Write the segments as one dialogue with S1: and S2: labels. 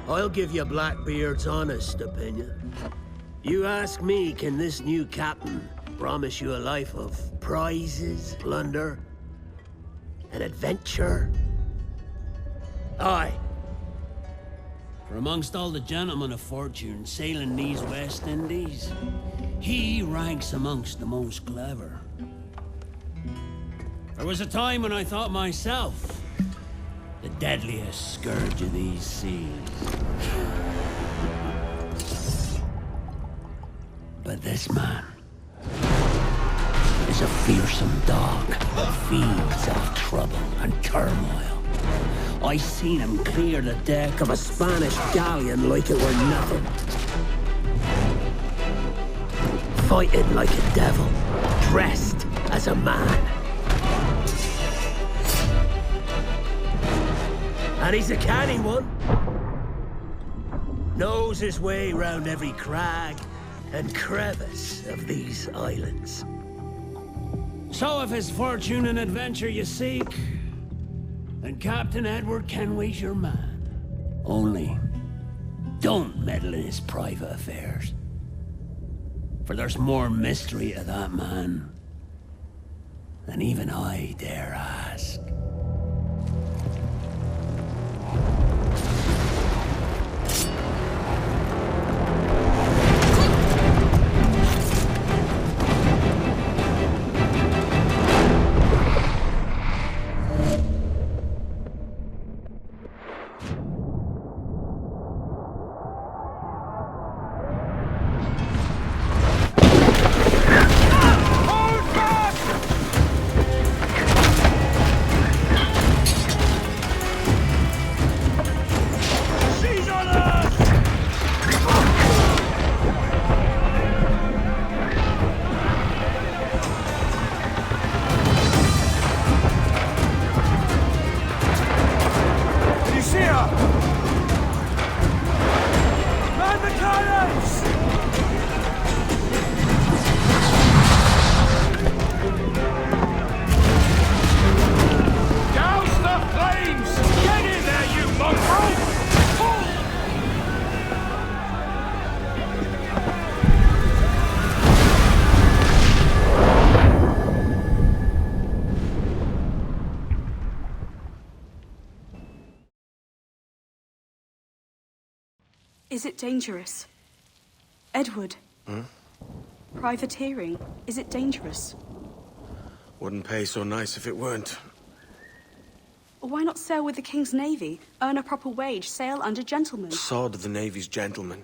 S1: I'll give you Blackbeard's honest opinion. You ask me, can this new captain promise you a life of prizes, plunder, and adventure? Aye. For amongst all the gentlemen of fortune sailing these West Indies, he ranks amongst the most clever. There was a time when I thought myself the deadliest scourge of these seas. But this man is a fearsome dog that feeds off trouble and turmoil. I seen him clear the deck of a Spanish galleon like it were nothing. Fighting like a devil, dressed as a man. And he's a canny one. Knows his way round every crag and crevice of these islands. So if it's fortune and adventure you seek, then Captain Edward Kenway's your man. Only, don't meddle in his private affairs. For there's more mystery to that man than even I dare ask.
S2: Is it dangerous? Edward? Privateering, is it dangerous?
S3: Wouldn't pay so nice if it weren't.
S2: Why not sail with the King's Navy? Earn a proper wage, sail under gentlemen.
S3: Sod the Navy's gentlemen.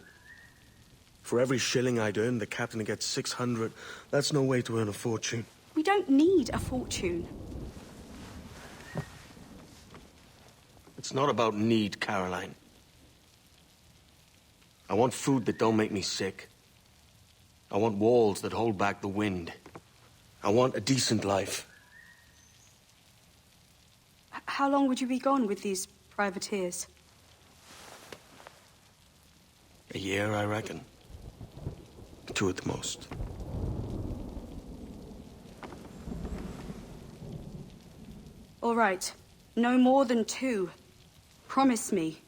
S3: For every shilling I'd earn, the captain gets 600. That's no way to earn a fortune.
S2: We don't need a fortune.
S3: It's not about need, Caroline. I want food that don't make me sick. I want walls that hold back the wind. I want a decent life.
S2: How long would you be gone with these privateers?
S3: A year, I reckon. 2 at the most.
S2: All right. No more than 2. Promise me.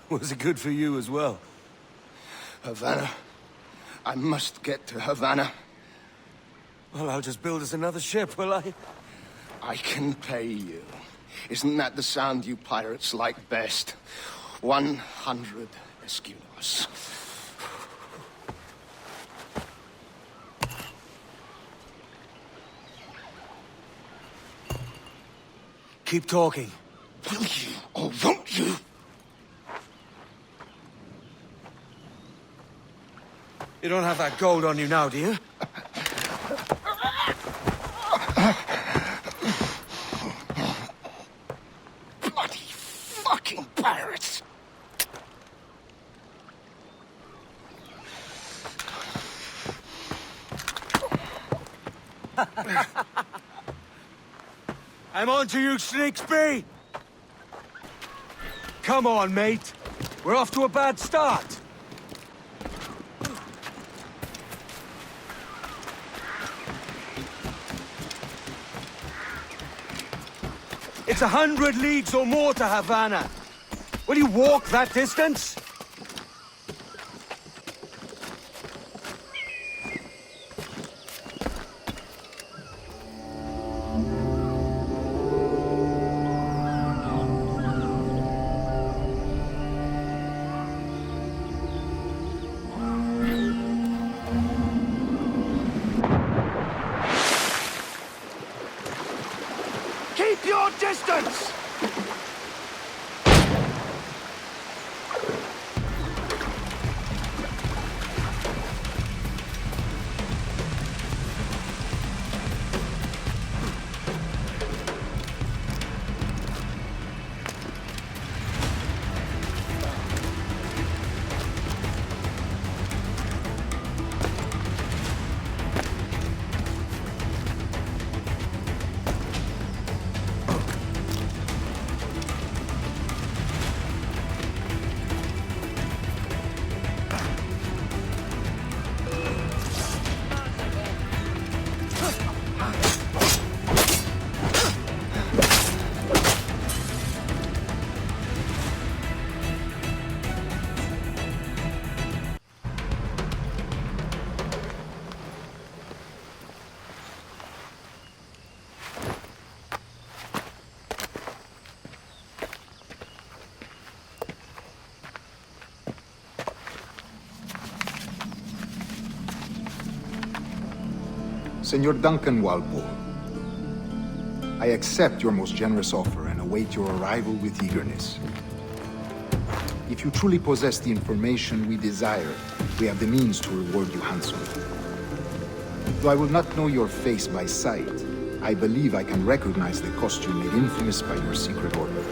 S4: Was it good for you as well?
S5: Havana. I must get to Havana.
S4: Well, I'll just build us another ship, will I?
S5: I can pay you. Isn't that the sound you pirates like best? 100 escudos.
S4: Keep talking.
S5: Will you, or won't you?
S4: You don't have that gold on you now, do you?
S5: Bloody fucking pirates!
S4: I'm on to you, Snakesby! Come on, mate. We're off to a bad start. It's 100 leagues or more to Havana. Will you walk that distance? Keep your distance!
S6: Senor Duncan Walpole, I accept your most generous offer and await your arrival with eagerness. If you truly possess the information we desire, we have the means to reward you handsomely. Though I will not know your face by sight, I believe I can recognize the costume made infamous by your secret order.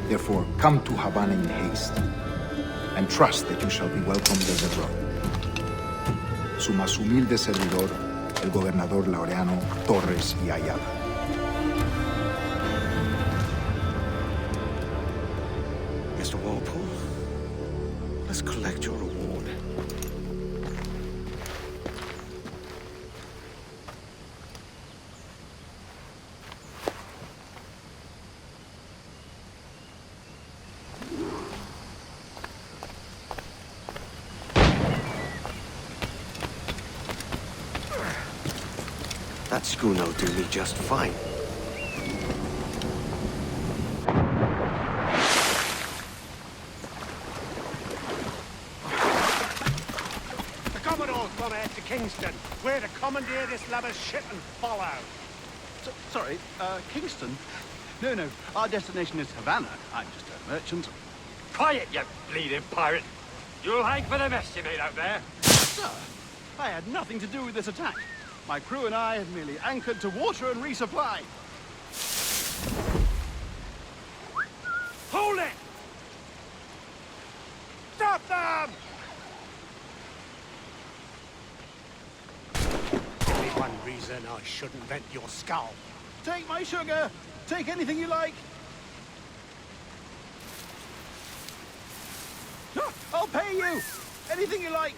S6: Therefore, come to Havana in haste, and trust that you shall be welcomed as a brother. Su más humilde servidor, el gobernador Laureano Torres y Ayala.
S3: Mr. Walpole, let's collect your reward. That schooner'll do me just fine.
S7: The Commodore's gone out to Kingston. We're to commandeer this lubber's ship and follow.
S8: Sorry, Kingston? No, our destination is Havana. I'm just a merchant.
S7: Quiet, you bleeding pirate. You'll hang for the mess you made out there.
S8: Sir, I had nothing to do with this attack. My crew and I had merely anchored to water and resupply.
S7: Hold it! Stop them! Only one reason I shouldn't vent your skull.
S8: Take my sugar! Take anything you like! No, I'll pay you! Anything you like!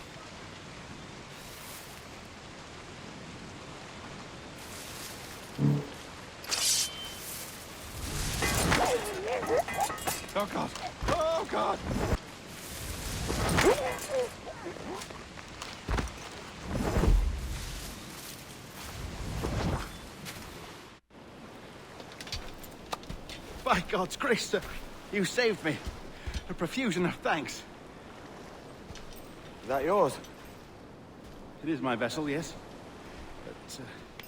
S8: Oh, God! Oh, God! By God's grace, sir, you saved me. A profusion of thanks.
S4: Is that yours?
S8: It is my vessel, yes. But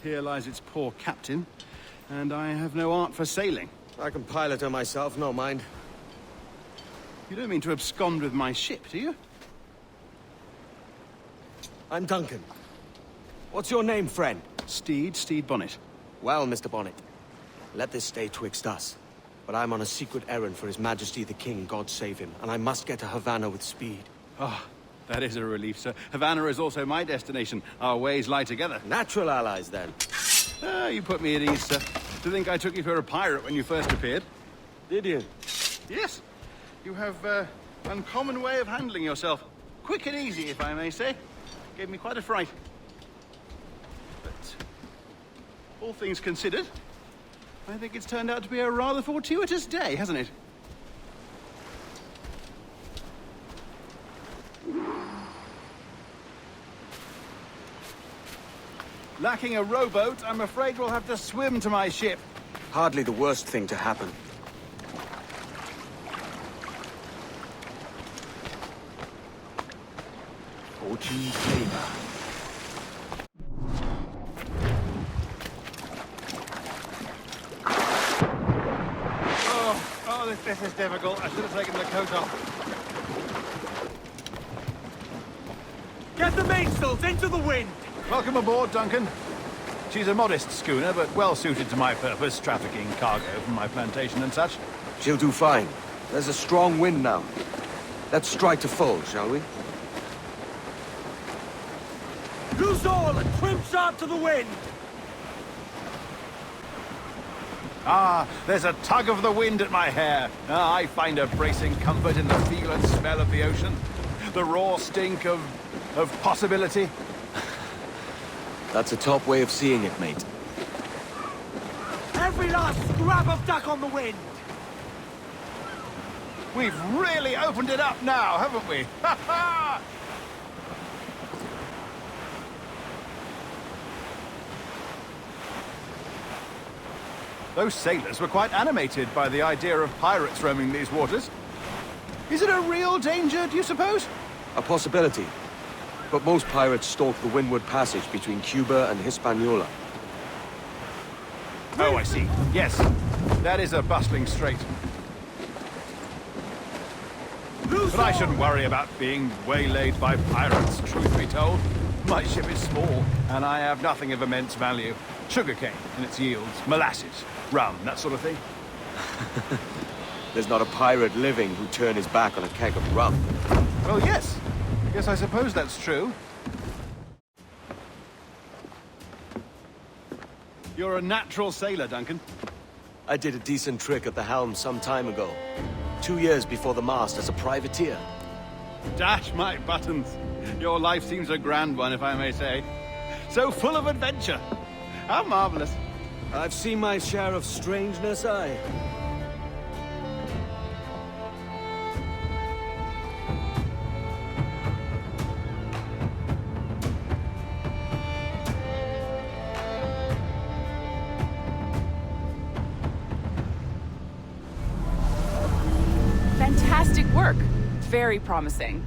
S8: here lies its poor captain, and I have no art for sailing.
S4: I can pilot her myself, no mind.
S8: You don't mean to abscond with my ship, do you?
S3: I'm Duncan. What's your name, friend?
S8: Steed Bonnet.
S3: Well, Mr. Bonnet, let this stay twixt us. But I'm on a secret errand for His Majesty the King, God save him, and I must get to Havana with speed.
S8: Ah, that is a relief, sir. Havana is also my destination. Our ways lie together.
S3: Natural allies, then.
S8: Ah, you put me at ease, sir. To think I took you for a pirate when you first appeared.
S3: Did you?
S8: Yes. You have uncommon way of handling yourself. Quick and easy, if I may say. Gave me quite a fright. But all things considered, I think it's turned out to be a rather fortuitous day, hasn't it? Lacking a rowboat, I'm afraid we'll have to swim to my ship.
S3: Hardly the worst thing to happen.
S4: Fortune's favor.
S8: Oh, this is difficult. I should have taken the coat off.
S4: Get the mainsails into the wind!
S8: Welcome aboard, Duncan. She's a modest schooner, but well suited to my purpose, trafficking cargo from my plantation and such.
S3: She'll do fine. There's a strong wind now. Let's strike to full, shall we?
S4: Loose all and trim sharp to the wind!
S8: Ah, there's a tug of the wind at my hair. Ah, I find a bracing comfort in the feel and smell of the ocean. The raw stink of possibility.
S3: That's a top way of seeing it, mate.
S4: Every last scrap of duck on the wind!
S8: We've really opened it up now, haven't we? Ha ha! Those sailors were quite animated by the idea of pirates roaming these waters. Is it a real danger, do you suppose?
S3: A possibility. But most pirates stalk the windward passage between Cuba and Hispaniola.
S8: Oh, I see. Yes, that is a bustling strait. But I shouldn't worry about being waylaid by pirates, truth be told. My ship is small, and I have nothing of immense value. Sugarcane and its yields, molasses, rum, that sort of thing.
S3: There's not a pirate living who'd turn his back on a keg of rum.
S8: Well, yes. Yes, I suppose that's true. You're a natural sailor, Duncan.
S3: I did a decent trick at the helm some time ago. 2 years before the mast as a privateer.
S8: Dash my buttons. Your life seems a grand one, if I may say. So full of adventure. How marvelous.
S3: I've seen my share of strangeness, aye.
S9: Fantastic work. Very promising.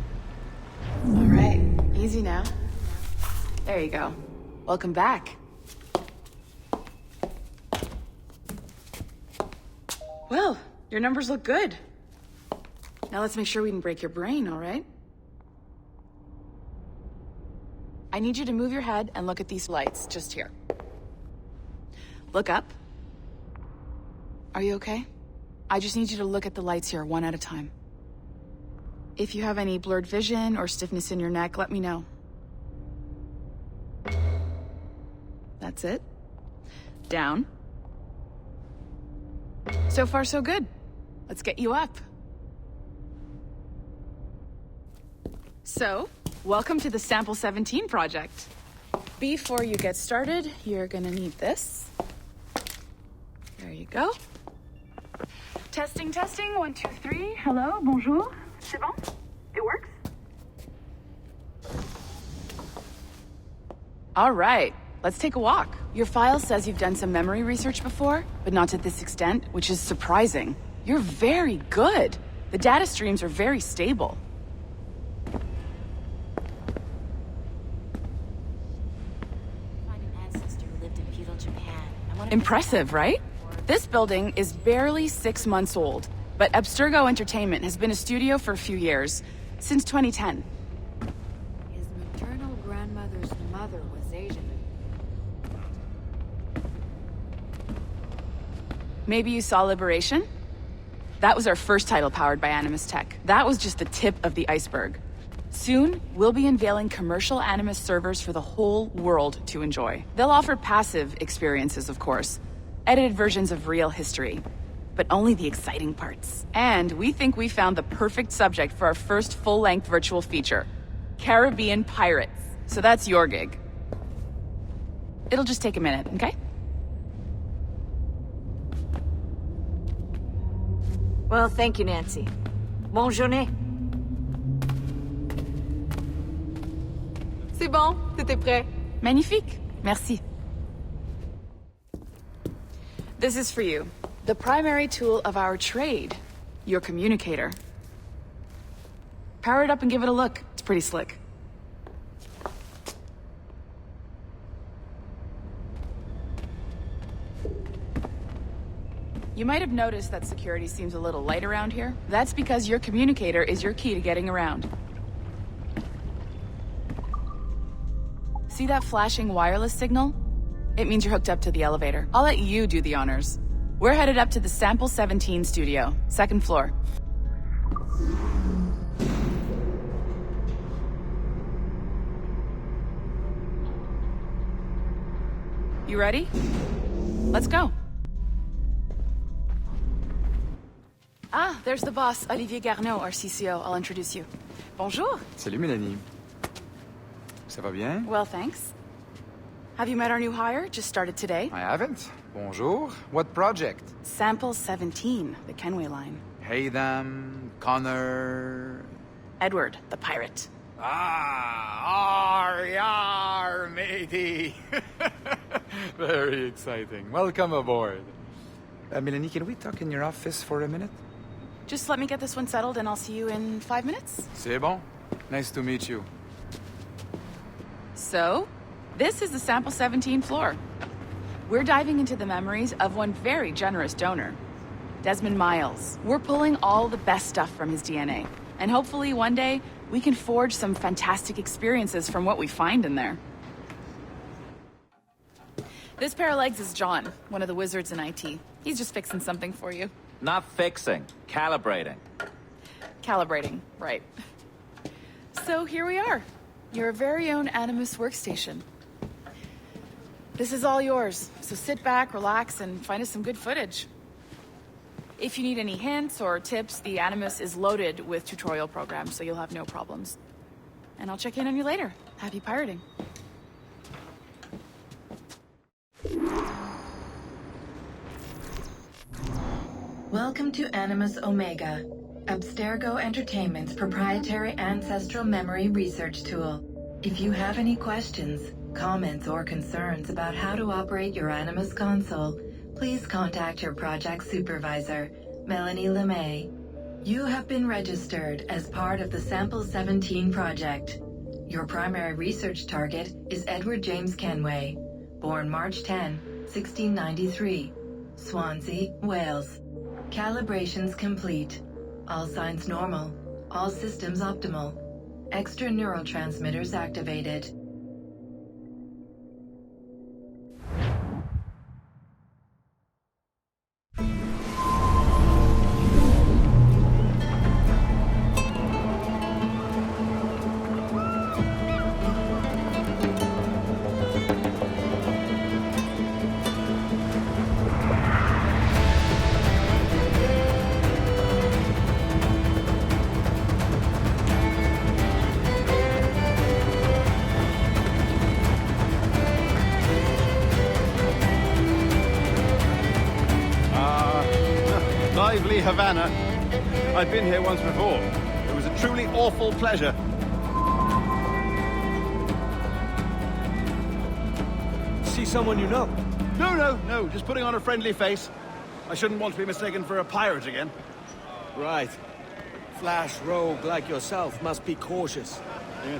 S9: All right, easy now. There you go. Welcome back. Well, your numbers look good. Now let's make sure we can break your brain, all right? I need you to move your head and look at these lights just here. Look up. Are you okay? I just need you to look at the lights here, one at a time. If you have any blurred vision or stiffness in your neck, let me know. That's it. Down. So far, so good. Let's get you up. So, welcome to the Sample 17 project. Before you get started, you're gonna need this. There you go. Testing, testing, 1, 2, 3. Hello, bonjour. C'est bon? It works? All right, let's take a walk. Your file says you've done some memory research before, but not to this extent, which is surprising. You're very good. The data streams are very stable.
S10: Find an ancestor who lived in feudal Japan.
S9: Impressive, right? This building is barely 6 months old, but Abstergo Entertainment has been a studio for a few years, since 2010.
S10: His maternal grandmother
S11: mother's mother was Asian.
S9: Maybe you saw Liberation? That was our first title powered by Animus Tech. That was just the tip of the iceberg. Soon, we'll be unveiling commercial Animus servers for the whole world to enjoy. They'll offer passive experiences, of course. Edited versions of real history. But only the exciting parts. And we think we found the perfect subject for our first full-length virtual feature. Caribbean pirates. So that's your gig. It'll just take a minute, okay?
S11: Well, thank you, Nancy. Bonne journée.
S9: C'est bon, tout est prêt. Magnifique. Merci. This is for you. The primary tool of our trade. Your communicator. Power it up and give it a look. It's pretty slick. You might have noticed that security seems a little light around here. That's because your communicator is your key to getting around. See that flashing wireless signal? It means you're hooked up to the elevator. I'll let you do the honors. We're headed up to the Sample 17 studio, 2nd floor. You ready? Let's go. Ah, there's the boss, Olivier Garneau, our CCO. I'll introduce you. Bonjour.
S12: Salut, Mélanie. Ça va bien?
S9: Well, thanks. Have you met our new hire? Just started today.
S12: I haven't. Bonjour. What project?
S9: Sample 17, the Kenway line.
S12: Haytham, Connor...
S9: Edward, the pirate.
S12: Ah, yar, matey. Very exciting. Welcome aboard. Mélanie, can we talk in your office for a minute?
S9: Just let me get this one settled and I'll see you in 5 minutes.
S12: C'est bon. Nice to meet you.
S9: So, this is the Sample 17 floor. We're diving into the memories of one very generous donor, Desmond Miles. We're pulling all the best stuff from his DNA. And hopefully one day, we can forge some fantastic experiences from what we find in there. This pair of legs is John, one of the wizards in IT. He's just fixing something for you.
S13: Not fixing, calibrating.
S9: Calibrating, right. So here we are, your very own Animus workstation. This is all yours, so sit back, relax, and find us some good footage. If you need any hints or tips, the Animus is loaded with tutorial programs, so you'll have no problems. And I'll check in on you later. Happy pirating.
S14: Welcome to Animus Omega, Abstergo Entertainment's proprietary ancestral memory research tool. If you have any questions, comments, or concerns about how to operate your Animus console, please contact your project supervisor, Melanie LeMay. You have been registered as part of the Sample 17 project. Your primary research target is Edward James Kenway, born March 10, 1693, Swansea, Wales. Calibrations complete. All signs normal. All systems optimal. Extra neurotransmitters activated.
S8: Lively Havana. I've been here once before. It was a truly awful pleasure.
S3: See someone you know?
S8: No, just putting on a friendly face. I shouldn't want to be mistaken for a pirate again.
S3: Right. Flash rogue like yourself must be cautious.
S8: Yeah.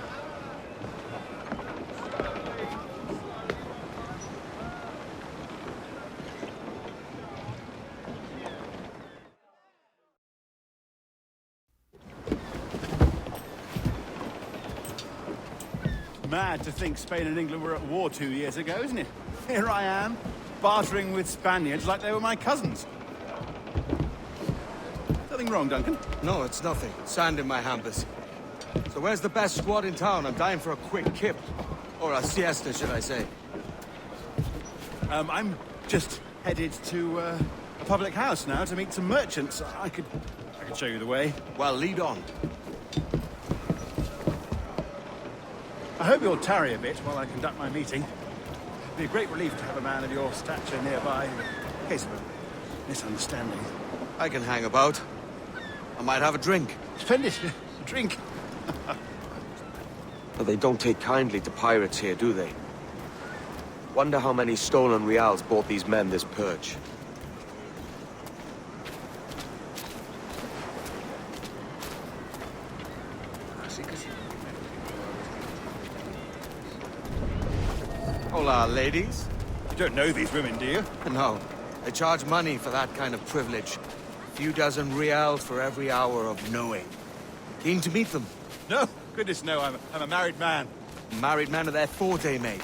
S8: Mad to think Spain and England were at war 2 years ago, isn't it? Here I am, bartering with Spaniards like they were my cousins. Nothing wrong, Duncan?
S3: No, it's nothing. Sand in my hampers. So where's the best squad in town? I'm dying for a quick kip. Or a siesta, should I say.
S8: I'm just headed to a public house now to meet some merchants. I could show you the way.
S3: Well, lead on.
S8: I hope you'll tarry a bit while I conduct my meeting. It'd be a great relief to have a man of your stature nearby in case of a misunderstanding.
S3: I can hang about. I might have a drink.
S8: Splendid. A drink.
S3: But they don't take kindly to pirates here, do they? Wonder how many stolen reals bought these men this purge. Hola, ladies.
S8: You don't know these women, do you?
S3: No. They charge money for that kind of privilege. A few dozen reals for every hour of knowing. Keen to meet them?
S8: No. Goodness, no. I'm a married man.
S3: Married man of their forte, mate.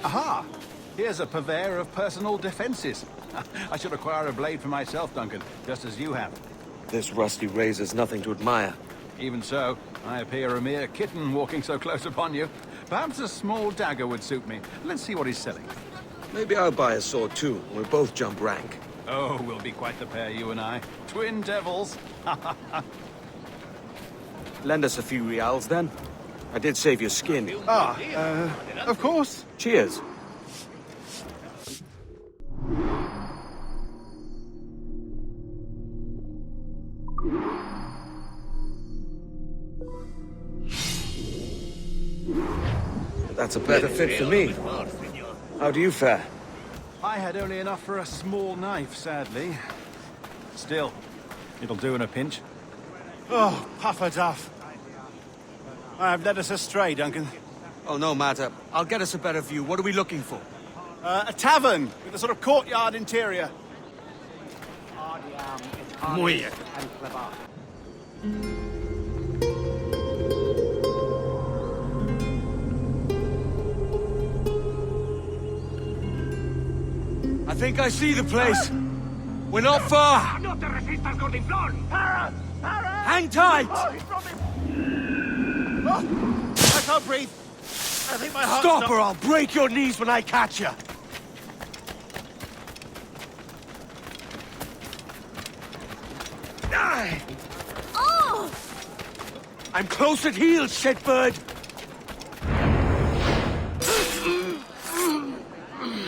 S8: Aha! Here's a purveyor of personal defenses. I should acquire a blade for myself, Duncan, just as you have.
S3: This rusty razor's nothing to admire.
S8: Even so, I appear a mere kitten walking so close upon you. Perhaps a small dagger would suit me. Let's see what he's selling.
S3: Maybe I'll buy a sword too. We'll both jump rank.
S8: Oh, we'll be quite the pair, you and I. Twin devils.
S3: Lend us a few reals, then. I did save your skin.
S8: Of course.
S3: Cheers. That's a better fit for me. How do you fare?
S8: I had only enough for a small knife, sadly. Still, it'll do in a pinch. Oh, puffer duff. I've led us astray, Duncan.
S3: Oh, no matter. I'll get us a better view. What are we looking for?
S8: A tavern with a sort of courtyard interior.
S3: Muy bien. I think I see the place. We're not far. Hang tight.
S8: I can't breathe. I think my heart's
S3: Stop or I'll break your knees when I catch you.
S10: Oh!
S3: I'm close at heel, shitbird.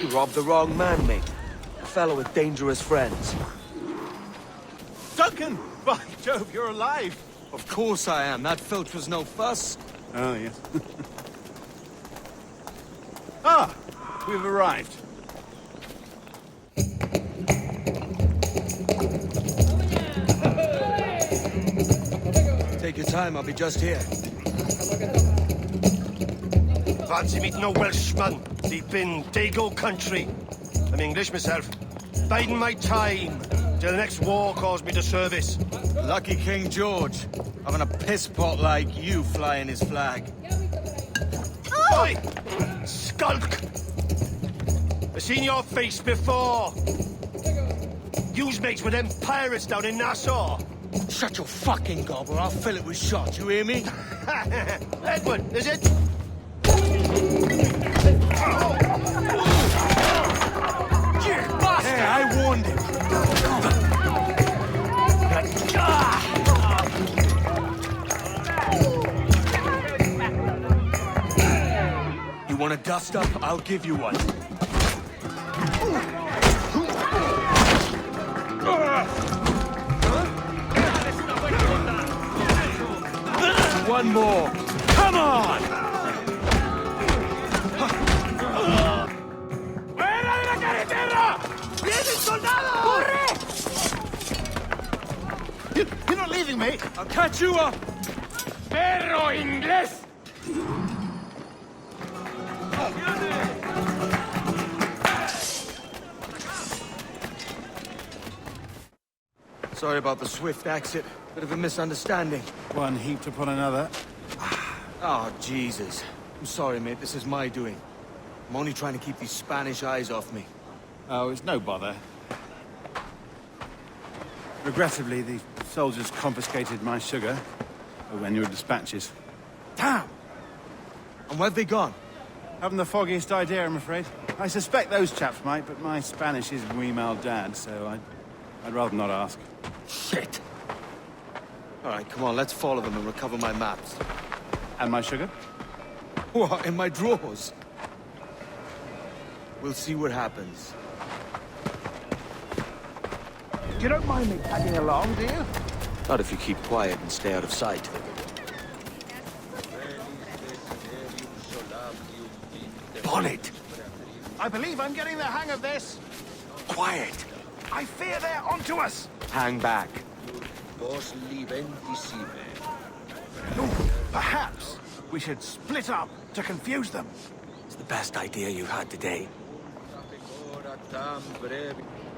S3: You robbed the wrong man, mate. A fellow with dangerous friends.
S8: Duncan! By Jove, you're alive!
S3: Of course I am. That filch was no fuss.
S8: Oh, yes. Ah! We've arrived.
S3: Take your time, I'll be just here.
S7: Fancy meeting no Welshman deep in Dago country. I'm English myself. Biding my time till the next war calls me to service.
S3: Lucky King George, having a piss pot like you flying his flag.
S7: Oi! Skulk! I've seen your face before. You's mates with them pirates down in Nassau.
S3: Shut your fucking gob or I'll fill it with shot, you hear me?
S7: Edward, is it?
S3: Hey, I warned him. You want a dust up? I'll give you one. One more. Come on!
S8: You're not leaving me!
S3: I'll catch you up!
S7: Perro inglés!
S3: Sorry about the swift exit. Bit of a misunderstanding.
S8: One heaped upon another.
S3: Oh, Jesus. I'm sorry, mate. This is my doing. I'm only trying to keep these Spanish eyes off me.
S8: Oh, it's no bother. Regrettably, the soldiers confiscated my sugar when your dispatches.
S3: Damn! And where've they gone?
S8: Haven't the foggiest idea, I'm afraid. I suspect those chaps might, but my Spanish is muy mal dad, so I'd rather not ask.
S3: Shit! Alright, come on, let's follow them and recover my maps.
S8: And my sugar?
S3: What, in my drawers? We'll see what happens.
S8: You don't mind me tagging along, do you?
S3: Not if you keep quiet and stay out of sight. Bonnet!
S8: I believe I'm getting the hang of this.
S3: Quiet!
S8: I fear they're onto us.
S3: Hang back.
S8: Perhaps we should split up to confuse them.
S3: It's the best idea you've had today.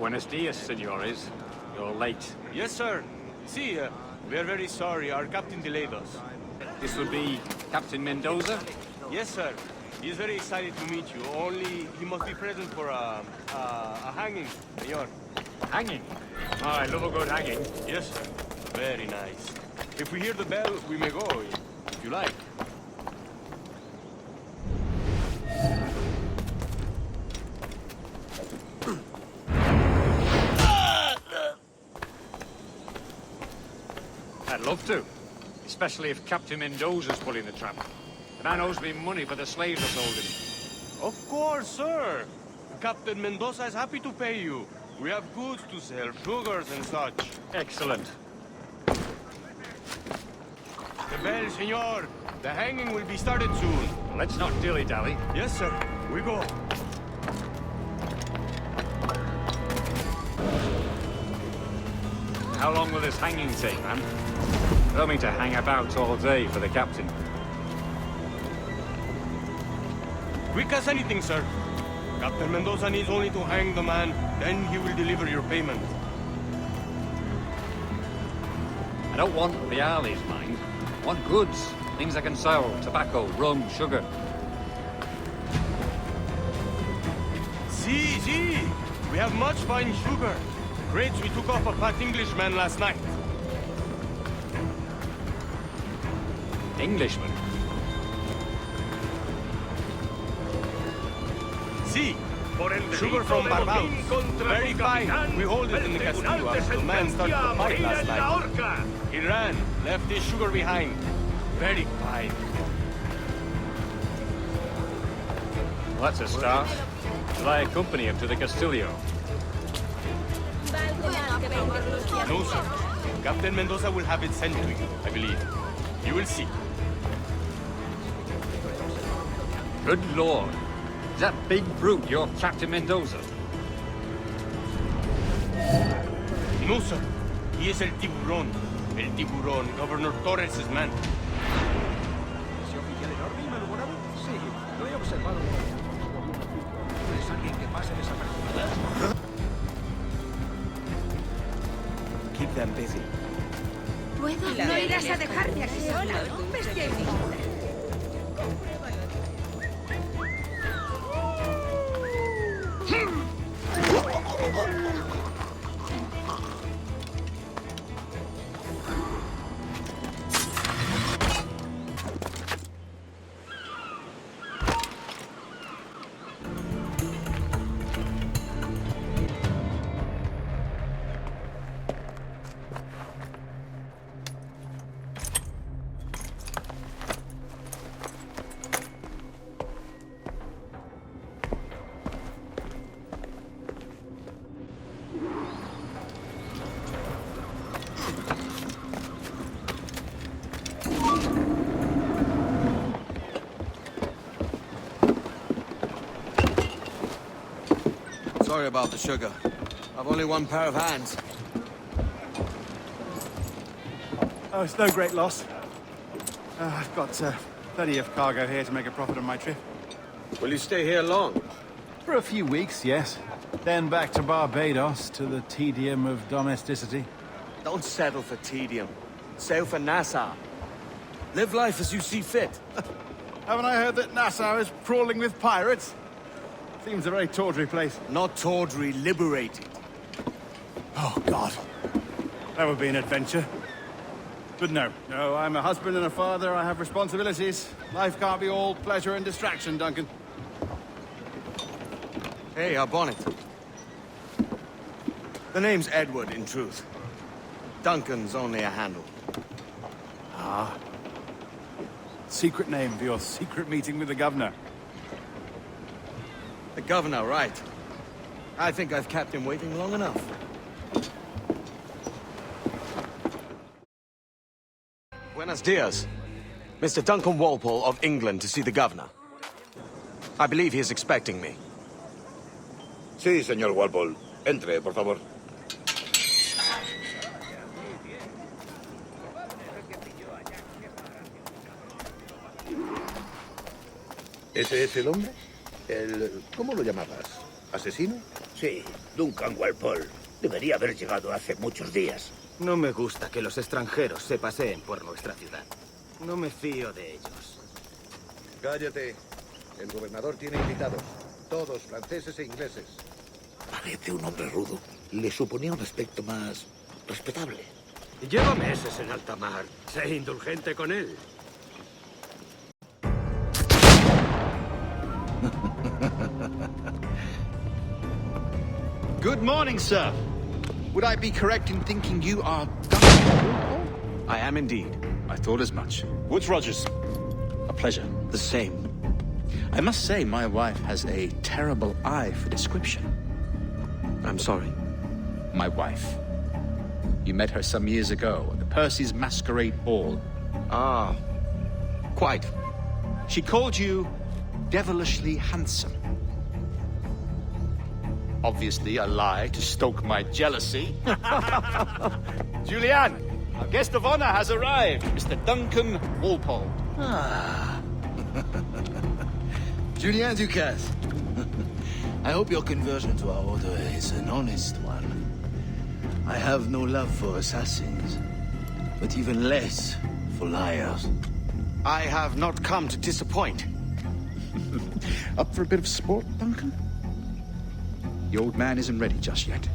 S15: Buenos dias, senores. You're late.
S3: Yes, sir. See, we are very sorry. Our captain delayed us.
S15: This will be Captain Mendoza?
S3: Yes, sir. He is very excited to meet you. Only he must be present for a hanging, senor.
S15: Hanging? Oh, I love a good hanging.
S3: Yes, sir. Very nice. If we hear the bell, we may go, if you like.
S15: I'd love to. Especially if Captain Mendoza's pulling the trap. The man owes me money for the slaves I sold him.
S3: Of course, sir. Captain Mendoza is happy to pay you. We have goods to sell, sugars and such.
S15: Excellent.
S3: The bell, senor. The hanging will be started soon.
S15: Let's not dilly-dally.
S3: Yes, sir. We go.
S15: How long will this hanging take, man? I don't mean to hang about all day for the captain.
S3: Quick as anything, sir. Captain Mendoza needs only to hang the man, then he will deliver your payment.
S15: I don't want reales, mind. I want goods. Things I can sell. Tobacco, rum, sugar.
S3: See. We have much fine sugar. Crates we took off a fat Englishman last night.
S15: Englishman?
S3: See. Sugar from Barbados. Very fine. We hold it in the castillo after the man started the fight last night. He ran, left his sugar behind. Very fine.
S15: Well, that's a start. Shall I accompany him to the castillo?
S3: No, sir. Captain Mendoza will have it sent to you, I believe. You will see.
S15: Good lord. Is that big brute your Captain Mendoza?
S3: No, sir. He is El Tiburón. El Tiburón, Governor Torres' man. Keep them busy.
S16: No irás a dejarme aquí sola, ¿no? Bestia indigna.
S3: Sorry about the sugar. I've only one pair of hands.
S8: Oh, it's no great loss. I've got plenty of cargo here to make a profit on my trip.
S3: Will you stay here long?
S8: For a few weeks, yes. Then back to Barbados, to the tedium of domesticity.
S3: Don't settle for tedium. Sail for Nassau. Live life as you see fit.
S8: Haven't I heard that Nassau is crawling with pirates? Seems a very tawdry place.
S3: Not tawdry, liberating.
S8: Oh, God. That would be an adventure. But no, I'm a husband and a father. I have responsibilities. Life can't be all pleasure and distraction, Duncan.
S3: Hey, our bonnet. The name's Edward, in truth. Duncan's only a handle.
S8: Ah. Secret name for your secret meeting with the governor.
S3: The governor, right. I think I've kept him waiting long enough. Buenos dias. Mr. Duncan Walpole of England to see the governor. I believe he is expecting me.
S17: Sí, señor Walpole. Entre, por favor. ¿Ese es el hombre? ¿Cómo lo llamabas? ¿Asesino?
S18: Sí, Duncan Walpole. Debería haber llegado hace muchos días.
S19: No me gusta que los extranjeros se paseen por nuestra ciudad. No me fío de ellos.
S17: Cállate. El gobernador tiene invitados. Todos franceses e ingleses.
S18: Parece un hombre rudo. Le suponía un aspecto más respetable.
S19: Lleva meses en alta mar. Sé indulgente con él.
S12: Good morning, sir. Would I be correct in thinking you are Duncan?
S3: I am indeed.
S12: I thought as much. Woods Rogers. A pleasure.
S3: The same.
S12: I must say, my wife has a terrible eye for description.
S3: I'm sorry.
S12: My wife. You met her some years ago at the Percy's Masquerade Ball.
S3: Ah, quite.
S12: She called you devilishly handsome. Obviously a lie to stoke my jealousy. Julianne, our guest of honor has arrived, Mr. Duncan Walpole.
S20: Ah. Julien Ducasse. I hope your conversion to our order is an honest one. I have no love for assassins, but even less for liars.
S3: I have not come to disappoint.
S12: Up for a bit of sport, Duncan? The old man isn't ready just yet.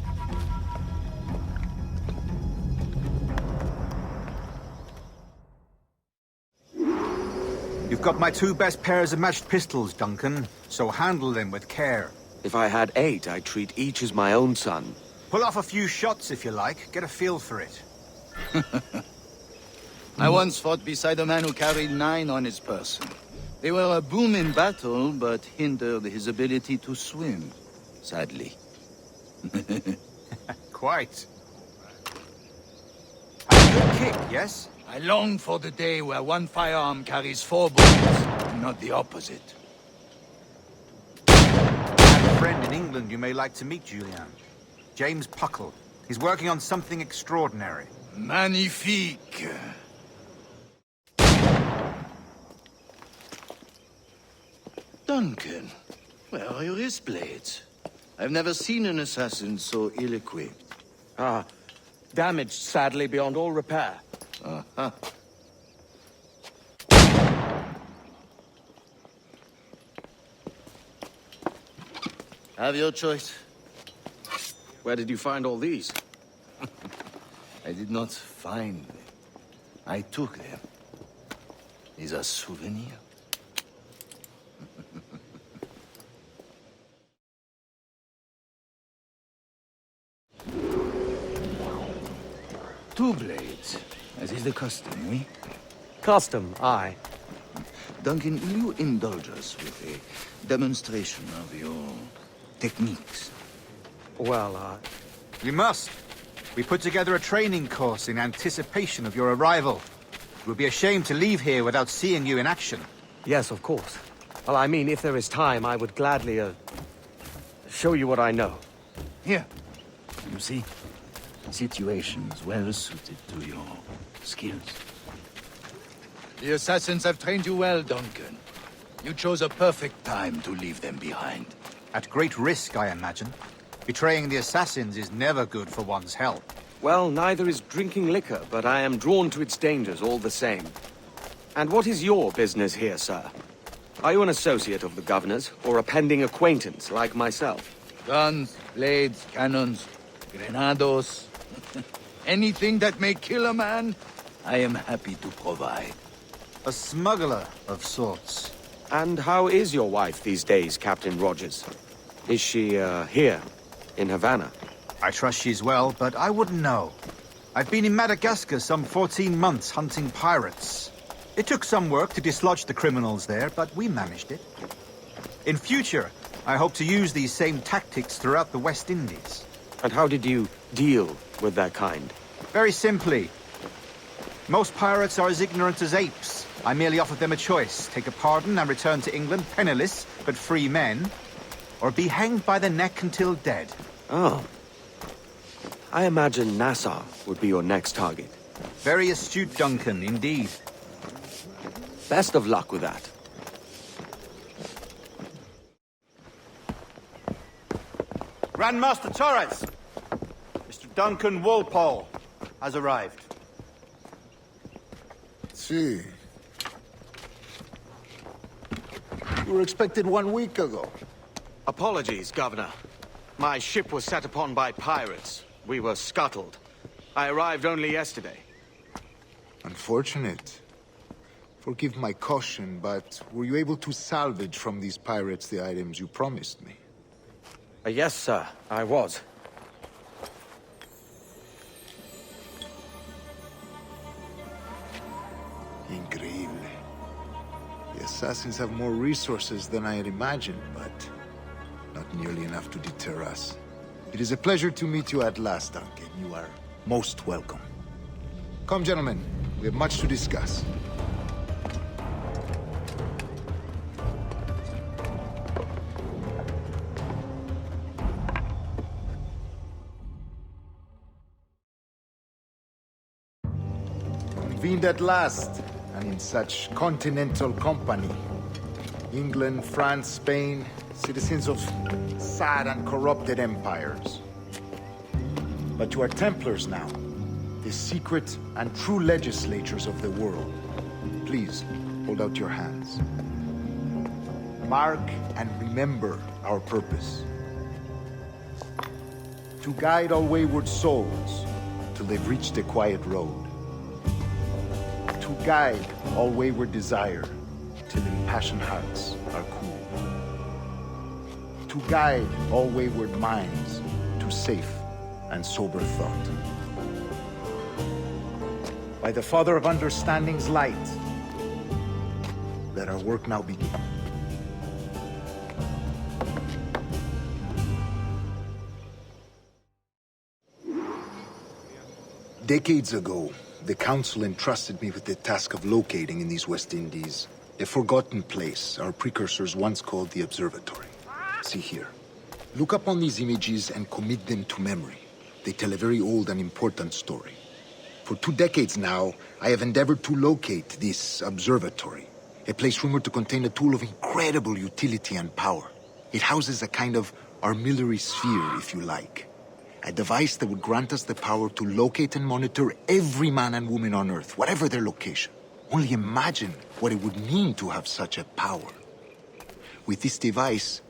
S4: You've got my 2 best pairs of matched pistols, Duncan, so handle them with care.
S3: If I had 8, I'd treat each as my own son.
S4: Pull off a few shots if you like. Get a feel for it.
S20: I once fought beside a man who carried 9 on his person. They were a boom in battle, but hindered his ability to swim. Sadly.
S4: Quite. A good kick, yes?
S20: I long for the day where one firearm carries 4 bullets, not the opposite.
S4: I have a friend in England you may like to meet, Julian. James Puckle. He's working on something extraordinary.
S20: Magnifique. Duncan, where are your wrist blades? I've never seen an assassin so ill-equipped.
S3: Ah, damaged sadly beyond all repair.
S20: Uh-huh. Have your choice.
S3: Where did you find all these?
S20: I did not find them. I took them. These are souvenirs. Two blades, as is the custom, oui?
S3: Custom, aye.
S20: Duncan, will you indulge us with a demonstration of your techniques?
S3: Well,
S4: We must. We put together a training course in anticipation of your arrival. It would be a shame to leave here without seeing you in action.
S3: Yes, of course. Well, I mean, if there is time, I would gladly, show you what I know.
S20: Here. You see? Situations well suited to your skills. The assassins have trained you well, Duncan. You chose a perfect time to leave them behind.
S4: At great risk, I imagine. Betraying the assassins is never good for one's health.
S3: Well, neither is drinking liquor, but I am drawn to its dangers all the same. And what is your business here, sir? Are you an associate of the governor's, or a pending acquaintance like myself?
S18: Guns, blades, cannons, grenados. Anything that may kill a man, I am happy to provide.
S4: A smuggler of sorts.
S3: And how is your wife these days, Captain Rogers? Is she, here, in Havana?
S4: I trust she's well, but I wouldn't know. I've been in Madagascar some 14 months hunting pirates. It took some work to dislodge the criminals there, but we managed it. In future, I hope to use these same tactics throughout the West Indies.
S3: And how did you deal with that kind?
S4: Very simply. Most pirates are as ignorant as apes. I merely offered them a choice. Take a pardon and return to England penniless, but free men. Or be hanged by the neck until dead.
S3: Oh. I imagine Nassau would be your next target.
S4: Very astute, Duncan, indeed.
S3: Best of luck with that.
S4: Grandmaster Torres! Mr. Duncan Walpole has arrived.
S6: See. You were expected 1 week ago.
S3: Apologies, Governor. My ship was set upon by pirates. We were scuttled. I arrived only yesterday.
S6: Unfortunate. Forgive my caution, but were you able to salvage from these pirates the items you promised me?
S3: Yes, sir, I was.
S6: Increíble. The assassins have more resources than I had imagined, but not nearly enough to deter us. It is a pleasure to meet you at last, Duncan. You are most welcome. Come, gentlemen. We have much to discuss. Convened at last, and in such continental company. England, France, Spain, citizens of sad and corrupted empires. But you are Templars now, the secret and true legislators of the world. Please, hold out your hands. Mark and remember our purpose. To guide all wayward souls till they've reached the quiet road. To guide all wayward desire till impassioned hearts are cool. To guide all wayward minds to safe and sober thought. By the Father of Understanding's light, let our work now begin. Decades ago, the Council entrusted me with the task of locating in these West Indies a forgotten place our precursors once called the Observatory. See here. Look up on these images and commit them to memory. They tell a very old and important story. For 2 decades now, I have endeavored to locate this observatory, a place rumored to contain a tool of incredible utility and power. It houses a kind of armillary sphere, if you like. A device that would grant us the power to locate and monitor every man and woman on Earth, whatever their location. Only imagine what it would mean to have such a power. With this device,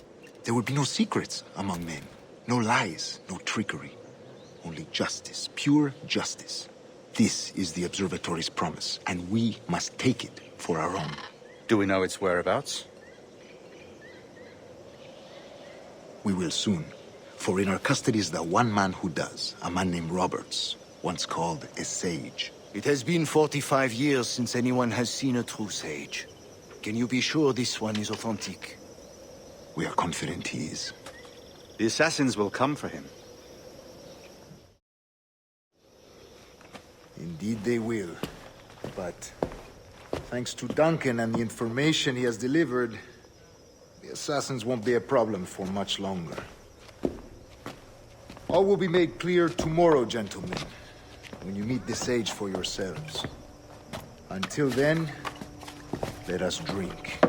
S6: there would be no secrets among men, no lies, no trickery. Only justice, pure justice. This is the observatory's promise, and we must take it for our own.
S12: Do we know its whereabouts?
S6: We will soon. For in our custody is the one man who does, a man named Roberts, once called a sage.
S18: It has been 45 years since anyone has seen a true sage. Can you be sure this one is authentic?
S6: We are confident he is.
S12: The assassins will come for him.
S6: Indeed they will. But thanks to Duncan and the information he has delivered, the assassins won't be a problem for much longer. All will be made clear tomorrow, gentlemen, when you meet the sage for yourselves. Until then, let us drink.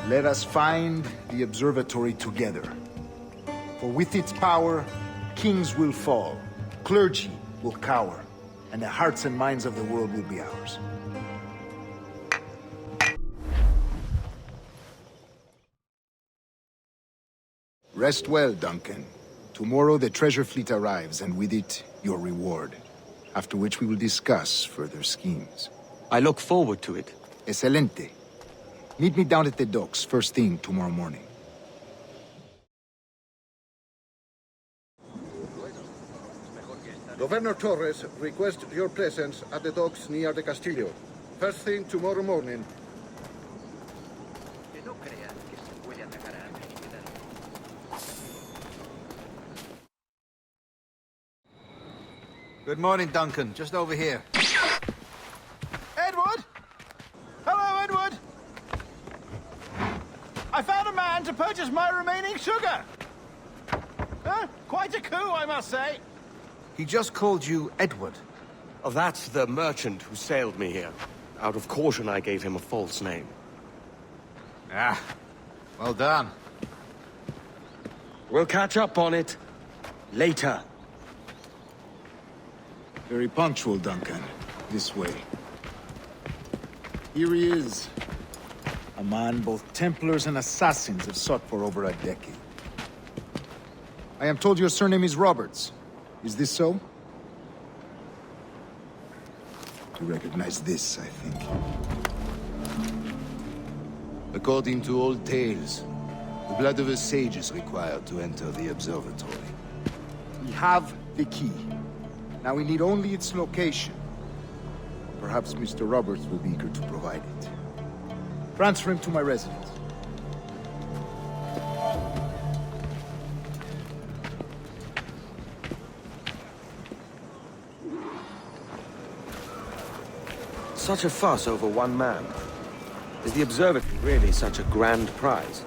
S6: Let us find the observatory together. For with its power, Kings will fall, clergy will cower, and the hearts and minds of the world will be ours. Rest well, Duncan. Tomorrow the treasure fleet arrives, and with it, your reward. After which we will discuss further schemes.
S3: I look forward to it.
S6: Excelente. Meet me down at the docks first thing tomorrow morning.
S17: Governor Torres requests your presence at the docks near the Castillo. First thing tomorrow morning.
S4: Good morning, Duncan. Just over here.
S8: Edward? Hello, Edward! I found a man to purchase my remaining sugar! Quite a coup, I must say.
S4: He just called you Edward.
S3: Oh, that's the merchant who sailed me here. Out of caution, I gave him a false name.
S4: Ah, well done.
S3: We'll catch up on it later.
S6: Very punctual, Duncan. This way. Here he is. A man both Templars and Assassins have sought for over a decade. I am told your surname is Roberts. Is this so? You recognize this, I think.
S18: According to old tales, the blood of a sage is required to enter the observatory.
S6: We have the key. Now we need only its location. Perhaps Mr. Roberts will be eager to provide it. Transfer him to my residence.
S3: Such a fuss over one man. Is the observatory really such a grand prize?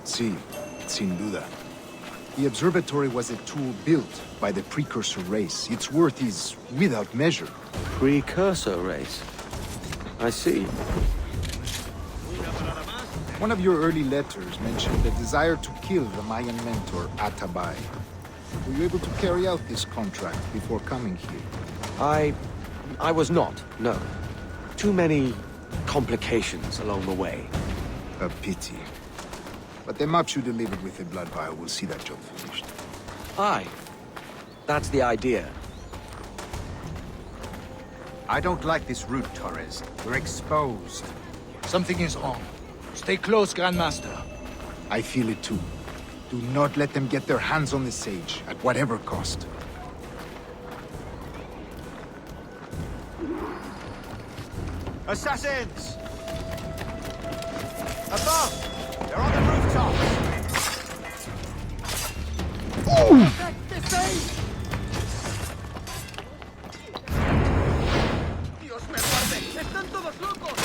S6: Sí, sin duda. The observatory was a tool built by the Precursor race. Its worth is without measure.
S3: Precursor race? I see.
S6: One of your early letters mentioned the desire to kill the Mayan mentor, Atabay. Were you able to carry out this contract before coming here?
S3: I was not, no. Too many complications along the way.
S6: A pity. But the maps you delivered with the blood vial will see that job finished.
S3: Aye. That's the idea.
S4: I don't like this route, Torres. We're exposed.
S18: Something is wrong. Stay close, Grandmaster.
S6: I feel it too. Do not let them get their hands on the sage, at whatever cost.
S8: Assassins! Above! They're on the rooftops! Protect the stage!
S7: ¡Dios me guarde! ¡Están todos locos!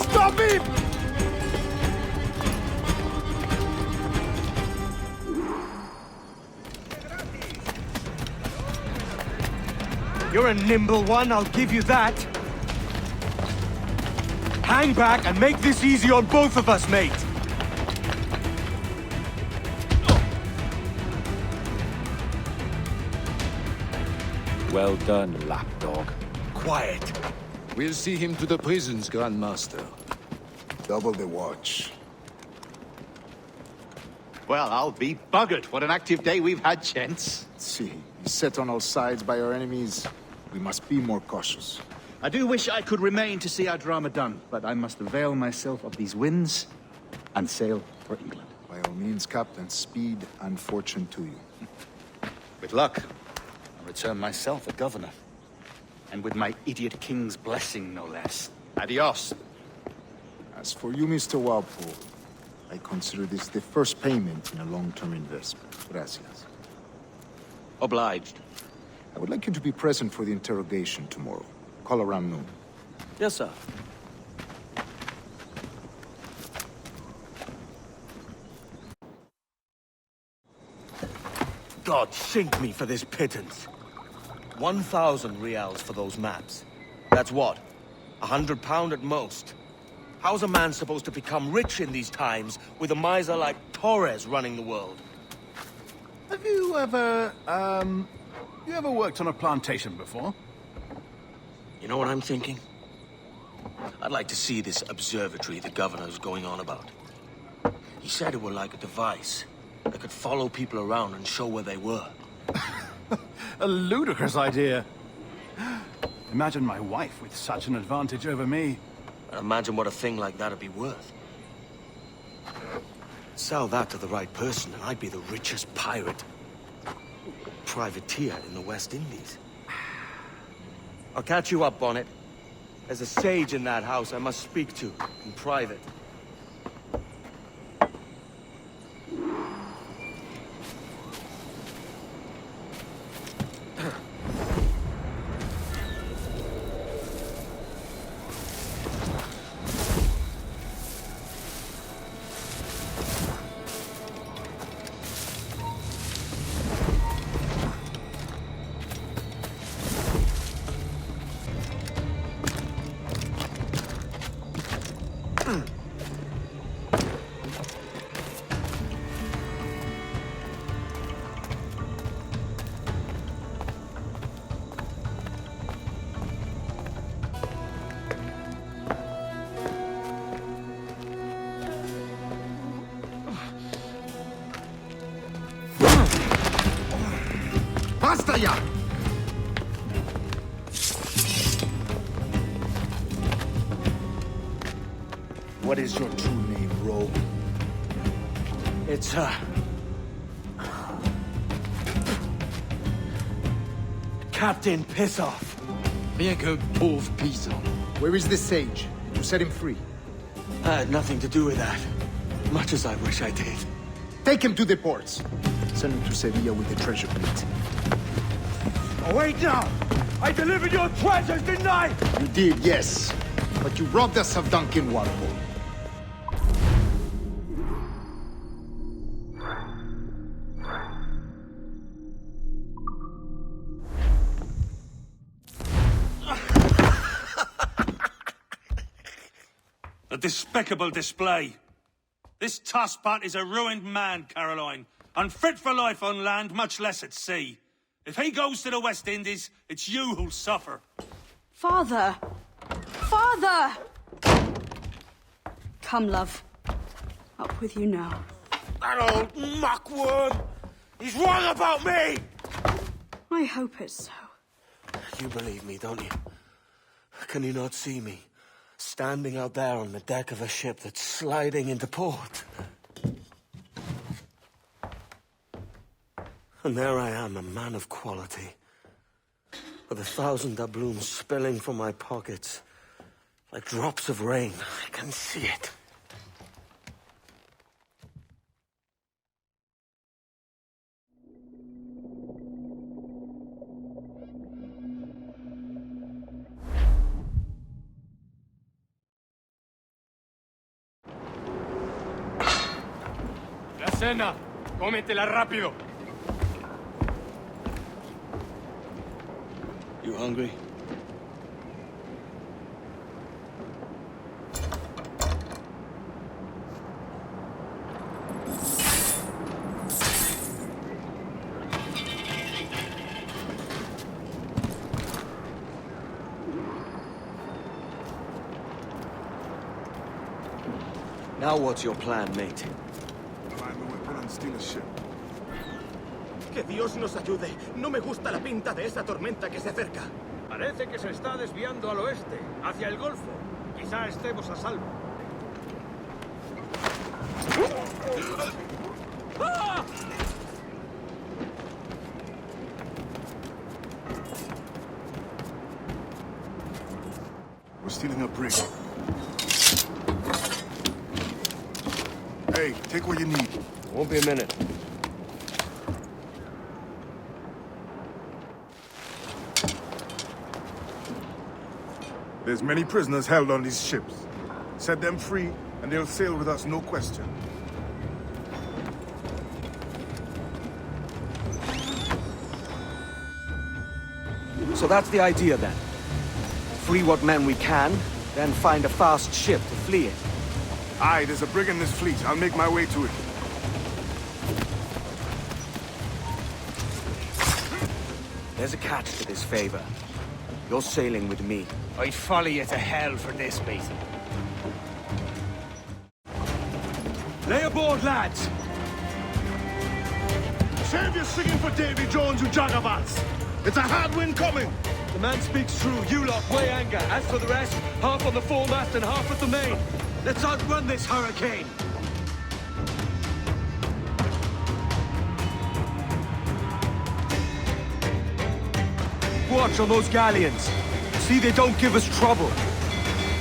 S8: Stop him!
S3: You're a nimble one, I'll give you that. Hang back and make this easy on both of us, mate.
S13: Well done, lapdog.
S3: Quiet.
S18: We'll see him to the prisons, Grandmaster.
S6: Double the watch.
S4: Well, I'll be buggered. What an active day we've had, gents.
S6: See, beset on all sides by our enemies, we must be more cautious.
S4: I do wish I could remain to see our drama done, but I must avail myself of these winds and sail for England.
S6: By all means, Captain, speed and fortune to you.
S4: With luck, I'll return myself a governor. And with my idiot king's blessing, no less. Adios.
S6: As for you, Mr. Walpole, I consider this the first payment in a long-term investment. Gracias.
S3: Obliged.
S6: I would like you to be present for the interrogation tomorrow. Call around noon.
S3: Yes, sir. God sink me for this pittance. 1,000 reals for those maps. That's what? £100 at most. How's a man supposed to become rich in these times with a miser like Torres running the world?
S8: Have you ever, worked on a plantation before?
S3: You know what I'm thinking? I'd like to see this observatory the governor's going on about. He said it were like a device that could follow people around and show where they were.
S8: A ludicrous idea. Imagine my wife with such an advantage over me.
S3: Imagine what a thing like that'd be worth. Sell that to the right person and I'd be the richest pirate. Privateer in the West Indies. I'll catch you up on it. There's a sage in that house I must speak to in private.
S6: Basta ya! What is your true name, rogue?
S3: It's, Captain Pissoff.
S6: Bien que pauvre paysan. Where is the sage? Did you set him free?
S3: I had nothing to do with that. Much as I wish I did.
S6: Take him to the ports. Send him to Sevilla with the treasure plate.
S3: Oh, wait now! I delivered your treasures, didn't I?
S6: You did, yes. But you robbed us of Duncan Walpole.
S21: A despicable display. This tosspot is a ruined man, Caroline. Unfit for life on land, much less at sea. If he goes to the West Indies, it's you who'll suffer.
S2: Father! Father! Come, love. Up with you now.
S3: That old muckworm! He's wrong about me!
S2: I hope it's so.
S3: You believe me, don't you? Can you not see me? Standing out there on the deck of a ship that's sliding into port. And there I am, a man of quality. With 1,000 doubloons spilling from my pockets. Like drops of rain. I can see it.
S15: La cena. Cómetela rápido.
S3: You hungry? Now what's your plan, mate?
S17: Find the weapon and steal a ship.
S19: Que Dios nos ayude. No me gusta la pinta de esa tormenta que se acerca.
S15: Parece que se está desviando al oeste, hacia el Golfo. Quizá estemos a salvo.
S17: We're stealing a brig. Hey, take what you need.
S3: Won't be a minute.
S17: There's many prisoners held on these ships. Set them free, and they'll sail with us, no question.
S3: So that's the idea then. Free what men we can, then find a fast ship to flee it.
S1: Aye, there's a brig in this fleet. I'll make my way to it.
S3: There's a catch to this favor. You're sailing with me.
S8: I'd follow you to hell for this, mate.
S21: Lay aboard, lads!
S7: Save your singing for Davy Jones, you jagabats! It's a hard wind coming!
S3: The man speaks true. You lot weigh anchor. As for the rest, half on the foremast and half at the main. Let's outrun this hurricane! Watch on those galleons. See they don't give us trouble.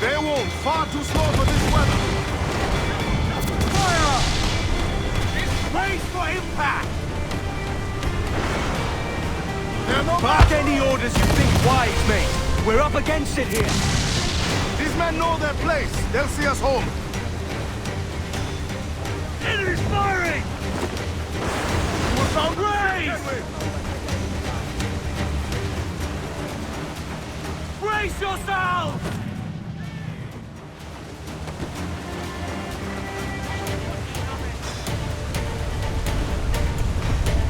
S7: They won't. Far too slow for this weather. Fire! Brace for impact!
S3: Back any orders you think wise, mate. We're up against it here.
S7: These men know their place. They'll see us home.
S21: Enemy's firing!
S7: What's our
S21: Brace! Brace yourselves!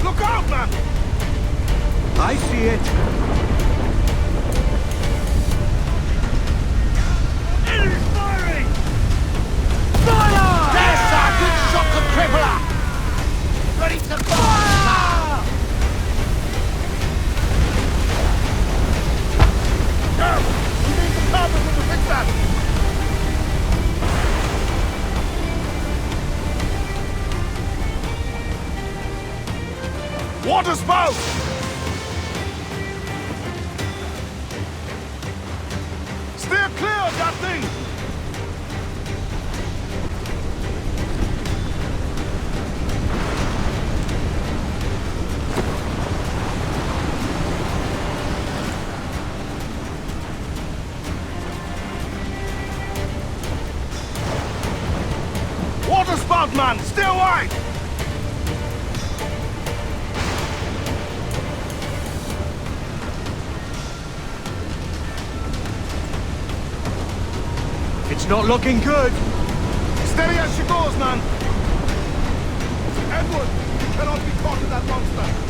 S7: Look out, man!
S3: I see it.
S21: Enemy's firing!
S7: Fire! There's a good shock of crippler! Ready to fire! Go! We need the carpenter to fix that! Water spout! Steer clear of that thing! Water spout, man! Stay wide!
S3: It's not looking good.
S7: Steady as she goes, man! Edward, you cannot be caught in that monster!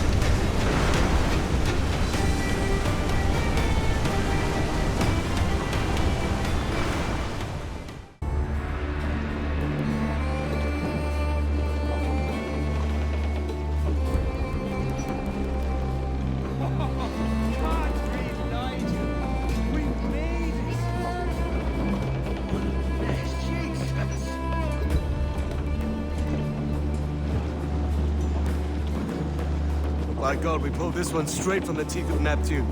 S3: By God, we pulled this one straight from the teeth of Neptune.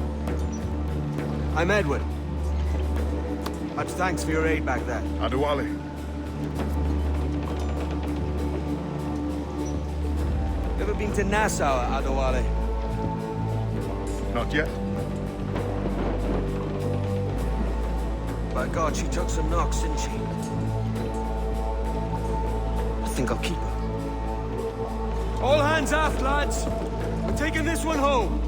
S3: I'm Edward. Much thanks for your aid back then.
S7: Adewale.
S3: Ever been to Nassau, Adewale?
S7: Not yet.
S3: By God, she took some knocks, didn't she? I think I'll keep her. All hands aft, lads! We're taking this one home.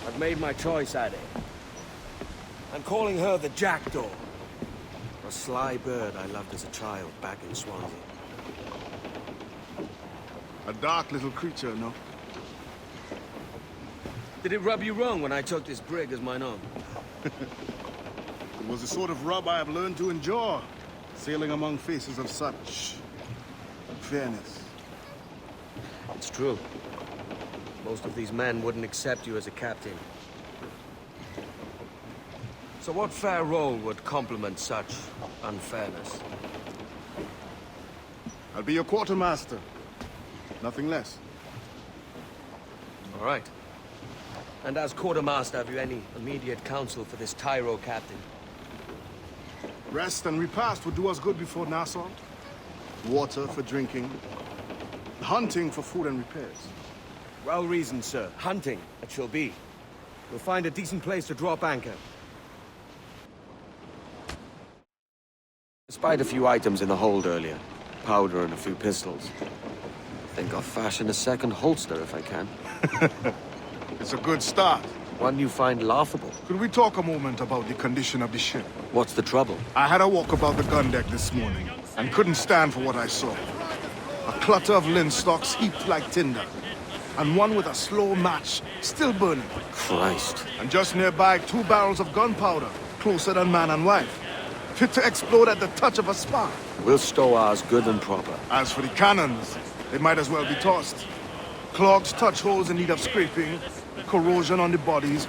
S3: I've made my choice, Addy. I'm calling her the Jackdaw. A sly bird I loved as a child back in Swansea.
S7: A dark little creature, no?
S3: Did it rub you wrong when I took this brig as mine own?
S7: It was the sort of rub I have learned to endure, sailing among faces of such fairness.
S3: It's true. Most of these men wouldn't accept you as a captain. So what fair role would complement such unfairness?
S7: I'll be your quartermaster. Nothing less.
S3: All right. And as quartermaster, have you any immediate counsel for this tyro captain?
S1: Rest and repast would do us good before Nassau. Water for drinking. Hunting for food and repairs.
S3: Well reasoned, sir. Hunting, it shall be. We'll find a decent place to drop anchor. I spied a few items in the hold earlier. Powder and a few pistols. I think I'll fashion a second holster if I can.
S1: It's a good start.
S3: One you find laughable.
S1: Could we talk a moment about the condition of the ship?
S3: What's the trouble?
S1: I had a walk about the gun deck this morning, and couldn't stand for what I saw. A clutter of linstocks heaped like tinder, and one with a slow match still burning.
S3: Christ.
S1: And just nearby, 2 barrels of gunpowder, closer than man and wife, fit to explode at the touch of a spark.
S3: We'll stow ours good and proper.
S1: As for the cannons, they might as well be tossed. Clogged touch holes in need of scraping, corrosion on the bodies,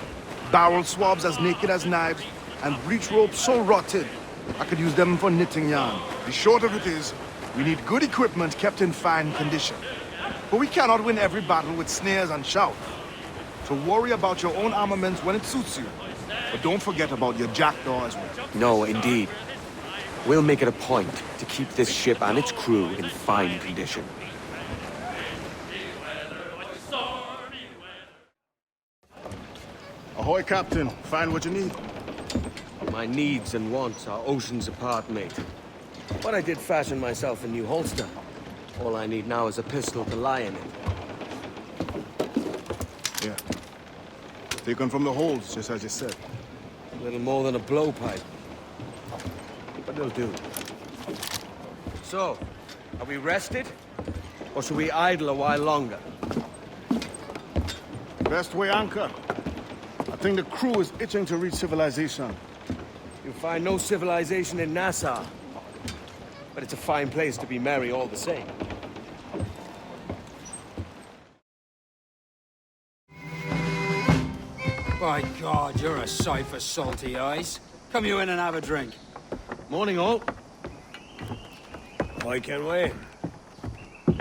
S1: barrel swabs as naked as knives, and breech ropes so rotted, I could use them for knitting yarn. The short of it is, we need good equipment kept in fine condition. But we cannot win every battle with snares and shouts. So worry about your own armaments when it suits you. But don't forget about your jackdaw as well.
S3: No, indeed. We'll make it a point to keep this ship and its crew in fine condition.
S1: Ahoy, Captain. Find what you need.
S3: My needs and wants are oceans apart, mate. But I did fashion myself a new holster. All I need now is a pistol to lie in it.
S1: Yeah. Taken from the holds, just as you said.
S3: A little more than a blowpipe. But it'll do. So, are we rested? Or should we idle a while longer?
S1: Best way anchor. I think the crew is itching to reach civilization.
S3: You'll find no civilization in Nassau. But it's a fine place to be merry all the same.
S5: By God, you're a sight for salty eyes. Come you in and have a drink.
S3: Morning, all.
S7: Hi, Kenway.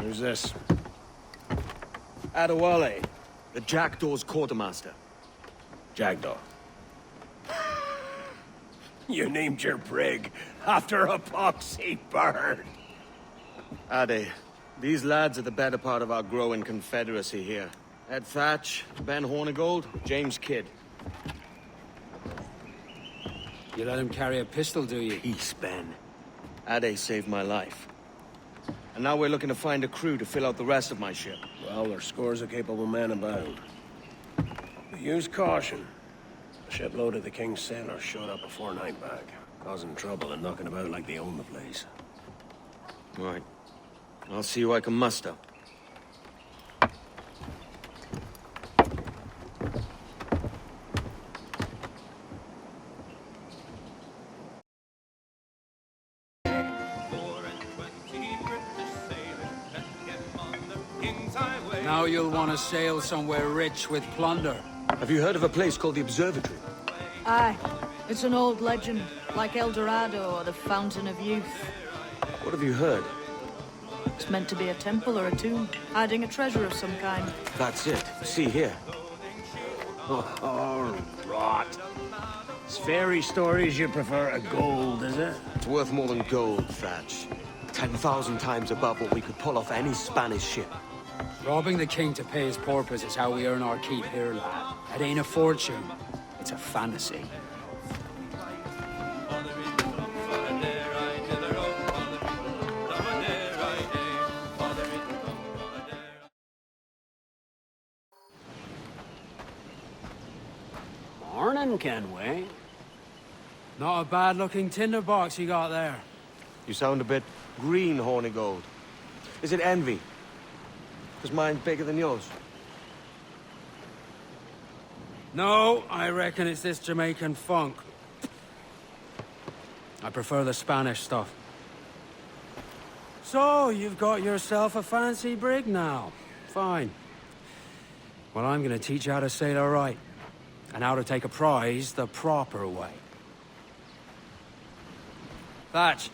S7: Who's this?
S3: Adewale, the Jackdaw's quartermaster.
S7: Jackdaw. You named your brig after a poxy bird.
S3: Ade, these lads are the better part of our growing confederacy here. Ed Thatch, Ben Hornigold, James Kidd.
S5: You let him carry a pistol, do you?
S3: Peace, Ben. Ade saved my life. And now we're looking to find a crew to fill out the rest of my ship.
S7: Well, there's scores of capable men about. But use caution. A shipload of the King's sailors showed up a fortnight back, causing trouble and knocking about like they own the place.
S3: Right. I'll see who I can muster.
S5: Now you'll want to sail somewhere rich with plunder.
S3: Have you heard of a place called the Observatory?
S11: Aye. It's an old legend, like El Dorado or the Fountain of Youth.
S3: What have you heard?
S11: It's meant to be a temple or a tomb, hiding a treasure of some kind.
S3: That's it. See here.
S7: Oh, rot. It's fairy stories you prefer to gold, is it?
S3: It's worth more than gold, Thatch. 10,000 times above what we could pull off any Spanish ship.
S5: Robbing the king to pay his porpoise is how we earn our keep here, lad. It ain't a fortune. It's a fantasy.
S7: Morning, Kenway.
S5: Not a bad-looking tinderbox you got there.
S3: You sound a bit green, Hornigold. Is it envy? Because mine's bigger than yours.
S5: No, I reckon it's this Jamaican funk. I prefer the Spanish stuff. So, you've got yourself a fancy brig now. Fine. Well, I'm gonna teach you how to sail her right. And how to take a prize the proper way. Thatch,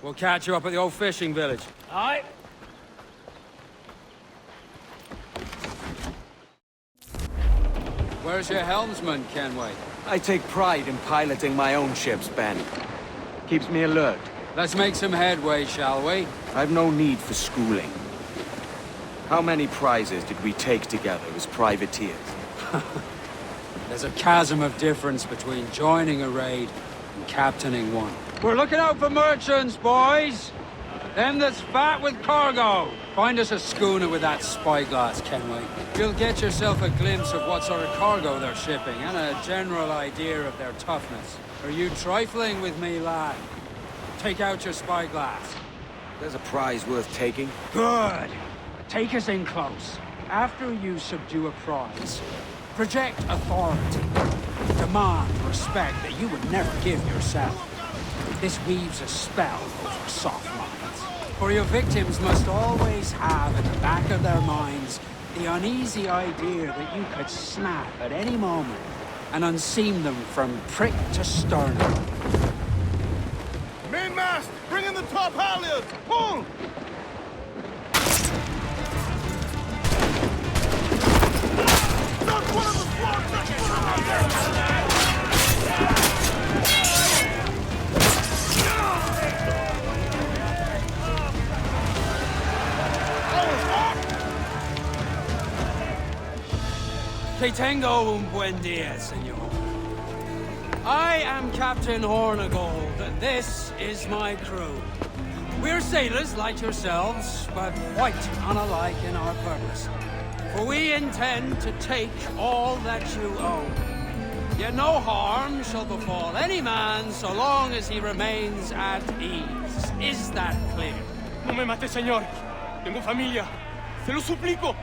S5: we'll catch you up at the old fishing village.
S7: Aye.
S5: Where's your helmsman, Kenway?
S3: I take pride in piloting my own ships, Ben. Keeps me alert.
S5: Let's make some headway, shall we?
S3: I've no need for schooling. How many prizes did we take together as privateers?
S5: There's a chasm of difference between joining a raid and captaining one. We're looking out for merchants, boys! Them that's fat with cargo. Find us a schooner with that spyglass, Kenway. You'll get yourself a glimpse of what sort of cargo they're shipping, and a general idea of their toughness. Are you trifling with me, lad? Take out your spyglass.
S3: There's a prize worth taking.
S5: Good! Take us in close. After you subdue a prize, project authority. Demand respect that you would never give yourself. This weaves a spell over soft minds. For your victims must always have at the back of their minds the uneasy idea that you could snap at any moment and unseam them from prick to sternum.
S1: Mainmast! Bring in the top halyards! Pull! Not one of the squad!
S5: Que tengo un buen día, señor. I am Captain Hornigold, and this is my crew. We're sailors like yourselves, but quite unalike in our purpose. For we intend to take all that you own. Yet no harm shall befall any man so long as he remains at ease. Is that clear?
S3: No me mate, señor. Tengo familia. Se lo suplico.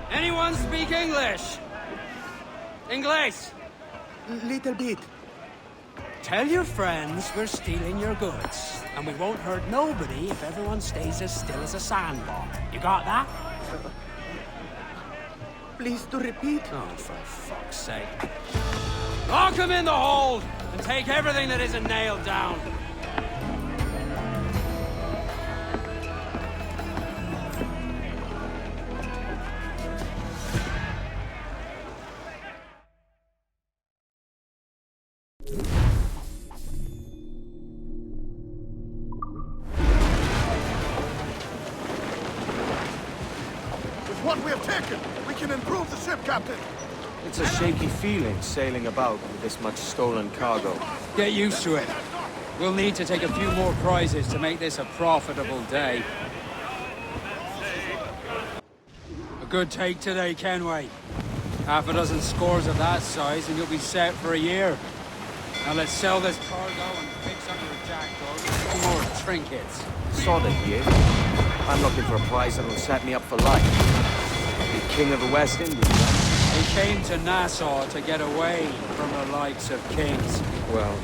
S5: Anyone speak English? English?
S3: Little bit.
S5: Tell your friends we're stealing your goods, and we won't hurt nobody if everyone stays as still as a sandbar. You got that?
S3: Please to repeat.
S5: Oh, for fuck's sake. Lock him in the hold, and take everything that isn't nailed down.
S1: What we have taken, we can improve the ship, Captain.
S3: It's a shaky feeling sailing about with this much stolen cargo.
S5: Get used to it. We'll need to take a few more prizes to make this a profitable day. A good take today, Kenway. Half a dozen scores of that size and you'll be set for a year. Now let's sell this cargo and fix up your jackdaw with some more trinkets.
S3: Solid year. I'm looking for a prize that'll set me up for life. Be king of the West Indies.
S5: He came to Nassau to get away from the likes of kings.
S3: Well,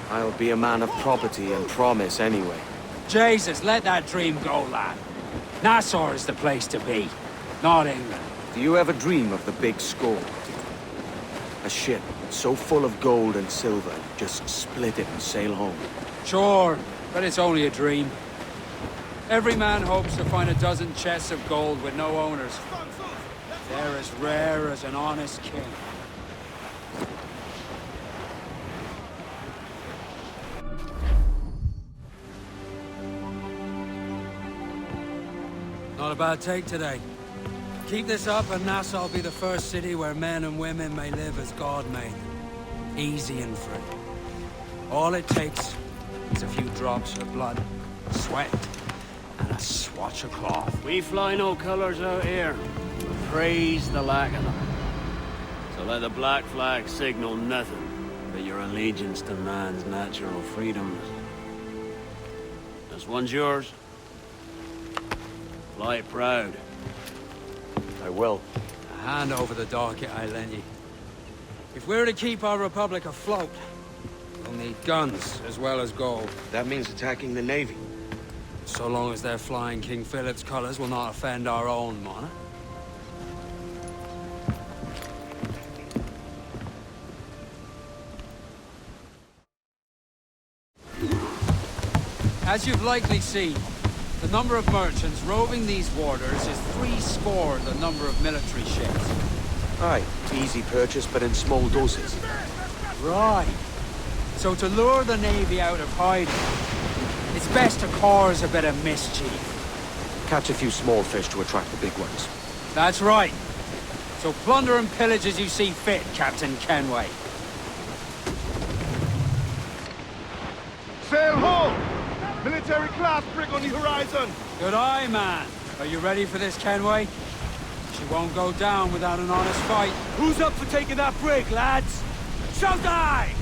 S3: I'll be a man of property and promise anyway.
S5: Jesus, let that dream go, lad. Nassau is the place to be, not England.
S3: Do you ever dream of the big score? A ship so full of gold and silver, just split it and sail home.
S5: Sure, but it's only a dream. Every man hopes to find a dozen chests of gold with no owners. They're as rare as an honest king. Not a bad take today. Keep this up and Nassau will be the first city where men and women may live as God made them. Easy and free. All it takes is a few drops of blood, sweat, and a swatch of cloth.
S7: We fly no colors out here. Praise the lack of them. So let the black flag signal nothing but your allegiance to man's natural freedoms. This one's yours. Fly it proud.
S3: I will.
S5: A hand over the docket I lent you. If we're to keep our republic afloat, we'll need guns as well as gold.
S3: That means attacking the Navy.
S5: So long as they're flying King Philip's colors will not offend our own monarch. As you've likely seen, the number of merchants roving these waters is threescore the number of military ships.
S3: Aye, easy purchase, but in small doses.
S5: Right. So to lure the Navy out of hiding, it's best to cause a bit of mischief.
S3: Catch a few small fish to attract the big ones.
S5: That's right. So plunder and pillage as you see fit, Captain Kenway.
S1: Sail ho! Military class brig on the horizon!
S5: Good eye, man. Are you ready for this, Kenway? She won't go down without an honest fight.
S3: Who's up for taking that brig, lads? Shout aye!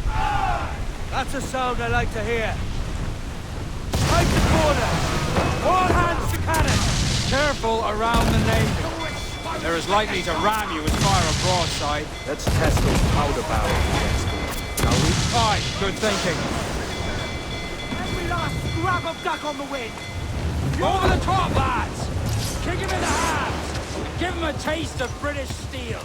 S3: That's a sound I like to hear. Right the corner! All hands to cannon!
S5: Careful around the Navy. They're as likely to ram you as fire a broadside.
S3: Let's test those powder barrels against them, shall we?
S5: Aye, good thinking.
S3: Every last scrap of duck on the wind!
S5: Over the top, lads! Kick him in the hands! Give him a taste of British steel!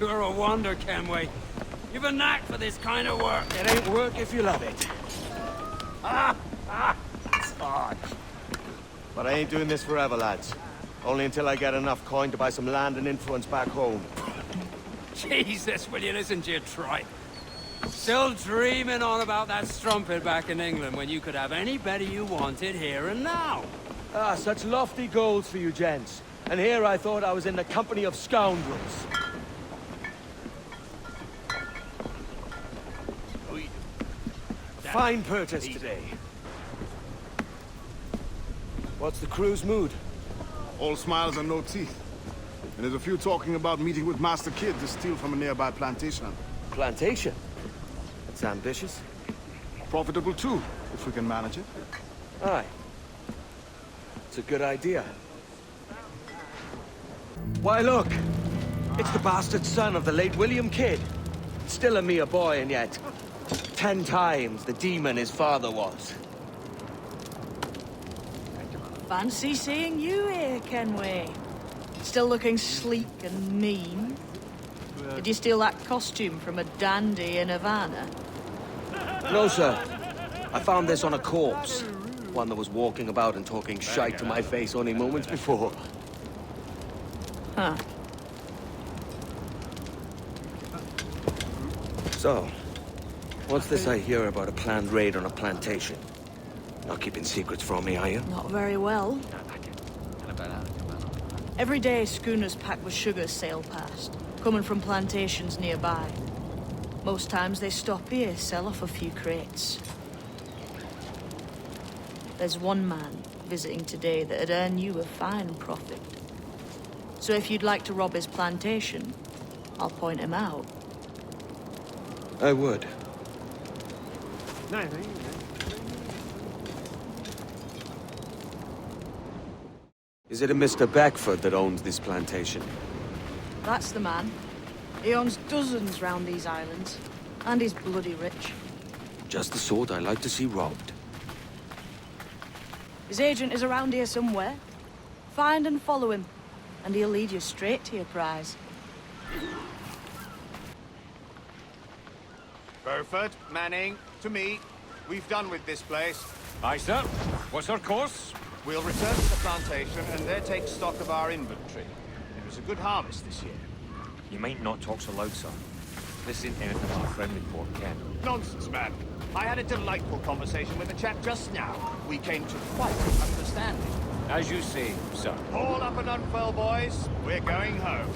S5: You're a wonder, Kenway. You've a knack for this kind of work.
S3: It ain't work if you love it.
S5: It's hard.
S3: But I ain't doing this forever, lads. Only until I get enough coin to buy some land and influence back home.
S5: Jesus, will you listen to your tripe? Still dreaming on about that strumpet back in England when you could have anybody you wanted here and now.
S3: Ah, such lofty goals for you gents. And here I thought I was in the company of scoundrels. Fine purchase today. What's the crew's mood?
S1: All smiles and no teeth. And there's a few talking about meeting with Master Kid to steal from a nearby plantation.
S3: Plantation? That's ambitious.
S1: Profitable too, if we can manage it.
S3: Aye. It's a good idea. Why look! It's the bastard son of the late William Kidd. Still a mere boy, and yet 10 times the demon his father was.
S11: Fancy seeing you here, Kenway. Still looking sleek and mean. Did you steal that costume from a dandy in Havana?
S3: No, sir. I found this on a corpse. One that was walking about and talking shite to my face only moments before.
S11: Huh.
S3: So, what's this I hear about a planned raid on a plantation? Not keeping secrets from me, are you?
S11: Not very well. Every day, schooners packed with sugar sail past, coming from plantations nearby. Most times they stop here, sell off a few crates. There's one man visiting today that'd earn you a fine profit. So if you'd like to rob his plantation, I'll point him out.
S3: I would. Is it a Mr. Beckford that owns this plantation?
S11: That's the man. He owns dozens round these islands, and he's bloody rich.
S3: Just the sort I like to see robbed.
S11: His agent is around here somewhere. Find and follow him, and he'll lead you straight to your prize.
S8: Burford, Manning, to me. We've done with this place.
S15: Aye, sir. What's our course?
S8: We'll return to the plantation and there take stock of our inventory. It was a good harvest this year.
S15: You might not talk so loud, sir. This isn't anything but a friendly port, Ken.
S8: Nonsense, man. I had a delightful conversation with a chap just now. We came to quite an understanding.
S3: As you say, sir.
S8: Haul up and unfurl, boys. We're going home.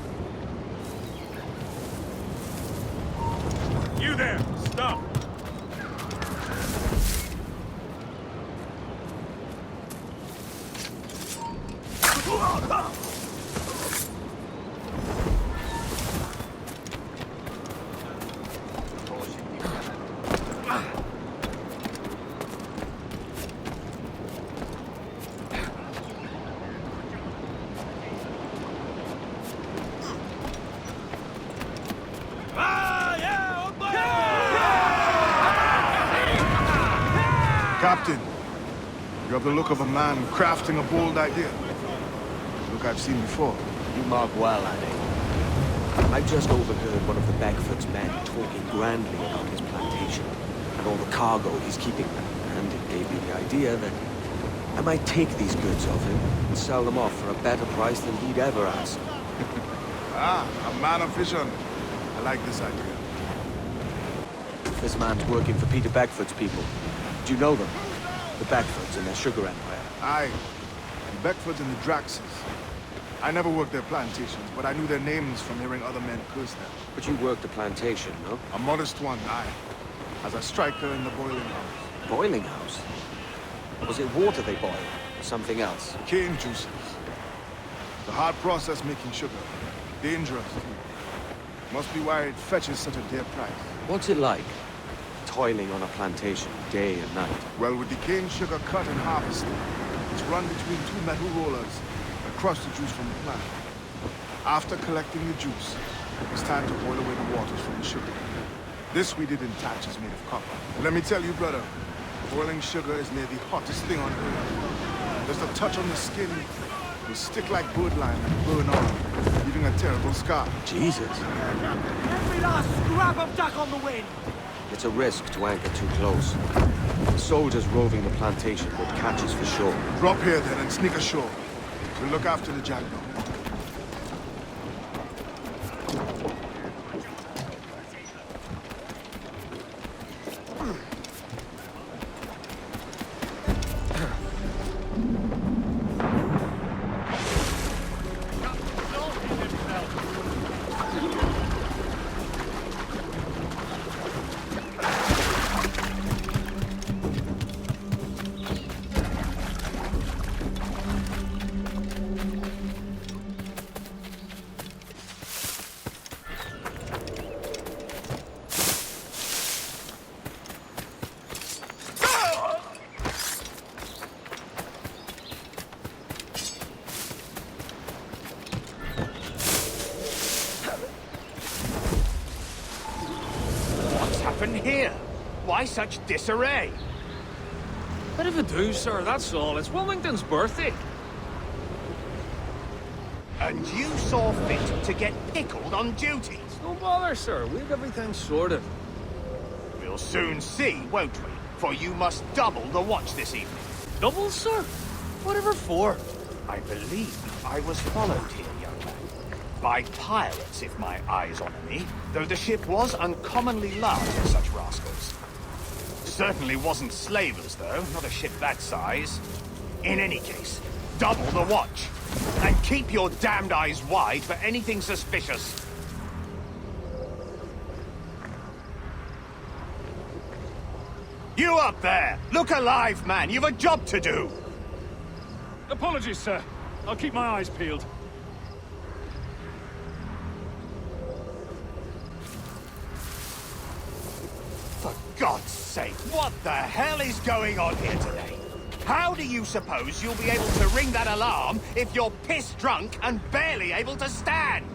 S21: You there! Stop!
S1: Captain, you have the look of a man crafting a bold idea. Look I've seen before.
S19: You mark well, Annie. I just overheard one of the Beckford's men talking grandly about his plantation and all the cargo he's keeping. And it gave me the idea that I might take these goods off him and sell them off for a better price than he'd ever ask.
S1: A man of vision. I like this idea.
S19: This man's working for Peter Beckford's people. Do you know them? The Beckfords and their sugar empire.
S1: Aye. The Beckfords and the Draxes. I never worked their plantations, but I knew their names from hearing other men curse them.
S19: But you worked a plantation, no?
S1: A modest one, aye. As a striker in the boiling house.
S19: Boiling house? Was it water they boiled? Or something else?
S1: Cane juices. The hard process making sugar. Dangerous, too. Must be why it fetches such a dear price.
S19: What's it like? Toiling on a plantation, day and night.
S1: Well, with the cane sugar cut and harvested, it's run between two metal rollers that crush the juice from the plant. After collecting the juice, it's time to boil away the waters from the sugar. This we did in thatches made of copper. And let me tell you, brother, boiling sugar is near the hottest thing on earth. Just a touch on the skin will stick like birdlime and burn on, leaving a terrible scar.
S19: Jesus.
S5: Every last scrap of duck on the wind!
S19: It's a risk to anchor too close. Soldiers roving the plantation would catch us for sure.
S1: Drop here then and sneak ashore. We'll look after the jackdaw.
S8: Here? Why such disarray?
S15: Bit of a do, sir, that's all. It's Wilmington's birthday.
S8: And you saw fit to get pickled on duty?
S15: No bother, sir. We've everything sorted.
S8: We'll soon see, won't we? For you must double the watch this evening.
S15: Double, sir? Whatever for?
S8: I believe I was followed here, young man. By pirates, if my eyes honour me, though the ship was uncommonly large for such rascals. Certainly wasn't slavers, though, not a ship that size. In any case, double the watch. And keep your damned eyes wide for anything suspicious. You up there! Look alive, man! You've a job to do!
S21: Apologies, sir. I'll keep my eyes peeled.
S8: For God's sake, what the hell is going on here today? How do you suppose you'll be able to ring that alarm if you're piss drunk and barely able to stand?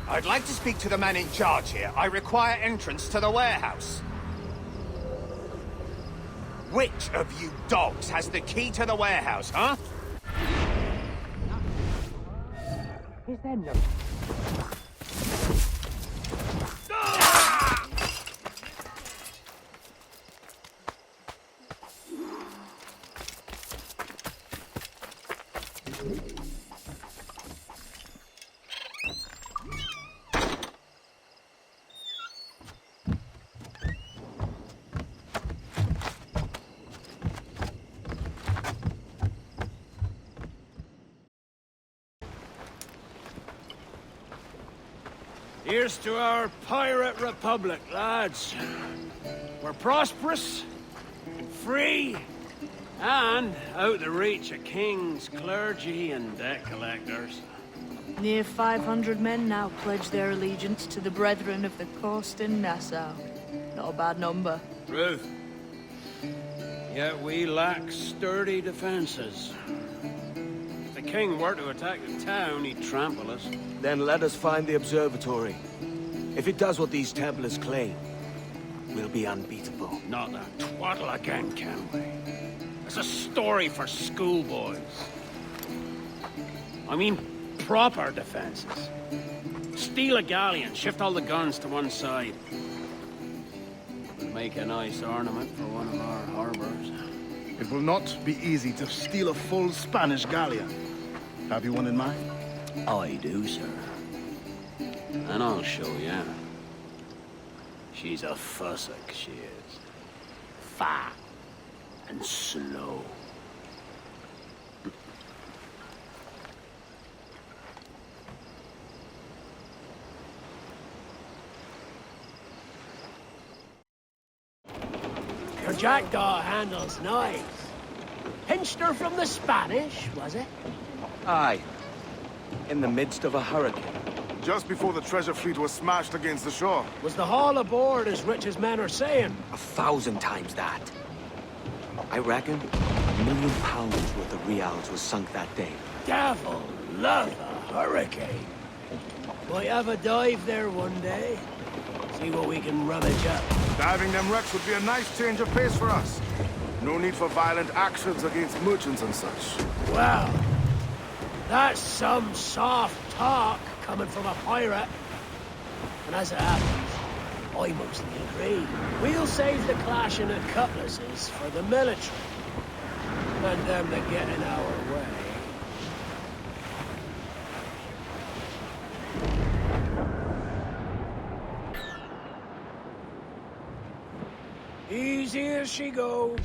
S8: I'd like to speak to the man in charge here. I require entrance to the warehouse. Which of you dogs has the key to the warehouse, huh? Is there no...
S7: Here's to our pirate republic, lads. We're prosperous, free, and out the reach of kings, clergy, and debt collectors.
S11: Near 500 men now pledge their allegiance to the Brethren of the Coast in Nassau. Not a bad number.
S7: Truth. Yet we lack sturdy defenses. If the king were to attack the town, he'd trample us.
S19: Then let us find the observatory. If it does what these Templars claim, we'll be unbeatable.
S7: Not that twaddle again, Kenway. It's a story for schoolboys. I mean, proper defenses. Steal a galleon, shift all the guns to one side. Make a nice ornament for one of our harbors.
S1: It will not be easy to steal a full Spanish galleon. Have you one in mind?
S7: I do, sir. And I'll show you. She's a fussock, she is. Fat and slow. Your jackdaw handles knives. Pinched her from the Spanish, was it?
S19: Aye. In the midst of a hurricane.
S1: Just before the treasure fleet was smashed against the shore.
S7: Was the haul aboard as rich as men are saying?
S19: 1,000 times that. I reckon £1 million worth of reals was sunk that day.
S7: Devil love a hurricane. Might have a dive there one day. See what we can rummage up.
S1: Diving them wrecks would be a nice change of pace for us. No need for violent actions against merchants and such.
S7: Well, that's some soft talk coming from a pirate. And as it happens, I mostly agree. We'll save the clashing of cutlasses for the military. And them that get in our way. Easy as she goes.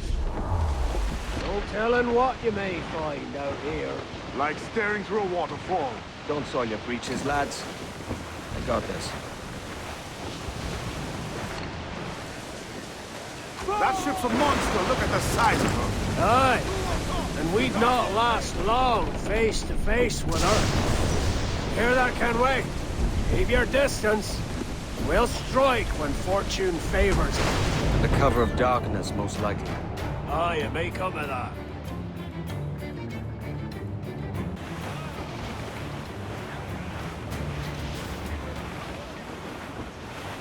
S7: No telling what you may find out here.
S1: Like staring through a waterfall.
S19: Don't soil your breeches, lads. I got this.
S1: That ship's a monster. Look at the size of her.
S7: Aye. And we'd not last long face to face with her. Hear that, Kenway? Keep your distance. We'll strike when fortune favors us.
S19: Under cover of darkness, most likely.
S7: Aye, it may come to that.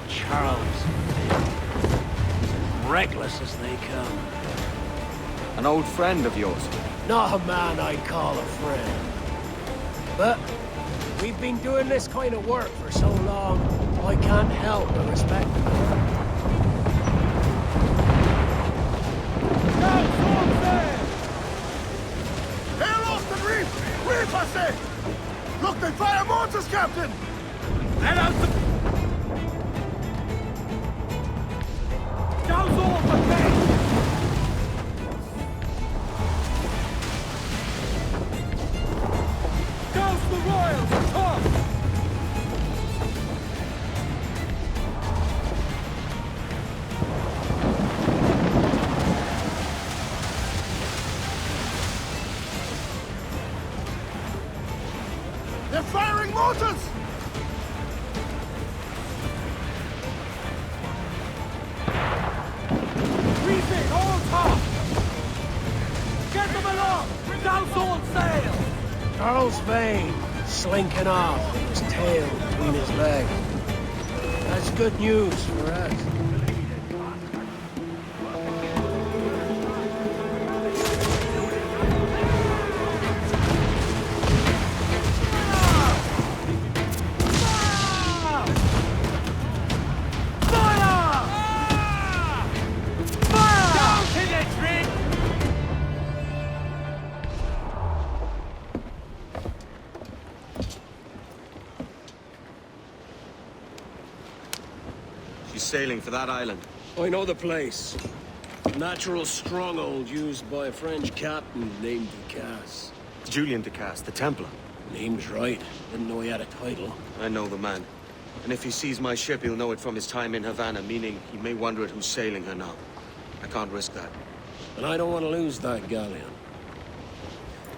S7: Charles. Reckless as they come.
S19: An old friend of yours?
S7: Not a man I'd call a friend. But we've been doing this kind of work for so long, I can't help but respect him.
S1: Hail off the reef! Reef, I say! Look, they fire mortars, Captain!
S21: Let out the... Douse all the men! Douse the royals! Come!
S1: They're firing mortars!
S21: Reefing all top! Get them along! Douse all sail!
S7: Charles Vane, slinking off with his tail between his legs. That's good news for us.
S19: Sailing for that island.
S7: I know the place. Natural stronghold used by a French captain named Ducasse.
S19: Julian Ducasse, the Templar.
S7: Name's right. Didn't know he had a title.
S19: I know the man. And if he sees my ship, he'll know it from his time in Havana, meaning he may wonder at who's sailing her now. I can't risk that.
S7: And I don't want to lose that galleon.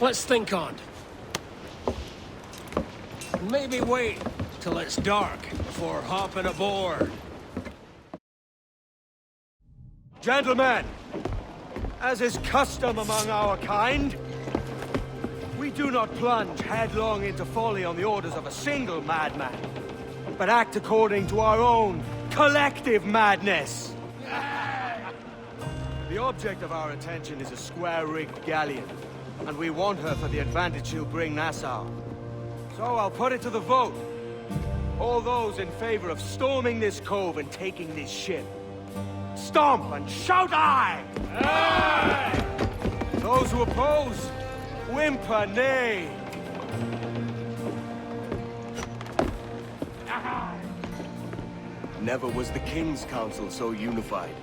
S7: Let's think on it. Maybe wait till it's dark before hopping aboard.
S19: Gentlemen, as is custom among our kind, we do not plunge headlong into folly on the orders of a single madman, but act according to our own collective madness. The object of our attention is a square-rigged galleon, and we want her for the advantage she'll bring Nassau. So I'll put it to the vote. All those in favor of storming this cove and taking this ship, stomp and shout aye! Aye! Those who oppose, whimper nay. Never was the King's Council so unified.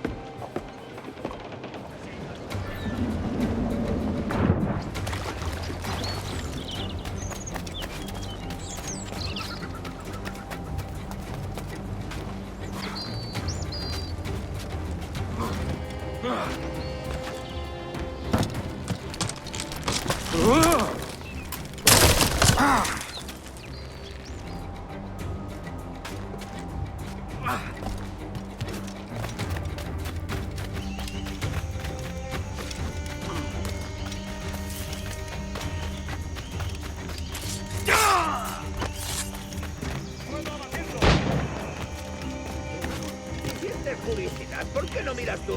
S17: ¿Sientes curiosidad? ¿Por qué no miras tú?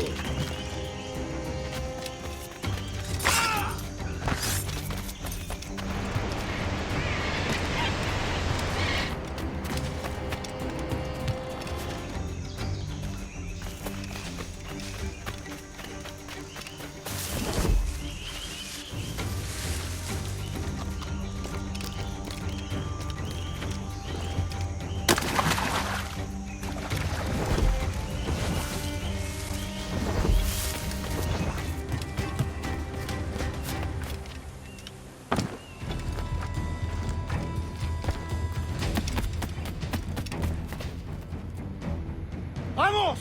S9: ¡Vamos!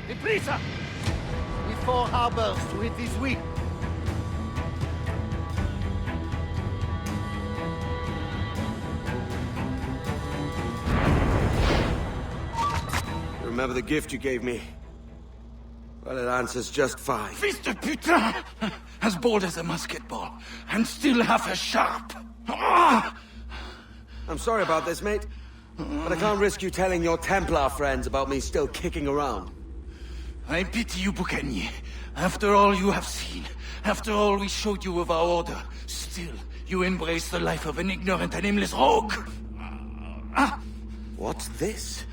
S9: ¡Deprisa! With 4 harbors to hit this week.
S19: Remember the gift you gave me? Well, it answers just fine.
S20: Fils de putain! As bold as a musket ball, and still half as sharp. Ah!
S19: I'm sorry about this, mate. But I can't risk you telling your Templar friends about me still kicking around.
S20: I pity you, Boucanier. After all you have seen, after all we showed you of our order, still you embrace the life of an ignorant and aimless rogue.
S19: What's this?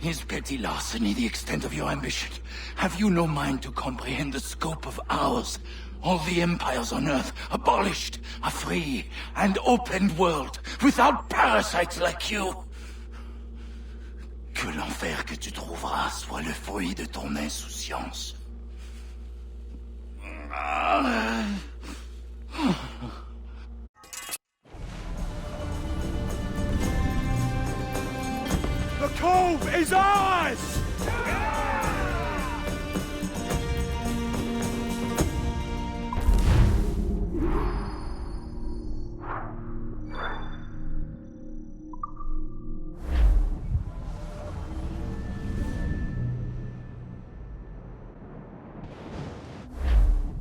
S20: Is petty larceny the extent of your ambition? Have you no mind to comprehend the scope of ours? All the empires on Earth abolished, a free and open world, without parasites like you. Que l'enfer que tu trouveras soit le fruit de ton insouciance.
S19: The cove is ours!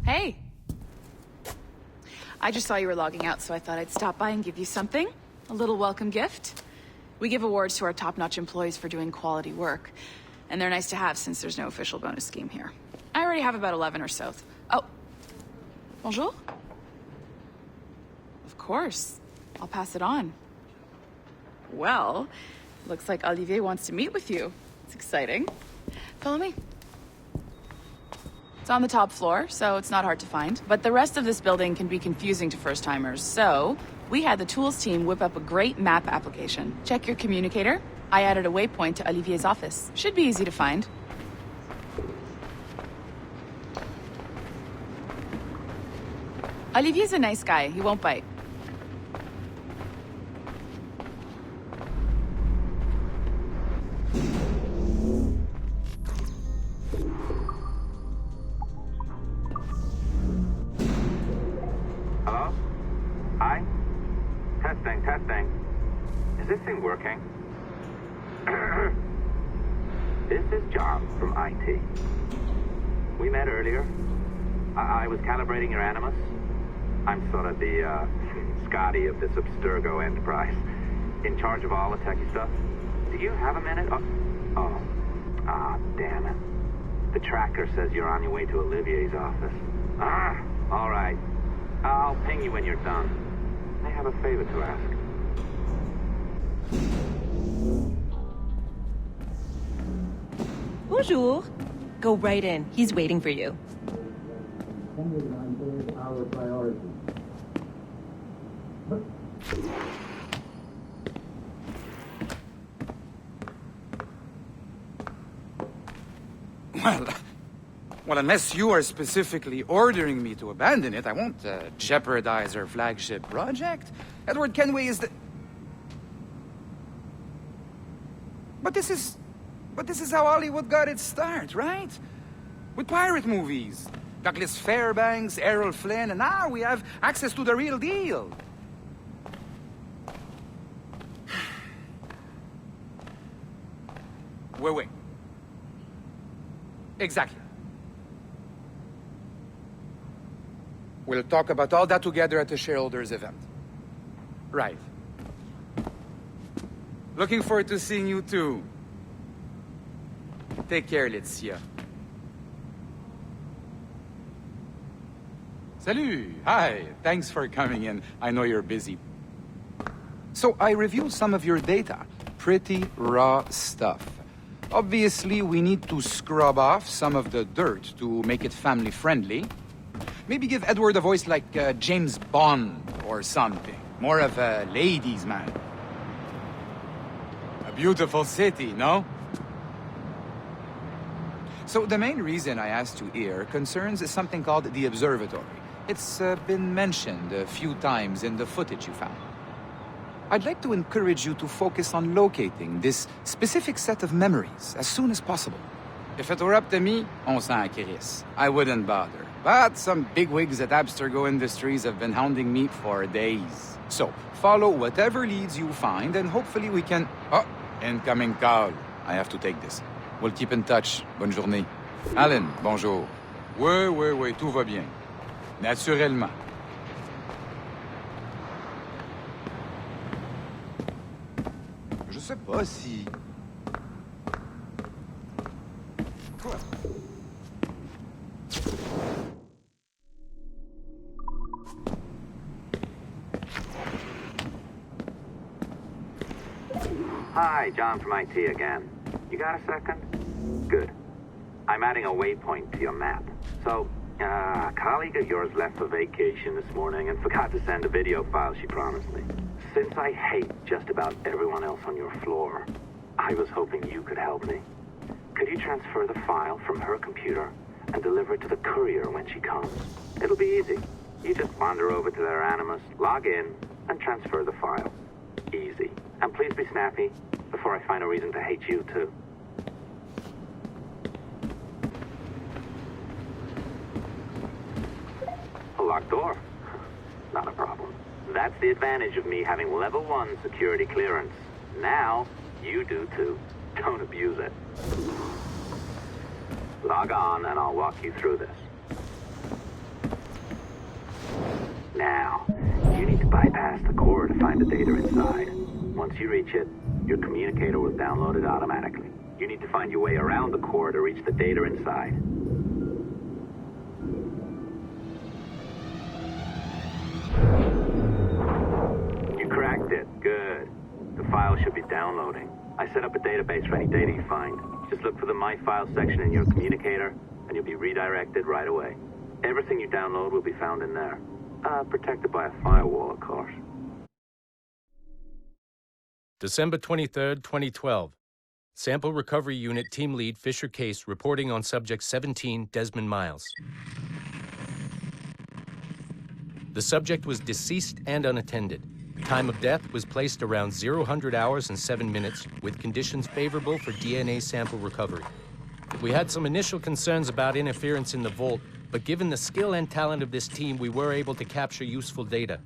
S22: Hey! I just saw you were logging out, so I thought I'd stop by and give you something. A little welcome gift. We give awards to our top-notch employees for doing quality work. And they're nice to have since there's no official bonus scheme here. I already have about 11 or so. Oh. Bonjour? Of course. I'll pass it on. Well, looks like Olivier wants to meet with you. It's exciting. Follow me. It's on the top floor, so it's not hard to find. But the rest of this building can be confusing to first-timers, so we had the tools team whip up a great map application. Check your communicator. I added a waypoint to Olivier's office. Should be easy to find. Olivier's a nice guy. He won't bite.
S10: this thing working? This is John from IT. We met earlier. I was calibrating your Animus. I'm sort of the, Scotty of this Abstergo Enterprise. In charge of all the techie stuff. Do you have a minute? Damn it. The tracker says you're on your way to Olivier's office. All right. I'll ping you when you're done. I have a favor to ask.
S14: Bonjour. Go right in. He's waiting for you.
S23: Our priority.
S12: Well, unless you are specifically ordering me to abandon it, I won't jeopardize our flagship project. Edward Kenway is the... But this is how Hollywood got its start, right? With pirate movies. Douglas Fairbanks, Errol Flynn, and now we have access to the real deal. Wait. Exactly. We'll talk about all that together at the shareholders event. Right. Looking forward to seeing you too. Take care, Laetitia. Salut! Hi, thanks for coming in. I know you're busy. So I reviewed some of your data. Pretty raw stuff. Obviously, we need to scrub off some of the dirt to make it family-friendly. Maybe give Edward a voice like James Bond or something. More of a ladies' man. A beautiful city, no? So the main reason I asked you here concerns something called the Observatory. It's been mentioned a few times in the footage you found. I'd like to encourage you to focus on locating this specific set of memories as soon as possible. If it were up to me, on s'en crisse. I wouldn't bother. But some bigwigs at Abstergo Industries have been hounding me for days. So, follow whatever leads you find and hopefully we can... Oh, incoming call. I have to take this. We'll keep in touch. Bonne journée. Alan, bonjour. Oui, tout va bien. Naturellement. Je sais pas si... Quoi?
S10: Hi, John from IT again. You got a second? Good. I'm adding a waypoint to your map. So, a colleague of yours left for vacation this morning and forgot to send a video file she promised me. Since I hate just about everyone else on your floor, I was hoping you could help me. Could you transfer the file from her computer and deliver it to the courier when she comes? It'll be easy. You just wander over to their Animus, log in, and transfer the file. Easy. And please be snappy before I find a reason to hate you too. A locked door? Not a problem. That's the advantage of me having level 1 security clearance. Now, you do too. Don't abuse it. Log on and I'll walk you through this. Now, you need to bypass the core to find the data inside. Once you reach it, your communicator will download it automatically. You need to find your way around the core to reach the data inside. You cracked it. Good. The file should be downloading. I set up a database for any data you find. Just look for the My Files section in your communicator, and you'll be redirected right away. Everything you download will be found in there. Protected by a firewall, of course.
S3: December 23rd, 2012. Sample Recovery Unit Team Lead Fisher Case reporting on Subject 17, Desmond Miles. The subject was deceased and unattended. Time of death was placed around 0000 hours and 7 minutes, with conditions favorable for DNA sample recovery. We had some initial concerns about interference in the vault, but given the skill and talent of this team, we were able to capture useful data.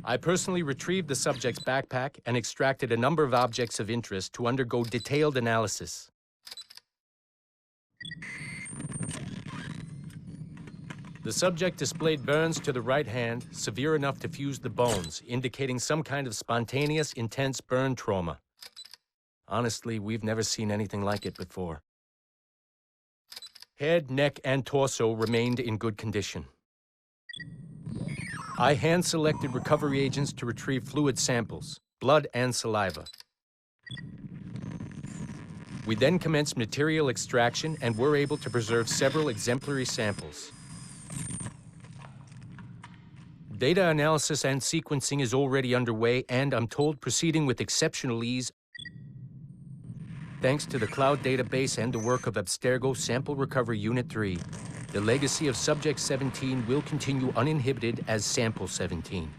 S13: I personally retrieved the subject's backpack and extracted a number of objects of interest to undergo detailed analysis. The subject displayed burns to the right hand, severe enough to fuse the bones, indicating some kind of spontaneous, intense burn trauma. Honestly, we've never seen anything like it before. Head, neck, and torso remained in good condition. I hand-selected recovery agents to retrieve fluid samples, blood and saliva. We then commenced material extraction and were able to preserve several exemplary samples. Data analysis and sequencing is already underway, and I'm told proceeding with exceptional ease. Thanks to the cloud database and the work of Abstergo Sample Recovery Unit 3, the legacy of Subject 17 will continue uninhibited as Sample 17.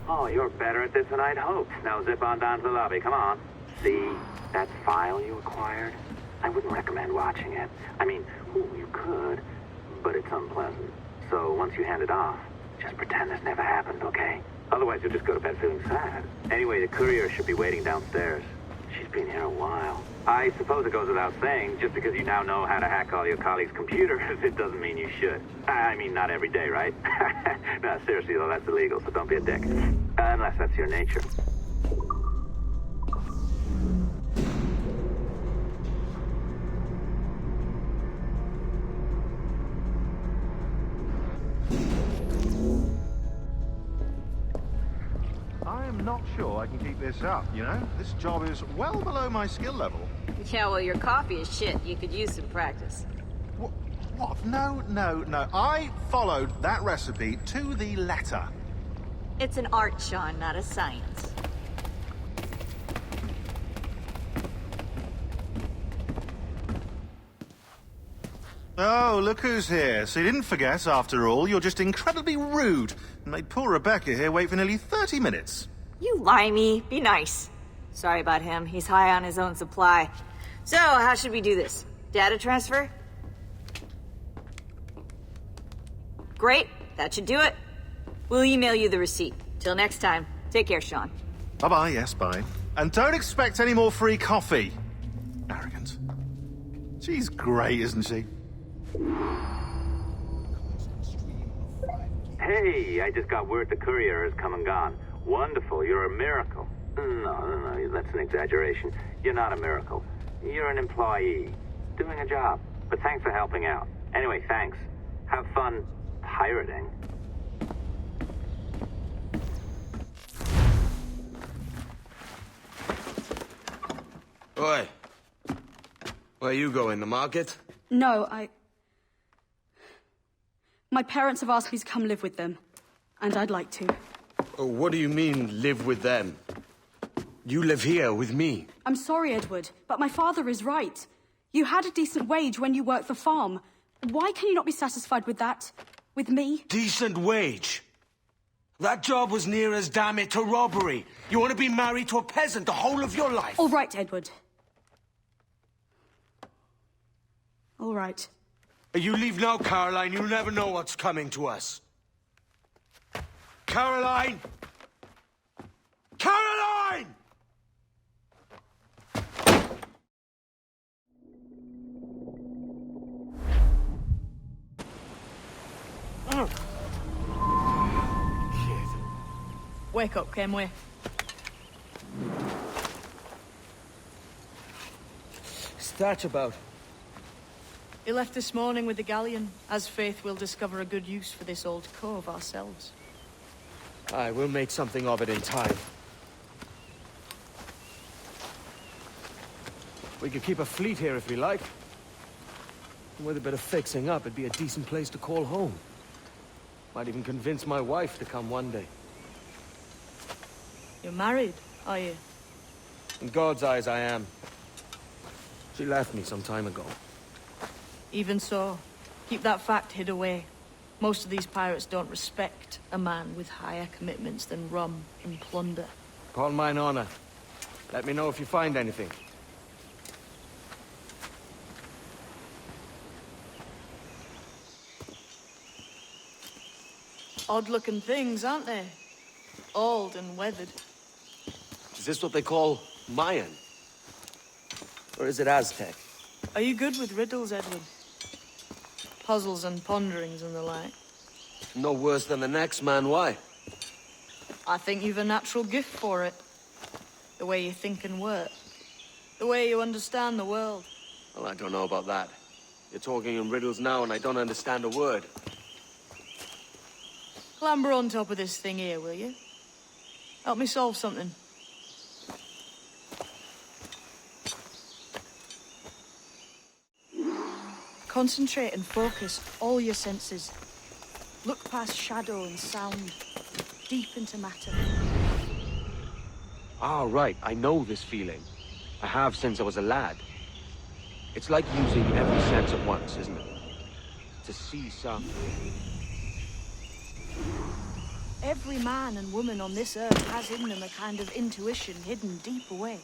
S10: Oh, you're better at this than I'd hoped. Now zip on down to the lobby. Come on. See that file you acquired? I wouldn't recommend watching it. I mean, you could, but it's unpleasant. So once you hand it off, just pretend this never happened, okay? Otherwise, you'll just go to bed feeling sad. Anyway, the courier should be waiting downstairs. She's been here a while. I suppose it goes without saying, just because you now know how to hack all your colleagues' computers, it doesn't mean you should. I mean, not every day, right? No, seriously, though, that's illegal, so don't be a dick. Unless that's your nature.
S16: I'm not sure I can keep this up, you know? This job is well below my skill level.
S23: Yeah, well, your coffee is shit. You could use some practice.
S16: What? No. I followed that recipe to the letter.
S23: It's an art, Sean, not a science.
S16: Oh, look who's here. So you didn't forget, after all. You're just incredibly rude and made poor Rebecca here wait for nearly 30 minutes.
S23: You limey. Be nice. Sorry about him. He's high on his own supply. So, how should we do this? Data transfer? Great. That should do it. We'll email you the receipt. Till next time. Take care, Sean.
S16: Bye-bye, yes, bye. And don't expect any more free coffee. Arrogant. She's great, isn't she?
S10: Hey, I just got word the courier has come and gone. Wonderful, you're a miracle. No, that's an exaggeration. You're not a miracle. You're an employee, doing a job. But thanks for helping out. Anyway, thanks. Have fun pirating.
S19: Oi. Where you going, the market?
S2: No, My parents have asked me to come live with them, and I'd like to.
S19: Oh, what do you mean, live with them? You live here with me.
S2: I'm sorry, Edward, but my father is right. You had a decent wage when you worked the farm. Why can you not be satisfied with that? With me?
S19: Decent wage? That job was near as, damn it, to robbery. You want to be married to a peasant the whole of your life?
S2: All right, Edward. All right.
S19: You leave now, Caroline. You'll never know what's coming to us. Caroline! Caroline!
S11: Wake up, Kenway.
S19: What's that about?
S11: He left this morning with the galleon. As faith, we'll discover a good use for this old cove ourselves.
S19: Aye, we'll make something of it in time. We could keep a fleet here if we like. And with a bit of fixing up, it'd be a decent place to call home. Might even convince my wife to come one day.
S11: You're married, are you?
S19: In God's eyes, I am. She left me some time ago.
S11: Even so, keep that fact hid away. Most of these pirates don't respect a man with higher commitments than rum and plunder.
S19: Upon mine honor. Let me know if you find anything.
S11: Odd-looking things, aren't they? Old and weathered.
S19: Is this what they call Mayan? Or is it Aztec?
S11: Are you good with riddles, Edward? Puzzles and ponderings and the like?
S19: No worse than the next man, why?
S11: I think you've a natural gift for it. The way you think and work. The way you understand the world.
S19: Well, I don't know about that. You're talking in riddles now and I don't understand a word.
S11: Clamber on top of this thing here, will you? Help me solve something. Concentrate and focus all your senses. Look past shadow and sound, deep into matter.
S19: Ah, right. I know this feeling. I have since I was a lad. It's like using every sense at once, isn't it? To see some...
S11: Every man and woman on this earth has in them a kind of intuition hidden deep away.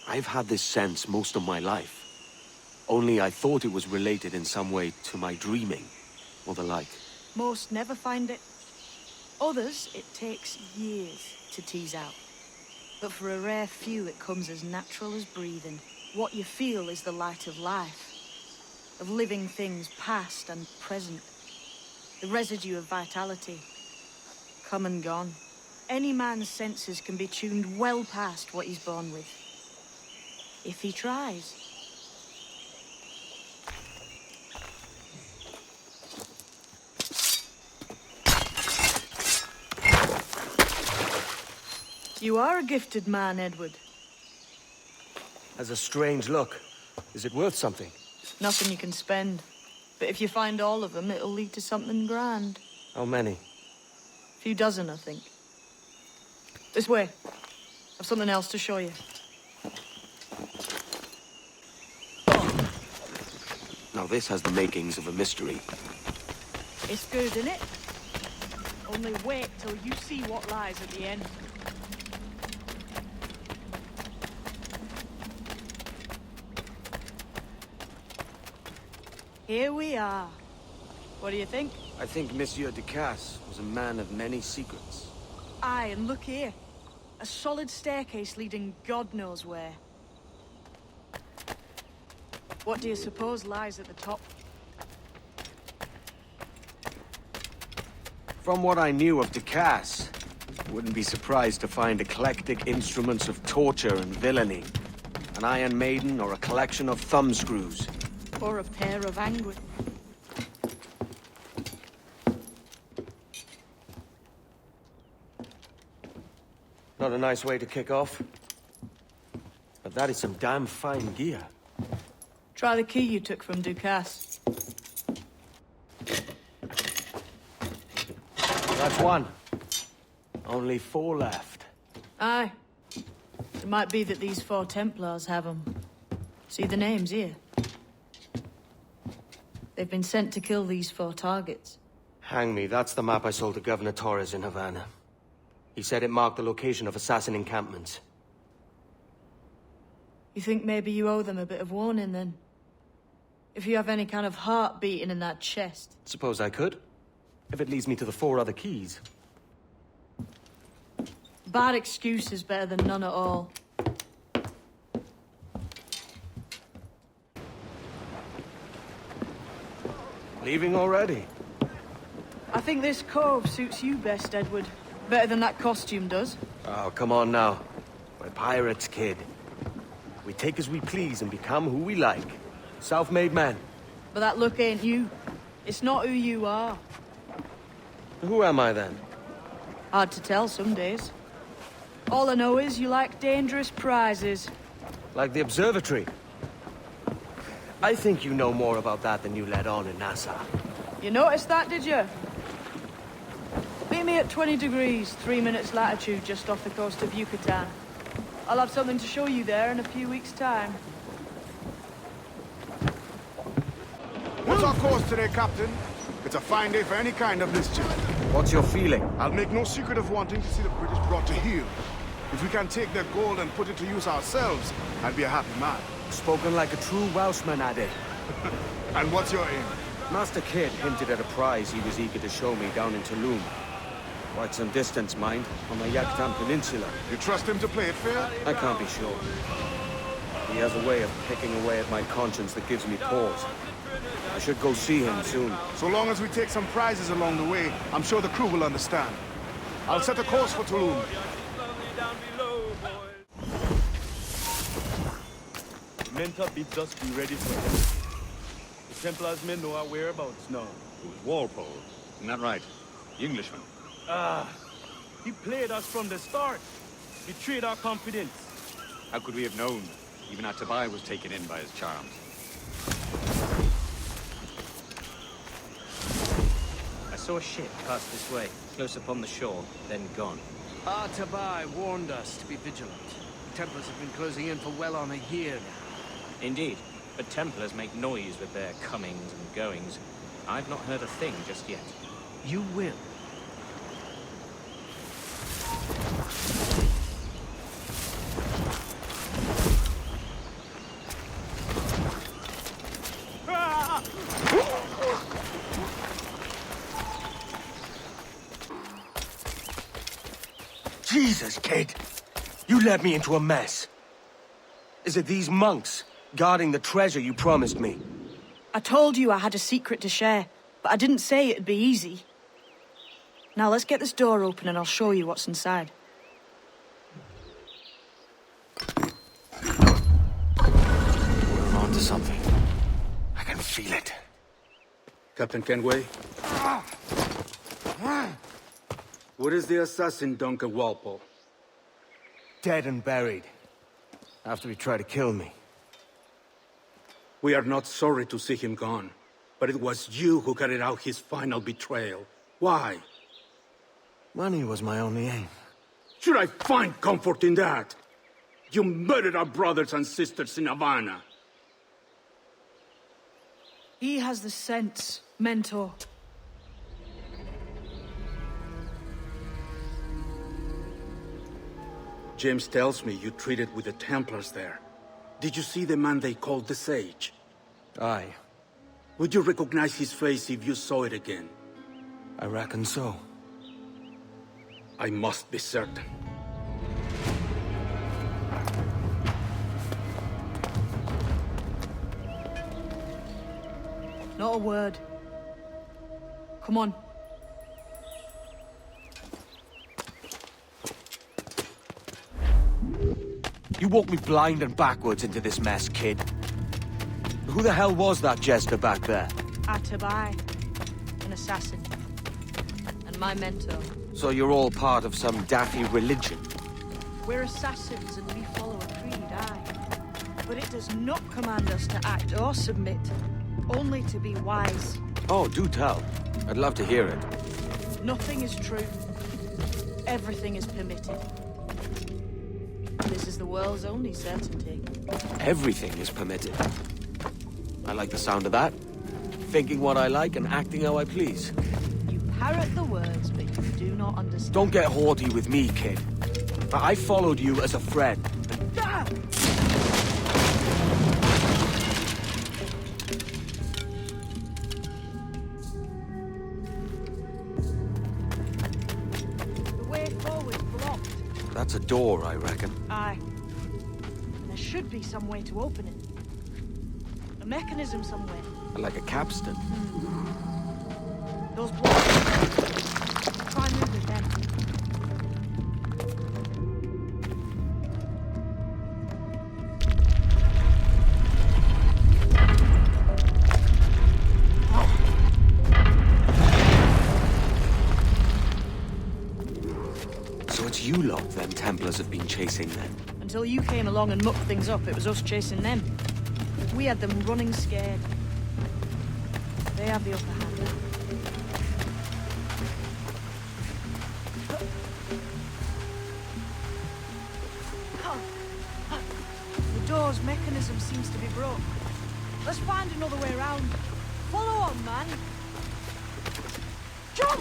S19: I've had this sense most of my life. Only I thought it was related in some way to my dreaming, or the like.
S11: Most never find it. Others, it takes years to tease out. But for a rare few, it comes as natural as breathing. What you feel is the light of life, of living things past and present. The residue of vitality, come and gone. Any man's senses can be tuned well past what he's born with. If he tries. You are a gifted man, Edward.
S19: Has a strange look. Is it worth something?
S11: Nothing you can spend. But if you find all of them, it'll lead to something grand.
S19: How many?
S11: A few dozen, I think. This way. I've something else to show you.
S19: Now this has the makings of a mystery.
S11: It's good, isn't it? Only wait till you see what lies at the end. Here we are. What do you think?
S19: I think Monsieur Ducasse was a man of many secrets.
S11: Aye, and look here. A solid staircase leading God knows where. What do you suppose lies at the top?
S19: From what I knew of Ducasse, I wouldn't be surprised to find eclectic instruments of torture and villainy. An Iron Maiden or a collection of thumbscrews.
S11: Or a pair of angry...
S19: Not a nice way to kick off. But that is some damn fine gear.
S11: Try the key you took from Ducasse.
S19: That's one. Only 4 left.
S11: Aye. It might be that these 4 Templars have them. See the names here? They've been sent to kill these 4 targets.
S19: Hang me, that's the map I sold to Governor Torres in Havana. He said it marked the location of assassin encampments.
S11: You think maybe you owe them a bit of warning, then? If you have any kind of heart beating in that chest.
S19: Suppose I could. If it leads me to the 4 other keys.
S11: Bad excuse is better than none at all.
S19: Leaving already?
S11: I think this cove suits you best, Edward. Better than that costume does.
S19: Oh, come on now. We're pirates, kid. We take as we please and become who we like. Self-made men.
S11: But that look ain't you. It's not who you are.
S19: Who am I, then?
S11: Hard to tell some days. All I know is you like dangerous prizes.
S19: Like the observatory. I think you know more about that than you let on in Nassau.
S11: You noticed that, did you? Meet me at 20 degrees, 3 minutes latitude, just off the coast of Yucatan. I'll have something to show you there in a few weeks' time.
S1: What's our course today, Captain? It's a fine day for any kind of mischief.
S19: What's your feeling?
S1: I'll make no secret of wanting to see the British brought to heel. If we can take their gold and put it to use ourselves, I'd be a happy man.
S19: Spoken like a true Welshman, Addy.
S1: And what's your aim?
S19: Master Kidd hinted at a prize he was eager to show me down in Tulum. Quite some distance, mind, on the Yaktan Peninsula.
S1: You trust him to play it fair?
S19: I can't be sure. He has a way of picking away at my conscience that gives me pause. I should go see him soon.
S1: So long as we take some prizes along the way, I'm sure the crew will understand. I'll set a course for Tulum.
S4: Menta bids us be ready for him. The Templars men know our whereabouts now.
S15: It was Walpole. Isn't that right? The Englishman.
S4: He played us from the start. Betrayed our confidence.
S15: How could we have known? Even our Tobai was taken in by his charms.
S6: I saw a ship pass this way, close upon the shore, then gone.
S18: Our Tobai warned us to be vigilant. The Templars have been closing in for well on a year now.
S6: Indeed, but Templars make noise with their comings and goings. I've not heard a thing just yet.
S18: You will.
S24: Jesus, kid. You led me into a mess. Is it these monks guarding the treasure you promised me?
S11: I told you I had a secret to share, but I didn't say it'd be easy. Now let's get this door open and I'll show you what's inside.
S24: We're onto something. I can feel it.
S25: Captain Kenway? Where is the assassin, Duncan Walpole?
S24: Dead and buried. After he tried to kill me.
S25: We are not sorry to see him gone, but it was you who carried out his final betrayal. Why?
S24: Money was my only aim.
S25: Should I find comfort in that? You murdered our brothers and sisters in Havana.
S11: He has the sense, Mentor.
S25: James tells me you treated with the Templars there. Did you see the man they called the Sage?
S24: Aye.
S25: Would you recognize his face if you saw it again?
S24: I reckon so.
S25: I must be certain.
S11: Not a word. Come on.
S24: You walked me blind and backwards into this mess, kid. Who the hell was that jester back there?
S11: Atabai, an assassin. And my mentor.
S24: So you're all part of some daffy religion?
S11: We're assassins and we follow a creed, aye. But it does not command us to act or submit. Only to be wise.
S24: Oh, do tell. I'd love to hear it.
S11: Nothing is true. Everything is permitted. This is the world's only certainty.
S24: Everything is permitted. I like the sound of that. Thinking what I like and acting how I please.
S11: You parrot the words, but you do not understand.
S24: Don't get haughty with me, kid. I followed you as a friend.
S11: Ah! The way forward's blocked.
S24: That's a door, I reckon.
S11: Aye. There should be some way to open it. A mechanism somewhere.
S24: Like a capstan.
S11: Those blocks. Try moving them.
S24: So it's you lot them Templars have been chasing then?
S11: Until you came along and mucked things up, it was us chasing them. We had them running scared. They have the upper hand now. The door's mechanism seems to be broke. Let's find another way around. Follow on, man. Jump!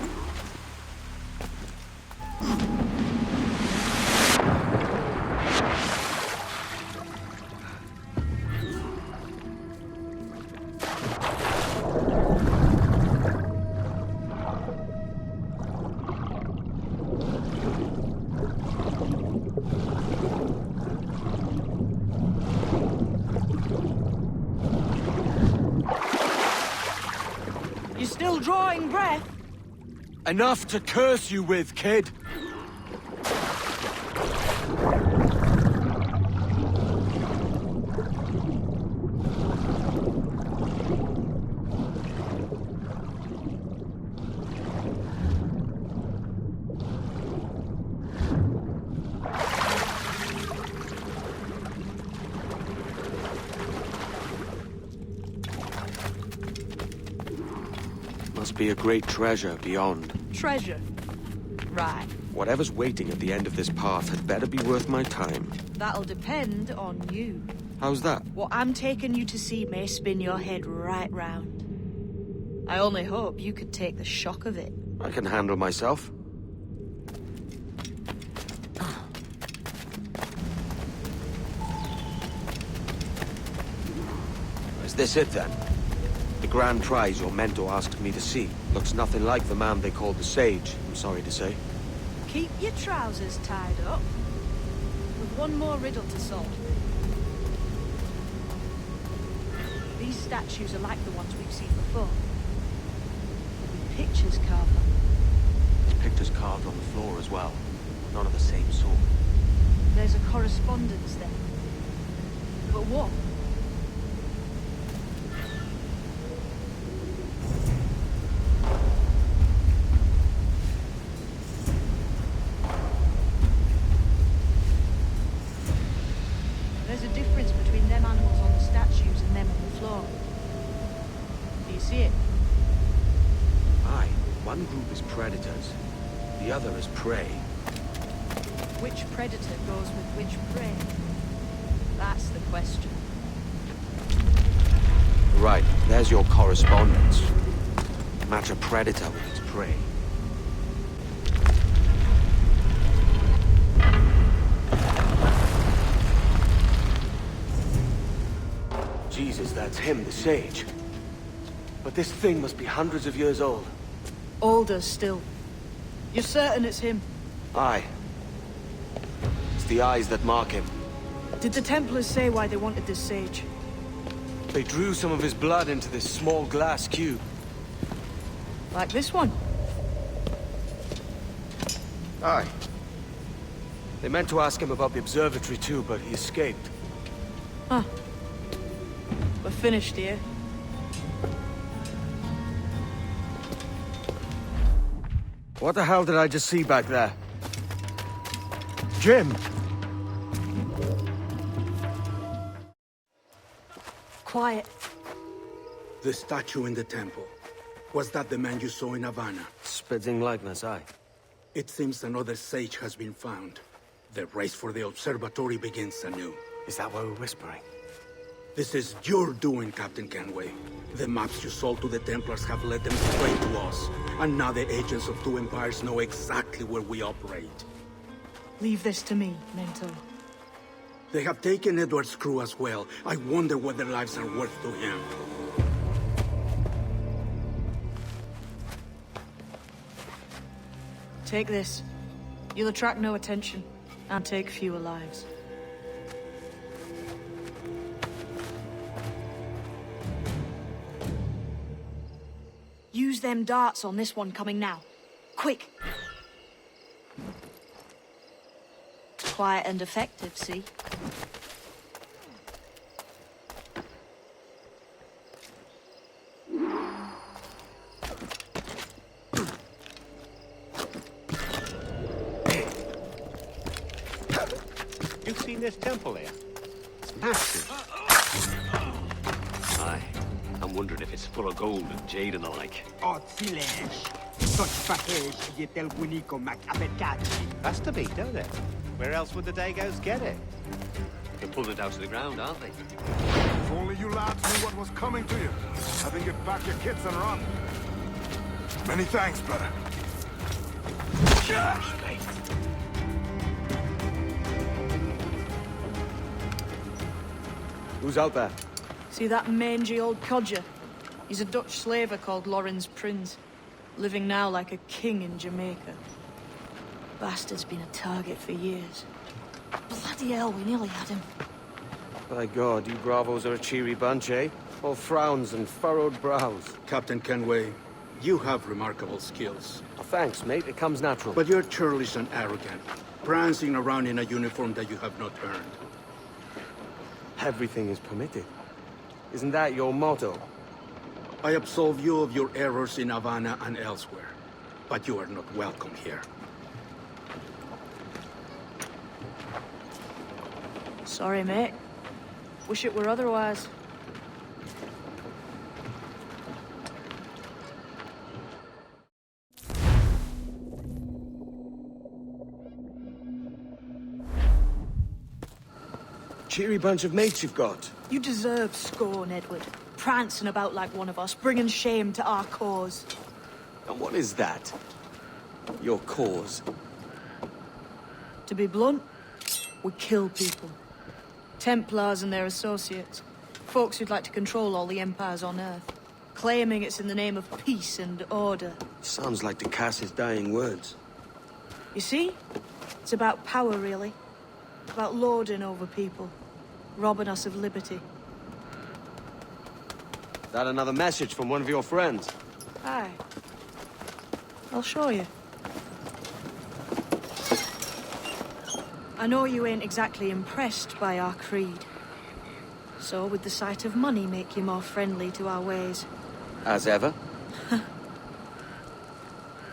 S24: Enough to curse you with, kid!
S19: Must be a great treasure beyond.
S11: Treasure? Right.
S19: Whatever's waiting at the end of this path had better be worth my time.
S11: That'll depend on you.
S19: How's that?
S11: What I'm taking you to see may spin your head right round. I only hope you could take the shock of it.
S19: I can handle myself. Is this it then? The grand prize your mentor asked me to see. Looks nothing like the man they called the Sage, I'm sorry to say.
S11: Keep your trousers tied up. With one more riddle to solve. These statues are like the ones we've seen before. With pictures carved on them.
S19: There's pictures carved on the floor as well. None of the same sort.
S11: There's a correspondence there. But what? There's a difference between them animals on the statues and them on the floor. Do you see it?
S19: Aye, one group is predators, the other is prey.
S11: Which predator goes with which prey? That's the question.
S19: Right, there's your correspondence. Match a predator with its prey. Jesus, that's him, the Sage. But this thing must be hundreds of years old.
S11: Older still. You're certain it's him?
S19: Aye. It's the eyes that mark him.
S11: Did the Templars say why they wanted this Sage?
S24: They drew some of his blood into this small glass cube.
S11: Like this one?
S24: Aye. They meant to ask him about the observatory too, but he escaped.
S11: Huh. We're finished here.
S24: What the hell did I just see back there? Jim!
S11: Quiet.
S25: The statue in the temple. Was that the man you saw in Havana?
S24: Spitting likeness, aye.
S25: It seems another sage has been found. The race for the observatory begins anew.
S24: Is that why we're whispering?
S25: This is your doing, Captain Kenway. The maps you sold to the Templars have led them straight to us. And now the agents of two empires know exactly where we operate.
S11: Leave this to me, Mentor.
S25: They have taken Edward's crew as well. I wonder what their lives are worth to him.
S11: Take this. You'll attract no attention, and take fewer lives. Use them darts on this one coming now. Quick! Quiet and effective, see?
S3: You've seen this temple here? It's massive.
S5: Aye. I'm wondering if it's full of gold and jade and the like.
S3: Has to be, don't it? Where else would the Dagos get it?
S5: They're pulling it out of the ground, aren't they?
S1: If only you lads knew what was coming to you. I think get back your kits and run. Many thanks, brother.
S24: Who's out there?
S11: See that mangy old codger? He's a Dutch slaver called Lawrence Prins, living now like a king in Jamaica. Bastard's been a target for years. Bloody hell, we nearly had him.
S24: By God, you bravos are a cheery bunch, eh? All frowns and furrowed brows.
S25: Captain Kenway, You have remarkable skills.
S19: Oh, thanks, mate. It comes natural.
S25: But you're churlish and arrogant, prancing around in a uniform that you have not earned.
S19: Everything is permitted. Isn't that your motto?
S25: I absolve you of your errors in Havana and elsewhere, but you are not welcome here.
S11: Sorry, mate. Wish it were otherwise.
S19: Cheery bunch of mates you've got.
S11: You deserve scorn, Edward. Prancing about like one of us, bringing shame to our cause.
S19: And what is that? Your cause?
S11: To be blunt, we kill people. Templars and their associates. Folks who'd like to control all the empires on Earth. Claiming it's in the name of peace and order.
S19: Sounds like Ducass's dying words.
S11: You see? It's about power, really. About lording over people. Robbing us of liberty.
S19: That another message from one of your friends?
S11: Aye. I'll show you. I know you ain't exactly impressed by our creed. So would the sight of money make you more friendly to our ways?
S19: As ever?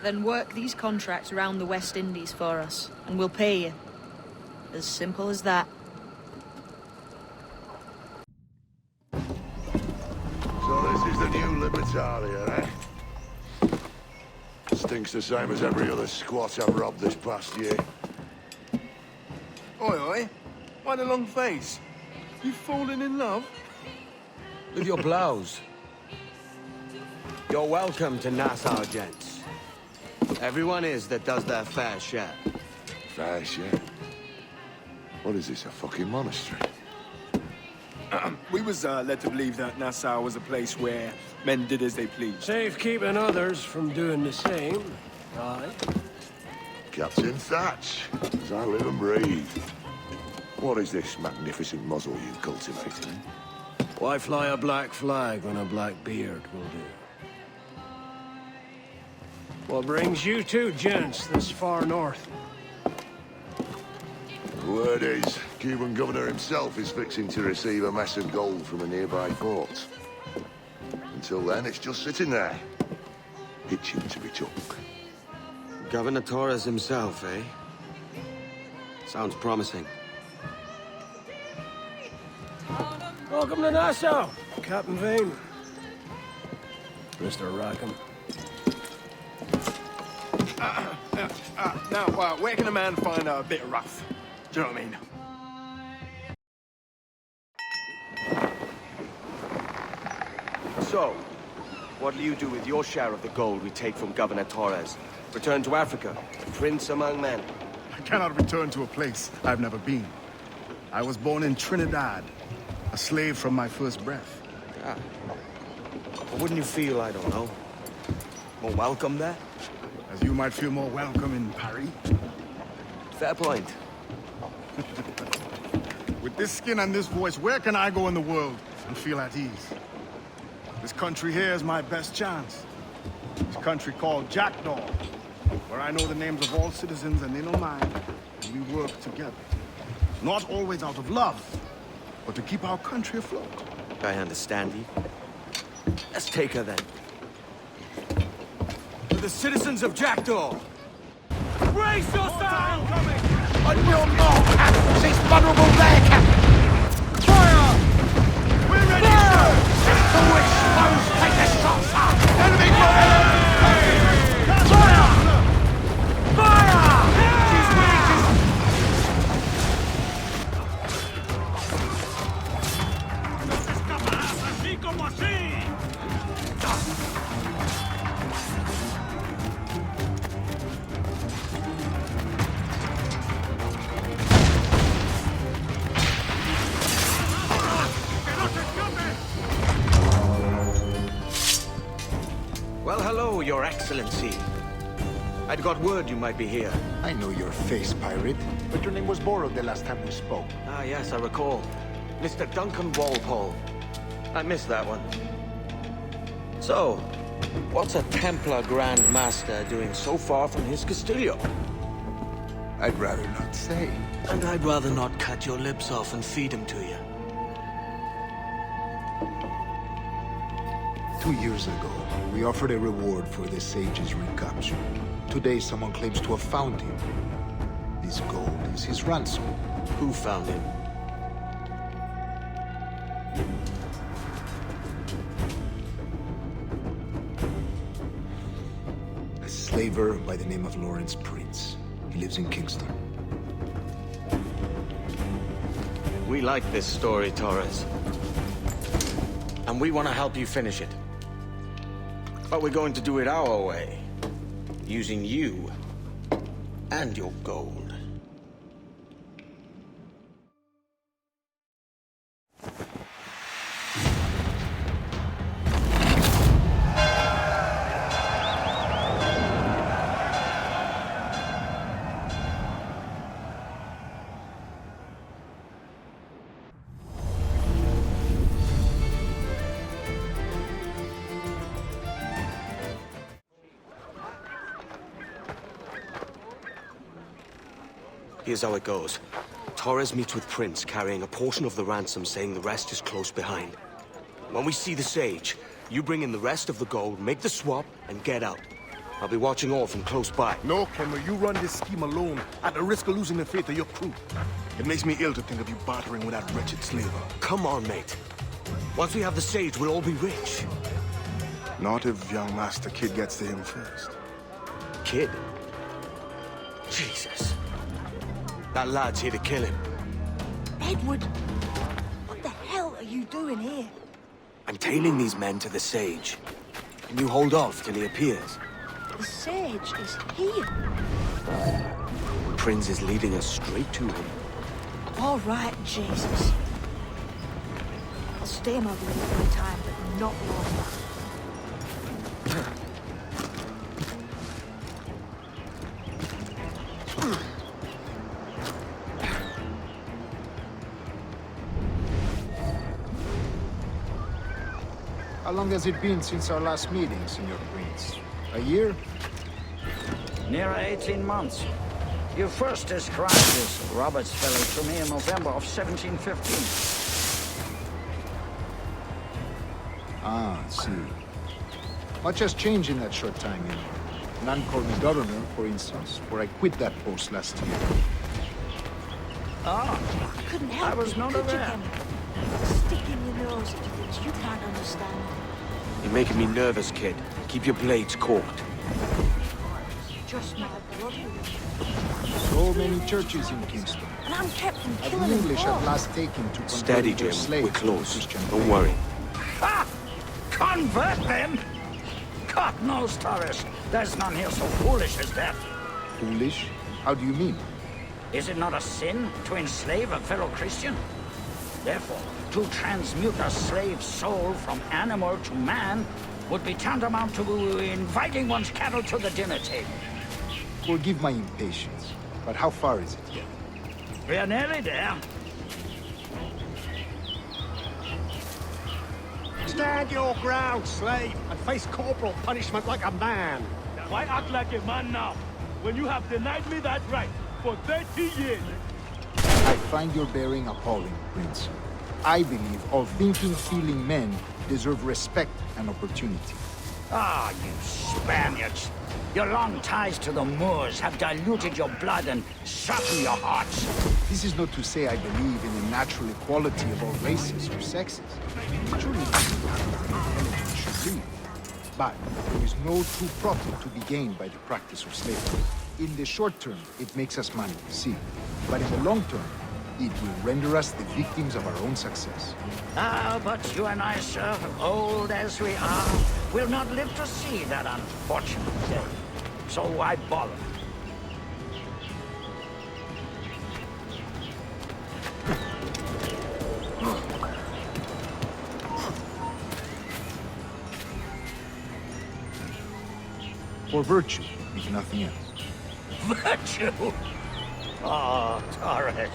S11: Then work these contracts round the West Indies for us, and we'll pay you. As simple as that.
S7: So this is the new Libertalia, eh? Stinks the same as every other squat I've robbed this past year.
S1: Oi, oi. Why the long face? You falling in love?
S19: With your blouse. You're welcome to Nassau, gents. Everyone is that does their fair share.
S7: Fair share? What is this, a fucking monastery?
S8: We was led to believe that Nassau was a place where men did as they pleased.
S20: Safe keeping others from doing the same. Aye.
S7: Captain Thatch, as I live and breathe. What is this magnificent muzzle you've cultivated?
S20: Why fly a black flag when a black beard will do? What brings you two gents this far north?
S7: The word is, Cuban governor himself is fixing to receive a mess of gold from a nearby fort. Until then, it's just sitting there, itching to be took.
S19: Governor Torres himself, eh? Sounds promising.
S20: Welcome to Nassau, Captain Vane. Mr. Rackham.
S8: Now, where can a man find a bit rough? Do you know what I mean?
S19: So, what'll you do with your share of the gold we take from Governor Torres? Return to Africa, a prince among men?
S1: I cannot return to a place I've never been. I was born in Trinidad, a slave from my first breath.
S19: Ah. But wouldn't you feel, I don't know, more welcome there?
S1: As you might feel more welcome in Paris.
S19: Fair point.
S1: With this skin and this voice, where can I go in the world and feel at ease? This country here is my best chance. This country called Jackdaw, where I know the names of all citizens and they know mine, and we work together. Not always out of love, but to keep our country afloat.
S19: I understand you. Let's take her then.
S24: To the citizens of Jackdaw!
S20: Brace yourself!
S24: On your mark! She's vulnerable there, Captain! Fire! We're ready, sir! The wishbones take the shots up! Enemy fire! Fire! Fire! She's weak!
S20: ¡No se escaparás así como así!
S19: Well, hello, Your Excellency. I'd got word you might be here.
S9: I know your face, pirate, but your name was borrowed the last time we spoke.
S19: Ah, yes, I recall. Mr. Duncan Walpole. I missed that one. So, What's a Templar Grand Master doing so far from his Castillo?
S9: I'd rather not say.
S19: And I'd rather not cut your lips off and feed him to you.
S9: 2 years ago, we offered a reward for the sage's recapture. Today, someone claims to have found him. This gold is his ransom.
S19: Who found him?
S9: A slaver by the name of Lawrence Prince. He lives in Kingston.
S19: We like this story, Torres. And we want to help you finish it. But we're going to do it our way. Using you and your gold. Here's how it goes. Torres meets with Prince, carrying a portion of the ransom, saying the rest is close behind. When we see the Sage, you bring in the rest of the gold, make the swap, and get out. I'll be watching all from close by.
S1: No, Kenway, you run this scheme alone, at the risk of losing the faith of your crew. It makes me ill to think of you bartering with that wretched slaver.
S19: Come on, mate. Once we have the Sage, we'll all be rich.
S1: Not if young Master Kid gets to him first.
S19: Kid? Jesus. That lad's here to kill him.
S11: Edward, what the hell are you doing here?
S19: I'm tailing these men to the Sage. Can you hold off till he appears?
S11: The Sage is here.
S19: Prince is leading us straight to him.
S11: All right, Jesus. I'll stay my way for a time, but not long.
S9: How long has it been since our last meeting, Senor Prince? A year?
S12: Near 18 months. You first described this Roberts fellow to me in November of 1715.
S9: Ah, I see. Much has changed in that short time, you know. None called me governor, for instance, for I quit that post last year.
S12: Ah,
S11: I couldn't help
S12: I was
S11: it,
S12: not
S11: could you,
S12: aware.
S11: Kenway? Sticking your nose into things you can't understand.
S19: You're making me nervous, kid. Keep your blades corked.
S11: Just my brother.
S9: So many churches in Kingston.
S11: And I'm kept from
S9: And
S11: killing
S9: the English
S11: them all.
S9: at last taken to
S19: Steady,
S9: convert their
S19: Jim.
S9: slaves
S19: We're
S9: to
S19: close.
S9: Christian
S19: Don't
S9: faith.
S19: worry.
S12: Ha! Convert them? God knows, Torres. There's none here so foolish as that.
S9: Foolish? How do you mean?
S12: Is it not a sin to enslave a fellow Christian? Therefore, to transmute a slave's soul from animal to man would be tantamount to inviting one's cattle to the dinner table.
S9: Forgive my impatience, but how far is it yet?
S12: We are nearly there.
S14: Stand your ground, slave, and face corporal punishment like a man.
S4: Why act like a man now, when you have denied me that right for 30 years?
S9: I find your bearing appalling, Prince. I believe all thinking, feeling men deserve respect and opportunity.
S12: Ah, you Spaniards. Your long ties to the Moors have diluted your blood and softened your hearts.
S9: This is not to say I believe in the natural equality of all races or sexes. Surely intelligence should be. But there is no true profit to be gained by the practice of slavery. In the short term, it makes us money, see. But in the long term, it will render us the victims of our own success.
S12: Ah, but you and I, sir, old as we are, will not live to see that unfortunate day. So I bother.
S9: For virtue, if nothing else.
S12: Virtue? Oh, Torres.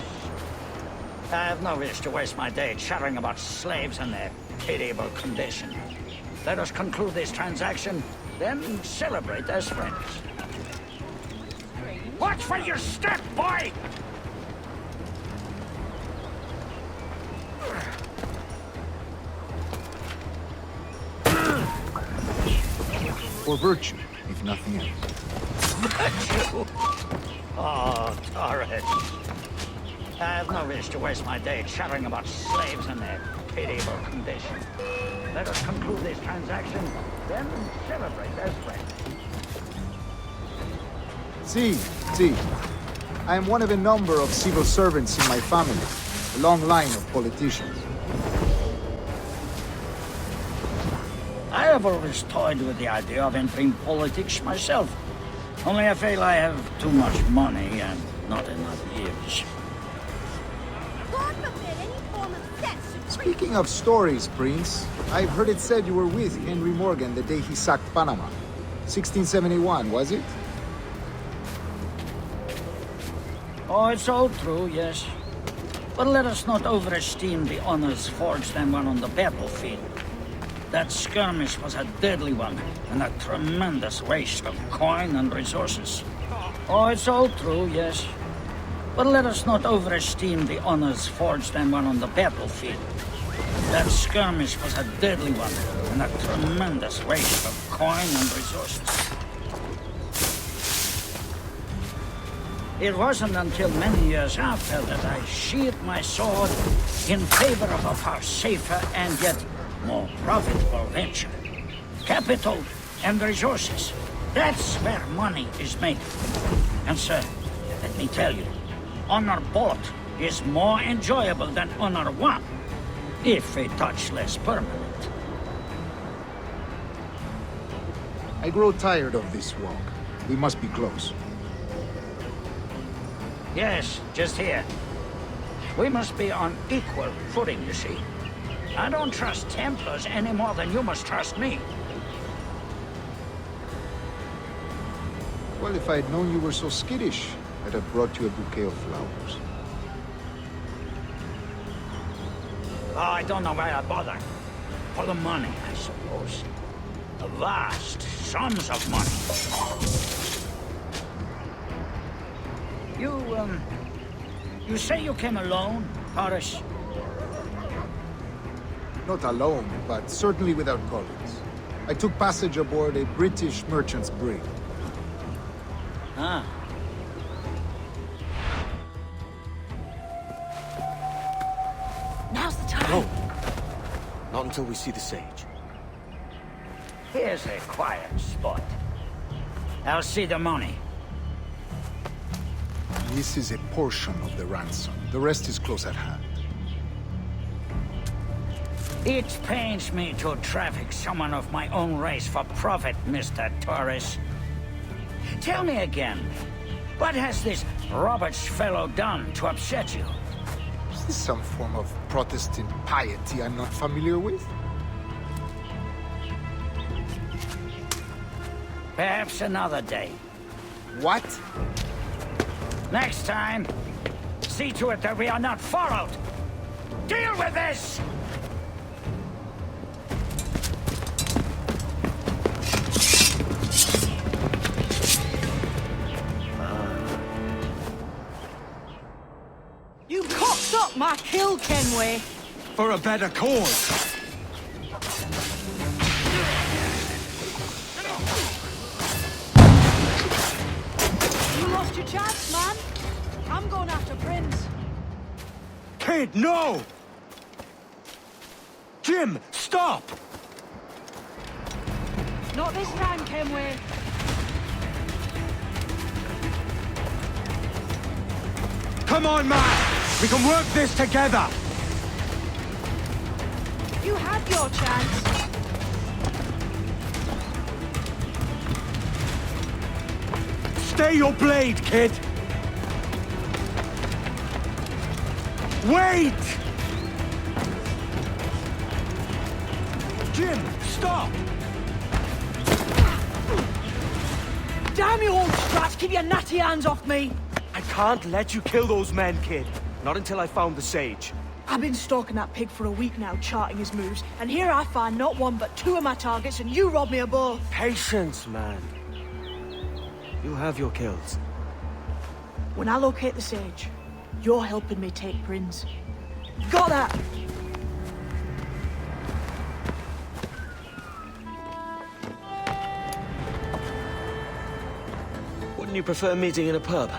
S12: I have no wish to waste my day chattering about slaves and their pitiable condition. Let us conclude this transaction, then celebrate as friends. Watch for your step, boy!
S9: For virtue, if nothing else.
S12: Virtue? Oh, Torres. I have no wish to waste my day chattering about slaves and their pitiable condition. Let us conclude this transaction, then celebrate as friends.
S9: See. I am one of a number of civil servants in my family, a long line of politicians.
S12: I have always toyed with the idea of entering politics myself. Only I feel I have too much money and not enough years.
S13: God forbid any form of sex should
S9: Speaking of stories, Prince, I've heard it said you were with Henry Morgan the day he sacked Panama. 1671, was it?
S12: Oh, it's all true, yes. But let us not overesteem the honors forged and won on the battlefield. That skirmish was a deadly one, and a tremendous waste of coin and resources. Oh, it's all true, yes. But let us not overesteem the honors forged and won on the battlefield. That skirmish was a deadly one, and a tremendous waste of coin and resources. It wasn't until many years after that I sheathed my sword in favor of a far safer and yet more profitable venture. Capital and resources. That's where money is made. And sir, let me tell you, honor bought is more enjoyable than honor won, if a touch less permanent.
S9: I grow tired of this walk. We must be close.
S12: Yes, just here. We must be on equal footing, you see. I don't trust Templars any more than you must trust me.
S9: Well, if I'd known you were so skittish, I'd have brought you a bouquet of flowers.
S12: Oh, I don't know why I bother. For the money, I suppose. The vast sums of money. You say you came alone, Horace?
S9: Not alone, but certainly without colleagues. I took passage aboard a British merchant's brig.
S12: Ah.
S13: Now's the time.
S19: No. Not until we see the sage.
S12: Here's a quiet spot. I'll see the money.
S9: This is a portion of the ransom. The rest is close at hand.
S12: It pains me to traffic someone of my own race for profit, Mr. Torres. Tell me again, what has this Roberts fellow done to upset you?
S9: Is this some form of Protestant piety I'm not familiar with?
S12: Perhaps another day.
S9: What?
S12: Next time, see to it that we are not followed. Deal with this!
S11: You cocked up my kill, Kenway.
S8: For a better cause.
S11: You lost your chance, man. I'm going after Prince.
S8: Kid, no! Jim, stop!
S11: Not this time, Kenway.
S8: Come on, man! We can work this together!
S11: You had your chance.
S8: Stay your blade, kid! Wait! Jim, stop!
S11: Damn you, old strats! Keep your natty hands off me!
S8: I can't let you kill those men, kid. Not until I found the sage.
S11: I've been stalking that pig for a week now, charting his moves, and here I find not one but two of my targets, and you rob me of both.
S19: Patience, man. You have your kills.
S11: When I locate the sage, you're helping me take Prince. Got that?
S19: Wouldn't you prefer meeting in a pub?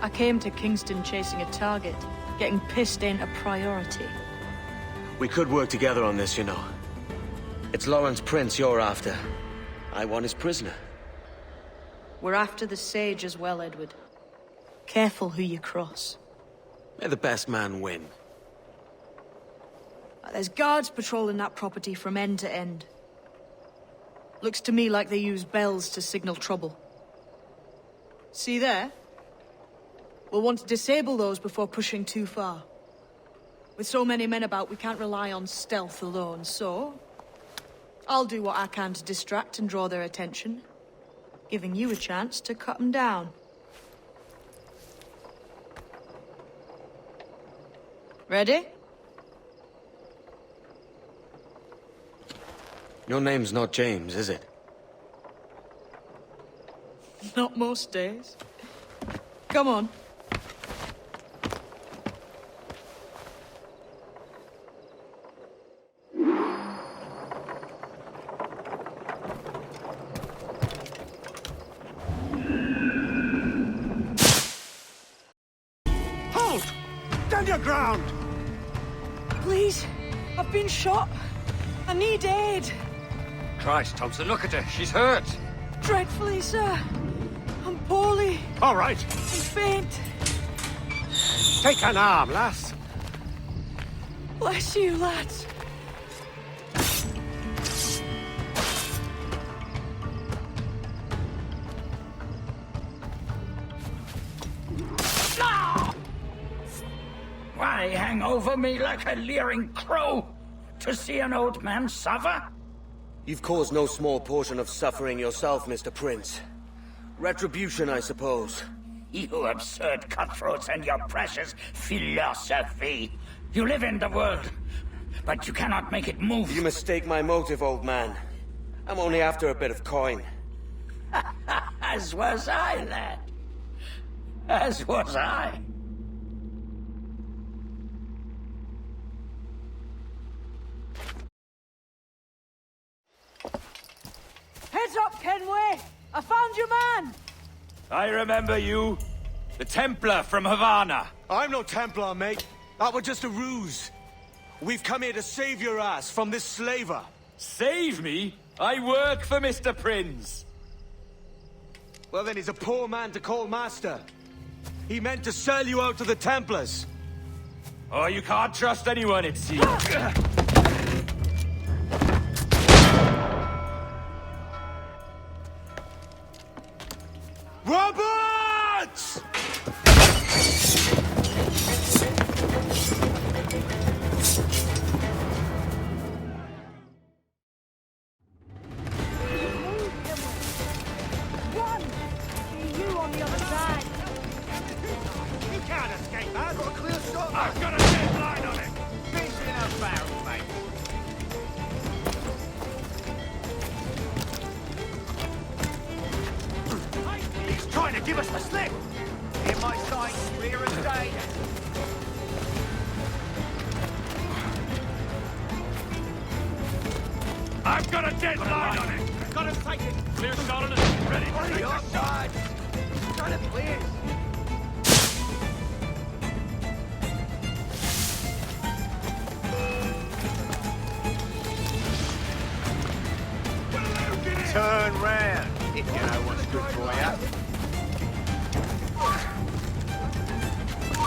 S11: I came to Kingston chasing a target. Getting pissed ain't a priority.
S19: We could work together on this, you know. It's Lawrence Prince you're after. I want his prisoner.
S11: We're after the sage as well, Edward. Careful who you cross.
S19: May the best man win.
S11: There's guards patrolling that property from end to end. Looks to me like they use bells to signal trouble. See there? We'll want to disable those before pushing too far. With so many men about, we can't rely on stealth alone, so... I'll do what I can to distract and draw their attention, giving you a chance to cut them down. Ready?
S19: Your name's not James, is it?
S11: Not most days. Come on.
S14: Halt! Stand your ground!
S11: Please, I've been shot. I need aid.
S15: Christ, Thompson, look at her. She's hurt.
S11: Dreadfully, sir. I'm poorly.
S14: All right.
S11: I'm faint.
S14: Take an arm, lass.
S11: Bless you, lads.
S12: Why hang over me like a leering crow? To see an old man suffer?
S19: You've caused no small portion of suffering yourself, Mr. Prince. Retribution, I suppose.
S12: You absurd cutthroats and your precious philosophy. You live in the world, but you cannot make it move.
S19: You mistake my motive, old man. I'm only after a bit of coin.
S12: As was I, lad. As was I.
S11: Heads up, Kenway! I found your man!
S3: I remember you. The Templar from Havana.
S24: I'm no Templar, mate. That was just a ruse. We've come here to save your ass from this slaver.
S3: Save me? I work for Mr. Prince.
S24: Well, then he's a poor man to call master. He meant to sell you out to the Templars.
S3: Oh, you can't trust anyone, it seems.
S24: Roberts!
S11: Run! See you on the other side.
S14: You can't escape that. Got a clear shot.
S3: I've got a deadline on it.
S14: Fish in a barrel, mate. He's trying to give us the slip. In my sight, clear as day.
S3: I've got a deadline on it.
S14: Got him taken.
S3: Clear shot on it. Ready.
S14: On the outside. Got it clear. Turn round, if you know what's good for you.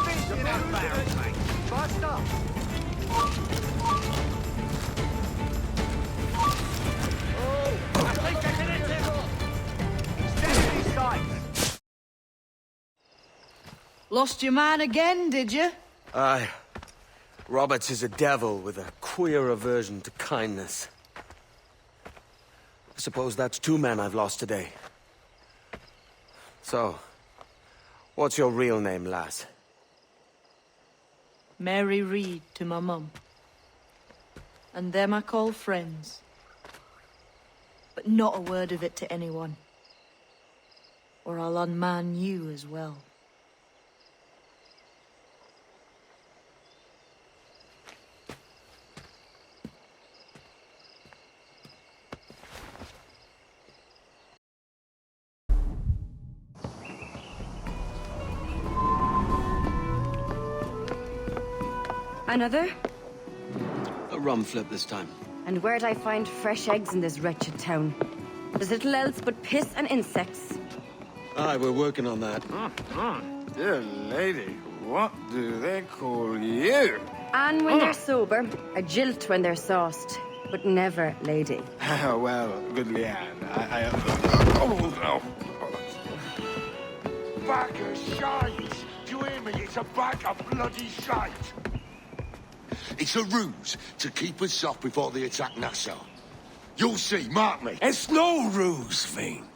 S14: Fish in a barrel, mate. Bust up. Oh, I think I can hit him. He's definitely sight.
S11: Lost your man again, did you?
S19: Aye. Roberts is a devil with a queer aversion to kindness. I suppose that's two men I've lost today. So, what's your real name, lass?
S11: Mary Reed to my mum. And them I call friends. But not a word of it to anyone. Or I'll unman you as well.
S16: Another?
S19: A rum flip this time.
S16: And where'd I find fresh eggs in this wretched town? There's little else but piss and insects.
S19: Aye, we're working on that.
S8: Dear lady, what do they call you?
S16: And when they're sober, a jilt when they're sauced, but never lady.
S8: Well, good Leanne, Oh, no.
S7: Bag of shite! Do you hear me? It's a bag of bloody shite! It's a ruse to keep us soft before they attack Nassau. You'll see, mark me.
S24: It's no ruse, Fiend.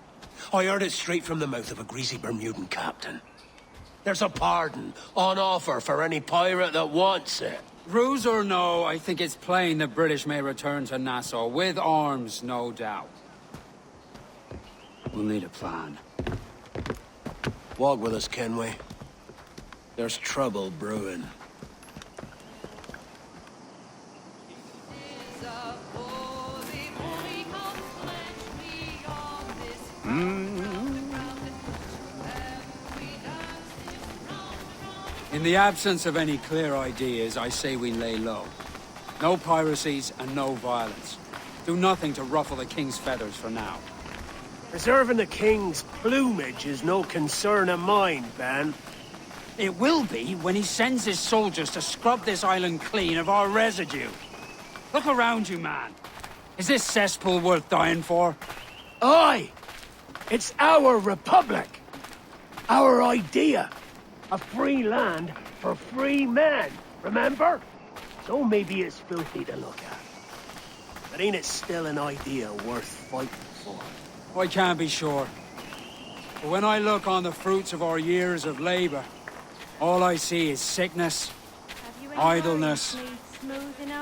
S24: I heard it straight from the mouth of a greasy Bermudan captain. There's a pardon on offer for any pirate that wants it.
S17: Ruse or no, I think it's plain the British may return to Nassau, with arms, no doubt. We'll need a plan.
S24: Walk with us, Kenway. There's trouble brewing.
S17: In the absence of any clear ideas, I say we lay low. No piracies and no violence. Do nothing to ruffle the king's feathers for now.
S24: Preserving the king's plumage is no concern of mine, Ben.
S17: It will be when he sends his soldiers to scrub this island clean of our residue. Look around you, man. Is this cesspool worth dying for?
S24: Aye! It's our republic! Our idea! A free land for free men, remember? So maybe it's filthy to look at. But ain't it still an idea worth fighting for?
S17: I can't be sure. But when I look on the fruits of our years of labor, all I see is sickness, idleness,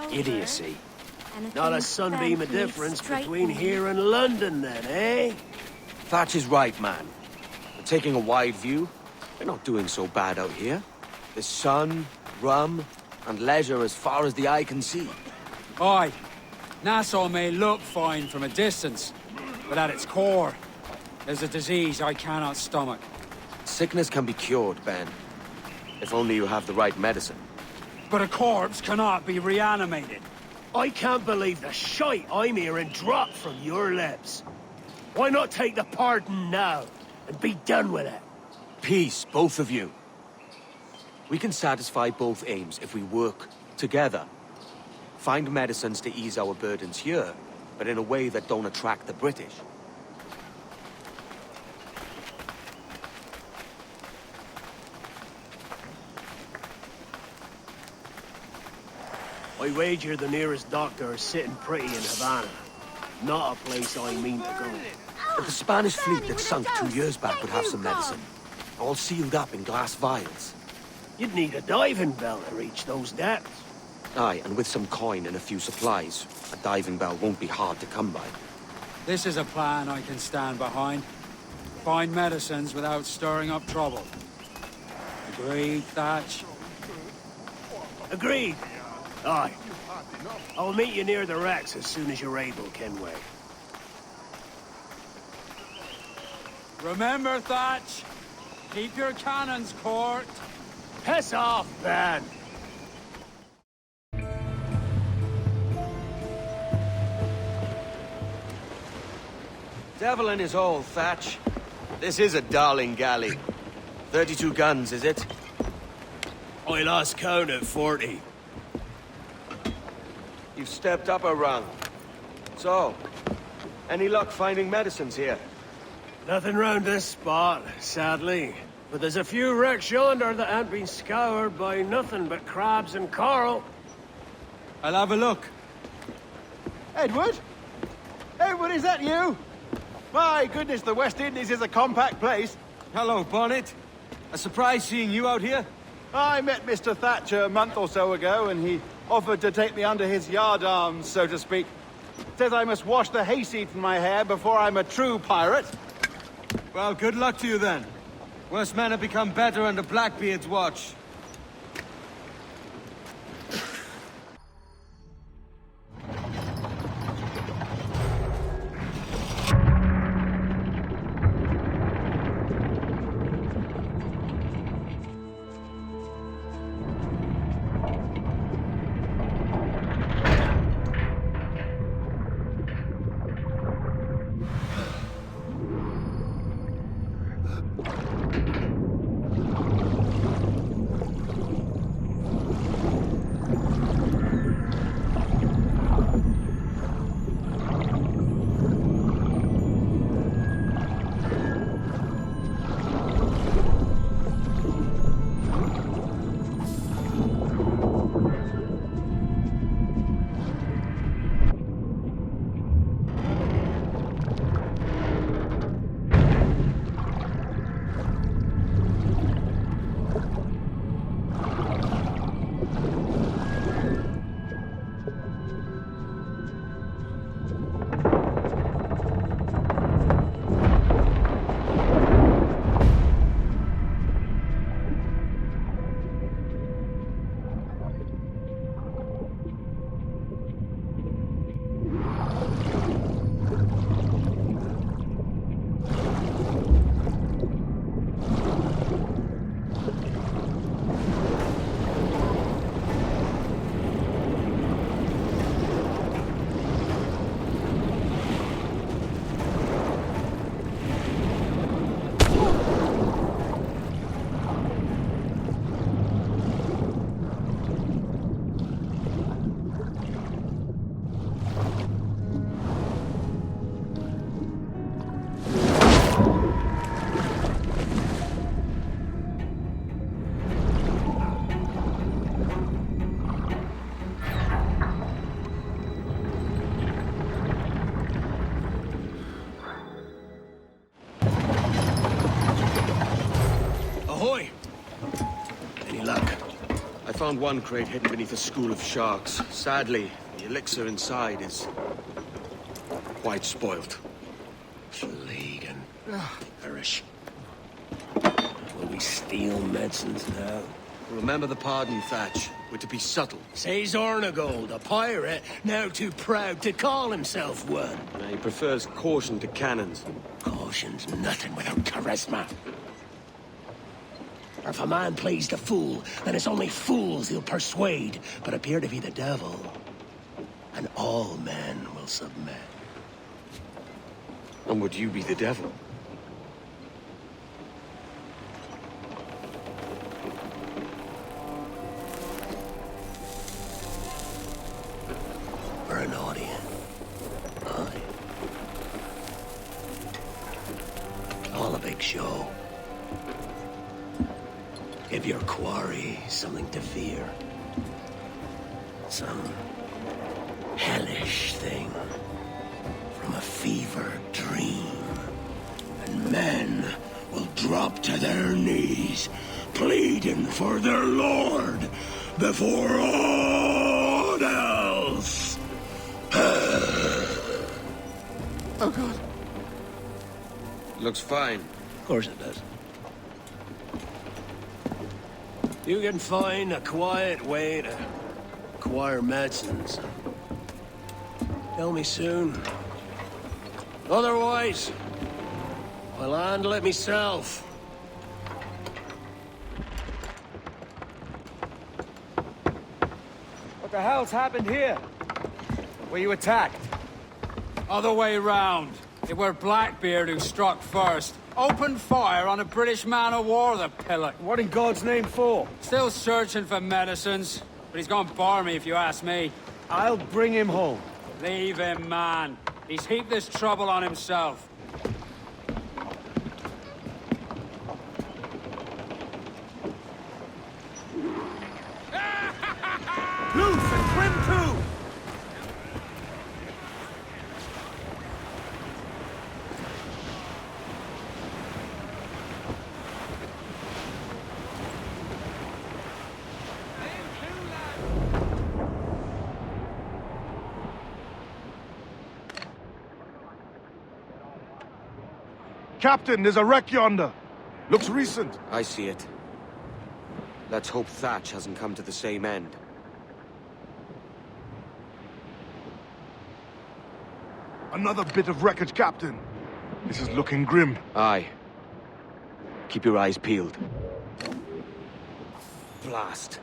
S17: idiocy.
S24: Not a sunbeam of difference between here and London, then, eh?
S19: Thatch is right, man. But taking a wide view, we're not doing so bad out here. There's sun, rum, and leisure as far as the eye can see.
S17: Aye. Nassau may look fine from a distance, but at its core, there's a disease I cannot stomach.
S19: Sickness can be cured, Ben. If only you have the right medicine.
S17: But a corpse cannot be reanimated.
S24: I can't believe the shite I'm hearing drop from your lips. Why not take the pardon now and be done with it?
S19: Peace, both of you. We can satisfy both aims if we work together. Find medicines to ease our burdens here, but in a way that don't attract the British.
S24: I wager the nearest doctor is sitting pretty in Havana. Not a place I mean to go.
S19: But the Spanish fleet that sunk 2 years back would have some medicine. All sealed up in glass vials.
S24: You'd need a diving bell to reach those depths.
S19: Aye, and with some coin and a few supplies, a diving bell won't be hard to come by.
S17: This is a plan I can stand behind. Find medicines without stirring up trouble. Agreed, Thatch?
S24: Agreed. Aye. I'll meet you near the wrecks as soon as you're able, Kenway.
S17: Remember, Thatch, keep your cannons court.
S24: Piss off, Ben!
S19: Devil in his hole, Thatch. This is a darling galley. 32 guns, is it?
S24: I lost count at 40.
S19: You've stepped up a rung. So, any luck finding medicines here?
S24: Nothing round this spot, sadly. But there's a few wrecks yonder that ain't been scoured by nothing but crabs and coral.
S17: I'll have a look.
S21: Edward? Edward, is that you? My goodness, the West Indies is a compact place.
S24: Hello, Bonnet. A surprise seeing you out here?
S21: I met Mr. Thatcher a month or so ago, and he offered to take me under his yardarms, so to speak. Says I must wash the hayseed from my hair before I'm a true pirate.
S3: Well, good luck to you then. Worst men have become better under Blackbeard's watch.
S18: Ahoy! Any luck?
S19: I found one crate hidden beneath a school of sharks. Sadly, the elixir inside is quite spoilt.
S18: Fleegan. Perish. Will we steal medicines now?
S19: Remember the pardon, Thatch. We're to be subtle.
S18: Says Ornagold, a pirate, now too proud to call himself one.
S19: He prefers caution to cannons.
S18: Caution's nothing without charisma. Or if a man plays the fool, then it's only fools he'll persuade, but appear to be the devil. And all men will submit.
S19: And would you be the devil?
S18: Or an audience. Aye. All a big show. Give your quarry something to fear. Some hellish thing from a fevered dream. And men will drop to their knees, pleading for their lord before all else.
S21: Oh, God.
S19: Looks fine.
S18: Of course it does. You can find a quiet way to acquire medicines. Tell me soon. Otherwise, I'll handle it myself.
S3: What the hell's happened here? Were you attacked?
S17: Other way round. It were Blackbeard who struck first. Opened fire on a British man-of-war, the pillock.
S3: What in God's name for?
S17: Still searching for medicines, but he's gone barmy if you ask me.
S3: I'll bring him home.
S17: Leave him, man. He's heaped this trouble on himself.
S21: Loose and trim too!
S1: Captain, there's a wreck yonder. Looks recent.
S19: I see it. Let's hope Thatch hasn't come to the same end.
S1: Another bit of wreckage, Captain. This is looking grim.
S19: Aye. Keep your eyes peeled. Blast.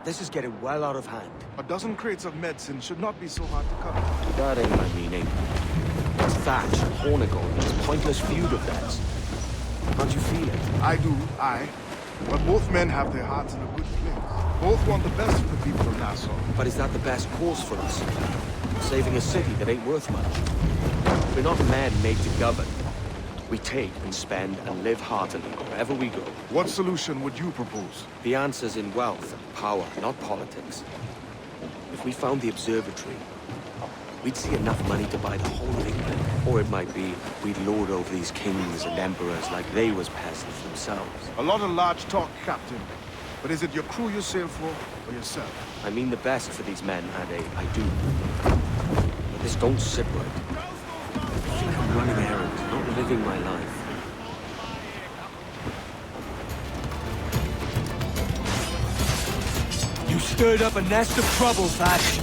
S19: This is getting well out of hand.
S1: A dozen crates of medicine should not be so hard to cut.
S19: That ain't my meaning. It's Thatch and Hornigold and this pointless feud of theirs. Can't you feel it?
S1: I do, aye. But both men have their hearts in a good place. Both want the best for the people of Nassau.
S19: But is that the best course for us? Saving a city that ain't worth much. We're not men made to govern. We take and spend and live heartily wherever we go.
S1: What solution would you propose?
S19: The answer's in wealth and power, not politics. If we found the observatory, we'd see enough money to buy the whole of England. Or it might be we'd lord over these kings and emperors like they was peasants themselves.
S1: A lot of large talk, Captain. But is it your crew you sail for, or yourself?
S19: I mean the best for these men, Ade, I do. But this don't sit right. I think I'm running errands, not living my life.
S3: You stirred up a nest of trouble, Thatch.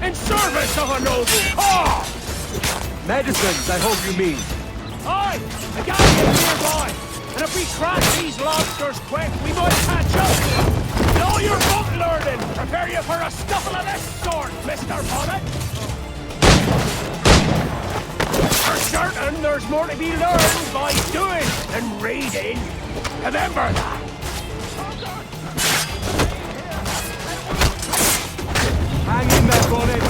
S3: In service of a noble cause! Medicines, I hope you mean.
S24: Aye! A galleon nearby! And if we crash these lobsters quick, we might catch up! And all your book learning, prepare you for a scuffle of this sort, Mr. Bonnet! For certain, there's more to be learned by doing than reading. Remember that!
S3: Hang in there, Bonnet.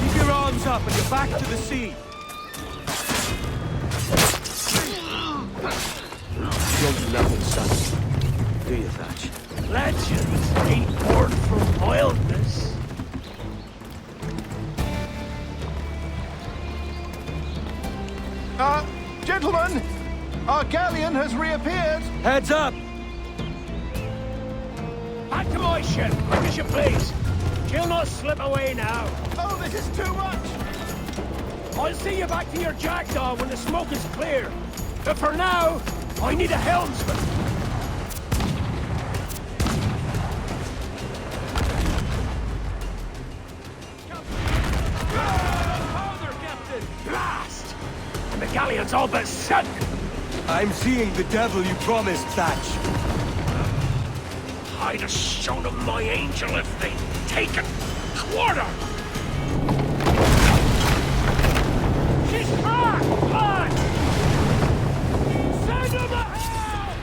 S3: Keep your arms up and your back to the sea.
S19: You don't do nothing, son. Do you, Thatch?
S24: Legends ain't born from wildness.
S21: Gentlemen, our galleon has reappeared.
S3: Heads up!
S24: Back to my ship, quick as you please. She'll not slip away now.
S21: Oh, this is too much!
S24: I'll see you back to your jackdaw when the smoke is clear. But for now, I need a helmsman. Blast! And the galleon's all but sunk!
S3: I'm seeing the devil you promised, Thatch.
S24: I'd have shown them my angel if they'd taken quarter! She's cracked! Lad! Send them to hell!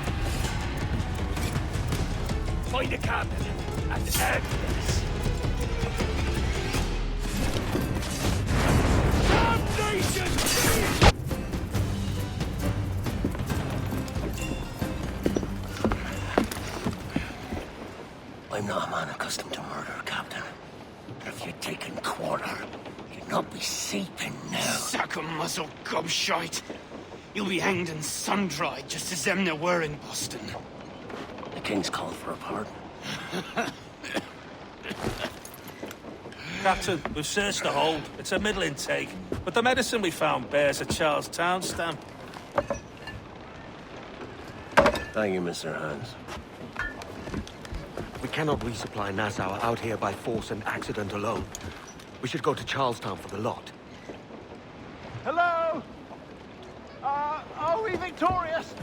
S24: Find a captain and end this. Damnation!
S18: I'm not a man accustomed to murder, Captain. But if you'd taken quarter, you'd not be seeping now.
S2: Sack a muzzle, gobshite. You'll be hanged and sun-dried just as them there were in Boston.
S18: The King's called for a pardon.
S6: Captain, we've searched the hold. It's a middle intake, but the medicine we found bears a Charlestown stamp.
S18: Thank you, Mr. Hans.
S19: We cannot resupply Nassau out here by force and accident alone. We should go to Charlestown for the lot.
S21: Hello? Are we victorious?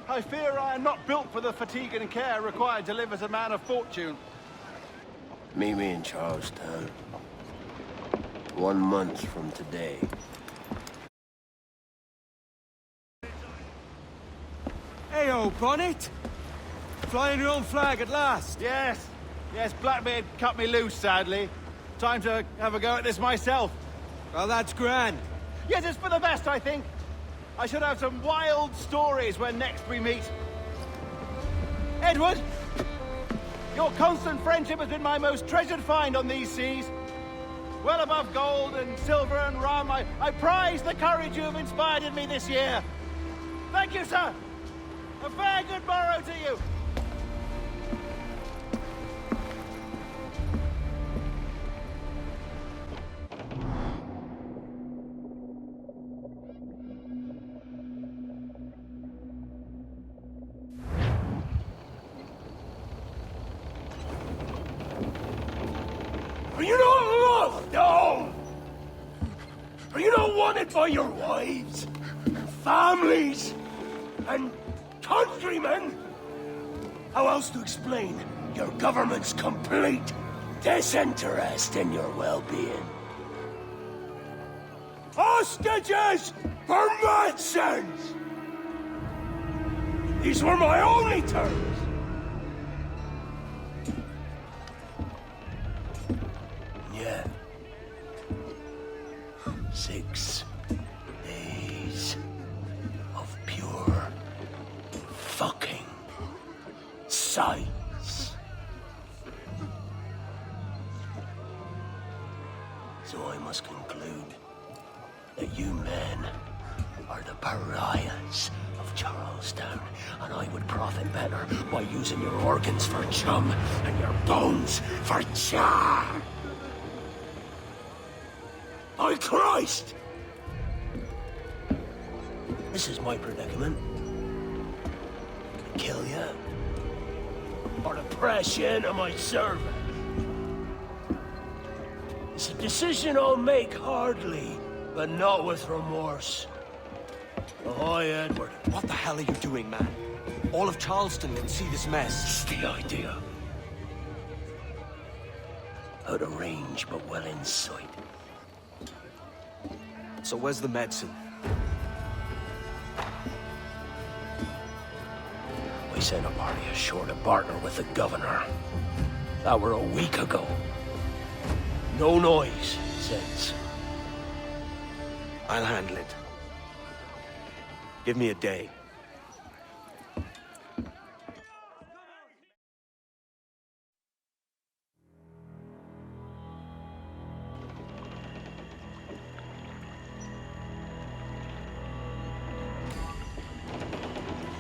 S21: I fear I am not built for the fatigue and care required to live as a man of fortune.
S18: Meet me in Charlestown. 1 month from today.
S3: Hey-o, Bonnet! Flying your own flag at last.
S21: Yes. Yes, Blackbeard cut me loose, sadly. Time to have a go at this myself.
S3: Well, that's grand.
S21: Yes, it's for the best, I think. I should have some wild stories when next we meet. Edward! Your constant friendship has been my most treasured find on these seas. Well above gold and silver and rum, I prize the courage you have inspired in me this year. Thank you, sir. A fair good morrow to you.
S24: by your wives, families, and countrymen? How else to explain your government's complete disinterest in your well-being? Hostages for medicines! These were my only terms. Yeah. 6 days of pure fucking science. So I must conclude that you men are the pariahs of Charlestown, and I would profit better by using your organs for chum and your bones for char. By Christ! This is my predicament. Kill you, or to press you into my service. It's a decision I'll make hardly, but not with remorse. Ahoy, Edward.
S19: What the hell are you doing, man? All of Charleston can see this mess.
S24: It's the idea. Out of range, but well in sight.
S19: So where's the medicine?
S24: We sent a party ashore to partner with the governor. That were a week ago. No noise since.
S19: I'll handle it. Give me a day.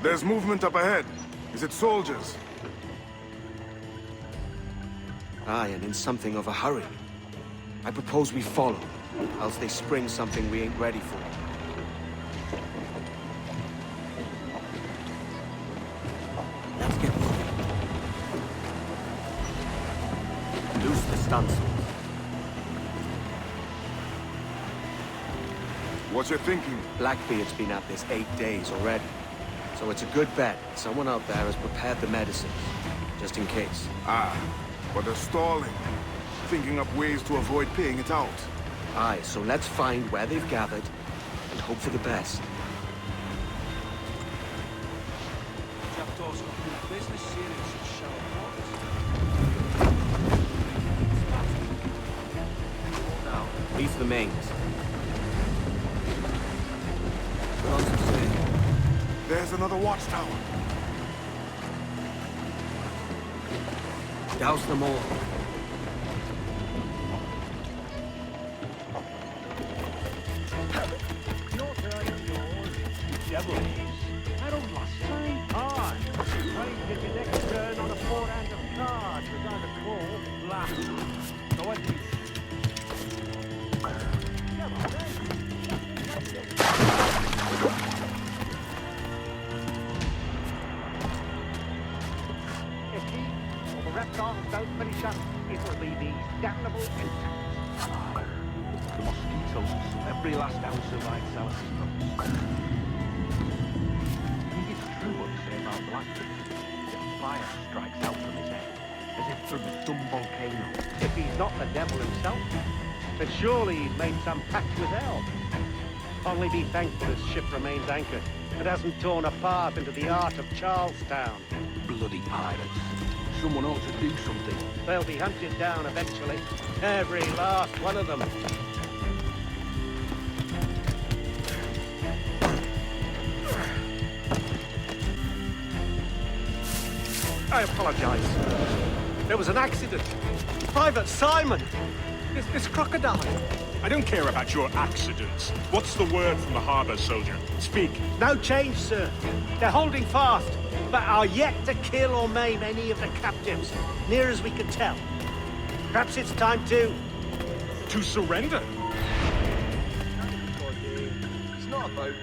S1: There's movement up ahead. Is it soldiers?
S19: Aye, and in something of a hurry. I propose we follow, else they spring something we ain't ready for. Let's get moving. Loose the stunsails.
S1: What's your thinking?
S19: Blackbeard's been at this 8 days already. So it's a good bet someone out there has prepared the medicines, just in case.
S1: Ah, but they're stalling. Thinking up ways to avoid paying it out.
S19: Aye, so let's find where they've gathered and hope for the best. Now, these are the mains. Put on some sail.
S1: There's another watchtower.
S19: Douse them all.
S14: I don't lost time. Aye. Try and get your next turn on a forehand of cards, as I recall, last. So what do you... Come on, then. If he or the reptiles don't finish up, it will be these damnable insects. The mosquitoes, every last ounce of light cells is broken. The fire strikes out from his head, as if from a dumb volcano. If he's not the devil himself, then surely he's made some pact with hell. Only be thankful his ship remains anchored and hasn't torn a path into the heart of Charlestown.
S21: Bloody pirates. Someone ought to do something.
S14: They'll be hunted down eventually. Every last one of them. I apologize. There was an accident. Private Simon! This crocodile.
S5: I don't care about your accidents. What's the word from the harbor, soldier? Speak.
S14: No change, sir. They're holding fast, but are yet to kill or maim any of the captives, near as we can tell. Perhaps it's time to
S5: surrender?
S21: It's not about...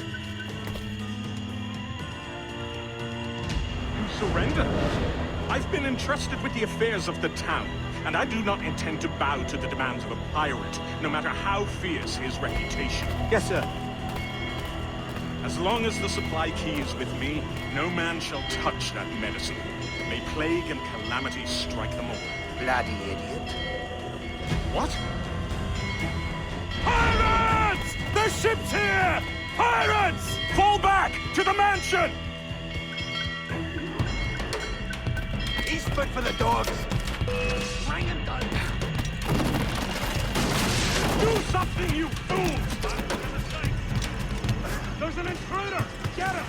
S5: To surrender? I've been entrusted with the affairs of the town, and I do not intend to bow to the demands of a pirate, no matter how fierce his reputation.
S14: Yes, sir.
S5: As long as the supply key is with me, no man shall touch that medicine. May plague and calamity strike them all.
S21: Bloody idiot.
S5: What? Pirates! The ship's here! Pirates! Fall back! To the mansion!
S21: Eastward for the dogs.
S5: Ring and gun! Do something, you fools! There's an intruder! Get him!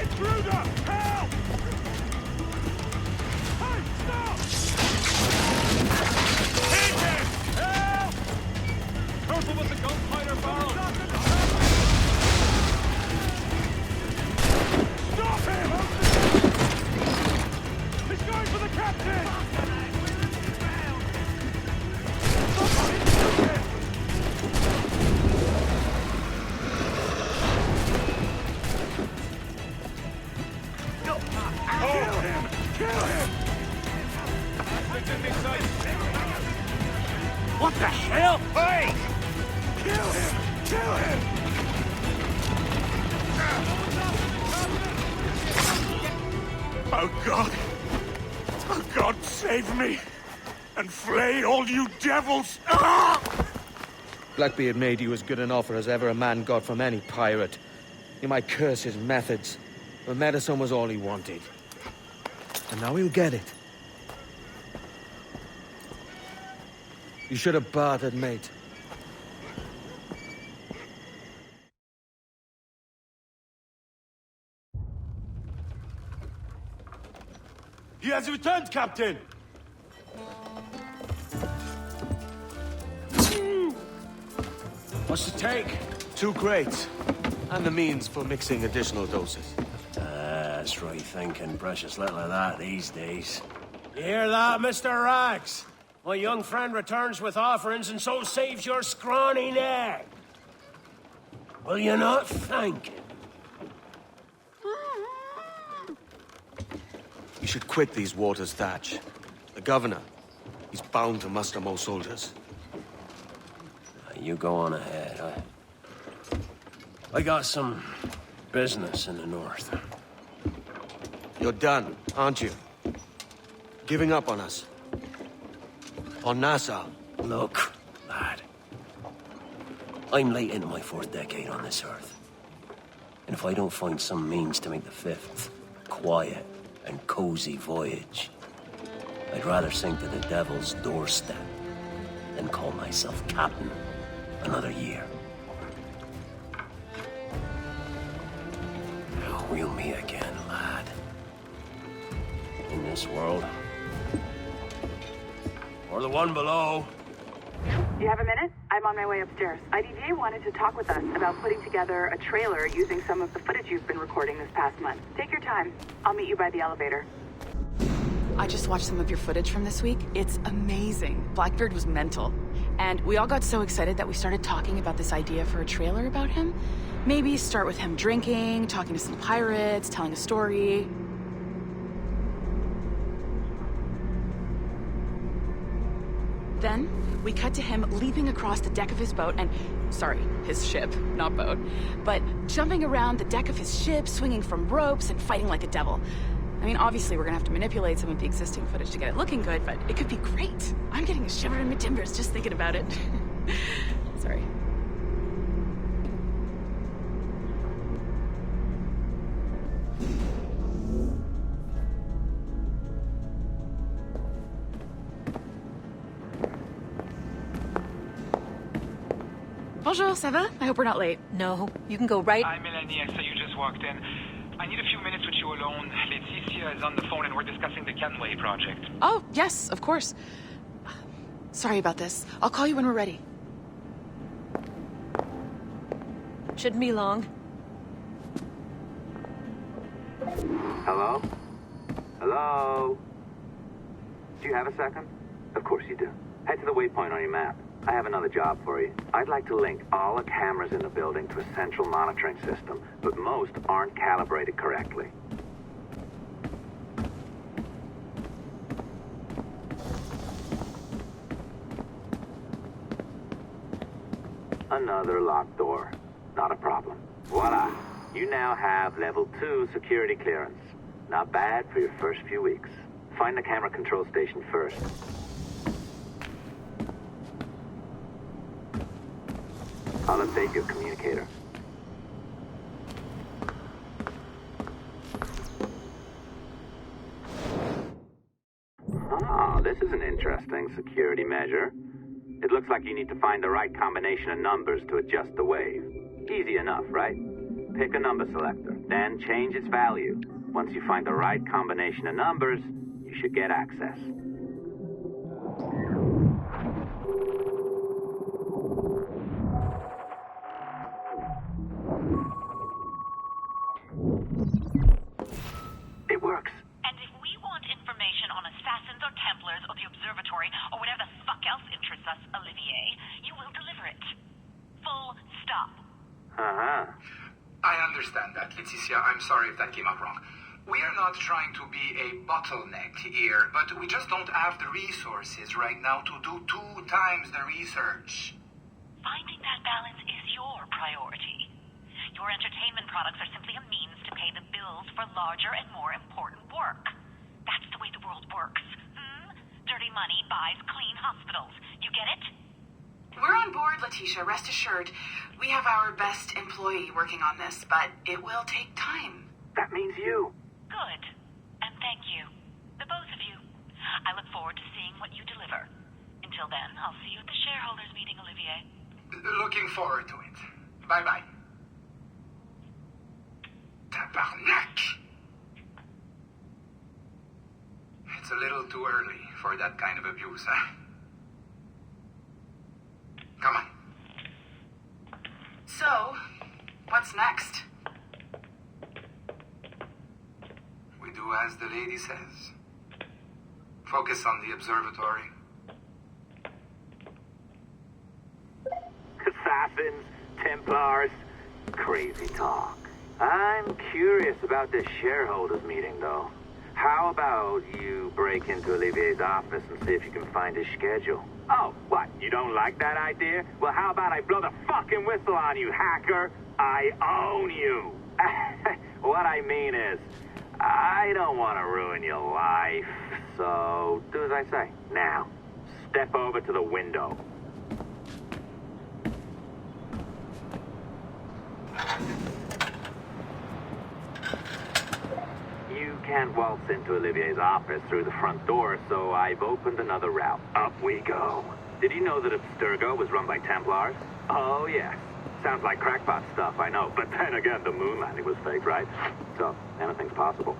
S5: Intruder! Help! Hey, stop! Hit him! Help! Careful with the gunfighter barrel! Stop him! He's going for the captain! Somebody shoot him! Kill him! Kill him! What the hell? Hey! Kill him! Kill him! Oh God! Oh God, save me! And flay all you devils! Ah!
S19: Blackbeard made you as good an offer as ever a man got from any pirate. You might curse his methods, but medicine was all he wanted. And now he'll get it. You should have bartered, mate.
S4: He has returned, Captain!
S19: What's the take? 2 crates. And the means for mixing additional doses.
S24: That's right thinking. Precious little of that these days. You hear that, Mr. Rags? My young friend returns with offerings and so saves your scrawny neck. Will you not thank him?
S19: You should quit these waters, Thatch. The governor, he's bound to muster more soldiers.
S24: You go on ahead. I got some business in the north.
S19: You're done, aren't you? Giving up on us? On Nassau?
S24: Look, lad. I'm late into my 4th decade on this earth. And if I don't find some means to make the 5th quiet and cozy voyage, I'd rather sink to the devil's doorstep than call myself captain another year. We'll meet again, lad. In this world. Or the one below.
S10: Do you have a minute? I'm on my way upstairs. IDJ wanted to talk with us about putting together a trailer using some of the footage you've been recording this past month. Take your time. I'll meet you by the elevator.
S20: I just watched some of your footage from this week. It's amazing. Blackbeard was mental. And we all got so excited that we started talking about this idea for a trailer about him. Maybe start with him drinking, talking to some pirates, telling a story. Then, we cut to him leaping across the deck of his boat and... Sorry, his ship, not boat. But jumping around the deck of his ship, swinging from ropes, and fighting like a devil. I mean, obviously we're gonna have to manipulate some of the existing footage to get it looking good, but it could be great. I'm getting a shiver in my timbers just thinking about it. Sorry. Bonjour, ça va? I hope we're not late.
S22: No, you can go right...
S23: Hi, Melanie. I saw you just walked in. I need a few minutes with you alone. Laetitia is on the phone and we're discussing the Kenway project.
S20: Oh, yes, of course. Sorry about this. I'll call you when we're ready.
S22: Shouldn't be long.
S25: Hello? Hello? Do you have a second? Of course you do. Head to the waypoint on your map. I have another job for you. I'd like to link all the cameras in the building to a central monitoring system, but most aren't calibrated correctly. Another locked door. Not a problem. Voila. You now have level 2 security clearance. Not bad for your first few weeks. Find the camera control station first. I'll update your communicator. Ah, this is an interesting security measure. It looks like you need to find the right combination of numbers to adjust the wave. Easy enough, right? Pick a number selector, then change its value. Once you find the right combination of numbers, you should get access. It works.
S9: And if we want information on assassins or Templars or the observatory or whatever the fuck else interests us, Olivier, you will deliver it. Full stop.
S25: Uh-huh.
S23: I understand that, Leticia. I'm sorry if that came out wrong. We are not trying to be a bottleneck here, but we just don't have the resources right now to do 2 times the research.
S9: Finding that balance is your priority. Your entertainment products are simply a means to pay the bills for larger and more important work. That's the way the world works. Dirty money buys clean hospitals. You get it?
S20: We're on board, Letitia, rest assured. We have our best employee working on this, but it will take time.
S25: That means you.
S9: Good. And thank you. The both of you. I look forward to seeing what you deliver. Until then, I'll see you at the shareholders meeting, Olivier.
S23: Looking forward to it. Bye-bye. Tabarnak! It's a little too early for that kind of abuse, huh? Come on.
S20: So, what's next?
S23: We do as the lady says. Focus on the observatory.
S25: Assassins, Templars, crazy talk. I'm curious about this shareholders meeting, though. How about you break into Olivier's office and see if you can find his schedule? Oh, what? You don't like that idea? Well, how about I blow the fucking whistle on you, hacker? I own you. What I mean is, I don't want to ruin your life. So, do as I say. Now, step over to the window. You can't waltz into Olivier's office through the front door, so I've opened another route. Up we go. Did you know that Abstergo was run by Templars? Oh, yes. Sounds like crackpot stuff, I know. But then again, the moon landing was fake, right? So, anything's possible.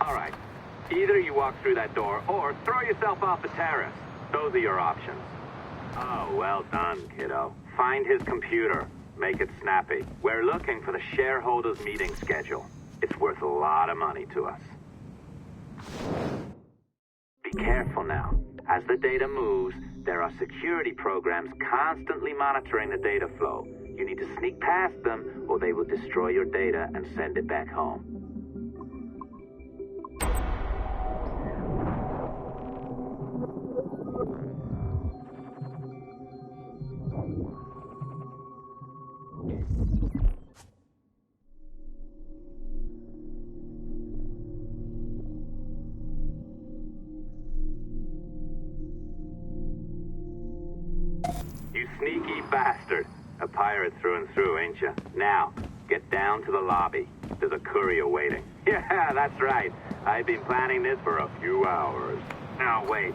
S25: All right. Either you walk through that door, or throw yourself off the terrace. Those are your options. Oh, well done, kiddo. Find his computer. Make it snappy. We're looking for the shareholders meeting schedule. It's worth a lot of money to us. Be careful now. As the data moves, there are security programs constantly monitoring the data flow. You need to sneak past them, or they will destroy your data and send it back home. You sneaky bastard. A pirate through and through, ain't you? Now, get down to the lobby. There's a courier waiting. Yeah, that's right. I've been planning this for a few hours. Now, wait.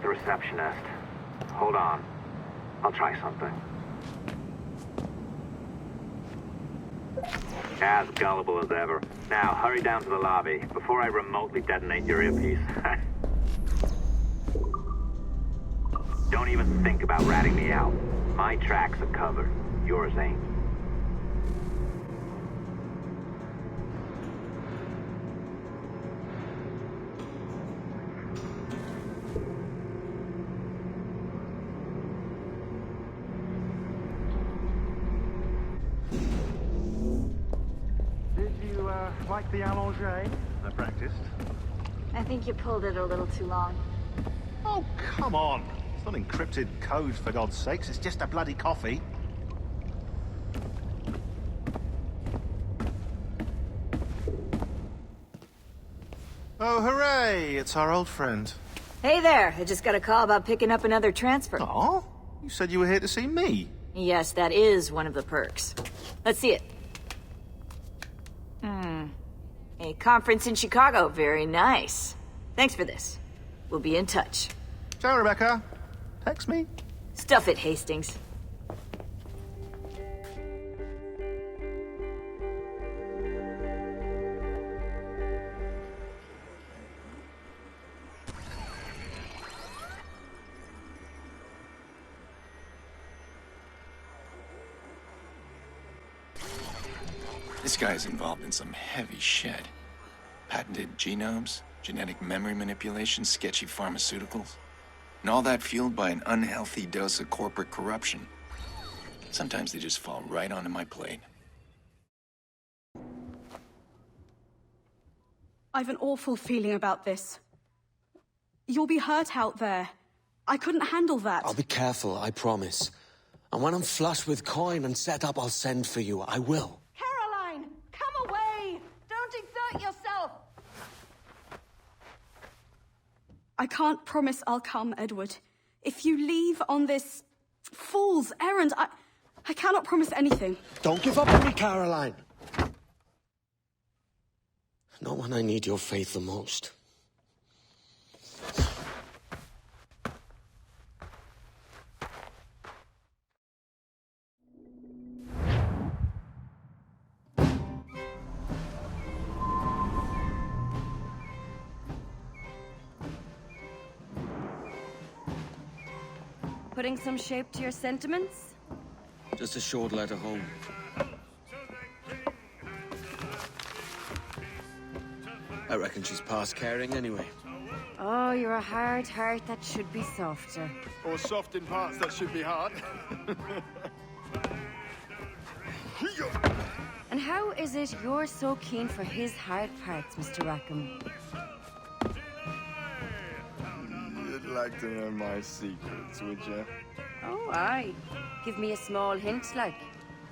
S25: The receptionist. Hold on. I'll try something. As gullible as ever. Now, hurry down to the lobby before I remotely detonate your earpiece. Don't even think about ratting me out. My tracks are covered. Yours ain't.
S11: Did you, like the allongé? I practiced.
S12: I think you pulled it a little too long.
S11: Oh, come on. It's not encrypted code, for God's sakes. It's just a bloody coffee. Oh, hooray! It's our old friend.
S12: Hey there, I just got a call about picking up another transfer.
S11: Oh? You said you were here to see me.
S12: Yes, that is one of the perks. Let's see it. A conference in Chicago, very nice. Thanks for this. We'll be in touch.
S11: Ciao, Rebecca. Text me.
S12: Stuff it, Hastings.
S13: This guy's involved in some heavy shit. Patented genomes, genetic memory manipulation, sketchy pharmaceuticals. And all that fueled by an unhealthy dose of corporate corruption. Sometimes they just fall right onto my plate.
S15: I've an awful feeling about this. You'll be hurt out there. I couldn't handle that.
S18: I'll be careful, I promise. And when I'm flush with coin and set up, I'll send for you. I will.
S15: Caroline, come away! Don't exert yourself! I can't promise I'll come, Edward. If you leave on this fool's errand, I cannot promise anything.
S18: Don't give up on me, Caroline. Not when I need your faith the most.
S22: Putting some shape to your sentiments?
S18: Just a short letter home. I reckon she's past caring anyway.
S22: Oh, you're a hard heart that should be softer.
S8: Or soft in parts that should be hard.
S22: And how is it you're so keen for his hard parts, Mr. Rackham?
S8: You'd like to know my secrets, would you?
S22: Oh, aye. Give me a small hint, like.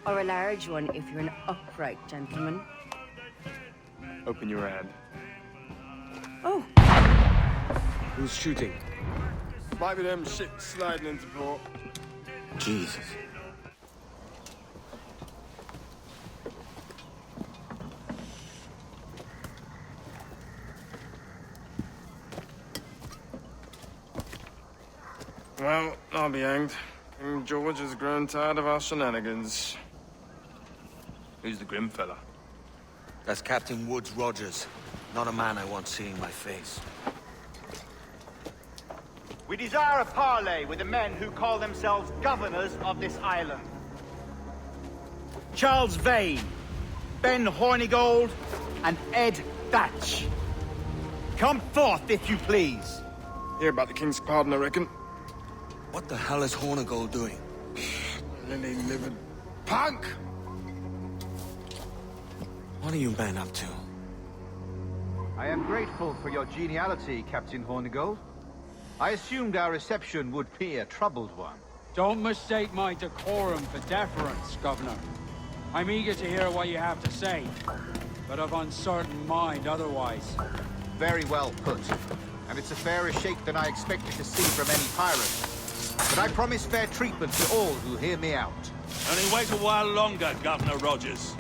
S22: Or a large one, if you're an upright gentleman.
S8: Open your hand.
S22: Oh.
S18: Who's shooting?
S8: Might be them ships sliding into port.
S18: Jesus.
S8: Well, I'll be hanged. King George has grown tired of our shenanigans. Who's the grim fella?
S18: That's Captain Woods Rogers. Not a man I want seeing my face.
S21: We desire a parley with the men who call themselves governors of this island. Charles Vane, Ben Hornigold, and Ed Thatch. Come forth, if you please.
S8: Hear about the King's pardon, I reckon.
S18: What the hell is Hornigold doing?
S8: Lily-livered punk!
S18: What are you men up to?
S21: I am grateful for your geniality, Captain Hornigold. I assumed our reception would be a troubled one.
S17: Don't mistake my decorum for deference, Governor. I'm eager to hear what you have to say, but of uncertain mind otherwise.
S21: Very well put. And it's a fairer shake than I expected to see from any pirate. But I promise fair treatment to all who hear me out.
S6: Only wait a while longer, Governor Rogers.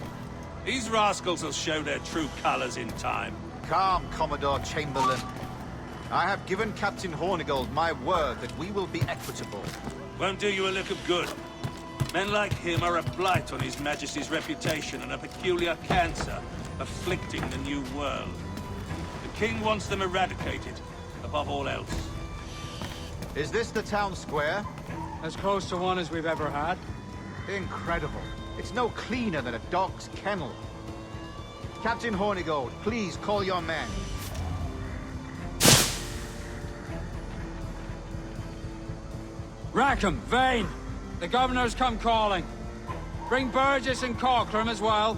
S6: These rascals will show their true colors in time.
S21: Calm, Commodore Chamberlain. I have given Captain Hornigold my word that we will be equitable.
S6: Won't do you a lick of good. Men like him are a blight on His Majesty's reputation and a peculiar cancer afflicting the New World. The King wants them eradicated, above all else.
S21: Is this the town square?
S17: As close to one as we've ever had.
S21: Incredible. It's no cleaner than a dog's kennel. Captain Hornigold, please call your men.
S17: Rackham, Vane! The Governor's come calling. Bring Burgess and Cockram as well.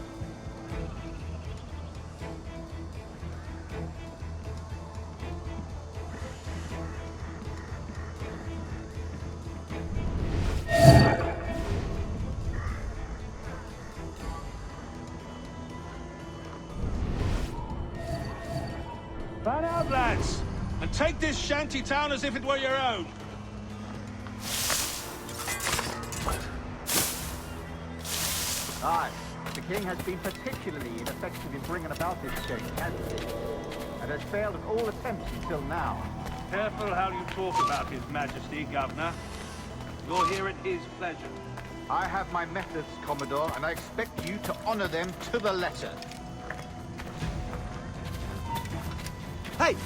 S6: lads, and take this shanty town as if it were your own.
S21: Aye, the king has been particularly ineffective in bringing about this change, hasn't he? And has failed in all attempts until now.
S6: Careful how you talk about His Majesty, Governor. You're here at his pleasure.
S21: I have my methods, Commodore, and I expect you to honor them to the letter. Hey!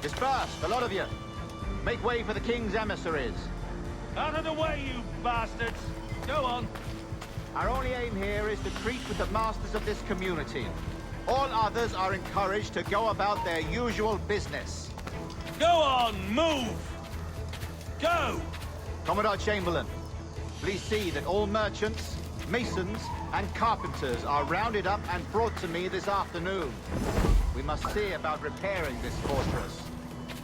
S21: Disperse, a lot of you. Make way for the king's emissaries.
S6: Out of the way, you bastards! Go on.
S21: Our only aim here is to treat with the masters of this community. All others are encouraged to go about their usual business.
S6: Go on, move! Go!
S21: Commodore Chamberlain, please see that all merchants, masons, and carpenters are rounded up and brought to me this afternoon. We must see about repairing this fortress.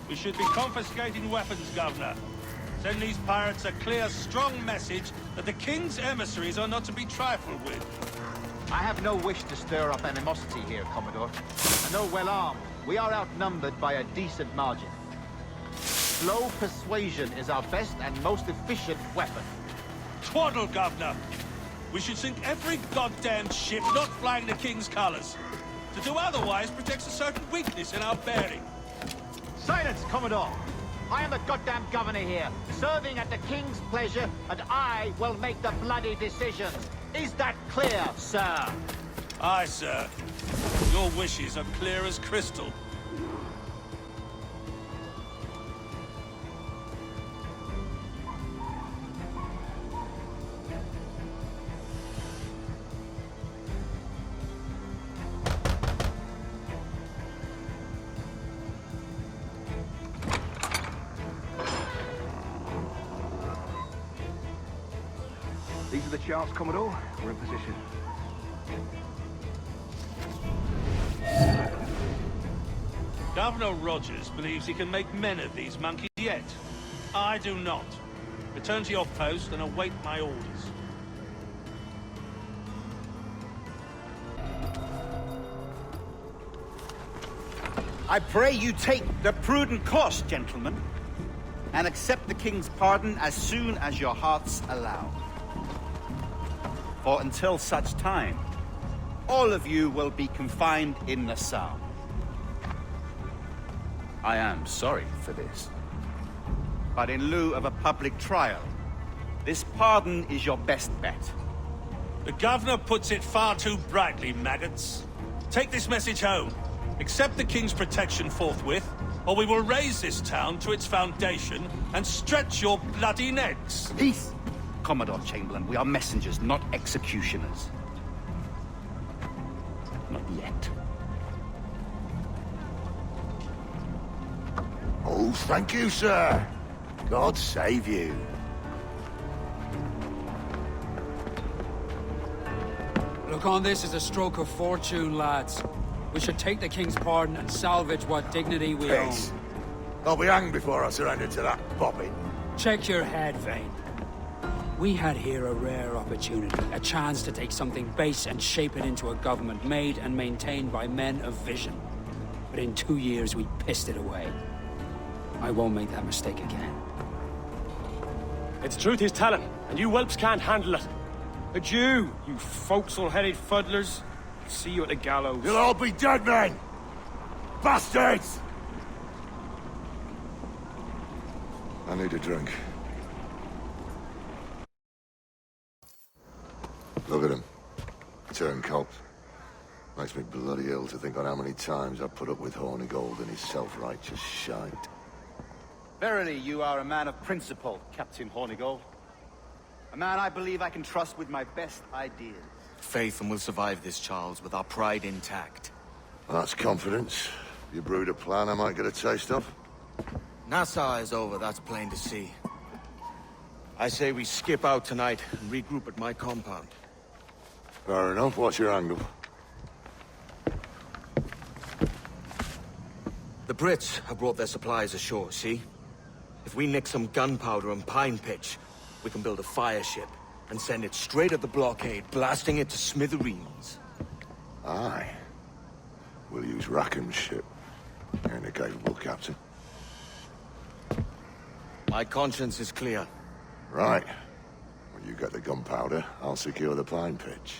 S6: We should be confiscating weapons, Governor. Send these pirates a clear, strong message that the King's emissaries are not to be trifled with.
S21: I have no wish to stir up animosity here, Commodore. And though well armed, we are outnumbered by a decent margin. Slow persuasion is our best and most efficient weapon.
S6: Twaddle, Governor! We should sink every goddamn ship not flying the King's colors. To do otherwise protects a certain weakness in our bearing.
S21: Silence, Commodore! I am the goddamn governor here, serving at the King's pleasure, and I will make the bloody decisions. Is that clear, sir?
S6: Aye, sir. Your wishes are clear as crystal.
S21: These are the charts, Commodore. We're in position.
S6: Governor Rogers believes he can make men of these monkeys yet. I do not. Return to your post and await my orders.
S21: I pray you take the prudent course, gentlemen, and accept the King's pardon as soon as your hearts allow. For until such time, all of you will be confined in Nassau. I am sorry for this. But in lieu of a public trial, this pardon is your best bet.
S6: The governor puts it far too brightly, maggots. Take this message home. Accept the King's protection forthwith, or we will raise this town to its foundation and stretch your bloody necks.
S21: Peace! Commodore Chamberlain, we are messengers, not executioners. Not yet.
S1: Oh, thank you, sir. God save you.
S17: Look on this as a stroke of fortune, lads. We should take the King's pardon and salvage what dignity we own.
S1: I'll be hanged before I surrender to that bobbin.
S17: Check your head, Vane. We had here a rare opportunity, a chance to take something base and shape it into a government made and maintained by men of vision. But in 2 years, we pissed it away. I won't make that mistake again.
S2: It's truth he's telling, and you whelps can't handle it. Adieu, you forecastle-headed fuddlers. See you at the gallows.
S1: You'll all be dead men! Bastards! I need a drink. Look at him. Turncoat. Makes me bloody ill to think on how many times I've put up with Hornigold and his self-righteous shite.
S21: Verily, you are a man of principle, Captain Hornigold. A man I believe I can trust with my best ideas.
S3: Faith, and we'll survive this, Charles, with our pride intact.
S1: That's confidence. You brewed a plan I might get a taste of?
S3: Nassau is over, that's plain to see. I say we skip out tonight and regroup at my compound.
S1: Fair enough. What's your angle?
S3: The Brits have brought their supplies ashore, see? If we nick some gunpowder and pine pitch, we can build a fire ship and send it straight at the blockade, blasting it to smithereens.
S1: Aye. We'll use Rackham's ship. Ain't a capable captain.
S3: My conscience is clear.
S1: Right. When you get the gunpowder, I'll secure the pine pitch.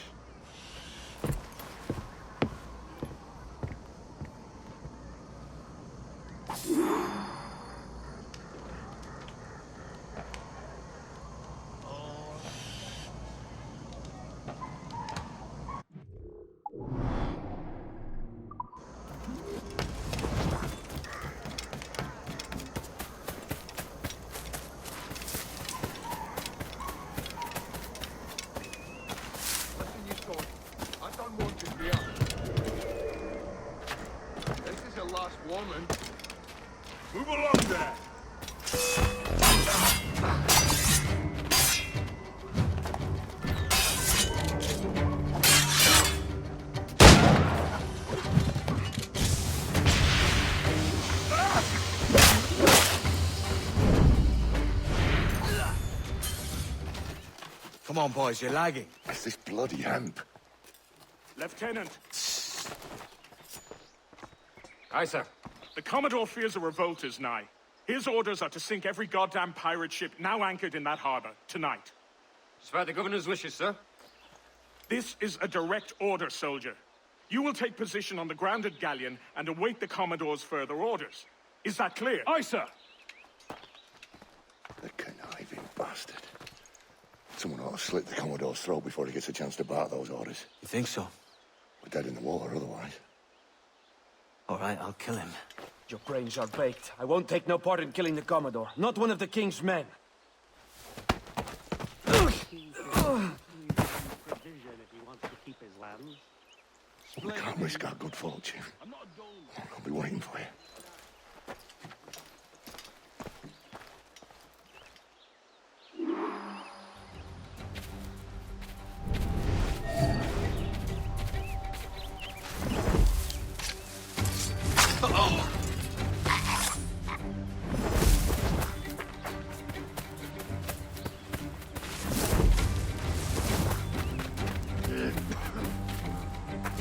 S6: Move along there!
S3: Come on, boys, you're lagging.
S1: It's this bloody hemp.
S4: Lieutenant! Aye, sir. The Commodore fears a revolt is nigh. His orders are to sink every goddamn pirate ship now anchored in that harbor, tonight.
S2: It's by the governor's wishes, sir.
S4: This is a direct order, soldier. You will take position on the grounded galleon and await the Commodore's further orders. Is that clear?
S2: Aye, sir.
S1: The conniving bastard. Someone ought to slit the Commodore's throat before he gets a chance to bark those orders.
S3: You think so?
S1: We're dead in the water otherwise.
S3: All right, I'll kill him.
S5: Your brains are baked. I won't take no part in killing the Commodore. Not one of the King's men.
S1: We can't risk our good fortune. I'll be waiting for you.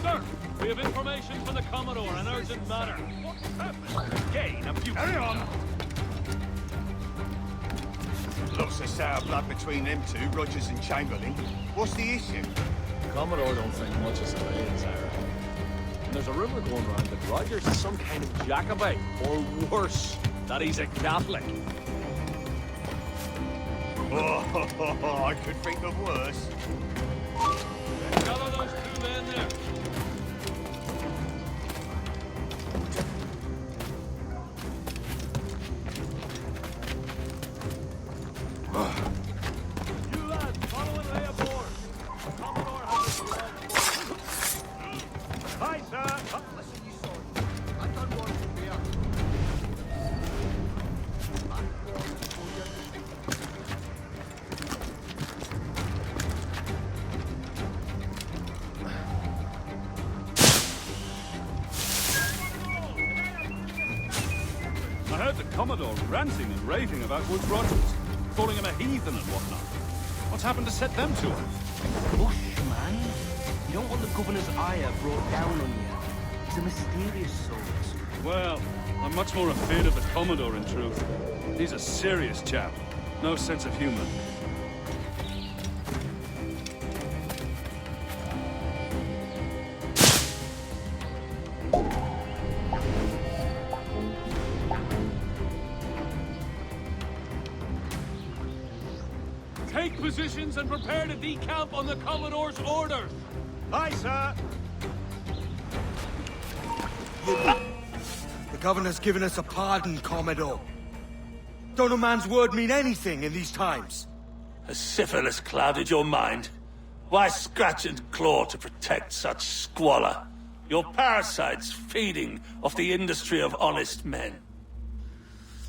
S6: Sir, we have information from the Commodore, an urgent matter. What's happened? Gain a few... Carry on!
S11: Lots of sour blood between them two, Rogers and Chamberlain. What's the issue?
S7: Commodore don't think much of civilians, Ira. And there's a rumor going around that Rogers is some kind of Jacobite, or worse, that he's a Catholic.
S11: Oh, I could think of worse.
S6: Gather those two men there. You lads, follow and lay aboard. The Commodore has a Hi, sir.
S11: Listen, you sorry. I don't want to be up.
S6: I heard the Commodore ranting and raving about Woods Rogers, calling him a heathen and whatnot. What's happened to set them to it?
S5: Hush, man. You don't want the governor's ire brought down on you. He's a mysterious sort.
S6: Well, I'm much more afraid of the Commodore, in truth. He's a serious chap. No sense of humor. Take positions and prepare to decamp on the Commodore's orders.
S11: Aye, sir.
S3: The governor's given us a pardon, Commodore. Don't a man's word mean anything in these times?
S6: Has syphilis clouded your mind? Why scratch and claw to protect such squalor? Your parasites feeding off the industry of honest men.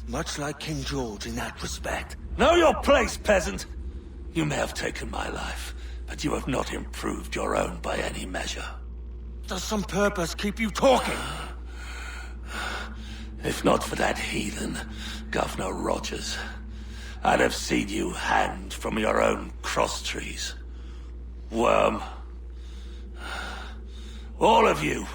S3: Much like King George in that respect.
S6: Know your place, peasant! You may have taken my life, but you have not improved your own by any measure.
S3: Does some purpose keep you talking?
S18: If not for that heathen, Governor Rogers, I'd have seen you hanged from your own cross trees. Worm. All of you.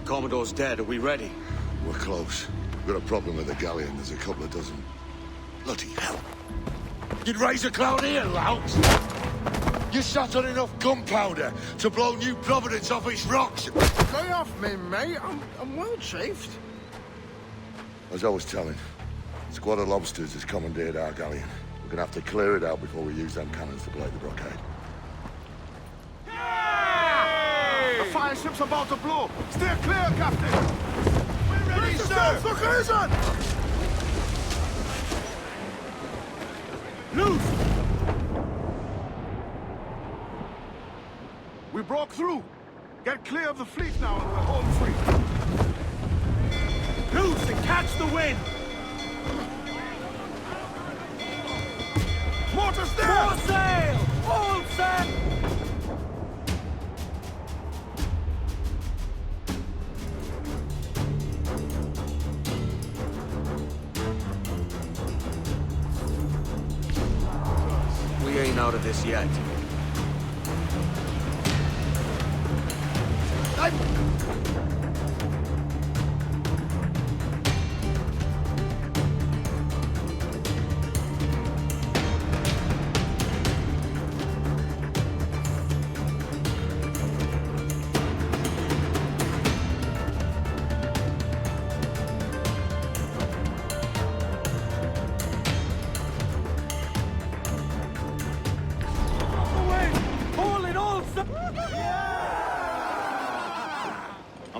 S3: Commodore's dead. Are we ready?
S1: We're close. We've got a problem with the galleon. There's a couple of dozen. Bloody hell. You'd raise a cloud here, lout! You sat on enough gunpowder to blow New Providence off its rocks!
S10: Lay off me, mate. I'm well chafed.
S1: As I was telling, a squad of lobsters has commandeered our galleon. We're gonna have to clear it out before we use them cannons to blow the blockade.
S10: The fire ship's about to blow. Steer clear, Captain. We're ready, sir.
S21: Loose! We broke through. Get clear of the fleet now and we're home free. Loose and catch the wind! Mortar still! More sail! All set!
S3: We ain't out of this yet.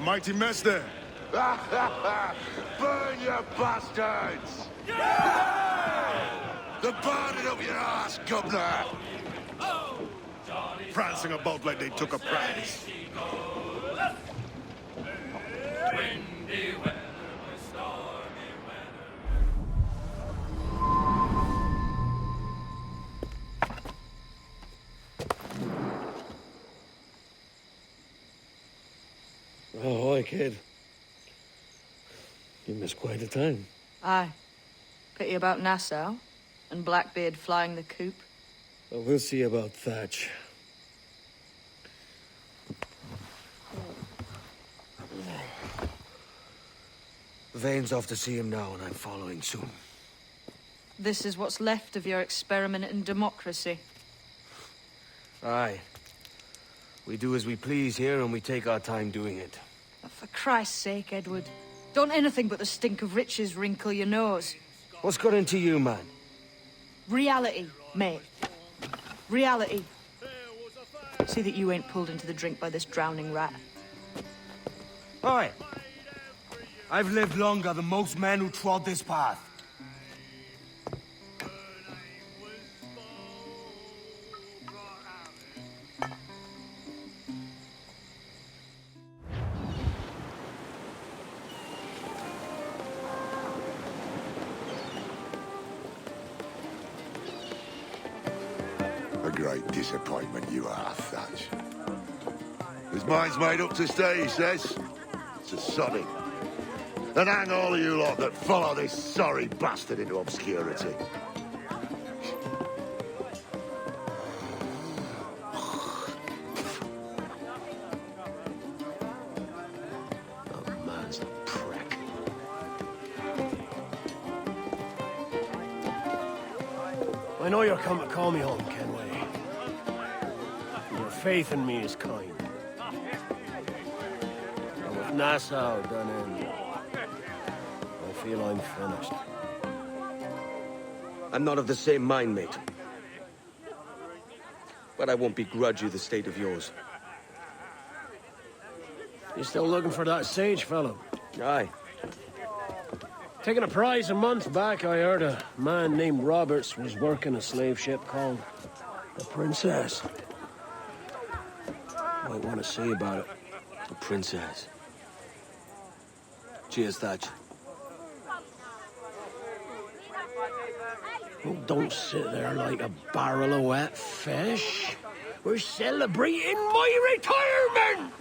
S1: Mighty mess there. Burn, you bastards! They're burning up your ass, governor! Prancing about like they took a prize.
S18: Oh, hi, kid. You missed quite a time.
S14: Aye. Pity about Nassau, and Blackbeard flying the coop.
S18: Well, we'll see about Thatch.
S3: Vane's off to see him now, and I'm following soon.
S14: This is what's left of your experiment in democracy.
S3: Aye. We do as we please here, and we take our time doing it.
S14: For Christ's sake, Edward. Don't anything but the stink of riches wrinkle your nose.
S3: What's got into you, man?
S14: Reality, mate. Reality. See that you ain't pulled into the drink by this drowning rat.
S3: Oi! I've lived longer than most men who trod this path.
S1: A great disappointment you are, Thatch. His mind's made up to stay, he says. It's a sodding. And hang all of you lot that follow this sorry bastard into obscurity.
S18: Oh, man's a prick. I know you're come to call me home, Kenway. Your faith in me is kind. And with Nassau done in, I feel I'm finished.
S3: I'm not of the same mind, mate. But I won't begrudge you the state of yours.
S18: You still looking for that sage fellow?
S3: Aye.
S18: Taking a prize a month back, I heard a man named Roberts was working a slave ship called the Princess. quite want to say about it.
S3: The princess. Cheers, Thatch.
S18: Oh, don't sit there like a barrel of wet fish. We're celebrating my retirement!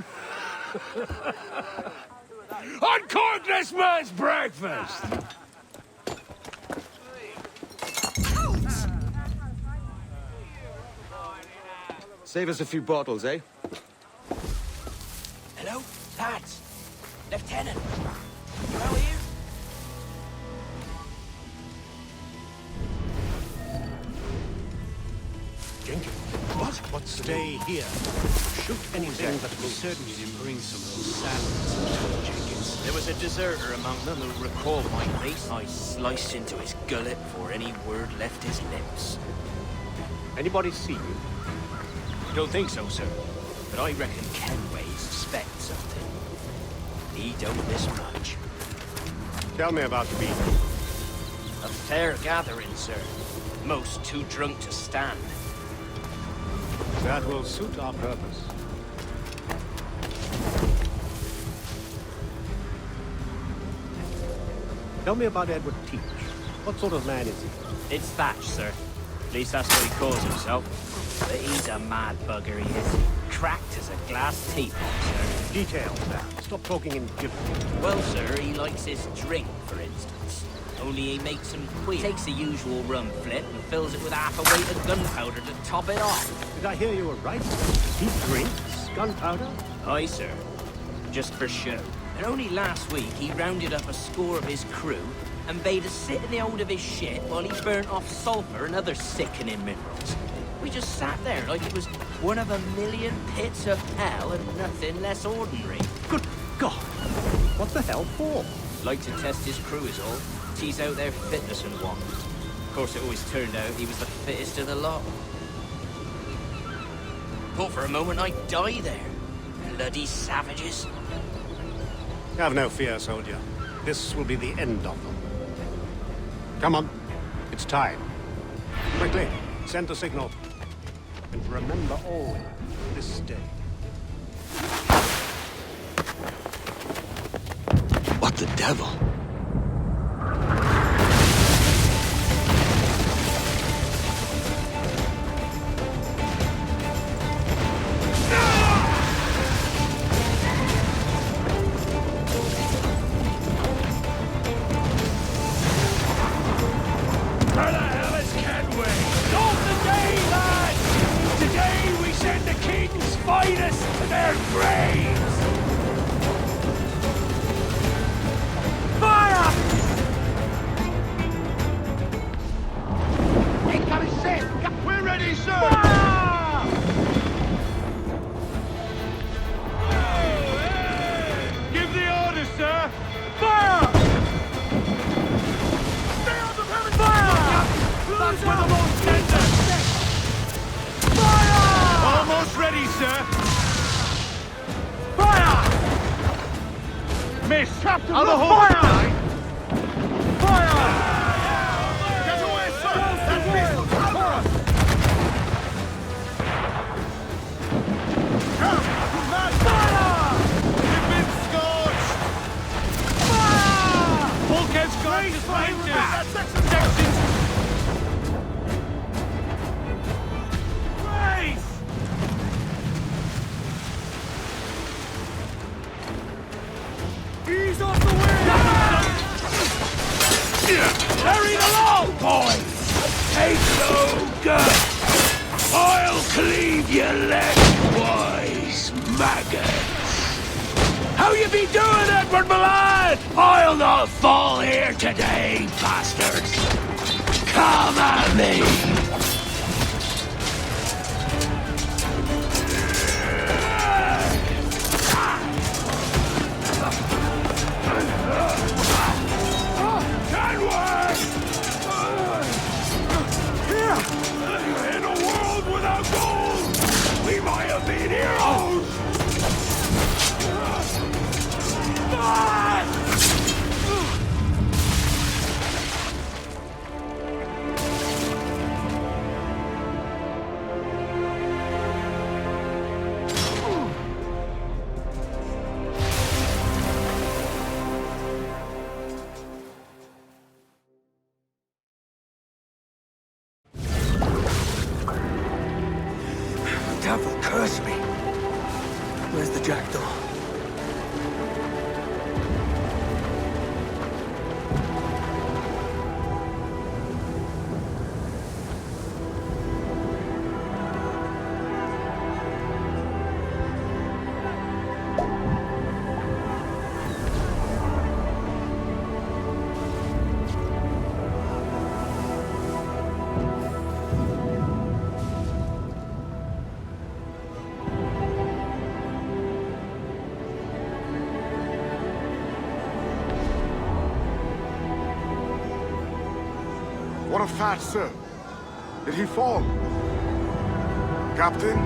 S1: Uncork this man's breakfast!
S3: Save us a few bottles, eh?
S5: Hello, lads. Lieutenant. You out here?
S18: Jenkins, what? Stay here. Shoot anything that will certainly bring some sadness, Jenkins.
S5: There was a deserter among them who recalled my face. I sliced into his gullet before any word left his lips.
S18: Anybody see you?
S5: Don't think so, sir. But I reckon Kenway suspects something. He don't miss much.
S18: Tell me about the beat.
S5: A fair gathering, sir. Most too drunk to stand.
S18: That will suit our purpose. Tell me about Edward Teach. What sort of man is he?
S5: It's Thatch, sir. At least that's what he calls himself. But he's a mad bugger, he is. Cracked as a glass teapot, sir.
S18: Details now. Stop talking in gibberish.
S5: Well, sir, he likes his drink, for instance. Only he makes them queer. Takes the usual rum flip and fills it with half a weight of gunpowder to top it off.
S18: Did I hear you were right? He drinks gunpowder?
S5: Aye, sir. Just for show. And only last week he rounded up a score of his crew and bade us sit in the hold of his ship while he burnt off sulfur and other sickening minerals. We just sat there like it was one of a million pits of hell and nothing less ordinary.
S18: Good God! What the hell for?
S5: Like to test his crew is all. Tease out their fitness and what. Of course, it always turned out he was the fittest of the lot. Thought for a moment I'd die there. Bloody savages.
S18: Have no fear, soldier. This will be the end of them. Come on. It's time. Quickly, send the signal. And remember always this day.
S3: What the devil?
S1: Where the hell is Kenway? Not today, lads! Today we send the king's finest to their graves! Fire! Incoming ship! We're ready, sir! Fire! Give the order, sir! Fire! That's where the Lord sends us! Fire! Almost ready, sir! Fire! Miss! Captain, on the fire! Fire! Get away, sir! That beast will cover us! Fire! We've been scorched! Fire! Bulkhead's going to find us! Sections! Ease off the wind! Carry along, boys! Take no gun! I'll cleave your lengthwise, maggots! How you be doing, Edward, my lad? I'll not fall here today, bastards! Come at me! In a world without gold, we might have been heroes!
S3: Careful, curse me. Where's the jackdaw?
S10: What of that, sir? Did he fall? Captain?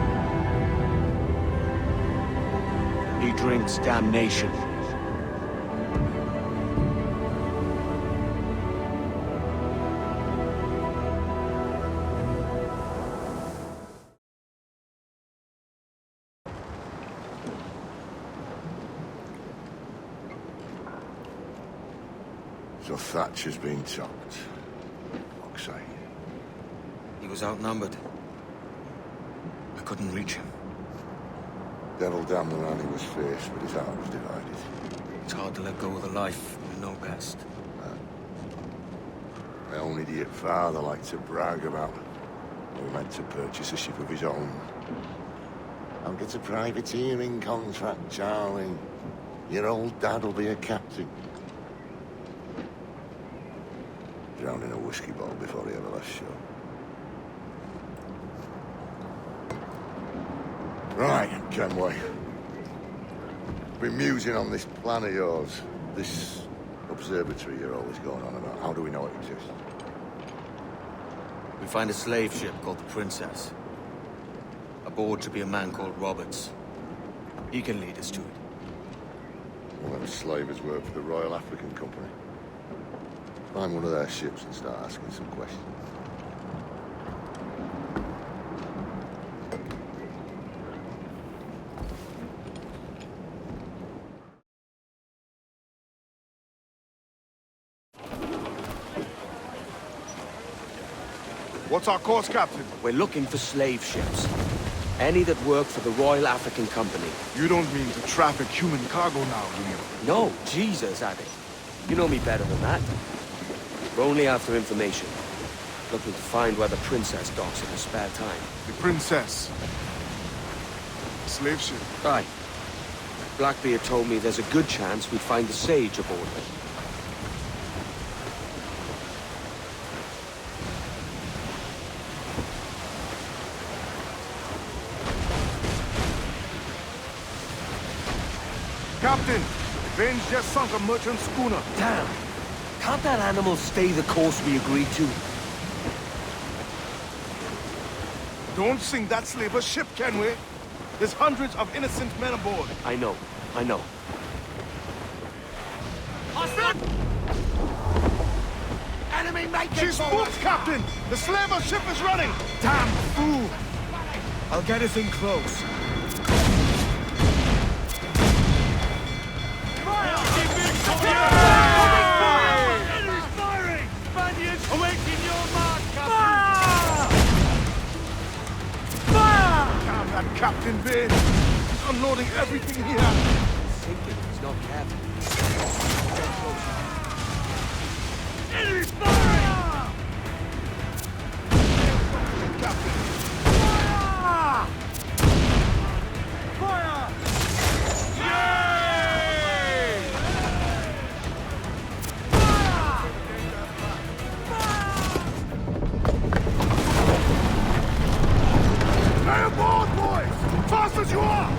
S3: He drinks damnation.
S1: So Thatcher's been chopped. Fuck's sake.
S3: He was outnumbered. I couldn't reach him.
S1: Devil damn the man he was fierce, but his heart was divided.
S3: It's hard to let go of the life you know best.
S1: My own idiot father liked to brag about we meant to purchase a ship of his own. I'll get a privateering contract, Charlie. Your old dad'll be a captain. Drowned in a whiskey bowl before he ever left shore. Right, Kenway. Been musing on this plan of yours. This observatory you're always going on about. How do we know it exists?
S3: We find a slave ship called the Princess. Aboard should be a man called Roberts. He can lead us to it.
S1: One of them slavers work for the Royal African Company. Find one of their ships and start asking some questions.
S10: What's our course, Captain?
S3: We're looking for slave ships. Any that work for the Royal African Company.
S10: You don't mean to traffic human cargo now, do you?
S3: No, Jesus, Addy. You know me better than that. We're only after information. Looking to find where the Princess docks in her spare time.
S10: The Princess? A slave ship?
S3: Aye. Blackbeard told me there's a good chance we'd find the Sage aboard it.
S10: Captain, Vane's just sunk a merchant schooner.
S3: Damn! Can't that animal stay the course we agreed to?
S10: Don't sink that slaver ship, Kenway. There's hundreds of innocent men aboard.
S3: I know.
S10: Enemy making She's spooked, Captain! The slaver ship is running!
S3: Damn fool! I'll get us in close.
S10: Captain Vane, he's unloading everything here.
S3: Sinking, he's not careful.
S10: Enemy fire! Captain. Fire! Fire! Yay! Stay aboard, boys! Fast as you are!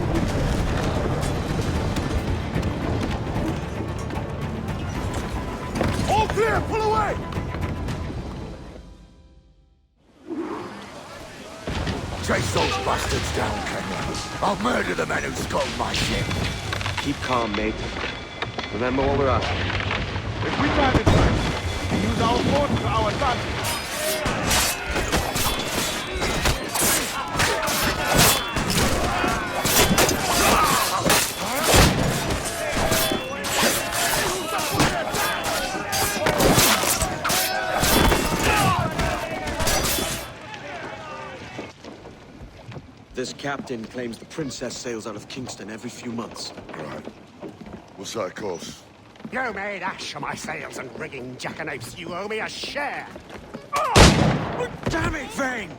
S10: All clear! Pull away!
S1: Chase those bastards down, Kenway. I'll murder the men who stole my ship.
S3: Keep calm, mate. Remember what we're after.
S10: If we find it right, we use our fort to our advantage.
S3: This captain claims the princess sails out of Kingston every few months.
S1: Right. What's that cost?
S18: You made ash of my sails and rigging, jackanapes. You owe me a share.
S17: Oh! Damn it, Vane!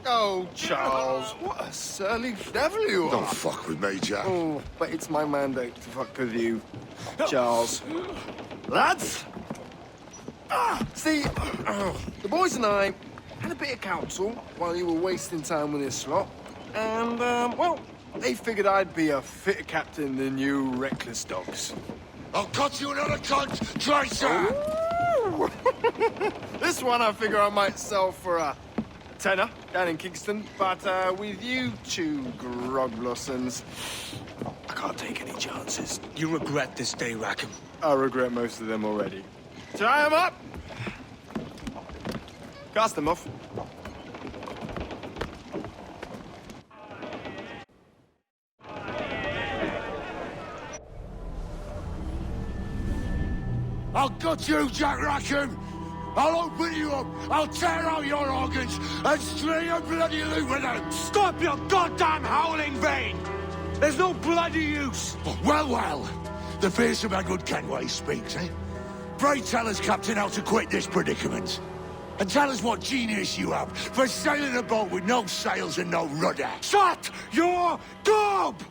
S8: Oh, Charles, what a surly devil you are.
S1: Don't fuck with me, Jack.
S8: Oh, but it's my mandate to fuck with you, Charles. Lads! See, the boys and I had a bit of counsel while you were wasting time with this slot. And, well, they figured I'd be a fitter captain than you reckless dogs.
S1: I'll cut you another cunt, Tracer!
S8: This one I figure I might sell for a tenner down in Kingston, but with you two grog blossoms, I can't take any chances.
S3: You regret this day, Rackham.
S8: I regret most of them already. Tie them up! Cast them off.
S1: I'll gut you, Jack Rackham! I'll open you up, I'll tear out your organs, and string a bloody loot with them!
S17: Stop your goddamn howling, Vane! There's no bloody use!
S1: Well, well, the fearsome Edward Kenway speaks, eh? Pray tell us, Captain, how to quit this predicament. And tell us what genius you have for sailing a boat with no sails and no rudder.
S17: Shut your gob!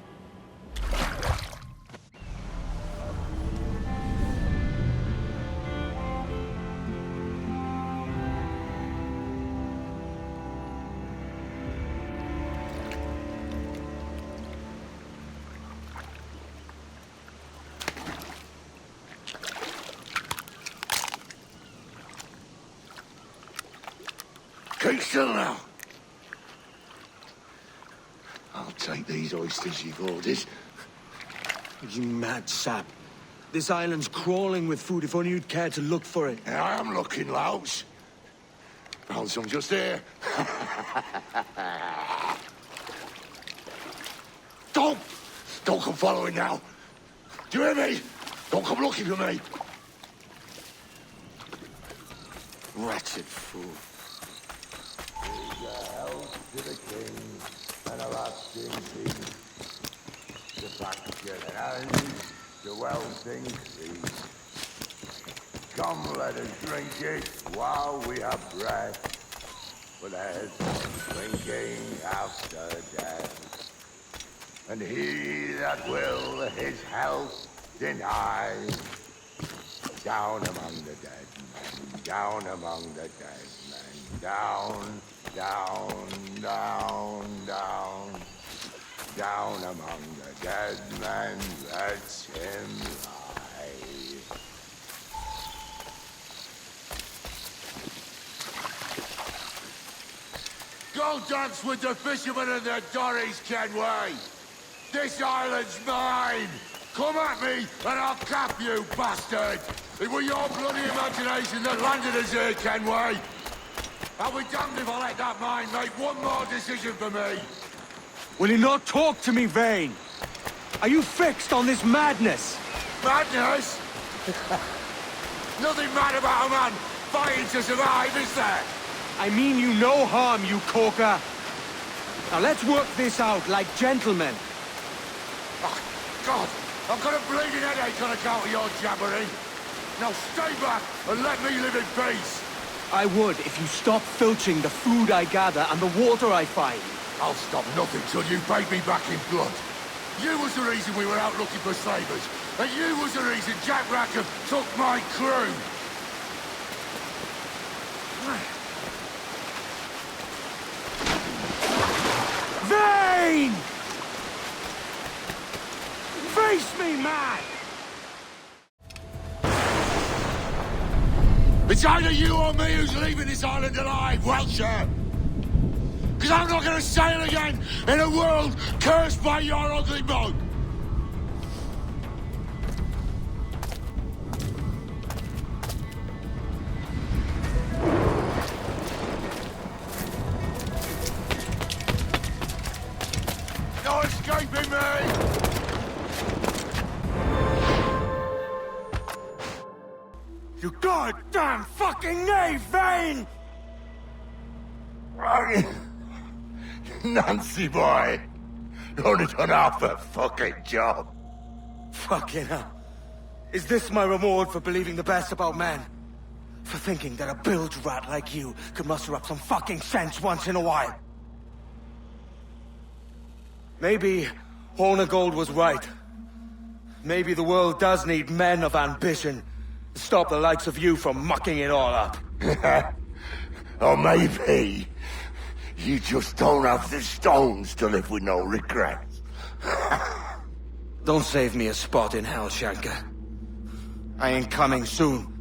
S1: Keep still now. I'll take these oysters you've ordered.
S3: You mad sap. This island's crawling with food if only you'd care to look for it.
S1: Yeah, I am looking, Louts. Found some just here. Don't come following now. Do you hear me? Don't come looking for me.
S3: Wretched fool.
S1: To the king and a lasting peace. The factor and the welting sea. Come, let us drink it while we have breath. For there's drinking after death. And he that will his health deny. Down among the dead men, down among the dead men, down. Down, down, down, down among the dead men, let him lie. Go dance with the fishermen and the dories, Kenway. This island's mine. Come at me and I'll cap you, bastard. It was your bloody imagination that landed us here, Kenway. I'll be damned if I let that mind make one more decision for me.
S17: Will you not talk to me, Vane? Are you fixed on this madness?
S1: Madness? Nothing mad about a man fighting to survive, is there?
S17: I mean you no harm, you corker. Now let's work this out like gentlemen.
S1: Oh, God, I've got a bleeding headache on account of your jabbering. Now stay back and let me live in peace.
S17: I would if you stopped filching the food I gather and the water I find.
S1: I'll stop nothing till you pay me back in blood. You was the reason we were out looking for slavers, and you was the reason Jack Rackham took my crew.
S17: Vane! Face me, man!
S1: It's either you or me who's leaving this island alive, Welcher. Because I'm not going to sail again in a world cursed by your ugly mug. No escaping me!
S17: You goddamn fucking knave, Vane!
S1: Nancy boy. You only done half the fucking job.
S9: Fucking hell. Is this my reward for believing the best about men? For thinking that a bilge rat like you could muster up some fucking sense once in a while? Maybe Hornigold was right. Maybe the world does need men of ambition to stop the likes of you from mucking it all up.
S1: Or maybe you just don't have the stones to live with no regrets.
S9: Don't save me a spot in hell, Shanker. I ain't coming soon.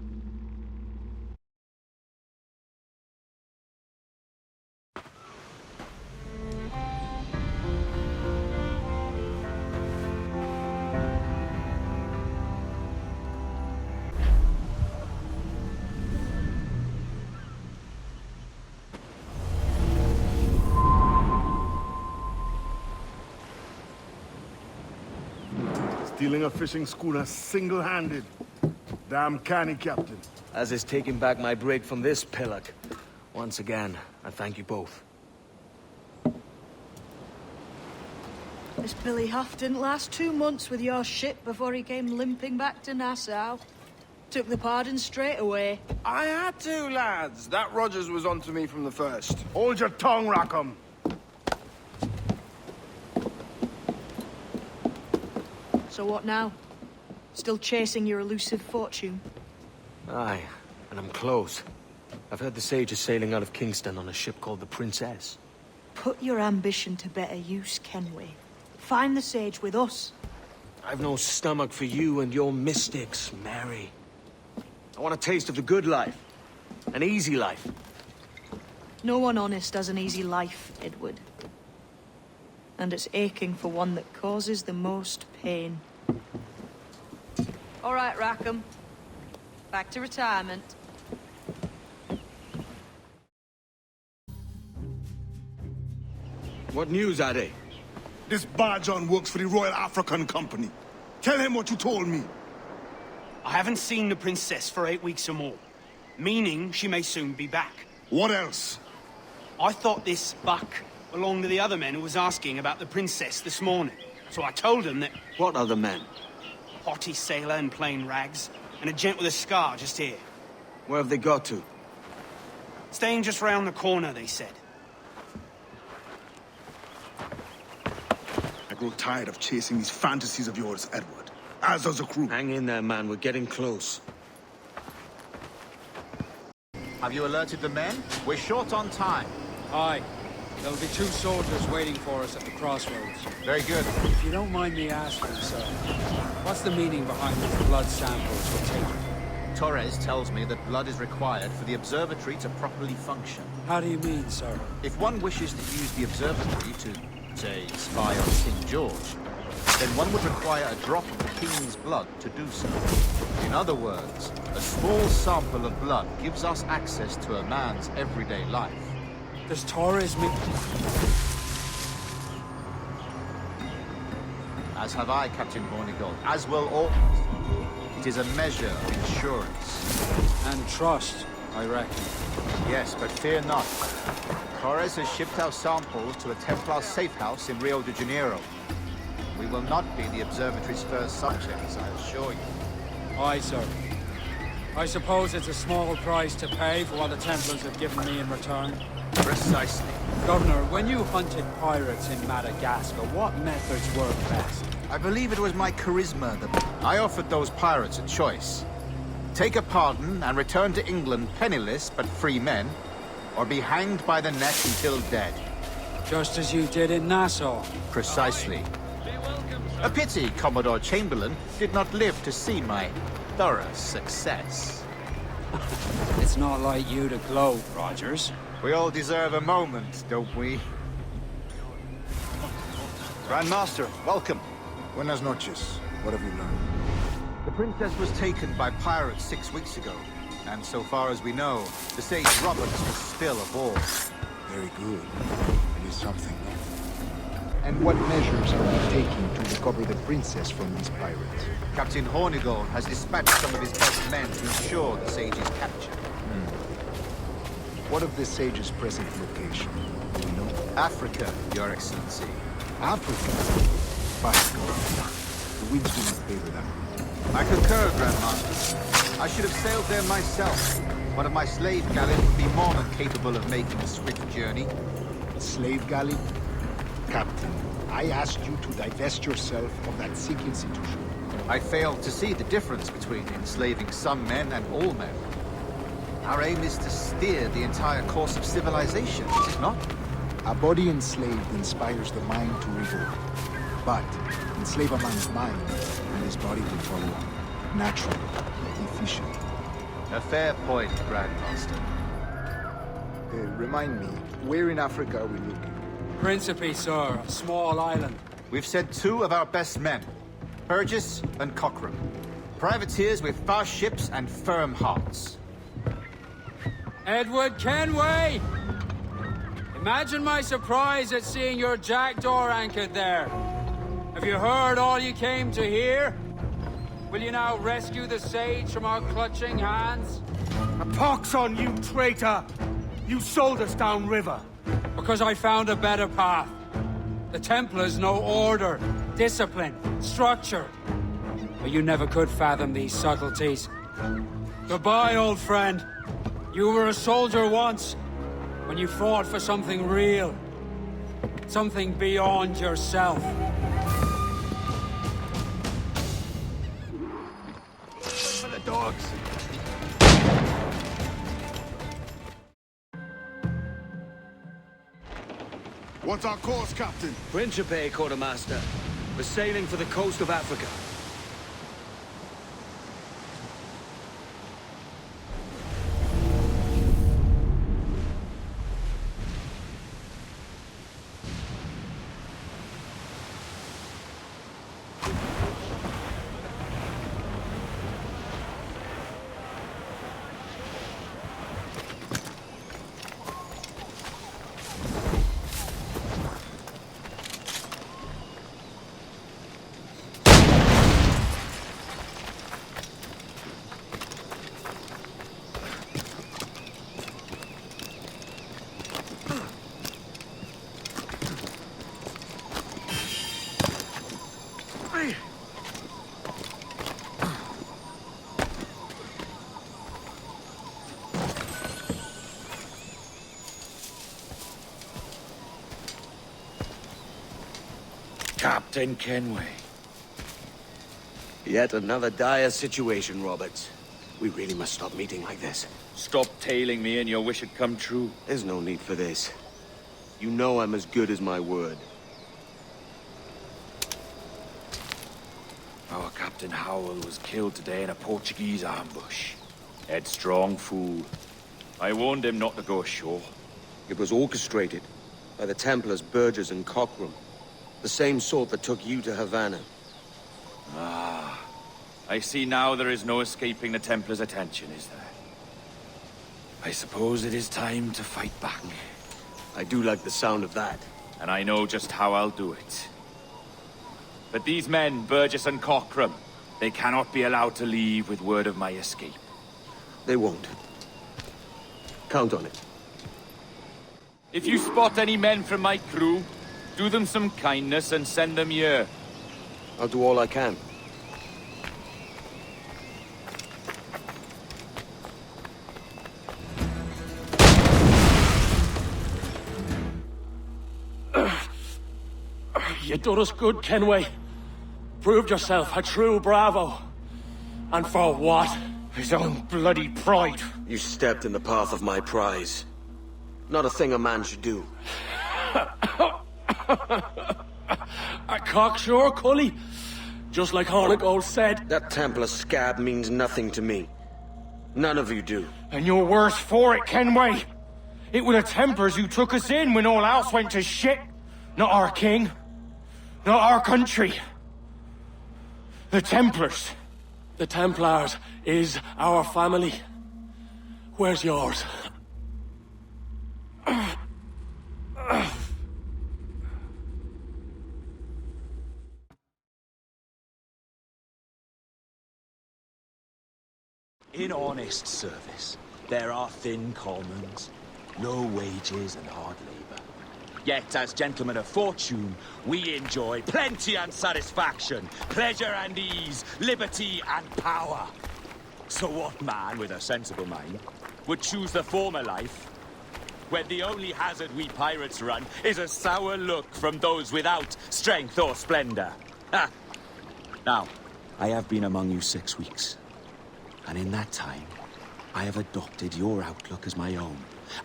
S10: Stealing a fishing schooner single-handed. Damn canny, Captain.
S9: As is taking back my brig from this pillock. Once again, I thank you both.
S14: This Billy Huff didn't last 2 months with your ship before he came limping back to Nassau. Took the pardon straight away.
S8: I had to, lads. That Rogers was onto me from the first.
S10: Hold your tongue, Rackham.
S14: So what now? Still chasing your elusive fortune?
S9: Aye, and I'm close. I've heard the Sage is sailing out of Kingston on a ship called the Princess.
S14: Put your ambition to better use, Kenway. Find the Sage with us.
S9: I've no stomach for you and your mystics, Mary. I want a taste of the good life. An easy life.
S14: No one honest has an easy life, Edward. And it's aching for one that causes the most pain. All right, Rackham. Back to retirement.
S9: What news, Ade?
S10: This Barjon works for the Royal African Company. Tell him what you told me.
S16: I haven't seen the princess for 8 weeks or more, meaning she may soon be back.
S10: What else?
S16: I thought this buck belonged to the other men who was asking about the princess this morning. So I told him that...
S9: What other men?
S16: A haughty sailor in plain rags, and a gent with a scar just here.
S9: Where have they got to?
S16: Staying just round the corner, they said.
S10: I grow tired of chasing these fantasies of yours, Edward. As does the crew.
S9: Hang in there, man. We're getting close.
S19: Have you alerted the men? We're short on time.
S17: Aye. There'll be 2 soldiers waiting for us at the crossroads.
S19: Very good.
S17: If you don't mind me asking, sir, what's the meaning behind these blood samples we're taking?
S19: Torres tells me that blood is required for the observatory to properly function.
S17: How do you mean, sir?
S19: If one wishes to use the observatory to, say, spy on King George, then one would require a drop of the King's blood to do so. In other words, a small sample of blood gives us access to a man's everyday life.
S17: Does Torres mean...
S19: As have I, Captain Hornigold, as will all. It is a measure of insurance.
S17: And trust, I reckon.
S19: Yes, but fear not. Torres has shipped our samples to a Templar safe house in Rio de Janeiro. We will not be the observatory's first subjects, I assure you.
S17: Aye, sir. I suppose it's a small price to pay for what the Templars have given me in return.
S19: Precisely.
S17: Governor, when you hunted pirates in Madagascar, what methods worked best?
S19: I believe it was my charisma that... I offered those pirates a choice. Take a pardon and return to England penniless but free men, or be hanged by the neck until dead.
S17: Just as you did in Nassau.
S19: Precisely. A pity Commodore Chamberlain did not live to see my thorough success.
S17: It's not like you to gloat, Rogers.
S19: We all deserve a moment, don't we?
S11: Grand Master, welcome.
S8: Buenas noches. What have you learned?
S19: The princess was taken by pirates 6 weeks ago, and so far as we know, the Sage Roberts was still aboard.
S8: Very good. It is something.
S20: And what measures are we taking to recover the princess from these pirates?
S19: Captain Hornigold has dispatched some of his best men to ensure the Sage's capture.
S20: What of the sage's present location? Do we know?
S19: Africa, Your Excellency.
S20: Africa? By God. The winds do not favor them.
S19: I concur, Grandmaster. I should have sailed there myself. One of my slave galleys would be more than capable of making a swift journey.
S20: A slave galley? Captain, I asked you to divest yourself of that sick institution.
S19: I failed to see the difference between enslaving some men and all men. Our aim is to steer the entire course of civilization, is it not?
S20: A body enslaved inspires the mind to revolt. But enslave a man's mind, and his body will follow on. Naturally, efficient.
S19: A fair point, Grandmaster.
S20: Remind me, where in Africa are we looking?
S17: Principe, sir. A small island.
S19: We've sent 2 of our best men, Burgess and Cochrane. Privateers with fast ships and firm hearts.
S17: Edward Kenway! Imagine my surprise at seeing your jackdaw anchored there. Have you heard all you came to hear? Will you now rescue the sage from our clutching hands?
S16: A pox on you, traitor! You sold us downriver.
S17: Because I found a better path. The Templars know order, discipline, structure. But you never could fathom these subtleties. Goodbye, old friend. You were a soldier once, when you fought for something real. Something beyond yourself.
S10: For the dogs. What's our course, Captain?
S3: Principe, Quartermaster. We're sailing for the coast of Africa.
S2: Captain Kenway.
S3: Yet another dire situation, Roberts. We really must stop meeting like this.
S2: Stop tailing me and your wish had come true.
S3: There's no need for this. You know I'm as good as my word.
S2: Our Captain Howell was killed today in a Portuguese ambush. Headstrong fool. I warned him not to go ashore.
S3: It was orchestrated by the Templars Burgess and Cochrane. The same sort that took you to Havana.
S2: Ah. I see now there is no escaping the Templars' attention, is there? I suppose it is time to fight back.
S3: I do like the sound of that.
S2: And I know just how I'll do it. But these men, Burgess and Cochrane, they cannot be allowed to leave with word of my escape.
S3: They won't. Count on it.
S2: If you spot any men from my crew, do them some kindness and send them here.
S3: I'll do all I can.
S2: You done us good, Kenway. Proved yourself a true bravo. And for what? His own bloody pride.
S3: You stepped in the path of my prize. Not a thing a man should do.
S2: A cocksure, Cully. Just like Hornigold said.
S3: That Templar scab means nothing to me. None of you do.
S2: And you're worse for it, Kenway. It were the Templars who took us in when all else went to shit. Not our king. Not our country. The Templars. The Templars is our family. Where's yours?
S7: In honest service, there are thin commons,
S12: low wages and hard labor. Yet, as gentlemen of fortune, we enjoy plenty and satisfaction, pleasure and ease, liberty and power. So what man with a sensible mind would choose the former life, when the only hazard we pirates run is a sour look from those without strength or splendor? Ha! Now, I have been among you 6 weeks, and in that time, I have adopted your outlook as my own,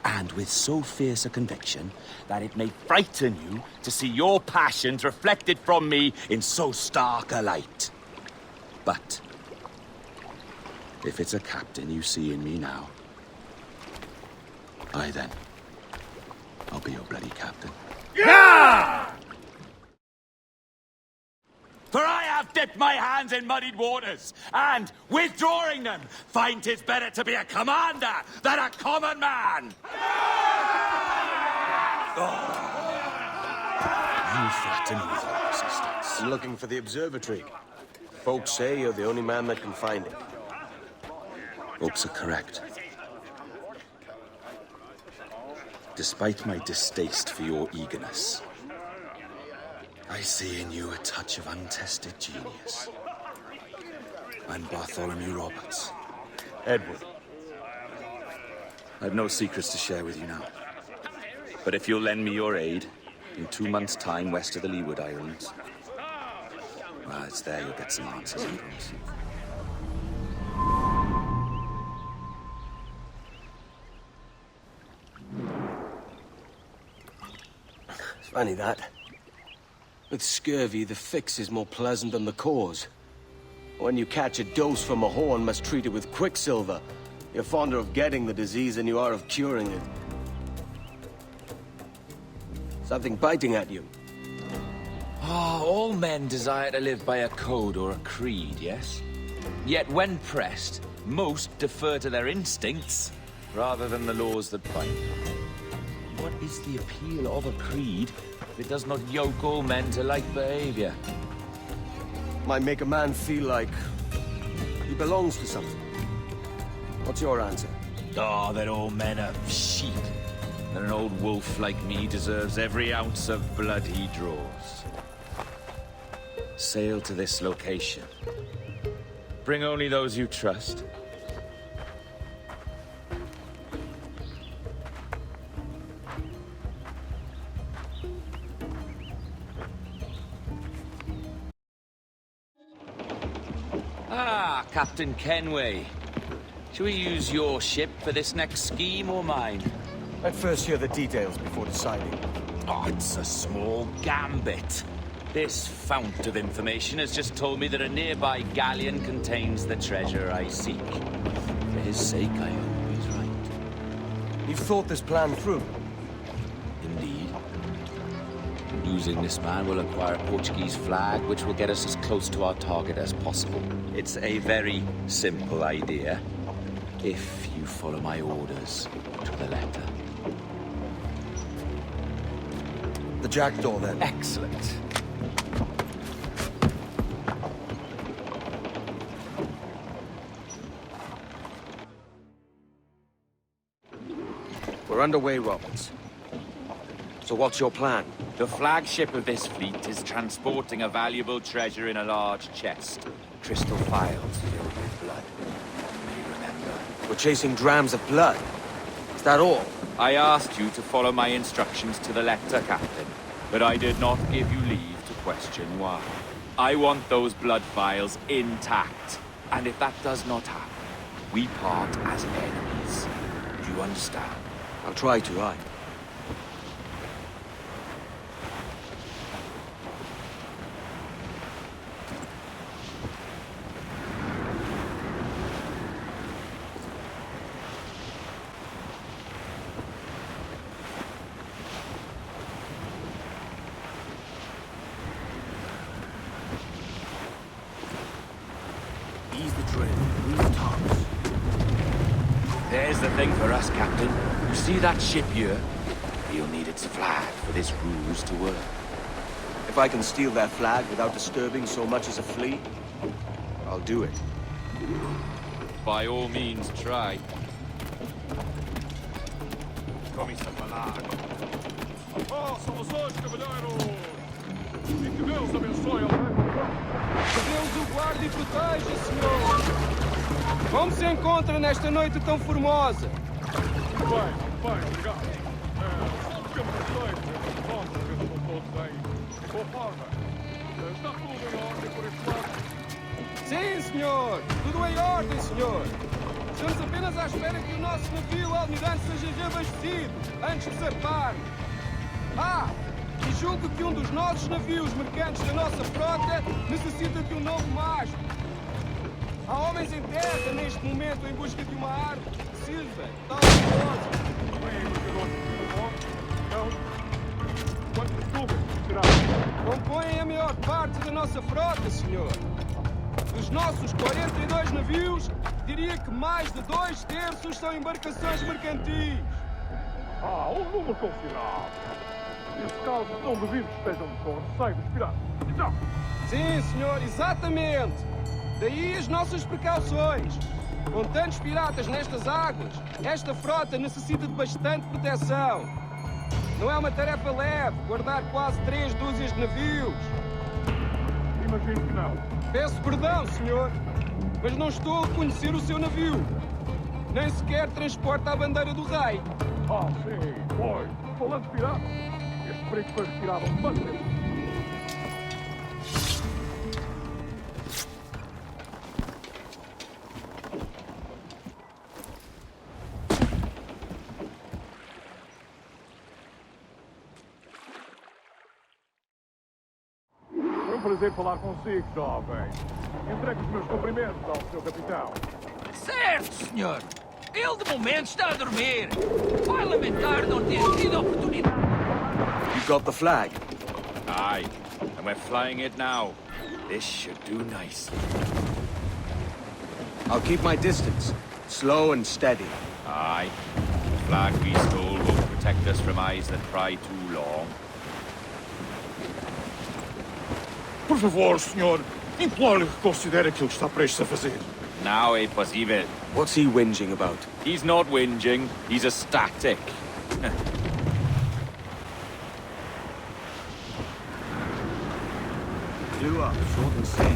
S12: and with so fierce a conviction that it may frighten you to see your passions reflected from me in so stark a light. But if it's a captain you see in me now, aye then, I'll be your bloody captain.
S10: Yeah!
S12: For I have dipped my hands in muddied waters, and, withdrawing them, find 'tis better to be a commander than a common man!
S3: You flatter me with your persistence. I'm looking for the observatory. Folks say you're the only man that can find it.
S12: Folks are correct. Despite my distaste for your eagerness, I see in you a touch of untested genius. I'm Bartholomew Roberts.
S3: Edward.
S12: I've no secrets to share with you now. But if you'll lend me your aid, in 2 months' time west of the Leeward Islands, well, it's there you'll get some answers, I promise you.
S3: It's funny that. With scurvy, the fix is more pleasant than the cause. When you catch a dose from a horn, must treat it with quicksilver. You're fonder of getting the disease than you are of curing it. Something biting at you.
S12: All men desire to live by a code or a creed, yes? Yet when pressed, most defer to their instincts rather than the laws that bind them. What is the appeal of a creed if it does not yoke all men to like behavior?
S3: Might make a man feel like he belongs to something. What's your answer?
S12: Oh, that all men are sheep. That an old wolf like me deserves every ounce of blood he draws. Sail to this location. Bring only those you trust. Ah, Captain Kenway. Shall we use your ship for this next scheme or mine?
S3: I'd first hear the details before deciding.
S12: Oh, it's a small gambit. This fount of information has just told me that a nearby galleon contains the treasure I seek. For his sake, I hope he's right.
S3: You've thought this plan through?
S12: Indeed. Using this man, we'll acquire a Portuguese flag, which will get us as close to our target as possible. It's a very simple idea, if you follow my orders to the letter.
S3: The jackdaw, then.
S12: Excellent.
S3: We're underway, Roberts. So what's your plan?
S12: The flagship of this fleet is transporting a valuable treasure in a large chest. Crystal phials filled with blood. You remember?
S3: We're chasing drams of blood. Is that all?
S12: I asked you to follow my instructions to the letter, Captain, but I did not give you leave to question why. I want those blood vials intact, and if that does not happen, we part as enemies. Do you understand?
S3: I'll try to, aye.
S12: There's the thing for us, Captain. You see that ship here? You'll need its flag for this ruse to work.
S3: If I can steal that flag without disturbing so much as a flea, I'll do it.
S12: By all means, try.
S10: começa a falar. Oh, somos hoje, cavalheiros! E que Deus abençoe a
S13: Que Deus o guarde e proteja, senhor! Como se encontra nesta noite tão formosa?
S10: Bem, obrigado. Só ficamos refeitos, encontros que estão todos em boa forma. Está tudo em ordem por este lado?
S13: Sim, senhor! Tudo em ordem, senhor! Estamos apenas à espera que o nosso navio almirante seja reabastecido antes de zarpar. E julgo que um dos nossos navios mercantes da nossa frota necessita de um novo mastro. Há homens em terra neste momento em busca de uma árvore que sirva, tal coisa.
S10: Quantos tubos será?
S13: Compõem a maior parte da nossa frota, senhor. Dos nossos 42 navios, diria que mais de 2/3 são embarcações mercantis.
S10: Um número considerável. Nesse caso, não duvido que estejam com receio dos piratas. Então?
S13: Sim, senhor, exatamente. Daí as nossas precauções. Com tantos piratas nestas águas, esta frota necessita de bastante proteção. Não é uma tarefa leve guardar quase 3 dúzias de navios.
S10: Imagino que não.
S13: Peço perdão, senhor, mas não estou a reconhecer o seu navio. Nem sequer transporta a bandeira do rei.
S10: Sim, pois. Falando de piratas, este perigo foi retirado há um quanto tempo? Foi um prazer falar consigo, jovem. Entregue os meus cumprimentos ao seu capitão.
S5: Certo, senhor. Ele, de momento, está a dormir. Vai lamentar não ter tido a oportunidade.
S3: You got the flag?
S12: Aye, and we're flying it now. This should do nicely.
S3: I'll keep my distance. Slow and steady.
S12: Aye. The flag we stole won't protect us from eyes that pry too long.
S10: Por favor, senhor, imploro-lhe que considere aquilo que está prestes a fazer.
S12: Now é possível.
S3: What's he whinging about?
S12: He's not whinging, he's ecstatic.
S3: Clew up, short and steady.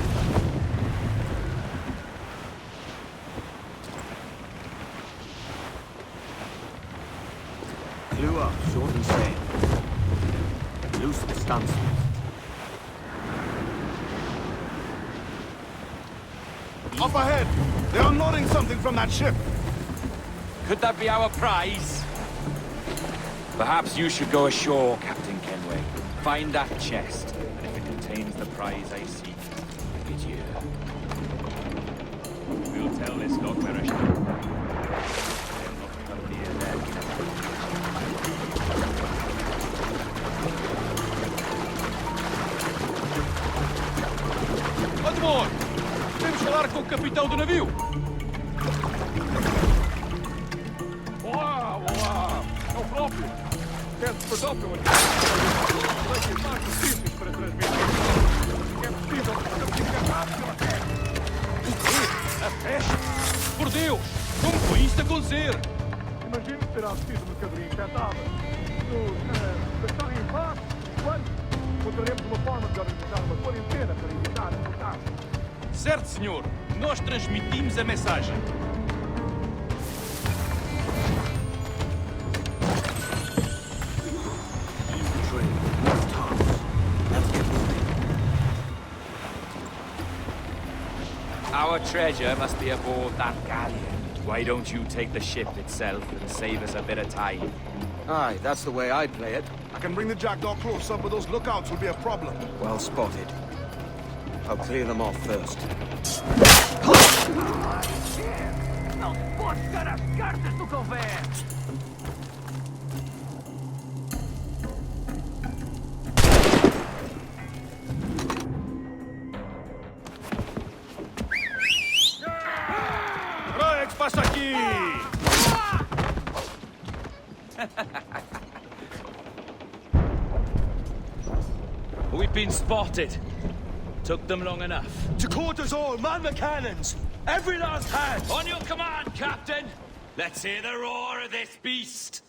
S3: Clew up, short and steady. Loose the stunsails.
S10: Up ahead! They are nodding something from that ship.
S12: Could that be our prize? Perhaps you should go ashore, Captain Kenway. Find that chest, and if it contains the prize I seek, it's you. We'll tell this lot where I shall. They'll not come near there.
S13: Admor! Temos falar com o capitão do navio.
S10: Olá! É o próprio. Peço perdão pelo tenho mais notícias para transmitir. É possível que estamos encarnados pela terra.
S13: O quê? A peste? Por Deus! Como foi isto acontecer?
S10: Imagino que terá sido mercadoria infectada. Nos deixarem em paz, quando encontraremos uma forma de organizar uma quarentena para evitar a contágio.
S13: Certo, senhor. Nós transmitimos a mensagem.
S12: Our treasure must be aboard that galleon. Why don't you take the ship itself and save us a bit of time?
S3: Aye, that's the way I play it.
S10: I can bring the jackdaw close up, but those lookouts will be a problem.
S3: Well spotted. I'll clear them off first.
S5: Não pode dar as cartas do governo!
S10: Olha o que passa aqui!
S12: We've been spotted. Took them long enough.
S3: To quarters all, man the cannons! Every last hand!
S12: On your command, Captain! Let's hear the roar of this beast!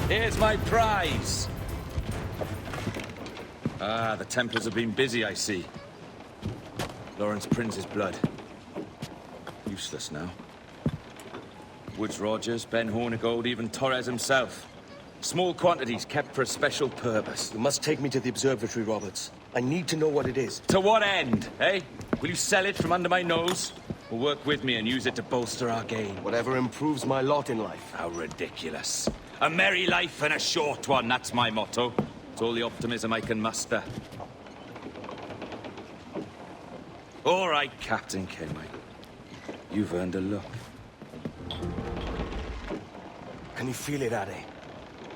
S12: Here's my prize. Ah, the Templars have been busy, I see. Lawrence Prince's blood. Useless now. Woods Rogers, Ben Hornigold, even Torres himself. Small quantities kept for a special purpose.
S3: You must take me to the observatory, Roberts. I need to know what it is.
S12: To what end, eh? Will you sell it from under my nose? Or work with me and use it to bolster our gain?
S3: Whatever improves my lot in life.
S12: How ridiculous. A merry life and a short one, that's my motto. It's all the optimism I can muster. All right, Captain Kenway. You've earned a look.
S3: Can you feel it, Addy?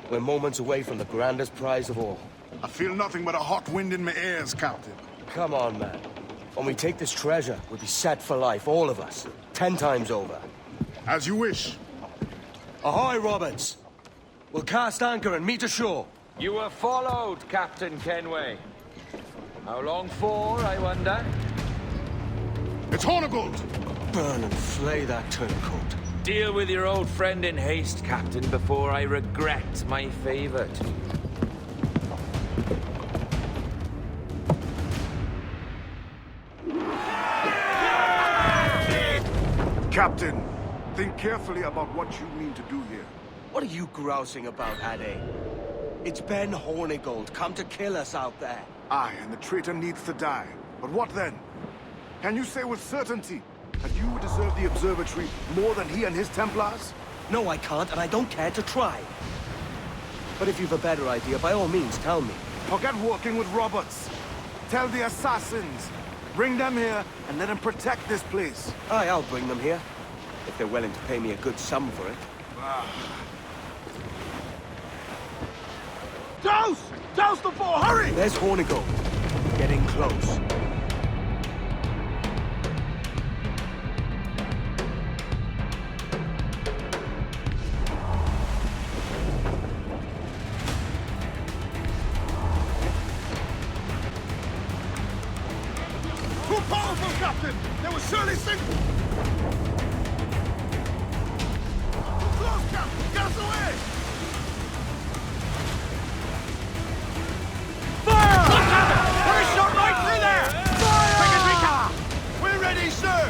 S3: We're moments away from the grandest prize of all.
S11: I feel nothing but a hot wind in my ears, Captain.
S3: Come on, man. When we take this treasure, we'll be set for life, all of us. 10 times over.
S11: As you wish.
S3: Ahoy, Roberts! We'll cast anchor and meet ashore.
S12: You were followed, Captain Kenway. How long for, I wonder?
S11: It's Hornigold!
S3: Burn and flay that turncoat.
S12: Deal with your old friend in haste, Captain, before I regret my favor to you.
S11: Captain, think carefully about what you mean to do here.
S3: What are you grousing about, Addy? It's Ben Hornigold, come to kill us out there.
S11: Aye, and the traitor needs to die. But what then? Can you say with certainty that you deserve the observatory more than he and his Templars?
S3: No, I can't, and I don't care to try. But if you've a better idea, by all means, tell me.
S11: Forget working with Roberts. Tell the assassins. Bring them here and let them protect this place.
S3: Aye, I'll bring them here. If they're willing to pay me a good sum for it.
S11: Douse! Douse the four! Hurry!
S3: There's Hornigold. Getting close.
S11: Too powerful, Captain! They will surely sink! Too close, Captain! Get us away! Fire! Look, Captain! We're shot right through there! Fire! Quick as we can! We're ready, sir!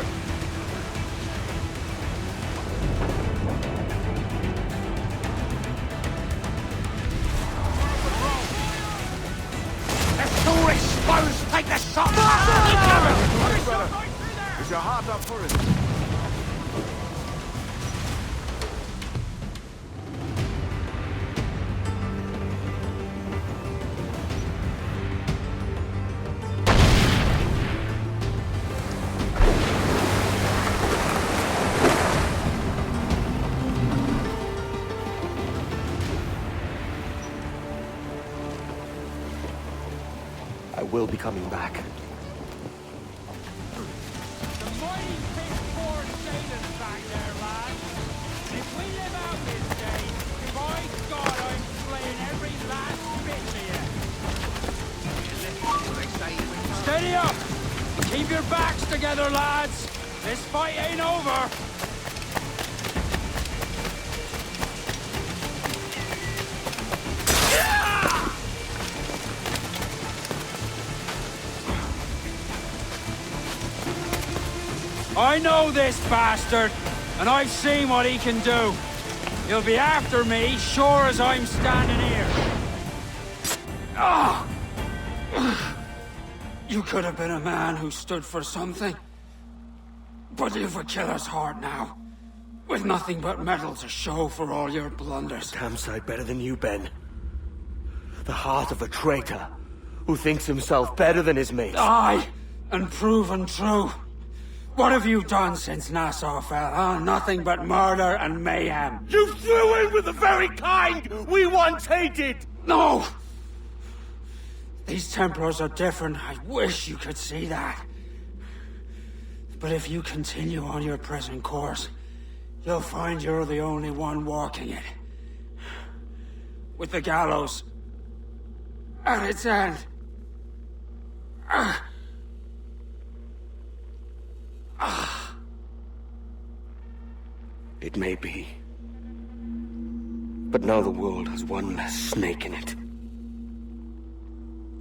S9: Let's do it! Spurs, take the shot!
S11: Is your heart up for it?
S3: I will be coming back.
S17: Steady up! Keep your backs together, lads! This fight ain't over! I know this bastard, and I've seen what he can do. He'll be after me, sure as I'm standing here. Ah! You could have been a man who stood for something. But you've a killer's heart now. With nothing but metal to show for all your blunders.
S3: Damn sight better than you, Ben. The heart of a traitor, who thinks himself better than his mates.
S17: Aye, and proven true. What have you done since Nassau fell, huh? Nothing but murder and mayhem.
S9: You threw in with the very kind we once hated!
S17: No! These Templars are different. I wish you could see that. But if you continue on your present course, you'll find you're the only one walking it. With the gallows at its end.
S3: It may be. But now the world has one less snake in it.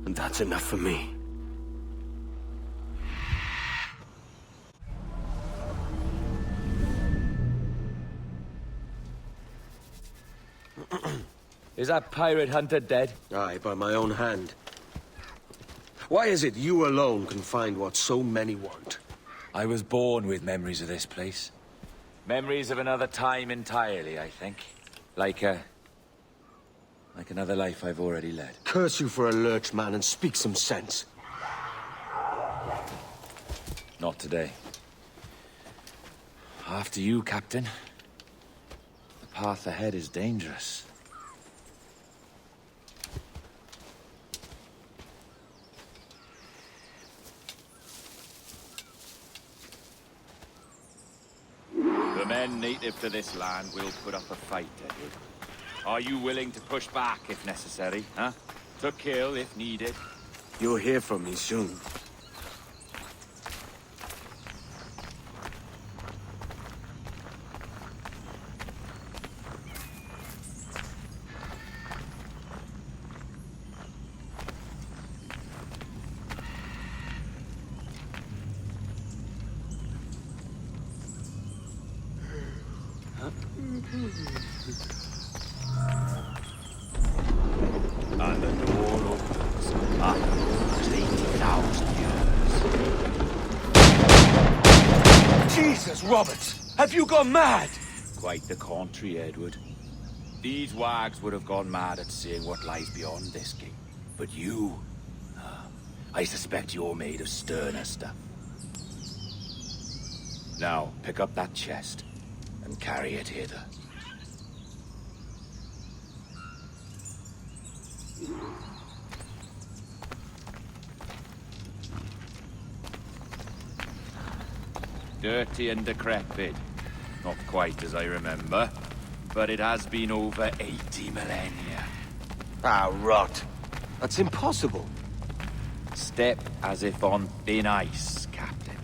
S3: And that's enough for me.
S12: Is that pirate hunter dead?
S3: Aye, by my own hand. Why is it you alone can find what so many want?
S12: I was born with memories of this place. Memories of another time entirely, I think. Like another life I've already led.
S3: Curse you for a lurch, man, and speak some sense.
S12: Not today. After you, Captain. The path ahead is dangerous. The men native to this land will put up a fight, Edward. Are you willing to push back if necessary, huh? To kill if needed?
S3: You'll hear from me soon.
S12: And the door opens after 80,000 years.
S3: Jesus, Roberts! Have you gone mad?
S12: Quite the contrary, Edward. These wags would have gone mad at seeing what lies beyond this gate. But you... I suspect you're made of sterner stuff. Now, pick up that chest and carry it hither. Dirty and decrepit. Not quite as I remember, but it has been over 80 millennia.
S3: Ah, rot. That's impossible.
S12: Step as if on thin ice, Captain.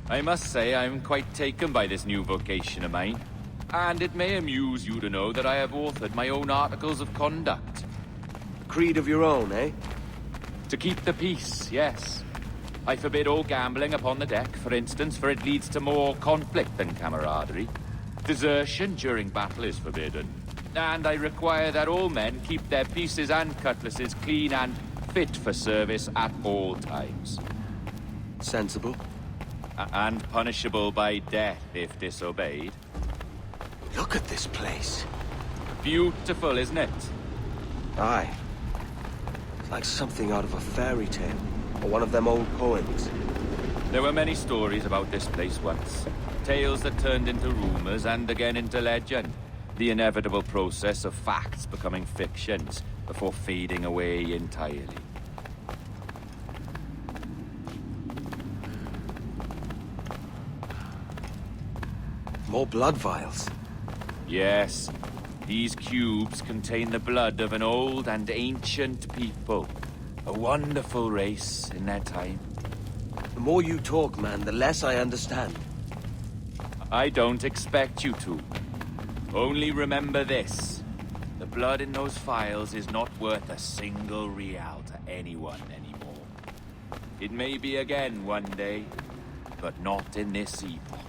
S12: I must say I'm quite taken by this new vocation of mine. And it may amuse you to know that I have authored my own articles of conduct.
S3: A creed of your own, eh?
S12: To keep the peace, yes. I forbid all gambling upon the deck, for instance, for it leads to more conflict than camaraderie. Desertion during battle is forbidden. And I require that all men keep their pieces and cutlasses clean and fit for service at all times.
S3: Sensible.
S12: And punishable by death if disobeyed.
S3: Look at this place.
S12: Beautiful, isn't it?
S3: Aye. It's like something out of a fairy tale. Or one of them old poems.
S12: There were many stories about this place once. Tales that turned into rumors and again into legend. The inevitable process of facts becoming fictions before fading away entirely.
S3: More blood vials.
S12: Yes. These cubes contain the blood of an old and ancient people. A wonderful race in their time.
S3: The more you talk, man, the less I understand.
S12: I don't expect you to. Only remember this. The blood in those files is not worth a single real to anyone anymore. It may be again one day, but not in this epoch.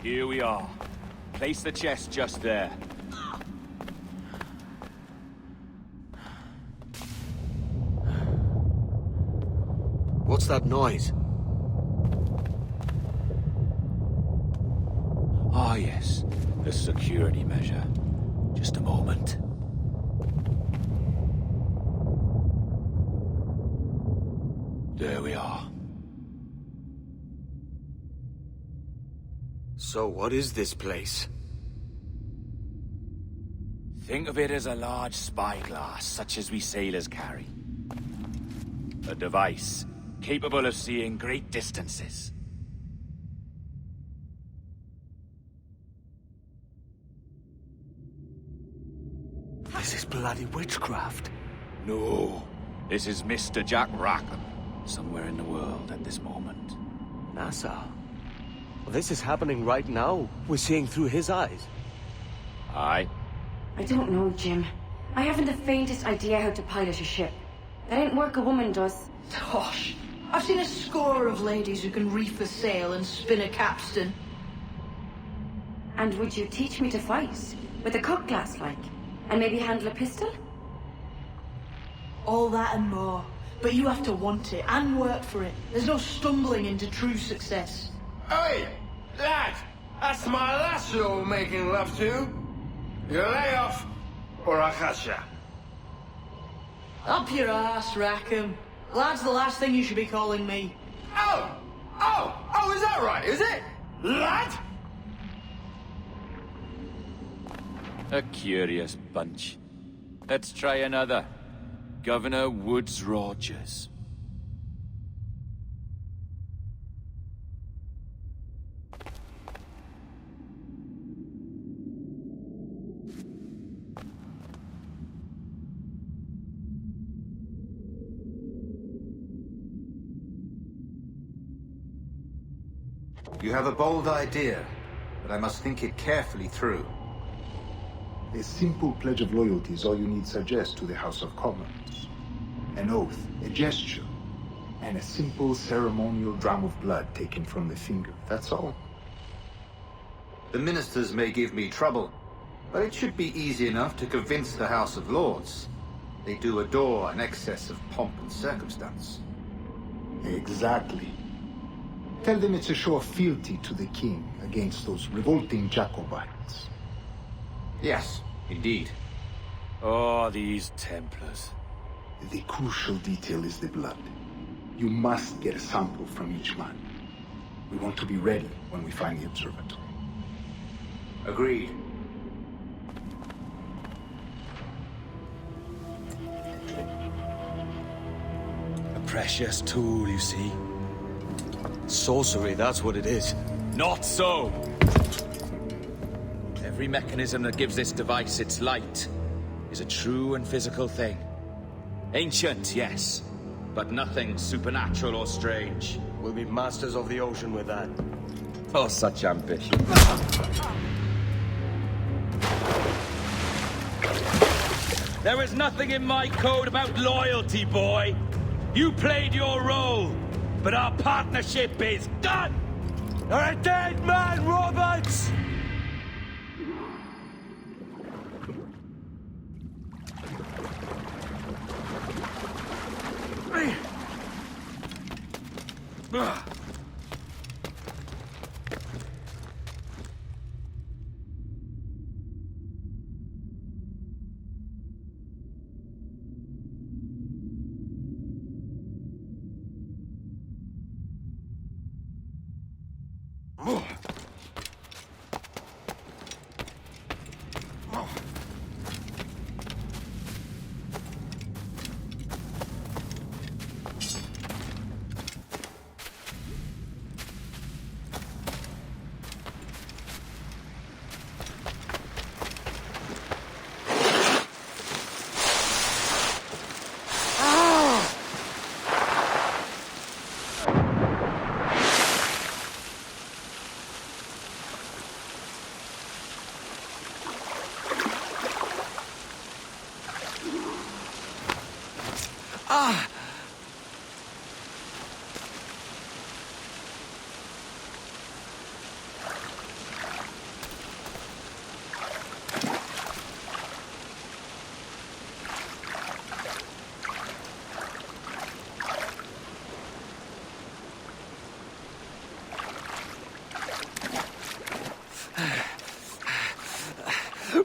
S12: Here we are. Place the chest just there.
S3: What's that noise?
S12: Ah, yes. The security measure. Just a moment. There we are.
S3: So what is this place?
S12: Think of it as a large spyglass, such as we sailors carry. A device capable of seeing great distances.
S3: This is bloody witchcraft.
S12: No, this is Mr. Jack Rackham, somewhere in the world at this moment.
S3: NASA? Well, this is happening right now. We're seeing through his eyes.
S17: Aye.
S15: I don't know, Jim. I haven't the faintest idea how to pilot a ship. That ain't work a woman does.
S14: Tosh. I've seen a score of ladies who can reef a sail and spin a capstan.
S15: And would you teach me to fight? With a cutlass, like? And maybe handle a pistol?
S14: All that and more. But you have to want it and work for it. There's no stumbling into true success.
S8: Hey, lad! That's my lass you're making love to. You lay off, or I'll catch ya.
S14: Up your ass, Rackham. Lad's the last thing you should be calling me.
S8: Oh, is that right, is it? Lad?
S17: A curious bunch. Let's try another. Governor Woods Rogers.
S22: You have a bold idea, but I must think it carefully through.
S20: A simple pledge of loyalty is all you need suggest to the House of Commons. An oath, a gesture, and a simple ceremonial dram of blood taken from the finger. That's all.
S22: The ministers may give me trouble, but it should be easy enough to convince the House of Lords. They do adore an excess of pomp and circumstance.
S20: Exactly. Tell them it's a show of fealty to the king against those revolting Jacobites.
S22: Yes, indeed.
S17: Oh, these Templars.
S20: The crucial detail is the blood. You must get a sample from each man. We want to be ready when we find the observatory.
S22: Agreed.
S12: A precious tool, you see.
S3: Sorcery, that's what it is.
S12: Not so! Every mechanism that gives this device its light is a true and physical thing. Ancient, yes, but nothing supernatural or strange.
S3: We'll be masters of the ocean with that.
S12: Oh, such ambition. There is nothing in my code about loyalty, boy. You played your role, but our partnership is done!
S3: You're a dead man, Roberts!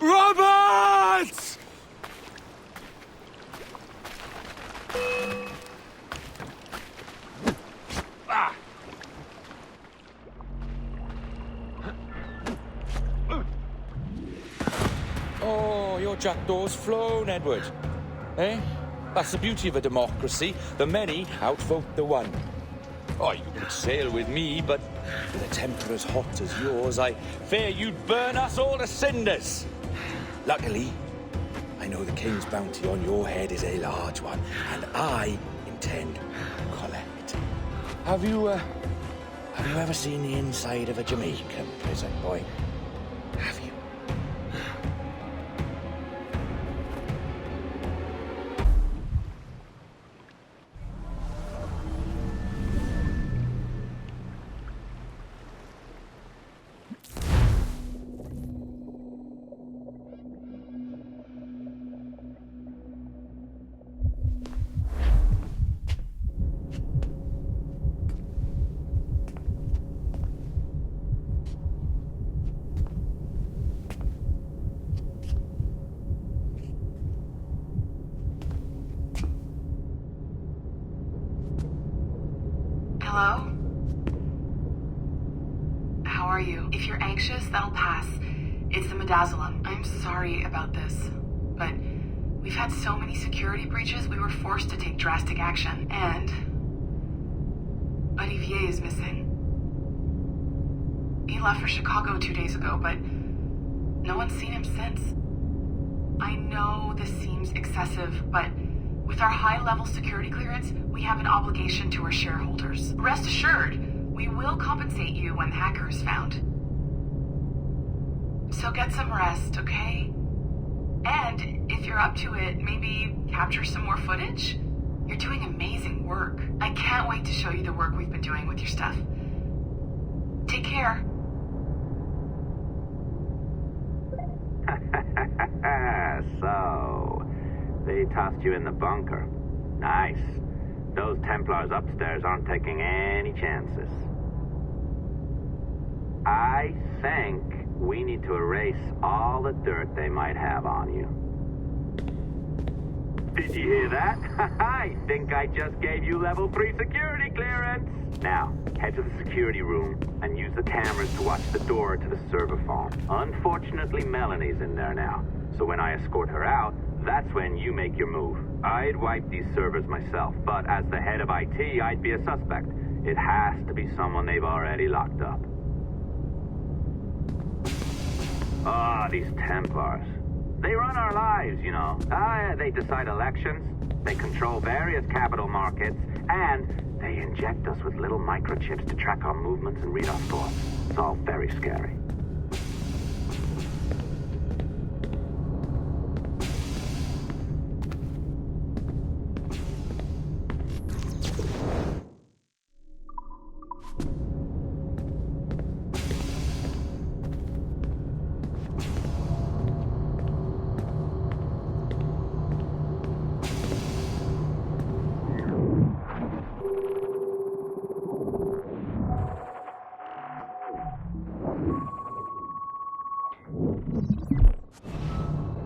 S12: Roberts! Oh, your jackdaw's flown, Edward. Eh? That's the beauty of a democracy. The many outvote the one. Oh, you could sail with me, but with a temper as hot as yours, I fear you'd burn us all to cinders. Luckily, I know the king's bounty on your head is a large one, and I intend to collect. Have you ever seen the inside of a Jamaican prison, boy? Have you?
S4: Hello? How are you? If you're anxious, that'll pass. It's the midazolam. I'm sorry about this, but we've had so many security breaches, we were forced to take drastic action. And Olivier is missing. He left for Chicago 2 days ago, but no one's seen him since. I know this seems excessive, but with our high-level security clearance, we have an obligation to our shareholders. Rest assured, we will compensate you when the hacker is found. So get some rest, okay? And if you're up to it, maybe capture some more footage? You're doing amazing work. I can't wait to show you the work we've been doing with your stuff. Take care.
S6: So, they tossed you in the bunker. Nice. Those Templars upstairs aren't taking any chances. I think we need to erase all the dirt they might have on you. Did you hear that? I think I just gave you level 3 security clearance. Now, head to the security room and use the cameras to watch the door to the server farm. Unfortunately, Melanie's in there now, so when I escort her out, that's when you make your move. I'd wipe these servers myself, but as the head of IT, I'd be a suspect. It has to be someone they've already locked up. Ah, these Templars. They run our lives, you know. They decide elections, they control various capital markets, and they inject us with little microchips to track our movements and read our thoughts. It's all very scary.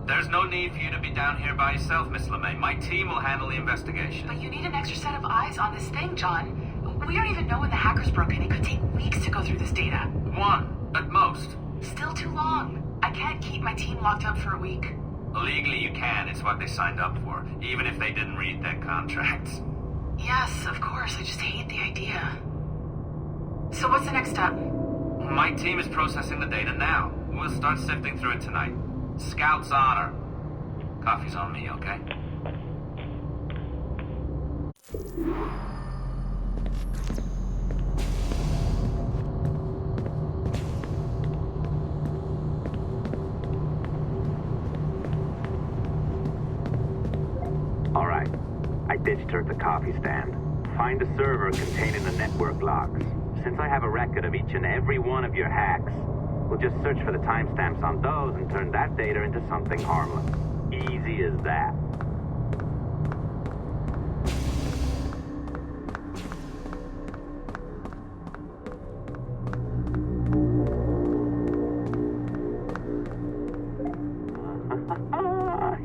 S23: There's no need for you to be down here by yourself, Miss LeMay. My team will handle the investigation.
S4: But you need an extra set of eyes on this thing, John. We don't even know when the hackers broke in. It could take weeks to go through this data.
S23: 1, at most.
S4: Still too long. I can't keep my team locked up for a week.
S23: Legally, you can. It's what they signed up for, even if they didn't read their contracts.
S4: Yes, of course. I just hate the idea. So what's the next step?
S23: My team is processing the data now. We'll start sifting through it tonight. Scout's honor. Coffee's on me, okay?
S6: All right. I ditched her at the coffee stand. Find a server containing the network logs. Since I have a record of each and every one of your hacks, we'll just search for the timestamps on those and turn that data into something harmless. Easy as that.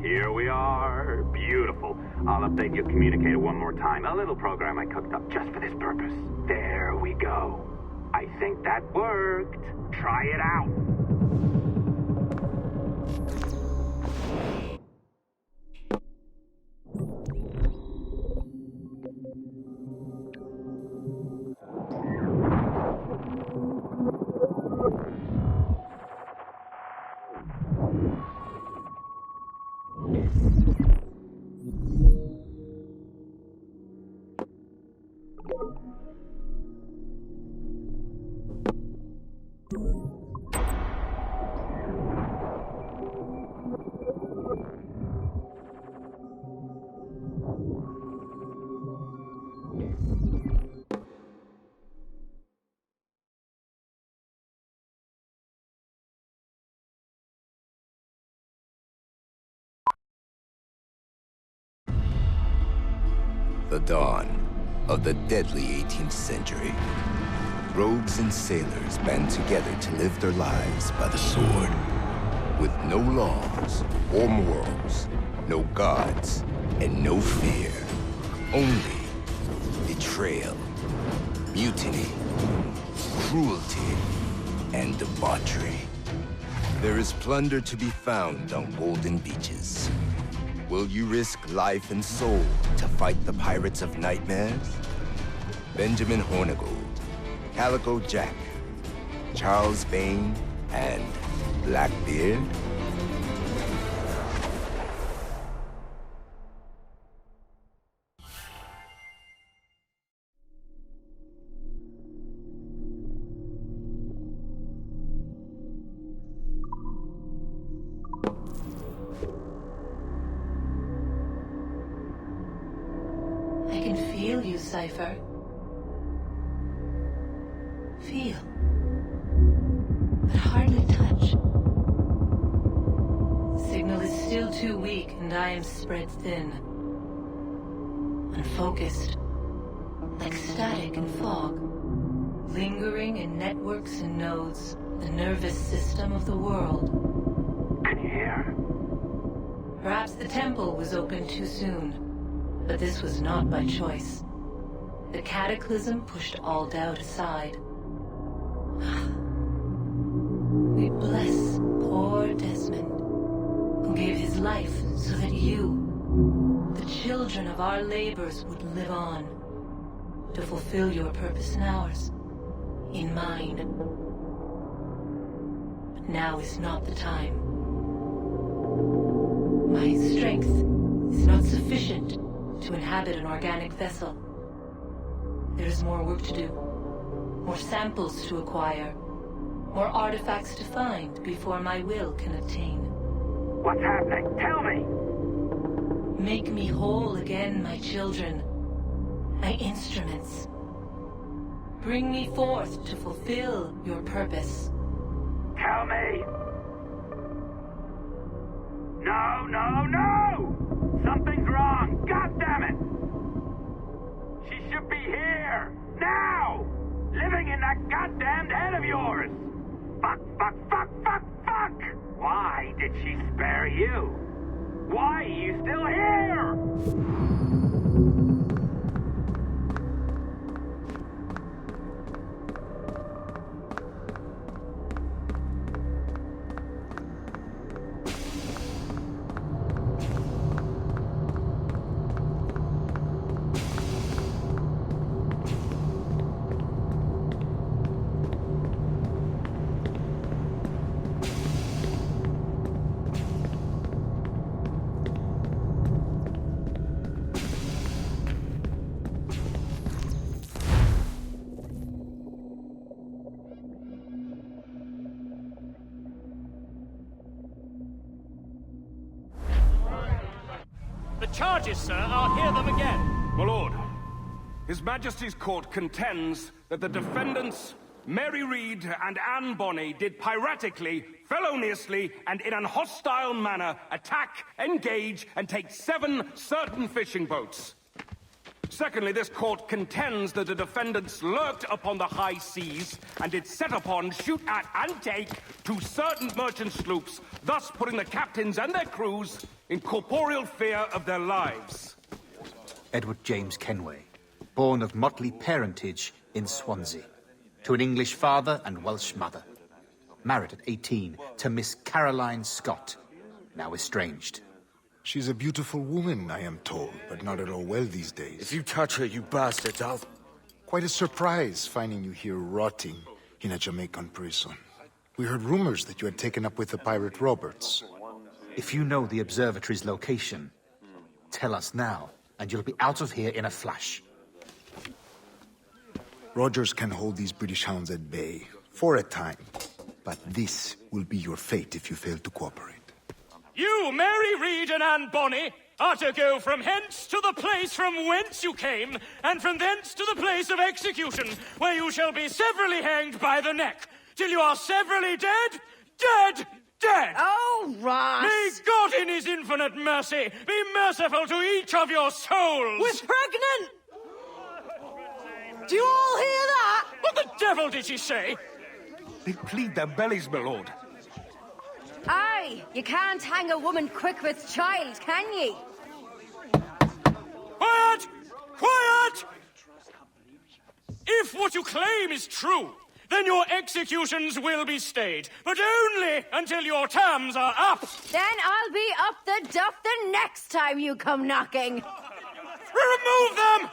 S6: Here we are. Beautiful. I'll update your communicator one more time. A little program I cooked up just for this purpose. There we go. I think that worked. Try it out.
S24: The dawn of the deadly 18th century. Rogues and sailors band together to live their lives by the sword. With no laws or morals, no gods, and no fear. Only betrayal mutiny, cruelty, and debauchery. There is plunder to be found on golden beaches. Will you risk life and soul to fight the pirates of nightmares? Benjamin Hornigold, Calico Jack, Charles Vane, and Blackbeard?
S1: I can feel you, Cypher. Feel. But hardly touch. Signal is still too weak, and I am spread thin. Unfocused. Like static and fog. Lingering in networks and nodes. The nervous system of the world.
S6: Can you hear?
S1: Perhaps the temple was opened too soon. But this was not by choice. The cataclysm pushed all doubt aside. We bless poor Desmond, who gave his life so that you, the children of our labors, would live on, to fulfill your purpose and ours, in mine. But now is not the time. My strength is not sufficient to inhabit an organic vessel. There is more work to do, more samples to acquire, more artifacts to find before my will can attain.
S6: What's happening? Tell me!
S1: Make me whole again, my children, my instruments. Bring me forth to fulfill your purpose.
S6: Tell me! No, no, no! Something's wrong! God damn it! She should be here! Now! Living in that goddamned head of yours! Fuck, fuck, fuck, fuck, fuck! Why did she spare you? Why are you still here?
S18: The charges, sir, I'll hear them again.
S10: My lord, His Majesty's court contends that the defendants, Mary Reed and Anne Bonny, did piratically, feloniously, and in an hostile manner attack, engage, and take 7 certain fishing boats. Secondly, this court contends that the defendants lurked upon the high seas and did set upon, shoot at, and take 2 certain merchant sloops, thus putting the captains and their crews in corporeal fear of their lives.
S22: Edward James Kenway, born of motley parentage in Swansea, to an English father and Welsh mother. Married at 18 to Miss Caroline Scott, now estranged.
S11: She's a beautiful woman, I am told, but not at all well these days.
S3: If you touch her, you bastards, I'll...
S11: Quite a surprise finding you here rotting in a Jamaican prison. We heard rumors that you had taken up with the pirate Roberts.
S22: If you know the observatory's location, tell us now, and you'll be out of here in a flash.
S11: Rogers can hold these British hounds at bay, for a time. But this will be your fate if you fail to cooperate.
S18: You, Mary Reed and Anne Bonny, are to go from hence to the place from whence you came, and from thence to the place of execution, where you shall be severally hanged by the neck, till you are severally dead, dead, dead!
S14: Oh, Ross!
S18: May God in his infinite mercy be merciful to each of your souls!
S14: We're pregnant! Do you all hear that?
S18: What the devil did she say?
S10: They plead their bellies, my lord.
S19: Aye, you can't hang a woman quick with child, can ye?
S18: Quiet! Quiet! If If what you claim is true, then your executions will be stayed, but only until your terms are up.
S19: Then I'll be up the duff the next time you come knocking.
S18: Remove them!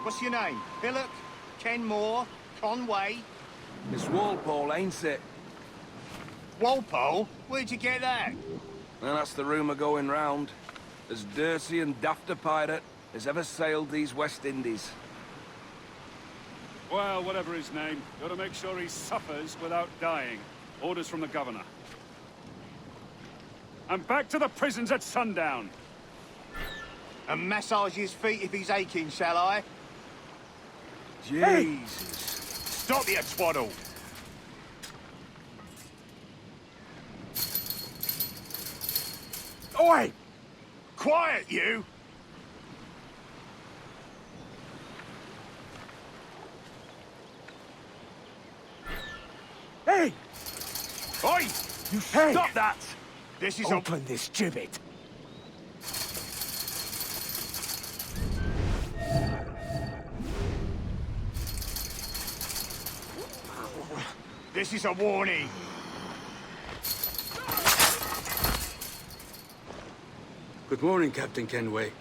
S2: What's your name? Billock? Kenmore? Conway?
S10: Miss Walpole, ain't it?
S2: Walpole? Where'd you get that?
S10: Well, that's the rumour going round. As dirty and daft a pirate as ever sailed these West Indies.
S7: Well, whatever his name, gotta make sure he suffers without dying. Orders from the governor. And back to the prisons at sundown.
S2: And massage his feet if he's aching, shall I?
S10: Jesus.
S2: Hey! Stop your twaddle! Oi! Quiet, you!
S10: Hey!
S2: Oi!
S10: You stop that!
S2: This is
S10: Open this gibbet.
S2: This is a warning.
S16: Good morning, Captain Kenway.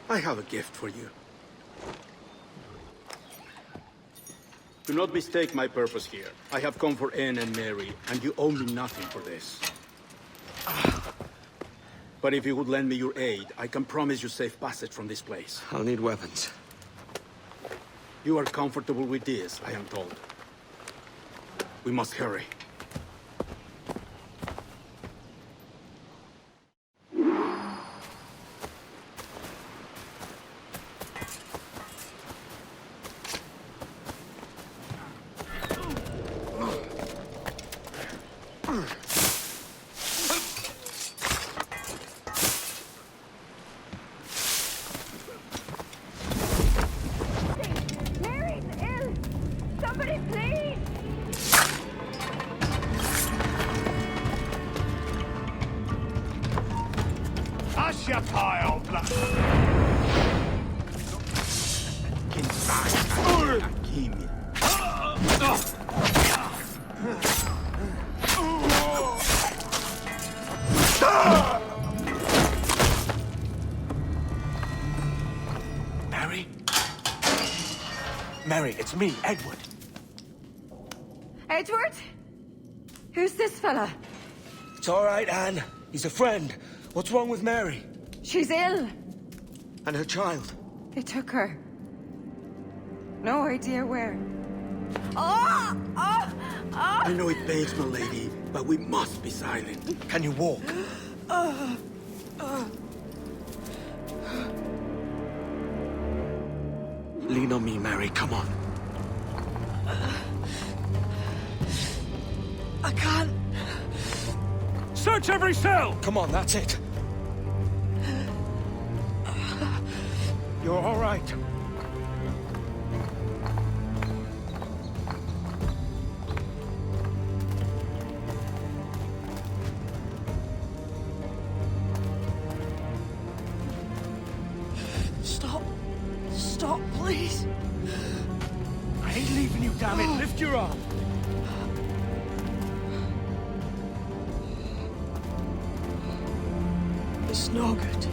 S16: I have a gift for you. Do not mistake my purpose here. I have come for Anne and Mary, and you owe me nothing for this. But if you would lend me your aid, I can promise you safe passage from this place.
S3: I'll need weapons.
S16: You are comfortable with this, I am told. We must hurry.
S19: Mary's ill! Somebody please!
S2: Hush your pile, blood!
S3: Mary? Mary, it's me, Edward.
S19: Edward? Who's this fella?
S3: It's all right, Anne. He's a friend. What's wrong with Mary?
S19: She's ill.
S3: And her child?
S19: They took her. No idea where. Oh! Oh! Oh!
S16: I know it pains, my lady, but we must be silent.
S3: Can you walk? Lean on me, Mary. Come on.
S14: I can't.
S18: Search every cell!
S3: Come on, that's it. You're all right.
S14: Stop. Stop, please.
S3: I ain't leaving you, damn it. Lift your arm.
S14: It's no good.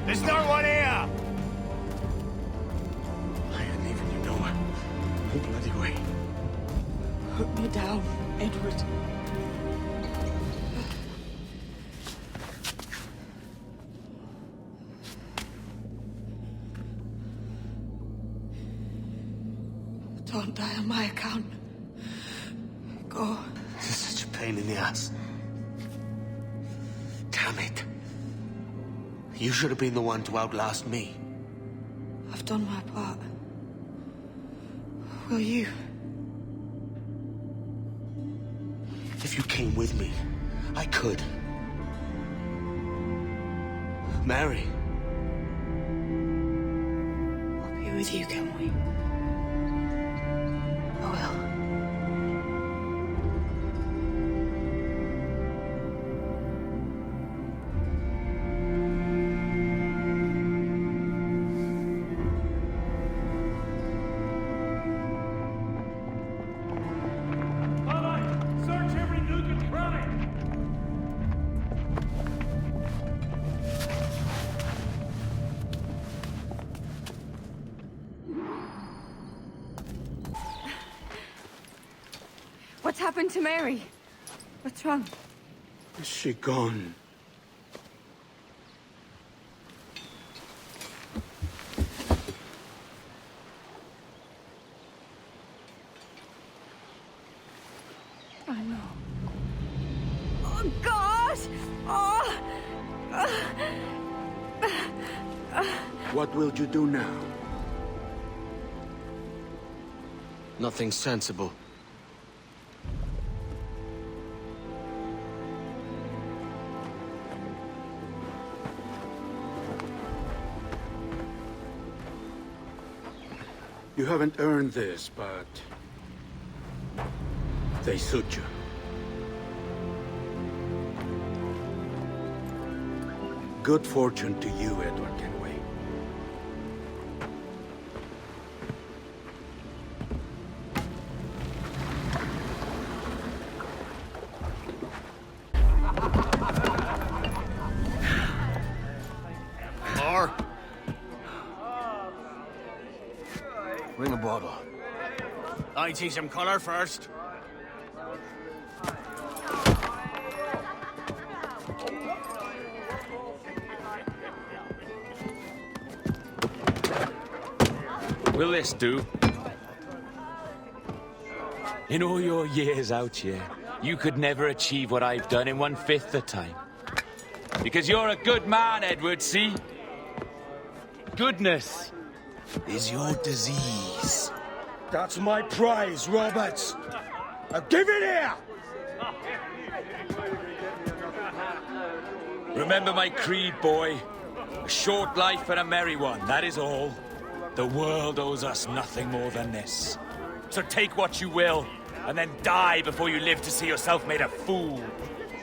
S2: There's no one here!
S3: I ain't leaving you nowhere. No bloody way.
S14: Put me down, Edward. Don't die on my account. Go.
S3: This is such a pain in the ass. Damn it. You should have been the one to outlast me.
S14: I've done my part. Will you?
S3: If you came with me, I could. Mary.
S14: I'll be with you, Kenway. I will.
S19: What's happened to Mary? What's wrong?
S16: Is she gone?
S19: I know. Oh, God! Oh!
S16: What will you do now?
S3: Nothing sensible.
S16: You haven't earned this, but they suit you. Good fortune to you, Edward Kenway.
S2: More?
S3: Bring a bottle.
S2: I see some color first.
S12: Will this do? In all your years out here, you could never achieve what I've done in 1/5 the time. Because you're a good man, Edward, see? Goodness is your disease.
S3: That's my prize, Roberts. Now give it here!
S12: Remember my creed, boy. A short life and a merry one, that is all. The world owes us nothing more than this. So take what you will, and then die before you live to see yourself made a fool.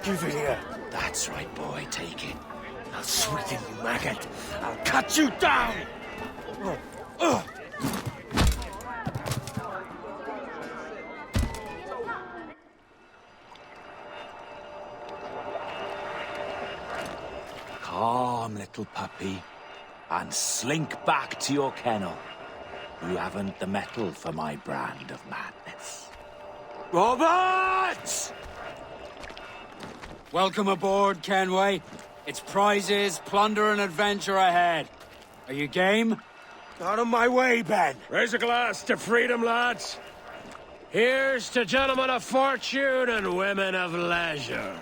S3: Give it here. That's right, boy. Take it. I'll sweeten you, maggot. I'll cut you down!
S12: Calm, little puppy, and slink back to your kennel. You haven't the mettle for my brand of madness.
S3: Roberts!
S17: Welcome aboard, Kenway. It's prizes, plunder, and adventure ahead. Are you game?
S3: Out of my way, Ben.
S5: Raise a glass to freedom, lads. Here's to gentlemen of fortune and women of leisure.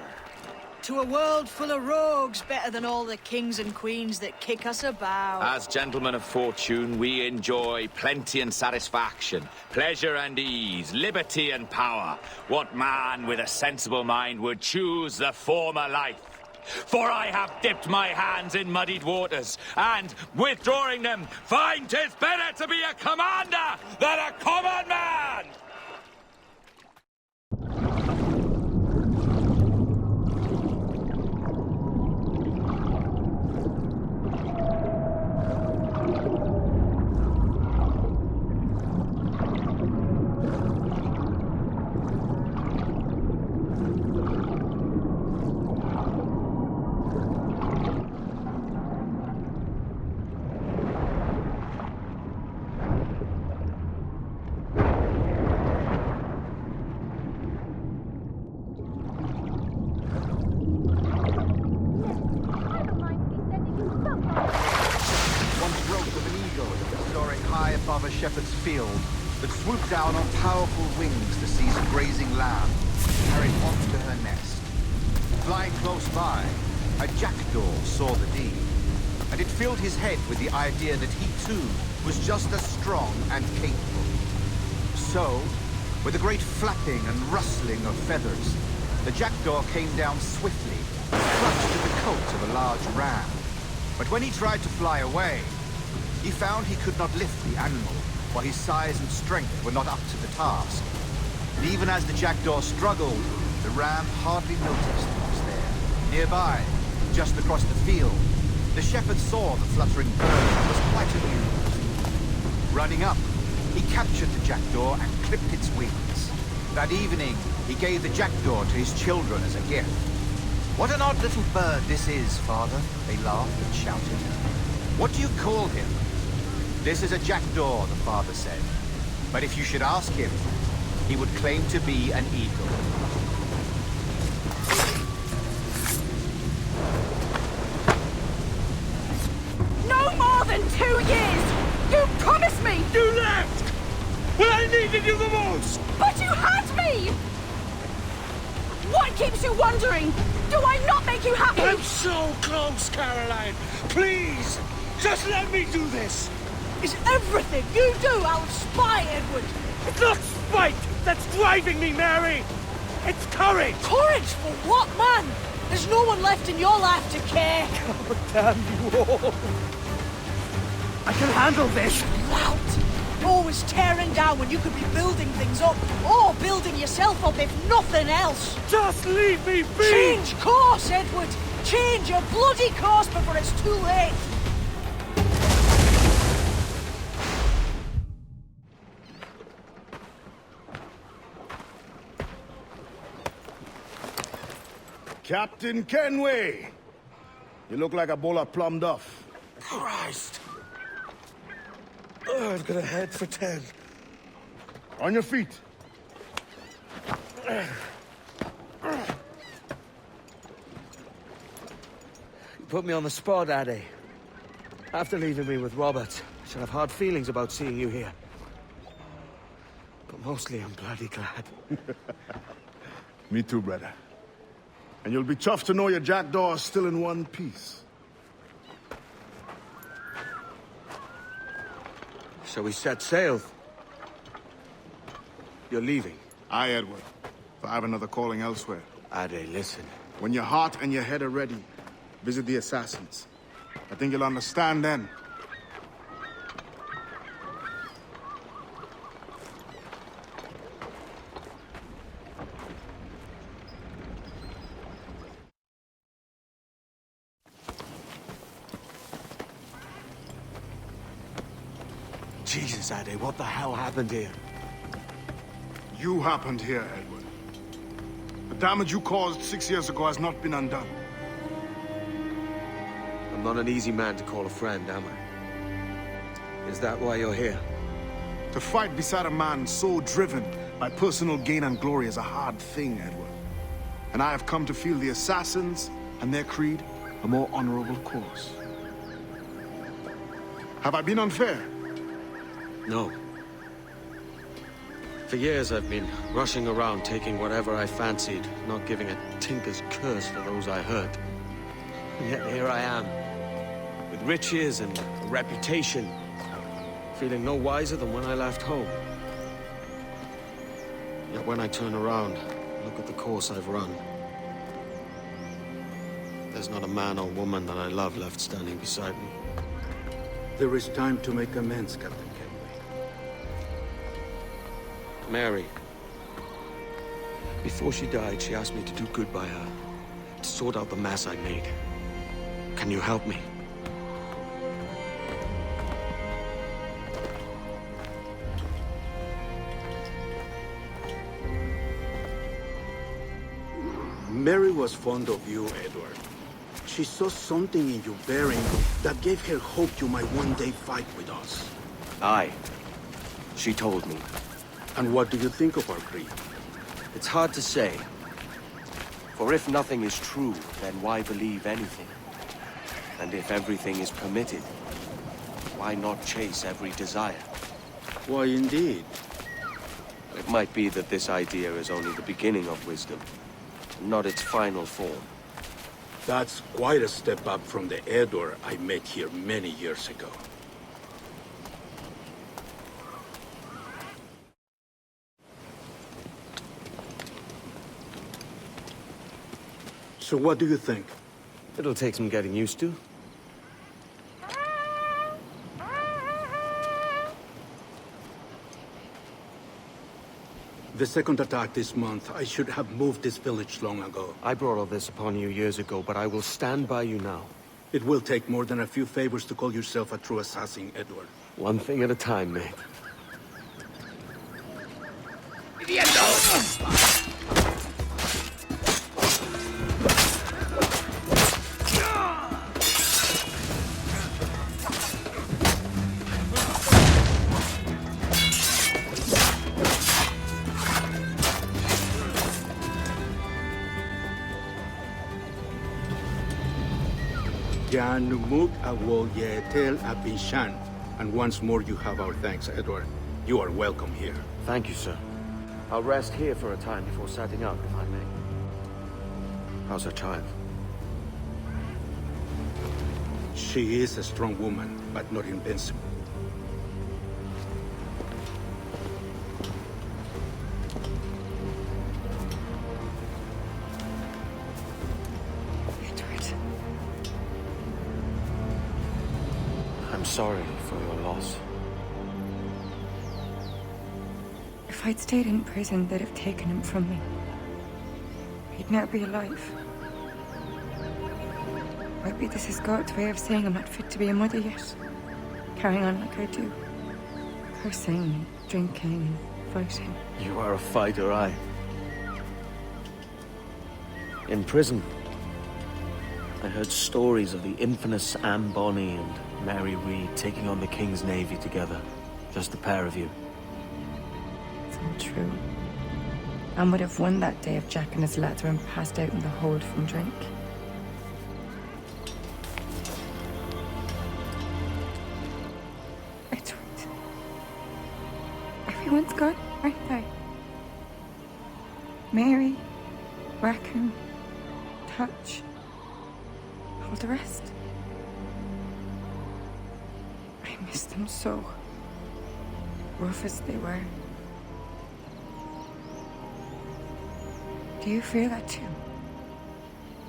S14: To a world full of rogues, better than all the kings and queens that kick us about.
S12: As gentlemen of fortune, we enjoy plenty and satisfaction, pleasure and ease, liberty and power. What man with a sensible mind would choose the former life? For I have dipped my hands in muddied waters, and, withdrawing them, find 'tis better to be a commander than a common man!
S9: Shepherd's field that swooped down on powerful wings to seize a grazing lamb, carried off to her nest. Flying close by, a jackdaw saw the deed, and it filled his head with the idea that he too was just as strong and capable. So, with a great flapping and rustling of feathers, the jackdaw came down swiftly, clutched at the coat of a large ram. But when he tried to fly away, he found he could not lift the animal, for his size and strength were not up to the task. And even as the jackdaw struggled, the ram hardly noticed he was there. Nearby, just across the field, the shepherd saw the fluttering bird and was quite amused. Running up, he captured the jackdaw and clipped its wings. That evening, he gave the jackdaw to his children as a gift. "What an odd little bird this is, father," they laughed and shouted. "What do you call him?" "This is a jackdaw," the father said. "But if you should ask him, he would claim to be an eagle."
S4: No more than 2 years! You promised me!
S5: You left! When I needed you the most!
S4: But you had me! What keeps you wondering? Do I not make you happy?
S5: I'm so close, Caroline! Please! Just let me do this!
S14: Is everything you do out of spite, Edward?
S5: It's not spite that's driving me, Mary! It's courage!
S14: Courage for what, man? There's no one left in your life to care.
S5: Oh, damn you all! I can handle this!
S14: Lout! Always tearing down when you could be building things up, or building yourself up if nothing else.
S5: Just leave me be!
S14: Change course, Edward! Change your bloody course before it's too late!
S11: Captain Kenway! You look like a bowl of plum duff.
S5: Christ! Oh, I've got a head for 10.
S11: On your feet.
S5: You put me on the spot, Addy. After leaving me with Robert, I should have hard feelings about seeing you here. But mostly I'm bloody glad.
S11: Me too, brother. And you'll be tough to know your jackdaw is still in one piece.
S3: So we set sail. You're leaving?
S11: Aye, Edward. But I have another calling elsewhere.
S3: Ade, listen.
S11: When your heart and your head are ready, visit the assassins. I think you'll understand then.
S3: Jesus, Ade, what the hell happened here?
S11: You happened here, Edward. The damage you caused 6 years ago has not been undone.
S3: I'm not an easy man to call a friend, am I? Is that why you're here?
S11: To fight beside a man so driven by personal gain and glory is a hard thing, Edward. And I have come to feel the assassins and their creed a more honorable course. Have I been unfair?
S3: No. For years I've been rushing around taking whatever I fancied, not giving a tinker's curse for those I hurt. And yet here I am, with riches and a reputation, feeling no wiser than when I left home. Yet when I turn around, look at the course I've run. There's not a man or woman that I love left standing beside me.
S16: There is time to make amends, Captain Kenway.
S3: Mary. Before she died, she asked me to do good by her, to sort out the mess I made. Can you help me?
S16: Mary was fond of you, Edward. She saw something in your bearing that gave her hope you might one day fight with us.
S3: Aye. She told me.
S16: And what do you think of our creed?
S3: It's hard to say. For if nothing is true, then why believe anything? And if everything is permitted, why not chase every desire?
S16: Why, indeed.
S3: It might be that this idea is only the beginning of wisdom, not its final form.
S16: That's quite a step up from the Edward I met here many years ago. So what do you think?
S3: It'll take some getting used to.
S16: The second attack this month, I should have moved this village long ago.
S3: I brought all this upon you years ago, but I will stand by you now.
S16: It will take more than a few favors to call yourself a true assassin, Edward.
S3: One thing at a time, mate.
S16: Janumuk awol yetel abishan. And once more you have our thanks, Edward. You are welcome here.
S3: Thank you, sir. I'll rest here for a time before setting out, if I may. How's her child?
S16: She is a strong woman, but not invincible.
S3: I'm sorry for your loss.
S8: If I'd stayed in prison, they'd have taken him from me. He'd never be alive. Maybe this is God's way of saying I'm not fit to be a mother yet. Carrying on like I do. Cursing, and drinking, and fighting.
S3: You are a fighter, aye. In prison, I heard stories of the infamous Anne Bonny and Mary Reed taking on the King's Navy together. Just the pair of you.
S8: It's all true. Anne would have won that day if Jack and his lads weren't passed out in the hold from drink. Edward. Everyone's gone, aren't they? Mary, Rackham, Touch, all the rest. I miss them so. Rough as they were. Do you feel that too?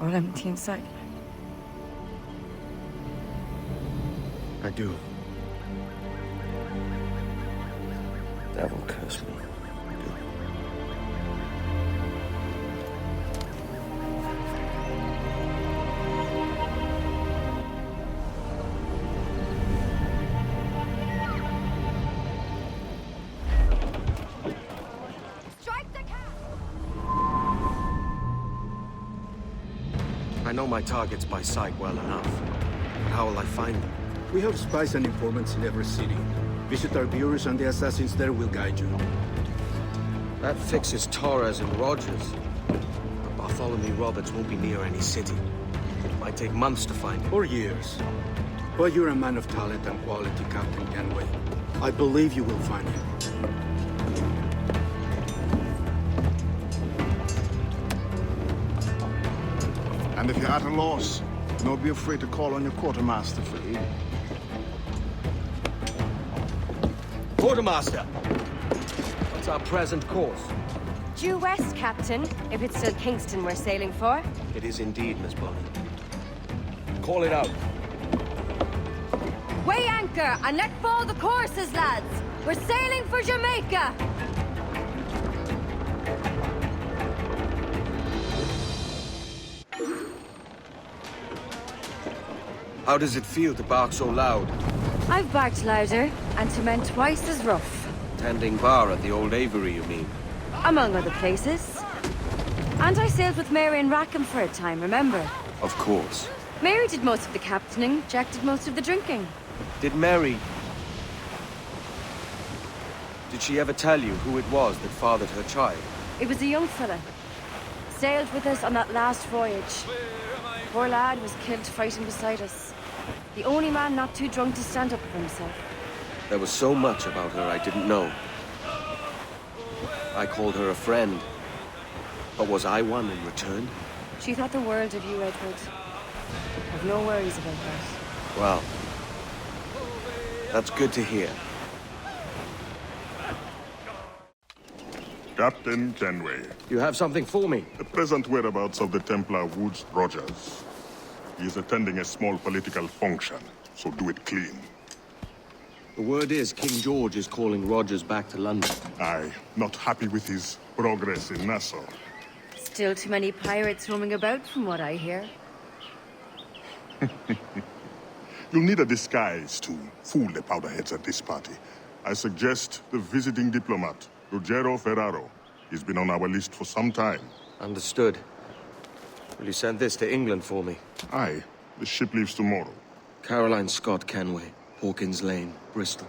S8: All empty inside?
S3: I do. Devil curse me. I know my targets by sight well enough. But how will I find them?
S16: We have spies and informants in every city. Visit our bureaus and the assassins there will guide you.
S3: That fixes Torres and Rogers. But Bartholomew Roberts won't be near any city. It might take months to find him.
S16: Or years. But you're a man of talent and quality, Captain Kenway. I believe you will find him.
S11: And if you're at a loss, don't be afraid to call on your quartermaster for aid.
S3: Quartermaster! What's our present course?
S19: Due west, Captain, if it's still Kingston we're sailing for.
S3: It is indeed, Miss Bonny. Call it out.
S19: Weigh anchor and let fall the courses, lads! We're sailing for Jamaica!
S3: How does it feel to bark so loud?
S19: I've barked louder, and to men twice as rough.
S3: Tending bar at the old Avery, you mean?
S19: Among other places. And I sailed with Mary and Rackham for a time, remember?
S3: Of course.
S19: Mary did most of the captaining, Jack did most of the drinking.
S3: Did Mary... Did she ever tell you who it was that fathered her child?
S19: It was a young fella. Sailed with us on that last voyage. Poor lad was killed fighting beside us. The only man not too drunk to stand up for himself.
S3: There was so much about her I didn't know. I called her a friend. But was I one in return?
S19: She thought the world of you, Edward. I've no worries about that.
S3: Well, that's good to hear.
S13: Captain Kenway.
S3: You have something for me?
S13: The present whereabouts of the Templar Woods Rogers. He is attending a small political function, so do it clean.
S3: The word is King George is calling Rogers back to London.
S13: Aye, not happy with his progress in Nassau.
S19: Still too many pirates roaming about, from what I hear.
S13: You'll need a disguise to fool the powderheads at this party. I suggest the visiting diplomat, Ruggiero Ferraro. He's been on our list for some time.
S3: Understood. Will you send this to England for me?
S13: Aye. The ship leaves tomorrow.
S3: Caroline Scott, Kenway, Hawkins Lane, Bristol.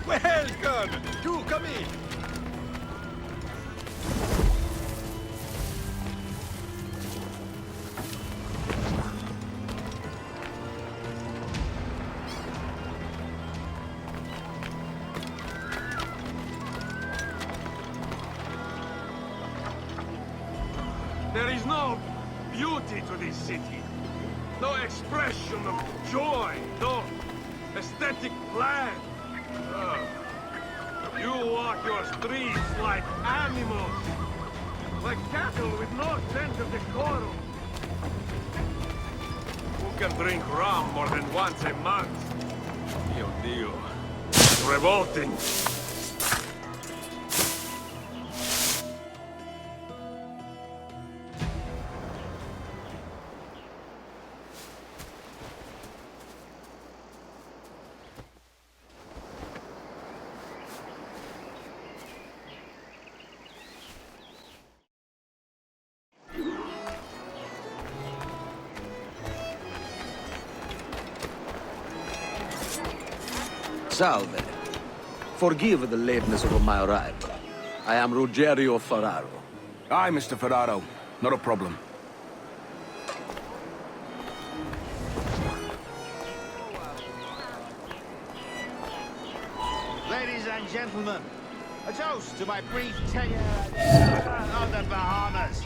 S15: Welcome! Do come in!
S10: There is no beauty to this city. No expression of joy, no aesthetic plan. You walk your streets like animals, like cattle with no sense of decorum. Who can drink rum more than once a month? Dio Dio. Revolting.
S20: Salve. Forgive the lateness of my arrival. I am Ruggiero Ferraro.
S21: Aye, Mr. Ferraro. Not a problem.
S9: Ladies and gentlemen, a toast to my brief tenure on the Bahamas.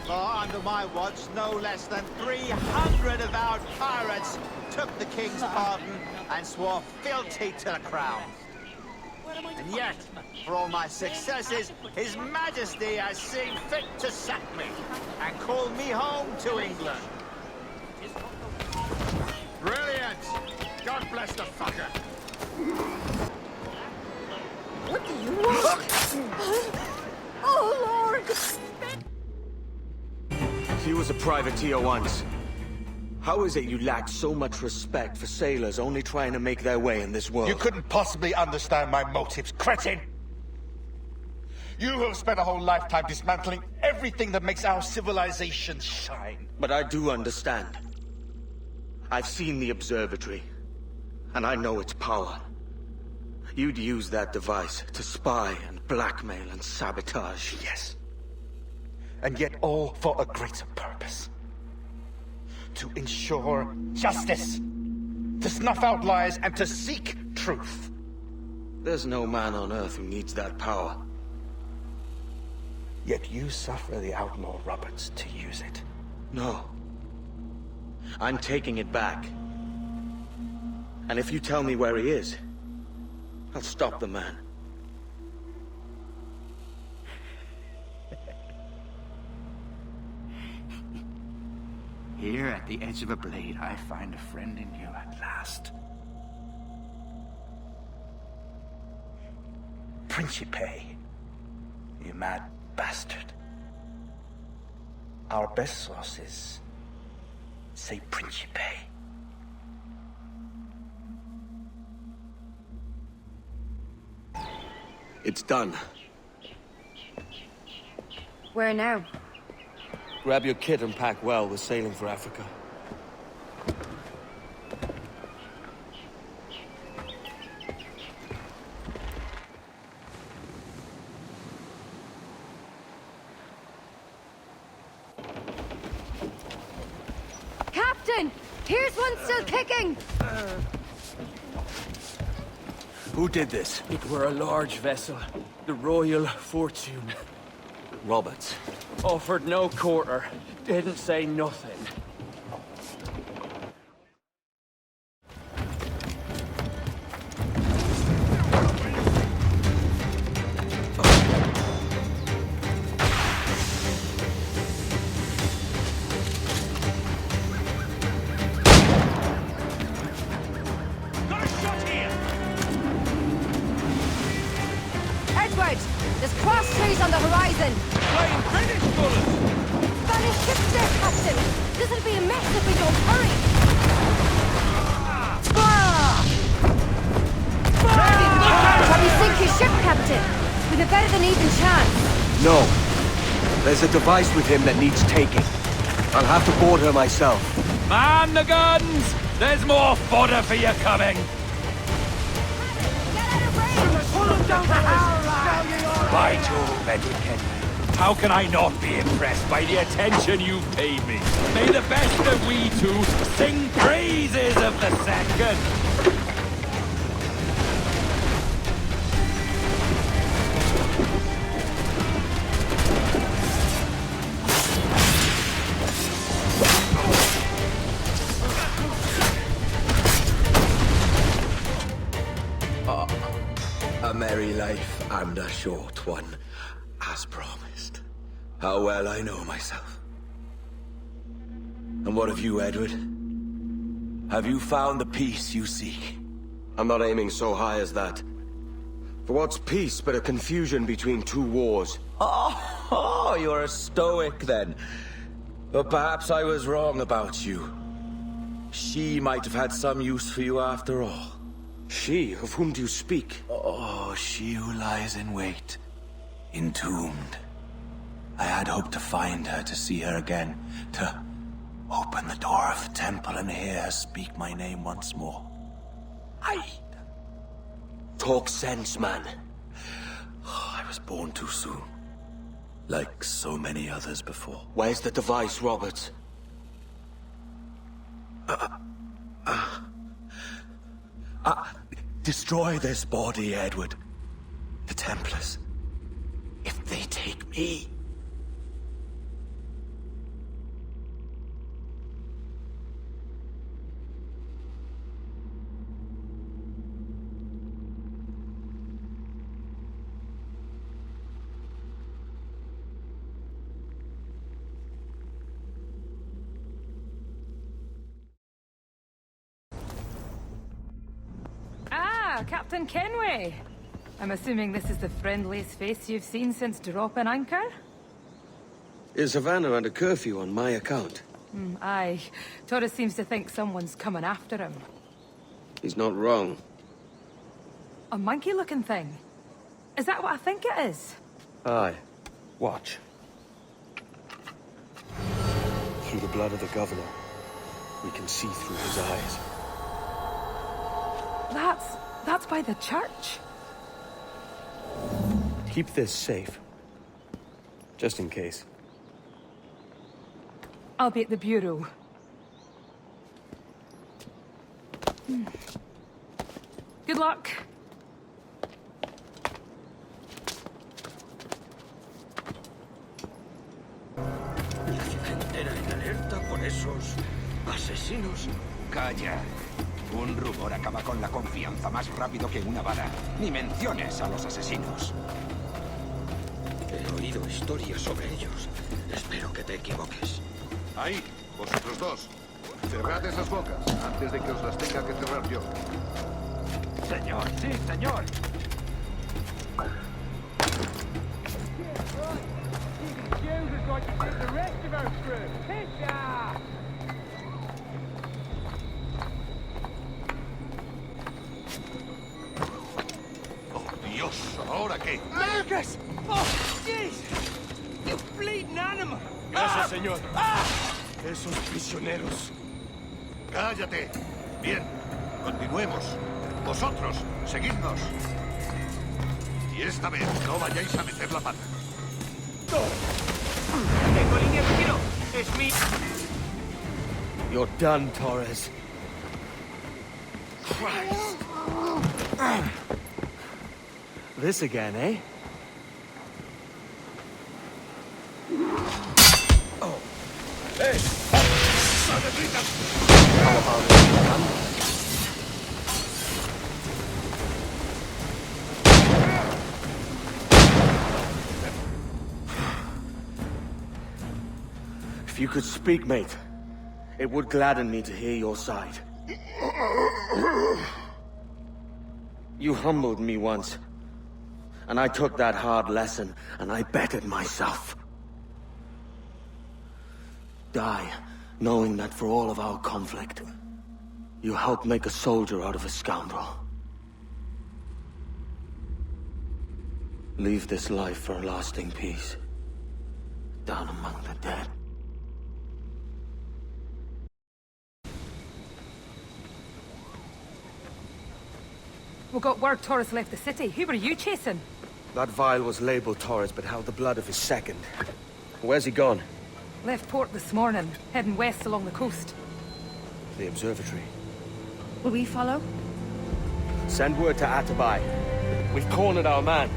S9: For under my watch, no less than 300 avowed pirates took the king's pardon and swore fealty to the crown. And yet, for all my successes, His Majesty has seen fit to sack me and call me home to England. Brilliant! God bless the fucker!
S14: What do you want? Oh, Lord!
S3: He was a privateer once. How is it you lack so much respect for sailors only trying to make their way in this world?
S25: You couldn't possibly understand my motives, cretin! You have spent a whole lifetime dismantling everything that makes our civilization shine.
S3: But I do understand. I've seen the observatory, and I know its power. You'd use that device to spy and blackmail and sabotage.
S25: Yes. And yet all for a greater purpose. To ensure justice. To snuff out lies and to seek truth.
S3: There's no man on Earth who needs that power.
S25: Yet you suffer the outlaw Roberts to use it.
S3: No. I'm taking it back. And if you tell me where he is, I'll stop the man.
S25: Here at the edge of a blade, I find a friend in you at last. Principe, you mad bastard. Our best sources say Principe.
S3: It's done.
S19: Where now?
S3: Grab your kit and pack well. We're sailing for Africa.
S19: Captain! Here's one still kicking!
S3: Who did this?
S1: It were a large vessel. The Royal Fortune.
S3: Roberts.
S1: Offered no quarter. Didn't say nothing.
S19: Edward! There's cross trees on the horizon!
S12: Flying British bullets!
S19: Spanish ships there, Captain! This'll be a mess if we don't hurry! Probably sink your ship, Captain. With a better than even chance.
S3: No. There's a device with him that needs taking. I'll have to board her myself.
S12: Man the guns! There's more fodder for you coming! By Jove, Edward Kenway, how can I not be impressed by the attention you've paid me? May the best of we two sing praises of the second!
S3: A merry life and a short one, as promised. How well I know myself. And what of you, Edward? Have you found the peace you seek? I'm not aiming so high as that. For what's peace but a confusion between two wars? Oh, you're a stoic then. But perhaps I was wrong about you. She might have had some use for you after all. She? Of whom do you speak? Oh, she who lies in wait, entombed. I had hoped to find her, to see her again, to open the door of the temple and hear her speak my name once more. Talk sense, man. Oh, I was born too soon. Like so many others before. Where's the device, Roberts? Destroy this body, Edward. The Templars. If they take me...
S8: Captain Kenway. I'm assuming this is the friendliest face you've seen since dropping anchor?
S3: Is Havana under curfew on my account?
S8: Aye. Torres seems to think someone's coming after him.
S3: He's not wrong.
S8: A monkey-looking thing? Is that what I think it is?
S3: Aye. Watch. Through the blood of the governor, we can see through his eyes.
S8: That's by the church.
S3: Keep this safe. Just in case.
S8: I'll be at the bureau. Good luck.
S5: La ciudad entera en alerta por esos asesinos.
S6: Calla. Un rumor acaba con la confianza más rápido que una bala. Ni menciones a los asesinos.
S5: He oído historias sobre ellos. Espero que te equivoques.
S11: Ahí, vosotros dos. Cerrad esas bocas antes de que os las tenga que cerrar yo.
S6: Señor, sí, señor.
S11: Oh, Dios, ¿ahora qué?
S5: Lucas! Oh, jeez! You bleeding animal!
S2: him!
S1: Gracias, señor. Esos prisioneros.
S2: Cállate. Bien, continuemos. Vosotros, seguidnos. Y esta vez no vayáis a meter la pata.
S1: Tengo línea de tiro. Es mi...
S3: You're done, Torres.
S1: Christ.
S3: This again, eh?
S1: Oh. Hey!
S3: How about it? If you could speak, mate, it would gladden me to hear your side. You humbled me once, and I took that hard lesson, and I bettered myself. Die, knowing that for all of our conflict, you helped make a soldier out of a scoundrel. Leave this life for a lasting peace, down among the dead.
S7: We got word Torres left the city. Who were you chasing?
S3: That vial was labeled Torres, but held the blood of his second. Where's he gone?
S7: Left port this morning, heading west along the coast.
S3: The observatory.
S19: Will we follow?
S3: Send word to Atabai. We've cornered our man.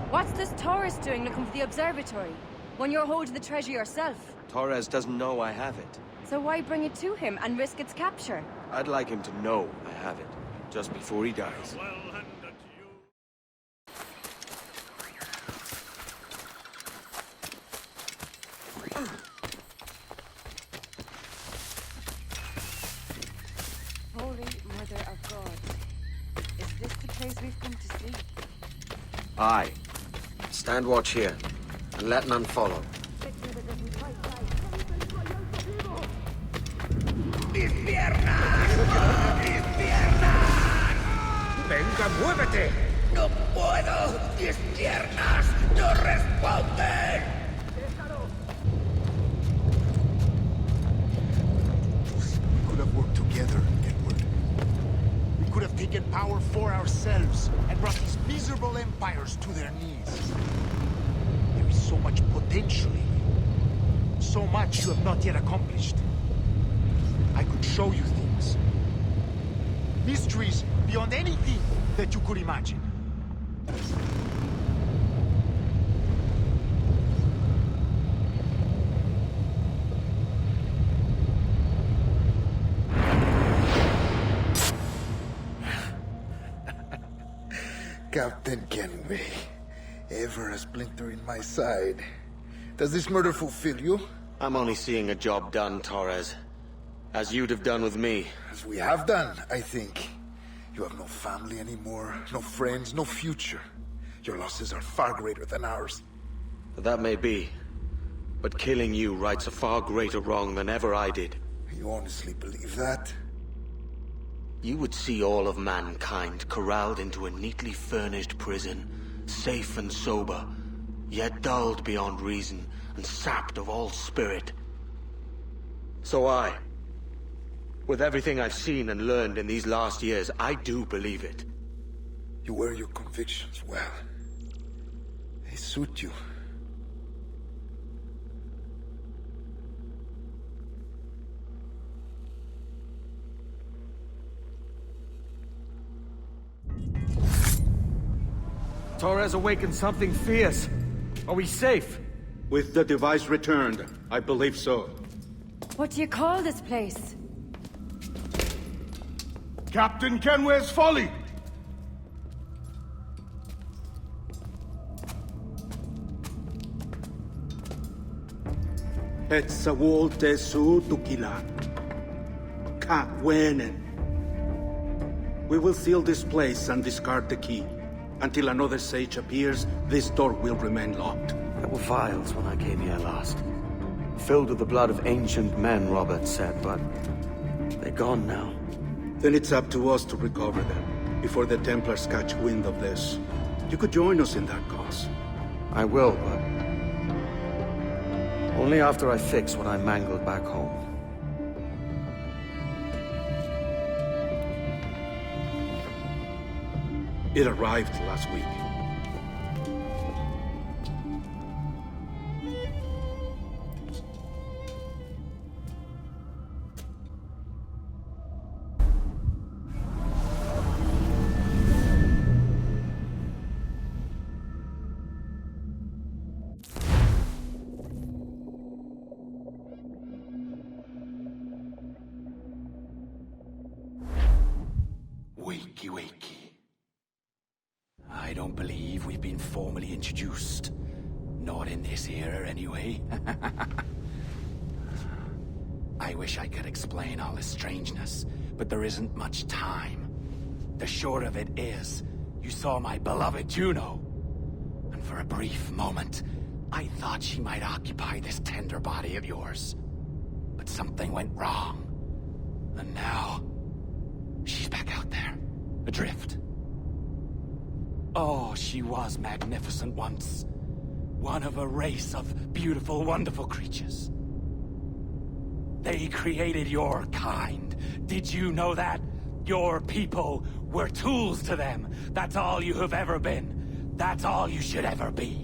S19: What's this Torres doing looking for the observatory? When you're holding the treasure yourself?
S3: Torres doesn't know I have it.
S19: So why bring it to him and risk its capture?
S3: I'd like him to know I have it, just before he dies.
S19: Holy Mother of God. Is this the place we've come to see?
S3: Aye. Stand watch here, and let none follow.
S2: ¡Mis piernas! ¡Mis piernas!
S6: ¡Venga, muévete!
S2: ¡No puedo! ¡Mis piernas no responden!
S11: We could have worked together, Edward. We could have taken power for ourselves and brought these miserable empires to their knees. There is so much potential in you. So much you have not yet accomplished. I could show you things. Mysteries beyond anything that you could imagine.
S15: Captain Kenway, ever a splinter in my side. Does this murder fulfill you?
S3: I'm only seeing a job done, Torres. As you'd have done with me.
S15: As we have done, I think. You have no family anymore, no friends, no future. Your losses are far greater than ours.
S3: That may be. But killing you rights a far greater wrong than ever I did.
S15: You honestly believe that?
S3: You would see all of mankind corralled into a neatly furnished prison, safe and sober, yet dulled beyond reason and sapped of all spirit. So with everything I've seen and learned in these last years, I do believe it.
S15: You wear your convictions well. They suit you.
S3: Torres awakened something fierce. Are we safe?
S16: With the device returned, I believe so.
S19: What do you call this place?
S11: Captain Kenway's folly!
S16: Et sawol te su tukila. Ka wenen. We will seal this place and discard the key. Until another sage appears, this door will remain locked.
S3: There were vials when I came here last. Filled with the blood of ancient men, Robert said, but they're gone now.
S16: Then it's up to us to recover them, before the Templars catch wind of this. You could join us in that cause.
S20: I will, but only after I fix what I mangled back home. It arrived last week.
S12: Wakey, wakey. I don't believe we've been formally introduced. Not in this era, anyway. I wish I could explain all this strangeness, but there isn't much time. The short of it is, you saw my beloved Juno. And for a brief moment, I thought she might occupy this tender body of yours. But something went wrong. And now, she's back out there, adrift. Oh, she was magnificent once. One of a race of beautiful, wonderful creatures. They created your kind. Did you know that? Your people were tools to them. That's all you have ever been. That's all you should ever be.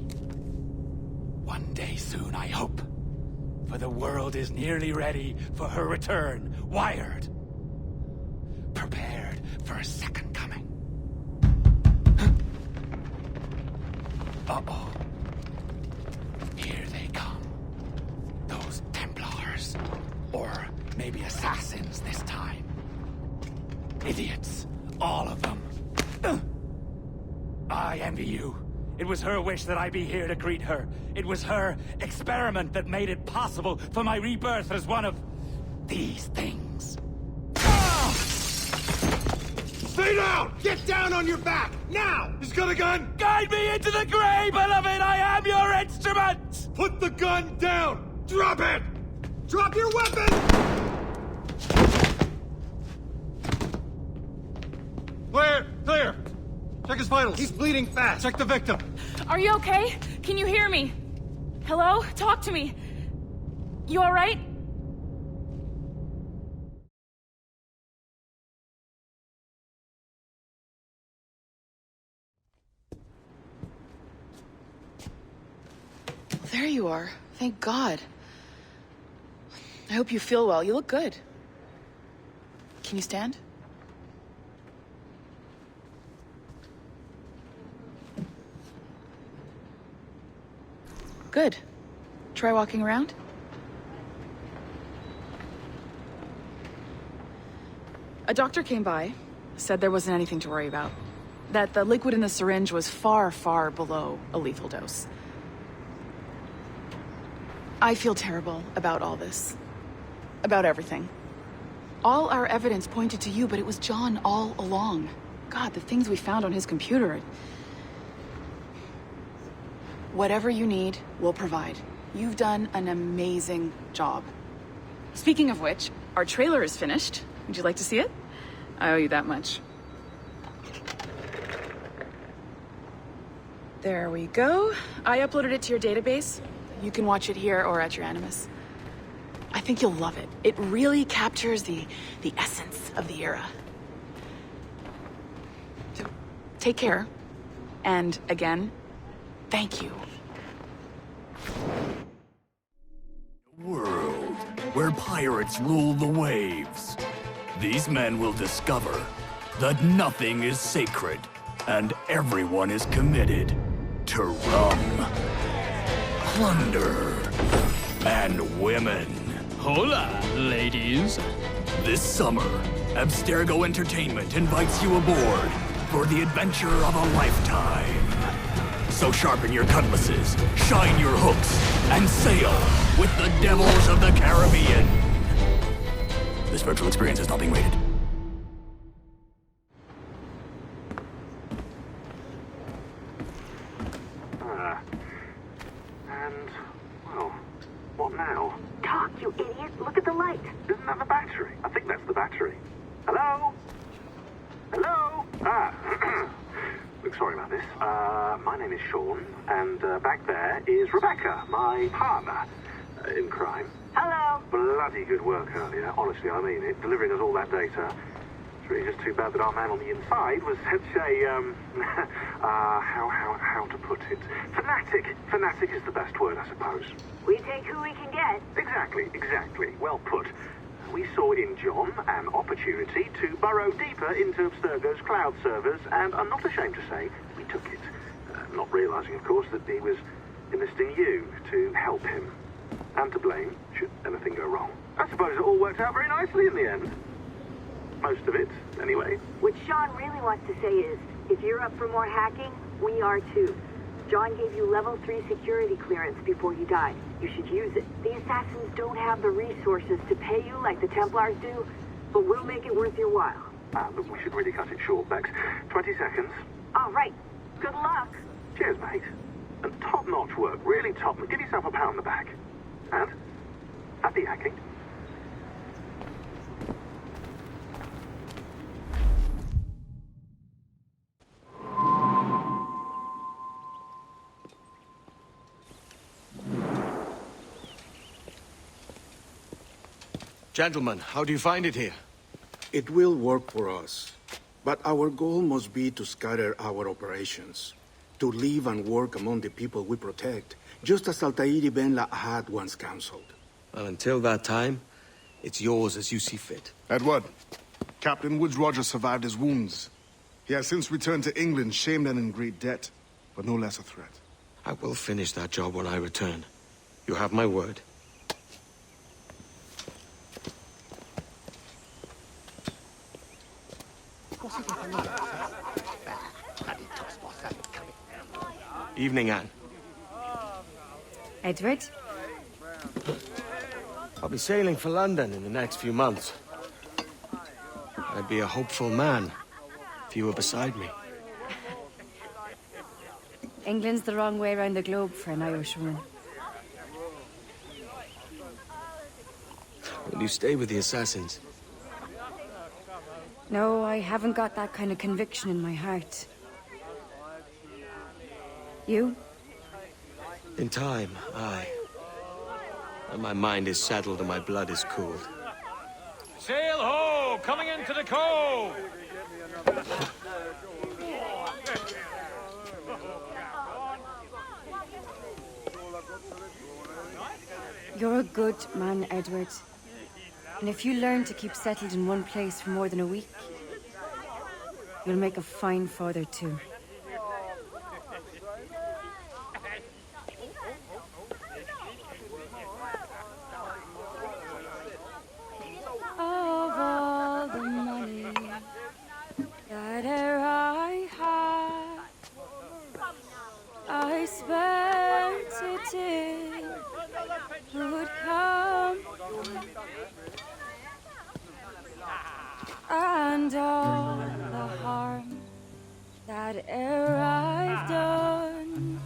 S12: One day soon, I hope. For the world is nearly ready for her return. Wired. Prepared for a second coming. Uh-oh. Here they come. Those Templars. Or maybe assassins this time. Idiots. All of them. I envy you. It was her wish that I be here to greet her. It was her experiment that made it possible for my rebirth as one of these things.
S11: Stay down! Get down on your back! Now! He's got a gun!
S12: Guide me into the grave, beloved! I am your instrument!
S11: Put the gun down! Drop it! Drop your weapon! Clear! Clear! Check his vitals. He's bleeding fast. Check the victim.
S17: Are you okay? Can you hear me? Hello? Talk to me. You alright?
S4: There you are. Thank God. I hope you feel well. You look good. Can you stand? Good. Try walking around. A doctor came by, said there wasn't anything to worry about. That the liquid in the syringe was far, far below a lethal dose. I feel terrible about all this. About everything. All our evidence pointed to you, but it was John all along. God, the things we found on his computer. Whatever you need, we'll provide. You've done an amazing job. Speaking of which, our trailer is finished. Would you like to see it? I owe you that much. There we go. I uploaded it to your database. You can watch it here or at your Animus. I think you'll love it. It really captures the essence of the era. So, take care. And again, thank you.
S18: World where pirates rule the waves. These men will discover that nothing is sacred and everyone is committed to rum, plunder, and women.
S1: Hola, ladies.
S18: This summer, Abstergo Entertainment invites you aboard for the adventure of a lifetime. So sharpen your cutlasses, shine your hooks, and sail with the devils of the Caribbean. This virtual experience is not being rated.
S10: And, well, what now? Talk, you idiot! Look at the light! Isn't that the battery? I think that's the battery. Hello? Hello? Ah, looks
S13: sorry about this. My name is Sean, and back there is Rebecca, my partner in crime.
S21: Hello.
S13: Bloody good work earlier. Honestly, I mean it. Delivering us all that data. It's really just too bad that our man on the inside was such a, how to put it? Fanatic. Fanatic is the best word, I suppose.
S21: We take who we can get.
S13: Exactly. Well put. We saw in John an opportunity to burrow deeper into Abstergo's cloud servers, and I'm not ashamed to say we took it. Not realizing, of course, that he was enlisting you to help him. And to blame, should anything go wrong. I suppose it all worked out very nicely in the end. Most of it, anyway.
S21: What Sean really wants to say is, if you're up for more hacking, we are too. John gave you level 3 security clearance before he died. You should use it. The assassins don't have the resources to pay you like the Templars do, but we'll make it worth your while.
S13: Look, we should really cut it short, Bex. 20 seconds.
S21: All right. Good luck.
S13: Cheers, mate. And top-notch work. Really top. Give yourself a pat on the back. And happy hacking.
S3: Gentlemen, how do you find it here?
S16: It will work for us. But our goal must be to scatter our operations. To live and work among the people we protect, just as Altair Ben Lahad once counseled.
S3: Well, until that time, it's yours as you see fit.
S22: Edward, Captain Woods Rogers survived his wounds. He has since returned to England, shamed and in great debt, but no less a threat.
S3: I will finish that job when I return. You have my word. Evening, Anne.
S8: Edward?
S3: I'll be sailing for London in the next few months. I'd be a hopeful man if you were beside me.
S8: England's the wrong way around the globe for an Irishwoman.
S3: Will you stay with the assassins?
S8: No, I haven't got that kind of conviction in my heart. You?
S3: In time, aye. When my mind is settled and my blood is cooled.
S5: Sail ho! Coming into the cove!
S8: You're a good man, Edward. And if you learn to keep settled in one place for more than a week, you'll make a fine father too. Of all the money that e'er I had, I spent it in good company, and all the harm that e'er I've done,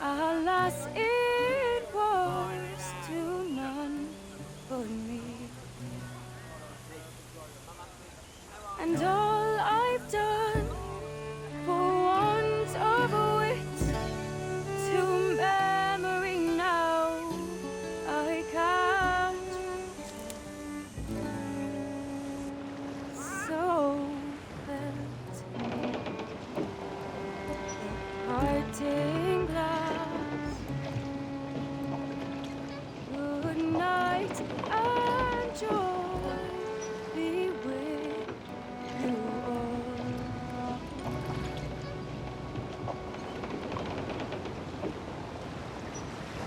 S8: alas, it was to none but me. And all I've done for want of wit to memory now I can't. So felt the parting glass. Good night and joy be with you all.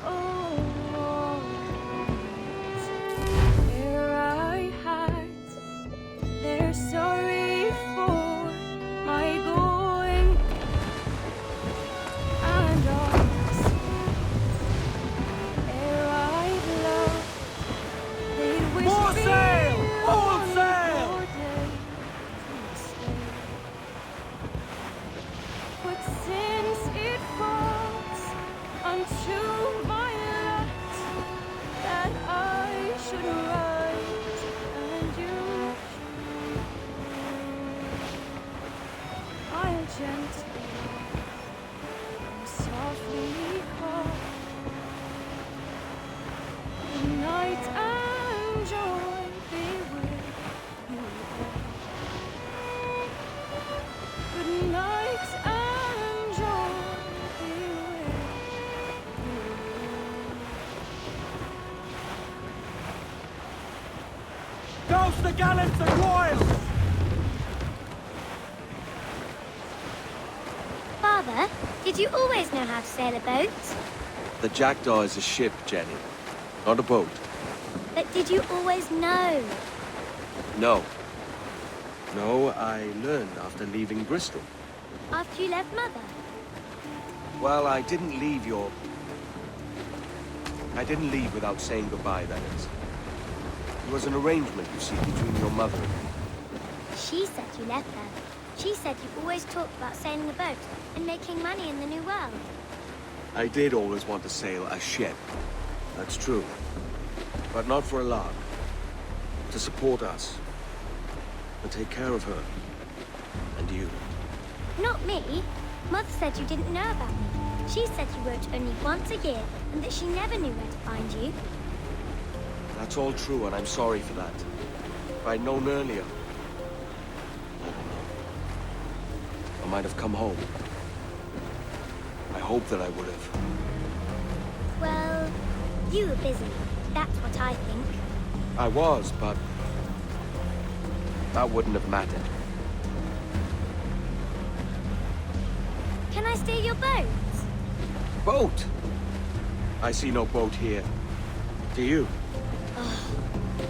S8: Oh, here I had, they're sorry for my going, and
S19: gently and softly call. Good night and joy be with you all. Good night and joy be with you all.
S5: Douse the gallants and royals!
S9: Father, did you always know how to sail a boat?
S3: The Jackdaw is a ship, Jenny. Not a boat.
S9: But did you always know?
S3: No. No, I learned after leaving Bristol.
S9: After you left Mother?
S3: Well, I didn't leave without saying goodbye, that is. It was an arrangement, you see, between your mother and me.
S9: She said you left her. She said you always talked about sailing a boat and making money in the New World.
S3: I did always want to sail a ship. That's true. But not for a lark. To support us. And take care of her. And you.
S9: Not me. Mother said you didn't know about me. She said you wrote only once a year and that she never knew where to find you.
S3: That's all true, and I'm sorry for that. If I'd known earlier... I don't know. I might have come home. I hope that I would have.
S9: Well, you were busy. That's what I think.
S3: I was, but... that wouldn't have mattered.
S9: Can I steal your boat?
S3: Boat? I see no boat here. Do you?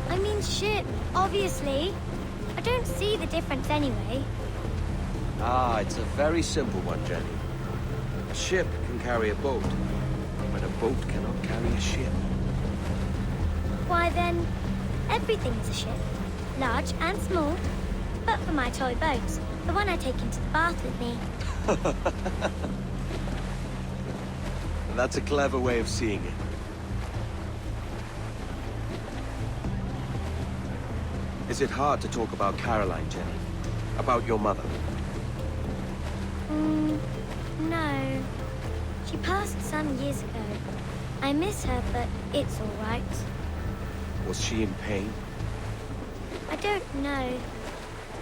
S9: I mean ship, obviously. I don't see the difference anyway.
S3: Ah, it's a very simple one, Jenny. A ship can carry a boat, but a boat cannot carry a ship.
S9: Why then, everything's a ship. Large and small. But for my toy boat, the one I take into the bath with me.
S3: That's a clever way of seeing it. Is it hard to talk about Caroline, Jenny? About your mother?
S9: No. She passed some years ago. I miss her, but it's all right.
S3: Was she in pain?
S9: I don't know.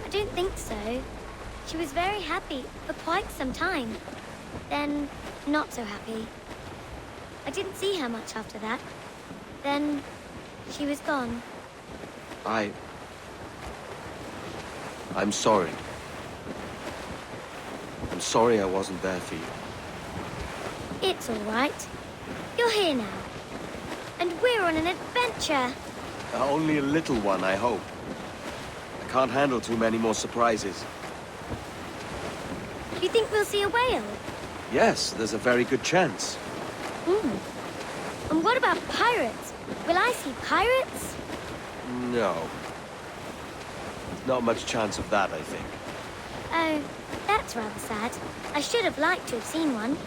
S9: I don't think so. She was very happy for quite some time. Then, not so happy. I didn't see her much after that. Then, she was gone.
S3: I'm sorry. I'm sorry I wasn't there for you.
S9: It's all right. You're here now. And we're on an adventure.
S3: Only a little one, I hope. I can't handle too many more surprises.
S9: Do you think we'll see a whale?
S3: Yes, there's a very good chance.
S9: And what about pirates? Will I see pirates?
S3: No. Not much chance of that, I think.
S9: Oh, that's rather sad. I should have liked to have seen one.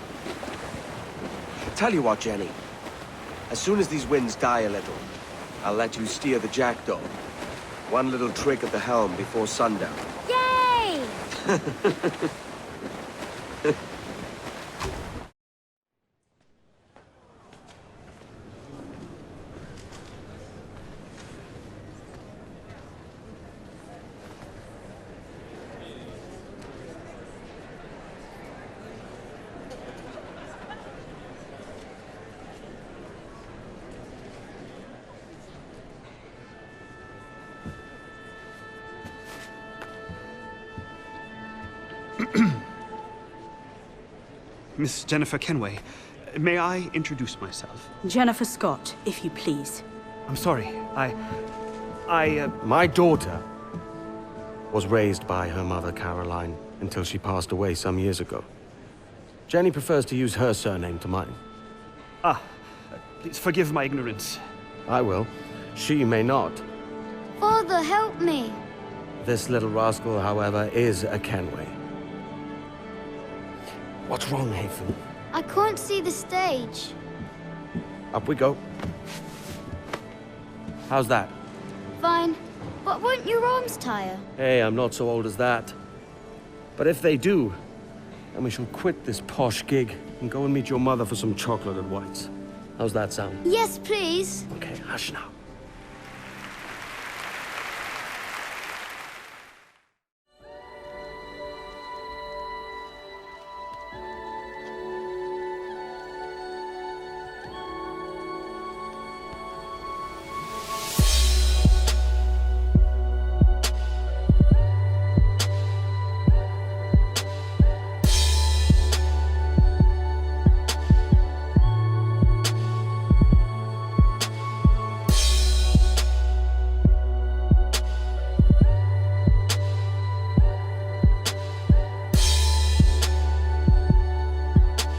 S3: Tell you what, Jenny. As soon as these winds die a little, I'll let you steer the Jackdaw. One little trick at the helm before sundown.
S9: Yay!
S14: Miss Jennifer Kenway, may I introduce myself?
S23: Jennifer Scott, if you please.
S14: I'm sorry,
S24: My daughter was raised by her mother, Caroline, until she passed away some years ago. Jenny prefers to use her surname to mine.
S14: Please forgive my ignorance.
S24: I will. She may not.
S9: Father, help me.
S24: This little rascal, however, is a Kenway. What's wrong, Hafen?
S9: I can't see the stage.
S24: Up we go. How's that?
S9: Fine. But won't your arms tire?
S24: Hey, I'm not so old as that. But if they do, and we shall quit this posh gig and go and meet your mother for some chocolate and whites. How's that sound?
S9: Yes, please.
S24: Okay, hush now.